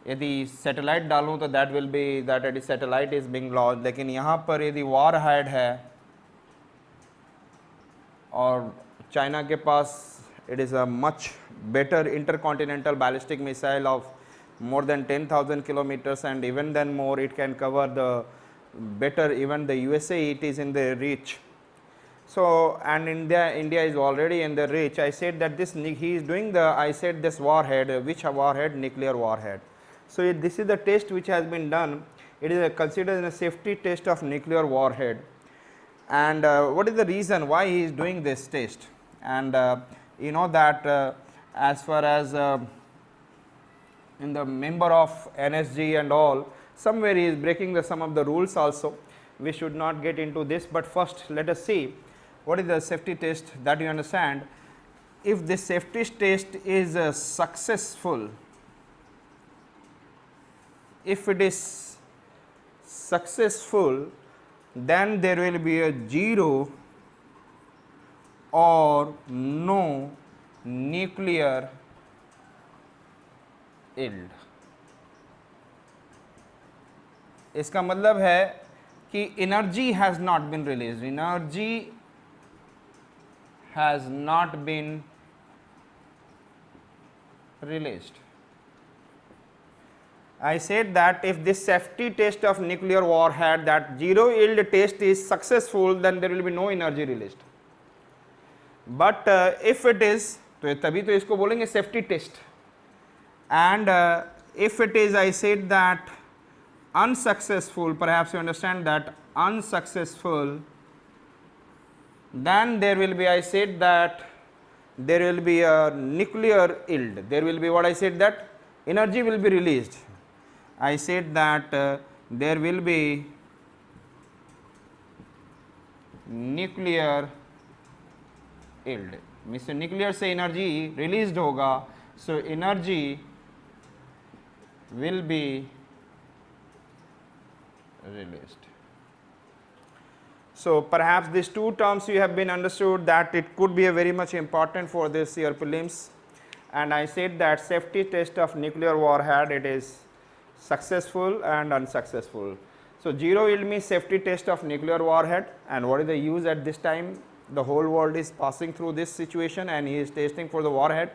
यदि satellite डालूँ तो that will be that at satellite is being launch, लेकिन यहाँ पर यदि वारहेड है और चाइना के पास it is a much better intercontinental ballistic missile of more than 10,000 kilometers, and even then more it can cover the better, even the USA it is in the reach. So and India is already in the reach. I said that this he is doing the, I said this warhead, which warhead? Nuclear warhead. So this is the test which has been done. It is considered a safety test of nuclear warhead. And what is the reason why he is doing this test? And you know that as far as in the member of NSG and all, somewhere he is breaking some of the rules also. We should not get into this, but first let us see what is the safety test, that you understand. If this safety test is successful, if it is successful, then there will be a zero or no nuclear yield. इसका मतलब है कि energy has not been released. Energy has not been released. I said that if this safety test of nuclear warhead, that zero yield test is successful, then there will be no energy released. But if it is, तो तभी तो इसको बोलेंगे safety test. And if it is, I said that unsuccessful, perhaps you understand that unsuccessful, then there will be, I said that there will be a nuclear yield. There will be what I said, that energy will be released. I said that there will be nuclear yield. Means nuclear से energy released होगा, so energy will be released. So perhaps these two terms you have been understood, that it could be a very much important for this year prelims. And I said that safety test of nuclear warhead, it is successful and unsuccessful. So zero yield means safety test of nuclear warhead, and what is the use at this time? The whole world is passing through this situation and he is testing for the warhead.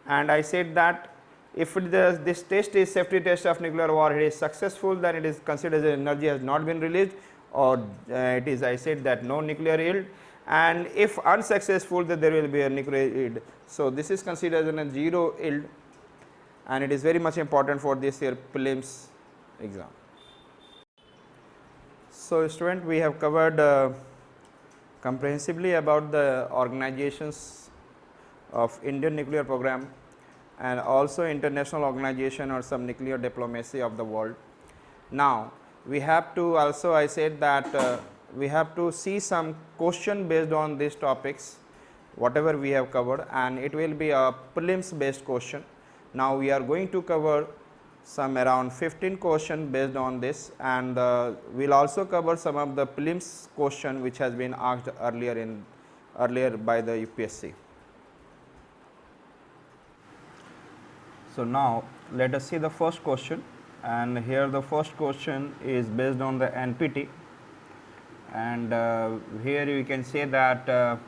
And I said that if this test is safety test of nuclear warhead is successful, then it is considered as energy has not been released, or it is, I said that no nuclear yield. And if unsuccessful, then there will be a nuclear yield. So this is considered as a zero yield, and it is very much important for this year prelims exam. So, student, we have covered comprehensively about the organizations of Indian nuclear program and also international organization or some nuclear diplomacy of the world. Now, we have to also, I said that we have to see some question based on these topics whatever we have covered, and it will be a prelims based question. Now, we are going to cover some around 15 questions based on this, and we will also cover some of the prelims question which has been asked earlier by the UPSC. So, now let us see the first question, and here the first question is based on the NPT, and here you can say that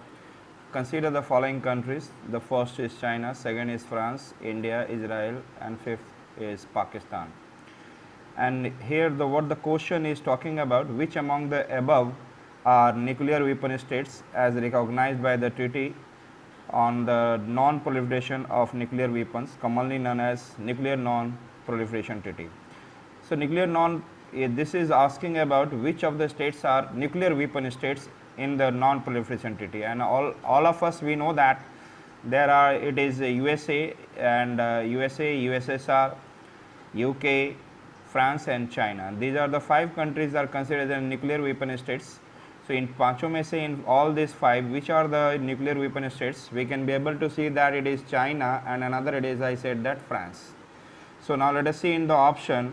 consider the following countries. The first is China, second is France, India, Israel, and fifth is Pakistan. And here what the question is talking about, which among the above are nuclear weapon states as recognized by the treaty on the non-proliferation of nuclear weapons, commonly known as Nuclear Non-Proliferation Treaty. So, this is asking about which of the states are nuclear weapon states in the non-proliferation treaty, and all of us we know that it is USA and USSR, UK, France and China. These are the 5 countries are considered as nuclear weapon states. So, in पांचों में से in all these 5, which are the nuclear weapon states, we can be able to see that it is China and another it is, I said that, France. So, now let us see in the option.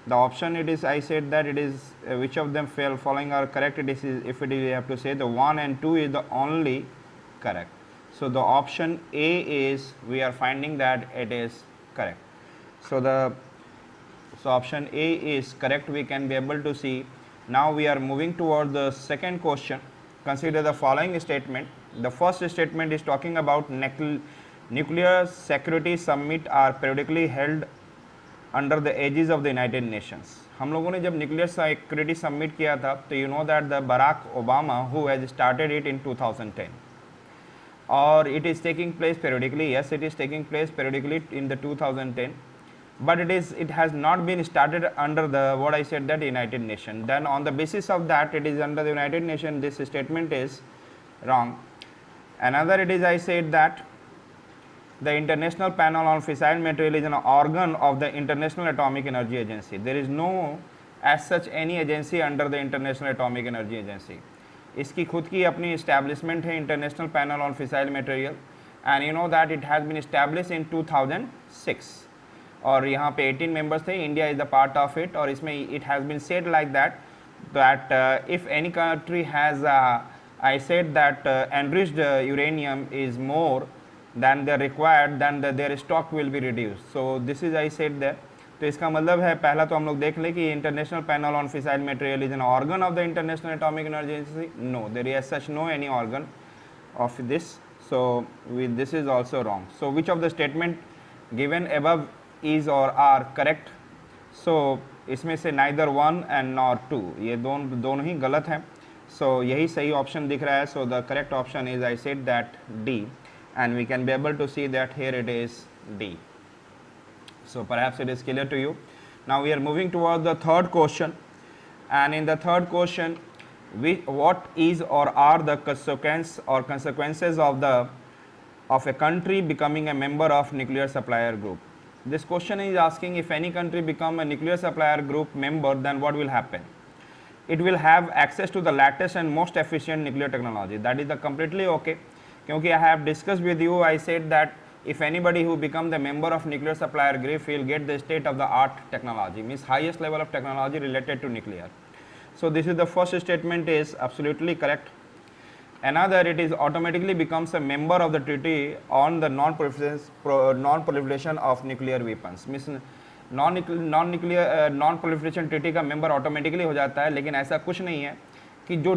The option it is, I said that it is which of them following are correct. It is, if it is, we have to say the 1 and 2 is the only correct. So, the option A is, we are finding that it is correct. So, option A is correct, we can be able to see. Now, we are moving toward the second question. Consider the following statement. The first statement is talking about nuclear security summit are periodically held under the aegis of the United Nations. हम लोगों ने जब nuclear security summit किया था, तो you know that the Barack Obama who has started it in 2010, और it is taking place periodically. Yes, it is taking place periodically in the 2010, but it has not been started under the what I said that United Nations. Then on the basis of that it is under the United Nations, this statement is wrong. Another it is, I said that the International Panel on Fissile Material is an organ of the International Atomic Energy Agency. There is no as such any agency under the International Atomic Energy Agency. इसकी खुद की अपनी establishment है International Panel on Fissile Material, and you know that it has been established in 2006, और यहाँ पे 18 members थे, India is the part of it, और इसमें it has been said like that if any country has I said that enriched uranium is more than the required, then their stock will be reduced. So, this is I said that. तो इसका मतलब है, पहला तो हम लोग देख लें कि International Panel on Fissile Material is an organ of the International atomic energy Agency. No, there is such no any organ of this. So this is also wrong. So which of the statement given above is और are correct. So इसमें से neither 1 and nor 2, ये दोनों ही गलत हैं. सो यही सही option दिख रहा है. So the correct option is, I said that, D, and we can be able to see that here it is D. So, perhaps it is clear to you. Now, we are moving towards the third question, and in the third question, what is or are the consequences of a country becoming a member of nuclear supplier group. This question is asking, if any country become a nuclear supplier group member, then what will happen. It will have access to the latest and most efficient nuclear technology. That is the completely okay. क्योंकि I have discussed with you, I said that if anybody who become the member of nuclear supplier group will get the state of the art technology, means highest level of technology related to nuclear. So, this is the first statement is absolutely correct. Another, it is automatically becomes a member of the treaty on the non-proliferation of nuclear weapons. Means non-proliferation treaty का member automatically हो जाता है, लेकिन ऐसा कुछ नहीं है कि जो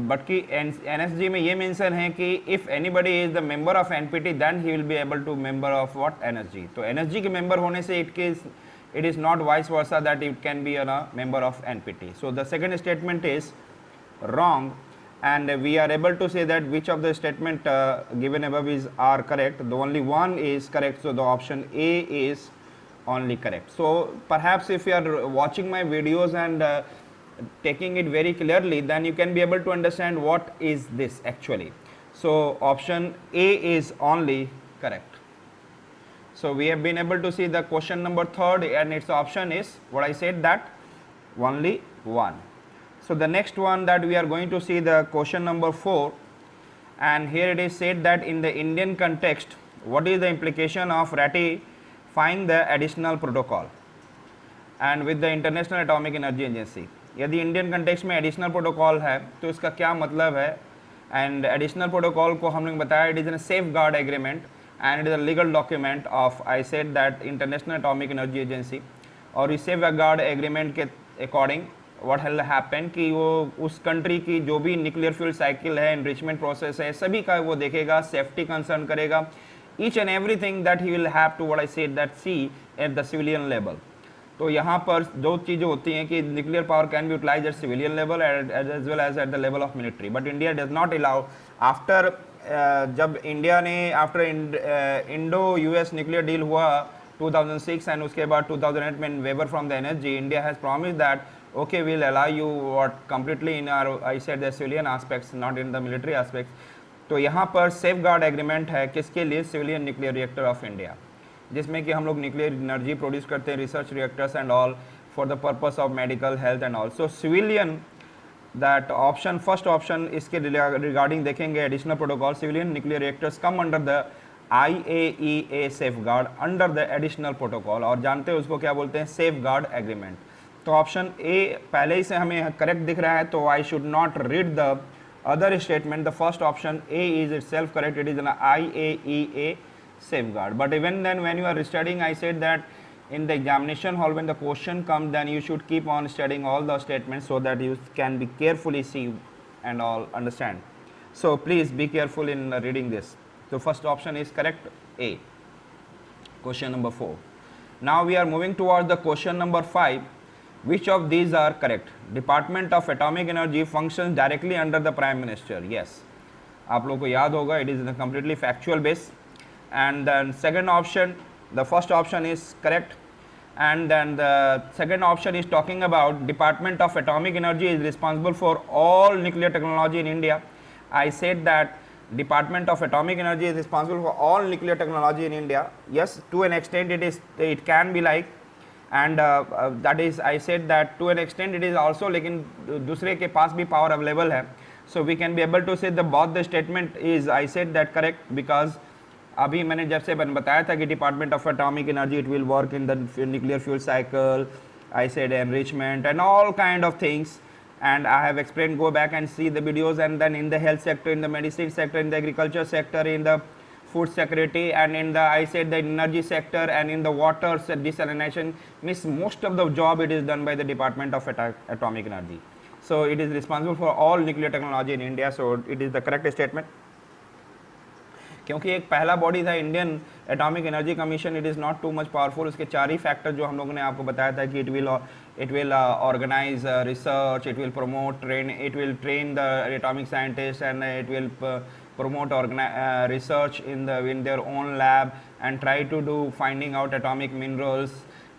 बटकी NSG में ये मेंशन है कि if anybody is the member of NPT then he will be able to member of what NSG. तो NSG के मेंबर होने से it is not vice versa that it can be a member of NPT. So the second statement is wrong, and we are able to say that which of the statement given above are correct. The only one is correct, so the option A is only correct. So perhaps if you are watching my videos and taking it very clearly, then you can be able to understand what is this actually. So option A is only correct. So we have been able to see the question number 3rd, and its option is what I said, that only 1. So the next one that we are going to see the question number 4, and here it is said that in the Indian context, what is the implication of ratifying the additional protocol and with the International Atomic Energy Agency. यदि Indian context में additional protocol है तो इसका क्या मतलब है, and additional protocol को हम लोग बताया it is an safeguard agreement and it is a legal document of I said that international atomic energy agency. और इस सेफ गार्ड एग्रीमेंट के अकॉर्डिंग व्हाट हैल हैपन कि वो उस कंट्री की जो भी न्यूक्लियर फ्यूल साइकिल है, एनरिचमेंट प्रोसेस है, सभी का वो देखेगा, सेफ्टी कंसर्न करेगा, each and everything that he will have to what I said that see at the civilian level. तो यहाँ पर दो चीज़ें होती हैं कि nuclear power can be utilise at civilian level as well as at the level of military, but India does not allow. After जब India ने after Indo US nuclear deal हुआ 2006 एंड उसके बाद 2008 में waiver from the energy, India has promise that okay, we'll allow you what completely in our I said the civilian aspects, not in the military aspects. तो यहाँ पर safe guard agreement है किसके लिए, civilian nuclear reactor of India, जिसमें कि हम लोग न्यूक्लियर एनर्जी प्रोड्यूस करते हैं, research reactors and all for the purpose of medical health and all. So civilian that option, first option इसके रिगार्डिंग देखेंगे additional protocol, civilian nuclear reactors come under the IAEA safe guard under the additional protocol, और जानते हैं उसको क्या बोलते हैं, safe guard agreement. तो ऑप्शन ए पहले ही से हमें करेक्ट दिख रहा है, तो I should not read the other statement. The first option A is it self correct, it is N IAEA safeguard. But even then when you are studying, I said that in the examination hall when the question comes, then you should keep on studying all the statements so that you can be carefully see and all understand. So please be careful in reading this. So first option is correct, A. Question number 4. Now we are moving towards the question number 5. Which of these are correct? Department of Atomic Energy functions directly under the Prime Minister. Yes. आप लोगों को याद होगा, it is a completely factual base. And then second option, the first option is correct, and then the second option is talking about Department of Atomic Energy is responsible for all nuclear technology in India. I said that Department of Atomic Energy is responsible for all nuclear technology in India. Yes, to an extent it can be like, and that is I said that to an extent it is also, लेकिन दूसरे के पास भी power available है. So we can be able to say the both the statement is I said that correct, because अभी मैंने जब से बताया था कि department of atomic energy it will work in the nuclear fuel cycle, I said enrichment and all kind of things, and I have explain, go back and see the videos, and then in the health sector, in the medicine sector, in the agriculture sector, in the food security, and in the I said the energy sector, and in the water desalination, means most of the job it is done by the Department of Atomic Energy. So it is responsible for all nuclear technology in India. So it is the correct statement. क्योंकि एक पहला body था Indian atomic energy commission, it is not too much powerful. उसके 4 ही factor जो हम लोगों ने आपको बताया था कि it will organise research, it will promote train, it will train the atomic scientist, and it will promote research in their own lab and try to do finding out atomic minerals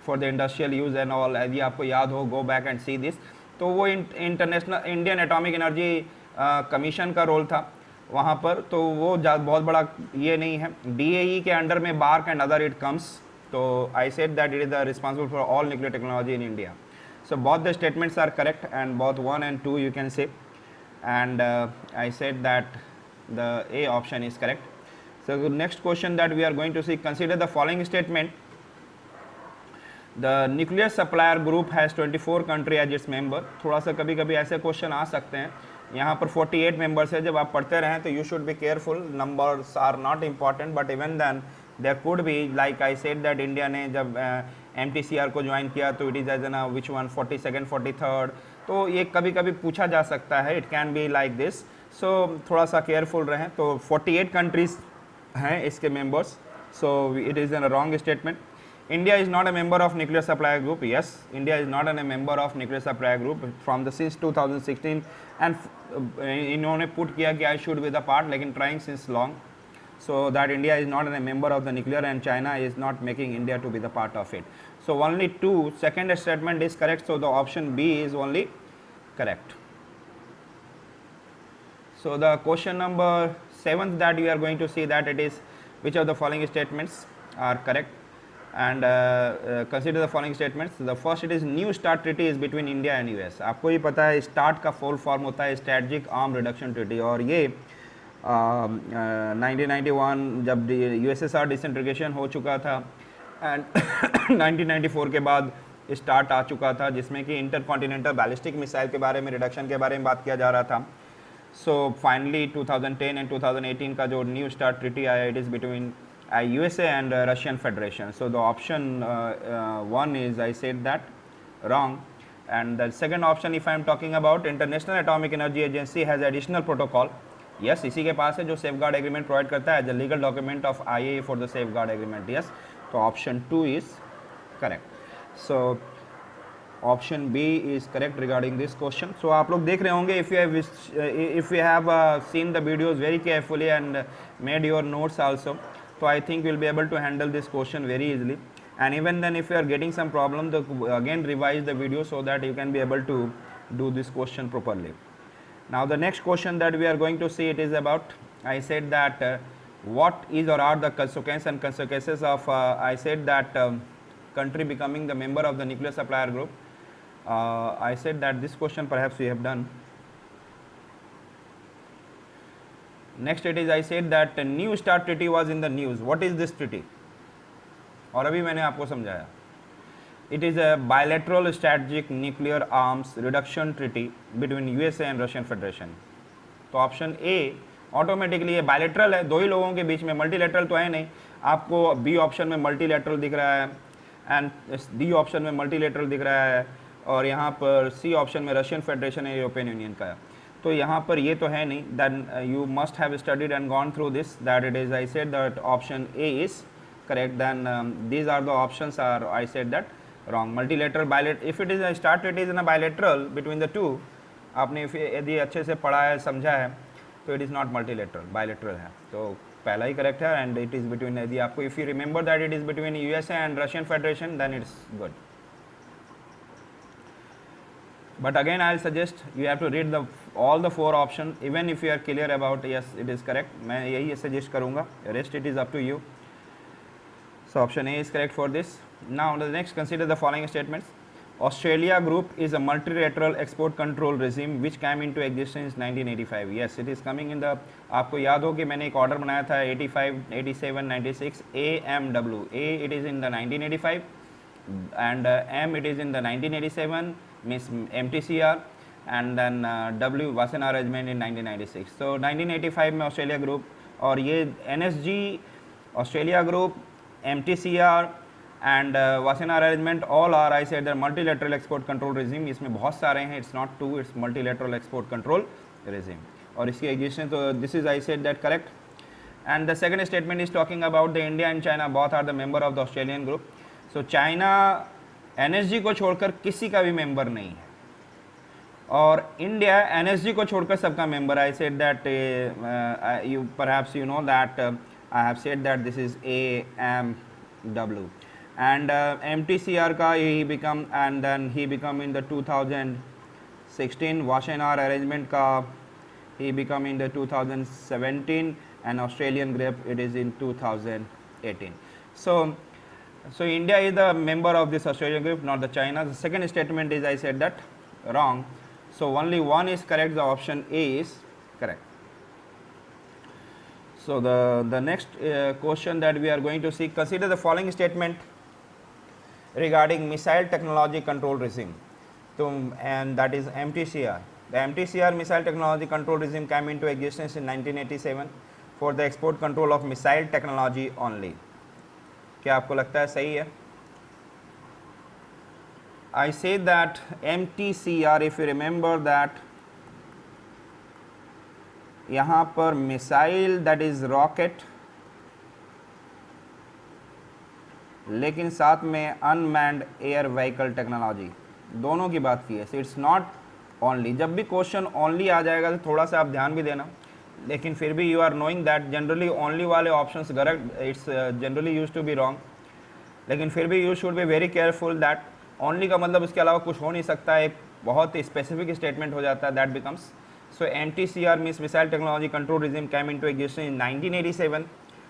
for the industrial use and all. यदि आपको याद हो, go back and see this. तो वो international Indian atomic energy commission का role था वहाँ पर. तो वो बहुत बड़ा ये नहीं है. DAE के अंडर में BARC and other it comes. तो I said that it is the responsible for all nuclear technology in India. So both the statements are correct, and both 1 and 2 you can say, and I said that the A option is correct. So the next question that we are going to see, consider the following statement. The nuclear supplier group has 24 country as its member. थोड़ा सा कभी कभी ऐसे question आ सकते हैं. यहाँ पर 48 members है. जब आप पढ़ते रहें तो you should be careful. Numbers are not important, but even then there could be, like I said that India ने जब MTCR को ज्वाइन किया तो it is as an which one 42nd 43rd. तो ये कभी कभी पूछा जा सकता है. It can be like this. So थोड़ा सा केयरफुल रहें. तो 48 कंट्रीज हैं इसके members. So it is an wrong statement. India is not a member of nuclear supplier group. Yes, India is not a member of nuclear supplier group from the since 2016, and इन्होंने put किया कि I should be the part, लेकिन trying since long, so that India is not a member of the nuclear, and China is not making India to be the part of it. So only 2 second statement is correct. So the option B is only correct. So the question number 7 that we are going to see that it is which of the following statements are correct, and consider the following statements. The first, it is New START treaty is between India and US. आपको ही पता है START का full form होता है Strategic Arm Reduction Treaty, और ये 1991 जब USSR disintegration हो चुका था एंड 1994 के बाद START आ चुका था, जिसमें कि इंटरकॉन्टिनेंटल बैलिस्टिक मिसाइल के बारे में रिडक्शन के बारे में बात किया जा रहा था. सो फाइनली 2010 एंड 2018 का जो न्यू स्टार्ट ट्रीटी आया, it is between USA and Russian Federation. So the option 1 is, I said that, wrong. And the second option, if I am talking about International Atomic Energy Agency has additional protocol. Yes, इसी के पास है जो safeguard agreement provide करता है, the legal document of IAEA for the safeguard agreement. Yes, so option 2 is correct. So option B is correct regarding this question. So आप लोग देख रहे होंगे, if you have seen the videos very carefully and made your notes also, so I think you will be able to handle this question very easily. And even then, if you are getting some problem, again revise the video so that you can be able to do this question properly. Now the next question that we are going to see, it is about, I said that what is or are the consequences and consequences of I said that country becoming the member of the nuclear supplier group. I said that this question perhaps we have done. Next it is, I said that New START treaty was in the news. What is this treaty? और अभी मैंने आपको समझाया. It is a bilateral strategic nuclear arms reduction treaty between USA and Russian Federation. तो option A automatically ये bilateral है, दो ही लोगों के बीच में, मल्टीलेटरल तो है नहीं. आपको बी ऑप्शन में मल्टीलेटरल दिख रहा है एंड डी ऑप्शन में मल्टीलेटरल दिख रहा है, और यहाँ पर सी ऑप्शन में रशियन फेडरेशन है, यूरोपियन यूनियन का है. तो यहाँ पर ये तो है नहीं. Then you must have studied and gone through this, that it is, I said that option A is correct. Then these are the options are, I said that wrong. Multilateral bilateral, if it is start it is in a bilateral between the two, आपने यदि अच्छे से पढ़ा है, समझा है, तो it is not multilateral, bilateral है. तो पहला ही करेक्ट है, एंड इट इज़ बिटवीन, यदि आपको if you remember that it is between USA and Russian federation, then it's good. But again I'll suggest you have to read all the 4 options, even if you are clear about yes it is correct. मैं यही suggest करूँगा, rest it is up to you. So option A is correct for this. Now the next, consider the following statements. Australia group is a multilateral export control regime which came into existence 1985. Yes, it is coming in the, आपको याद हो कि मैंने एक order बनाया था 85, 87, 96, AMW. A it is in the 1985 and M it is in the 1987, means MTCR, and then W Wassenaar arrangement in 1996. So 1985 में Australia group, और ये NSG, Australia group, MTCR and Wassenaar arrangement, all are, I said, the multilateral export control regime. इसमें बहुत सारे हैं, it's not 2, it's multilateral export control regime, और इसकी existence, तो this is, I said that correct. And the second statement is talking about the India and China both are the member of the Australian group. So China NSG को छोड़कर किसी का भी member नहीं है, और इंडिया NSG को छोड़कर सबका member. I said that you perhaps you know that I have said that this is AMW, and MTCR का he become, and then he become in the 2016. Wassenaar arrangement का he become in the 2017, and Australian group it is in 2018. So India is the member of this Australian group, not the China. The second statement is, I said that wrong. So only one is correct, the option A is correct. So the next question that we are going to see, consider the following statement regarding missile technology control regime. So, and that is MTCR. The MTCR missile technology control regime came into existence in 1987 for the export control of missile technology only. क्या आपको लगता है सही है? I say that MTCR, if you remember that, यहाँ पर missile that is rocket, लेकिन साथ में अनमैन्ड एयर व्हीकल टेक्नोलॉजी, दोनों की बात की है. So it's not only. जब भी क्वेश्चन ओनली आ जाएगा तो थोड़ा सा आप ध्यान भी देना, लेकिन फिर भी you are knowing that generally only वाले options correct, it's generally use to be wrong. लेकिन फिर भी you should be very careful that only का मतलब इसके अलावा कुछ हो नहीं सकता है. एक बहुत स्पेसिफिक स्टेटमेंट हो जाता है, that becomes. So MTCR means Missile Technology Control Regime came into existence in 1987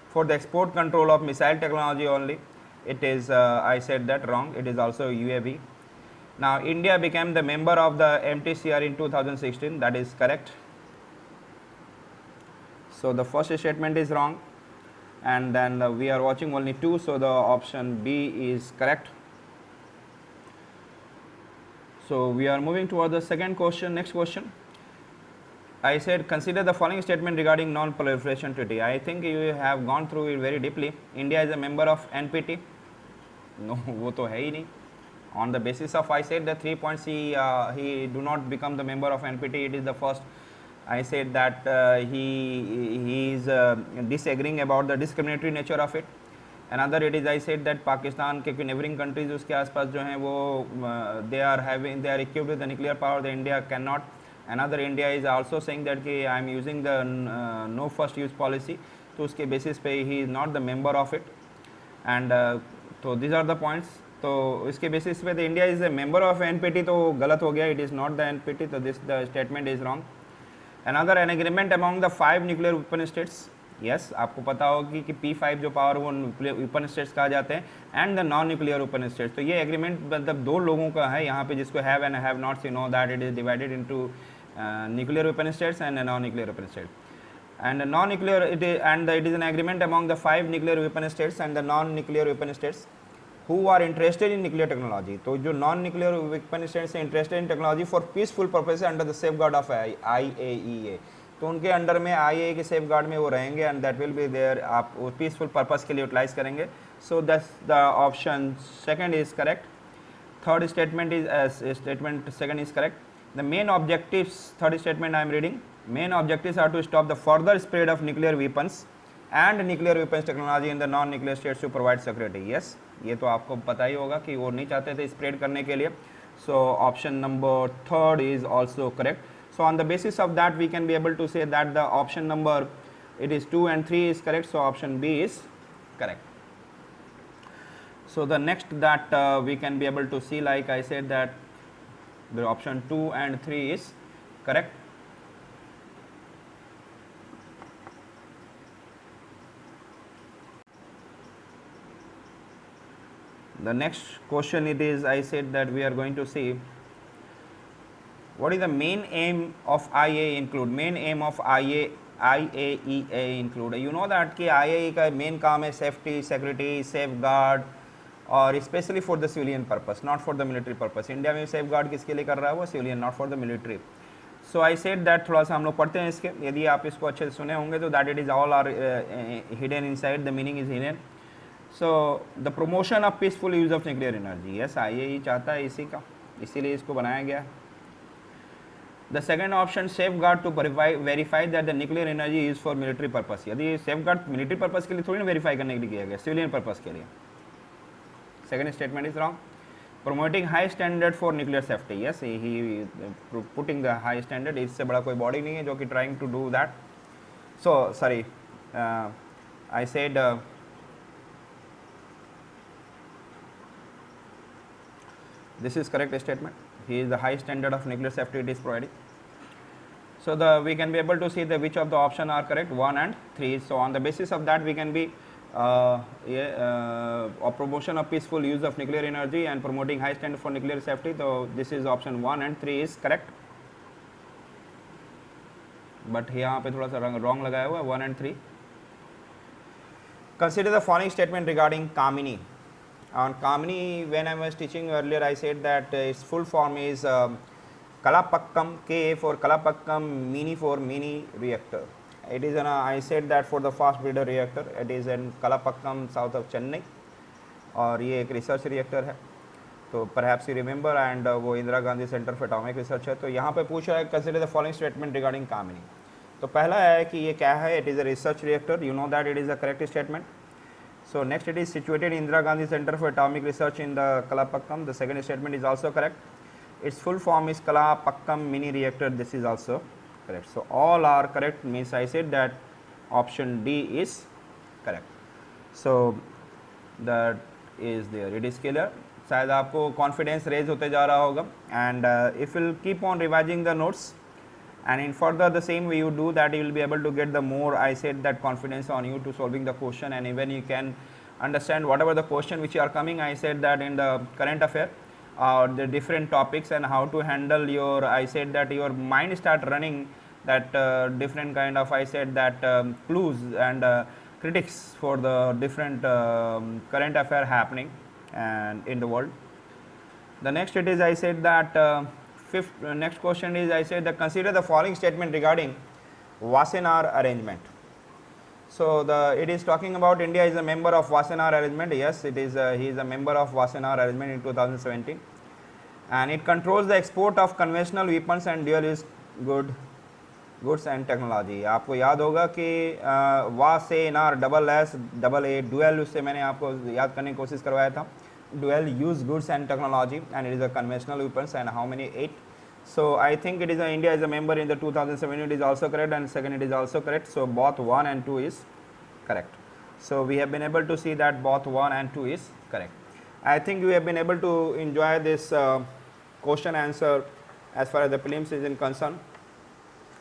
for the export control of missile technology only. It is I said that wrong. It is also UAV. Now India became the member of the MTCR in 2016. That is correct. So the first statement is wrong, and then we are watching only 2. So the option B is correct. So we are moving toward the second question. Next question. I said consider the following statement regarding non-proliferation treaty. I think you have gone through it very deeply. India is a member of NPT. No, वो तो है ही नहीं. On the basis of I said the 3 points he do not become the member of NPT. It is the first. I said that he is disagreeing about the discriminatory nature of it. Another it is I said that Pakistan के neighboring countries उसके आसपास जो हैं वो they are equipped with the nuclear power. The India cannot. Another India is also saying that कि I am using the no first use policy. तो उसके basis पे he is not the member of it. And तो these are the points. तो इसके basis पे the India is a member of NPT तो गलत हो गया. It is not the NPT. तो this the statement is wrong. Another an agreement among the 5 nuclear weapon states. Yes, आपको पता होगी कि P5 जो पावर वो weapon states कहा जाते हैं and the non nuclear weapon states. तो ये agreement मतलब दो लोगों का है यहाँ पे जिसको have and have not. You know that it is divided into nuclear weapon states and non nuclear weapon states. And non nuclear it is an agreement among the 5 nuclear weapon states and the non nuclear weapon states who are interested in nuclear technology. तो जो non nuclear weapon states हैं interested in technology for peaceful purposes under the safeguard of IAEA. तो उनके under में IAEA के safe guard में वो रहेंगे and that will be there. आप पीसफुल पर्पस के लिए यूटिलाइज करेंगे. So that's the option second is correct. Third statement is statement second is correct. The main objectives third statement I am reading. Main objectives are to stop the further spread of nuclear weapons and nuclear weapons technology in the non nuclear states to provide security. Yes, ये तो आपको पता ही होगा कि वो नहीं चाहते थे स्प्रेड करने के लिए. So option number third is also correct. So on the basis of that we can be able to say that the option number it is 2 and 3 is correct. So option B is correct. So the next that we can be able to see, like I said, that the option 2 and 3 is correct. The next question it is I said that we are going to see what is the main aim of IAEA include. Main aim of IAEA include, you know that कि IAEA का main काम है safety, security, safeguard और especially for the civilian purpose, not for the military purpose. India में safeguard किसके लिए कर रहा है वो civilian, not for the military. So I said that थोड़ा सा हम लोग पढ़ते हैं इसके. यदि आप इसको अच्छे से सुने होंगे तो that it is all are hidden inside, the meaning is hidden. So the promotion of peaceful use of nuclear energy. Yes, IAEA चाहता है इसी का, इसीलिए इसको बनाया गया है. The second option safeguard to verify that the nuclear energy is for military purpose. यदि safeguard military purpose के लिए थोड़ी ना verify करने के लिए किया गया, civilian purpose के लिए. Second statement is wrong. Promoting high standard for nuclear safety. Yes, he putting the high standard. इससे बड़ा कोई body नहीं है जो कि trying to do that. So sorry, I said this is correct statement. He is the high standard of nuclear safety it is providing. So we can be able to see the which of the option are correct, 1 and 3. So on the basis of that we can be promotion of peaceful use of nuclear energy and promoting high standard for nuclear safety. So this is option 1 and 3 is correct. But यहाँ पे थोड़ा सा wrong लगाया हुआ है 1 and 3. Consider the following statement regarding Kamini. On Kamini, when I was teaching earlier, I said that its full form is Kalapakkam, Ka for Kalapakkam, Mini for mini reactor. It is an I said that for the fast breeder reactor. It is in Kalapakkam, south of Chennai, और ये एक research reactor है. तो perhaps you remember and वो Indira Gandhi centre for atomic research है. तो यहाँ पे पूछ रहा है consider the following statement regarding Kamini. तो पहला है कि ये क्या है. It is a research reactor. You know that it is a correct statement. So next it is situated in Indira Gandhi Center for Atomic Research in the Kalapakkam. The second statement is also correct. Its full form is Kalapakkam mini reactor. This is also correct. So all are correct, means I said that option D is correct. So that is there. It is clear. शायद आपको confidence raise होते जा रहा होगा. And if will keep on revising the notes and in further the same way you do that, you will be able to get the more, I said, that confidence on you to solving the question, and even you can understand whatever the question which you are coming, I said that in the current affair the different topics and how to handle your, I said that your mind start running that different kind of, I said that clues and critics for the different current affair happening and in the world. The next it is, I said that next question is, I said that consider the following statement regarding Wassenaar arrangement. So it is talking about India is a member of Wassenaar arrangement. Yes, it is. He is a member of Wassenaar arrangement in 2017, and it controls the export of conventional weapons and dual use goods and technology. आपको याद होगा कि Wassenaar AA dual, उससे मैंने आपको याद करने की कोशिश करवाया था. Dual use goods and technology, and it is a conventional weapons, and how many? 8. So I think it is India is a member in the 2007. It is also correct, and second it is also correct. So both 1 and 2 is correct. So we have been able to see that both 1 and 2 is correct. I think we have been able to enjoy this question answer as far as the prelims is in concern,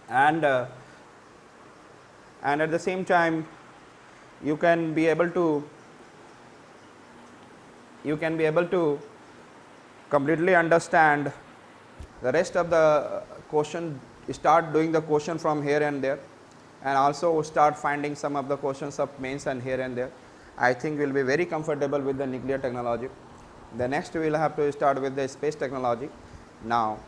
and at the same time you can be able to completely understand the rest of the question, start doing the question from here and there, and also start finding some of the questions of mains and here and there. I think we will be very comfortable with the nuclear technology. The next we will have to start with the space technology. Now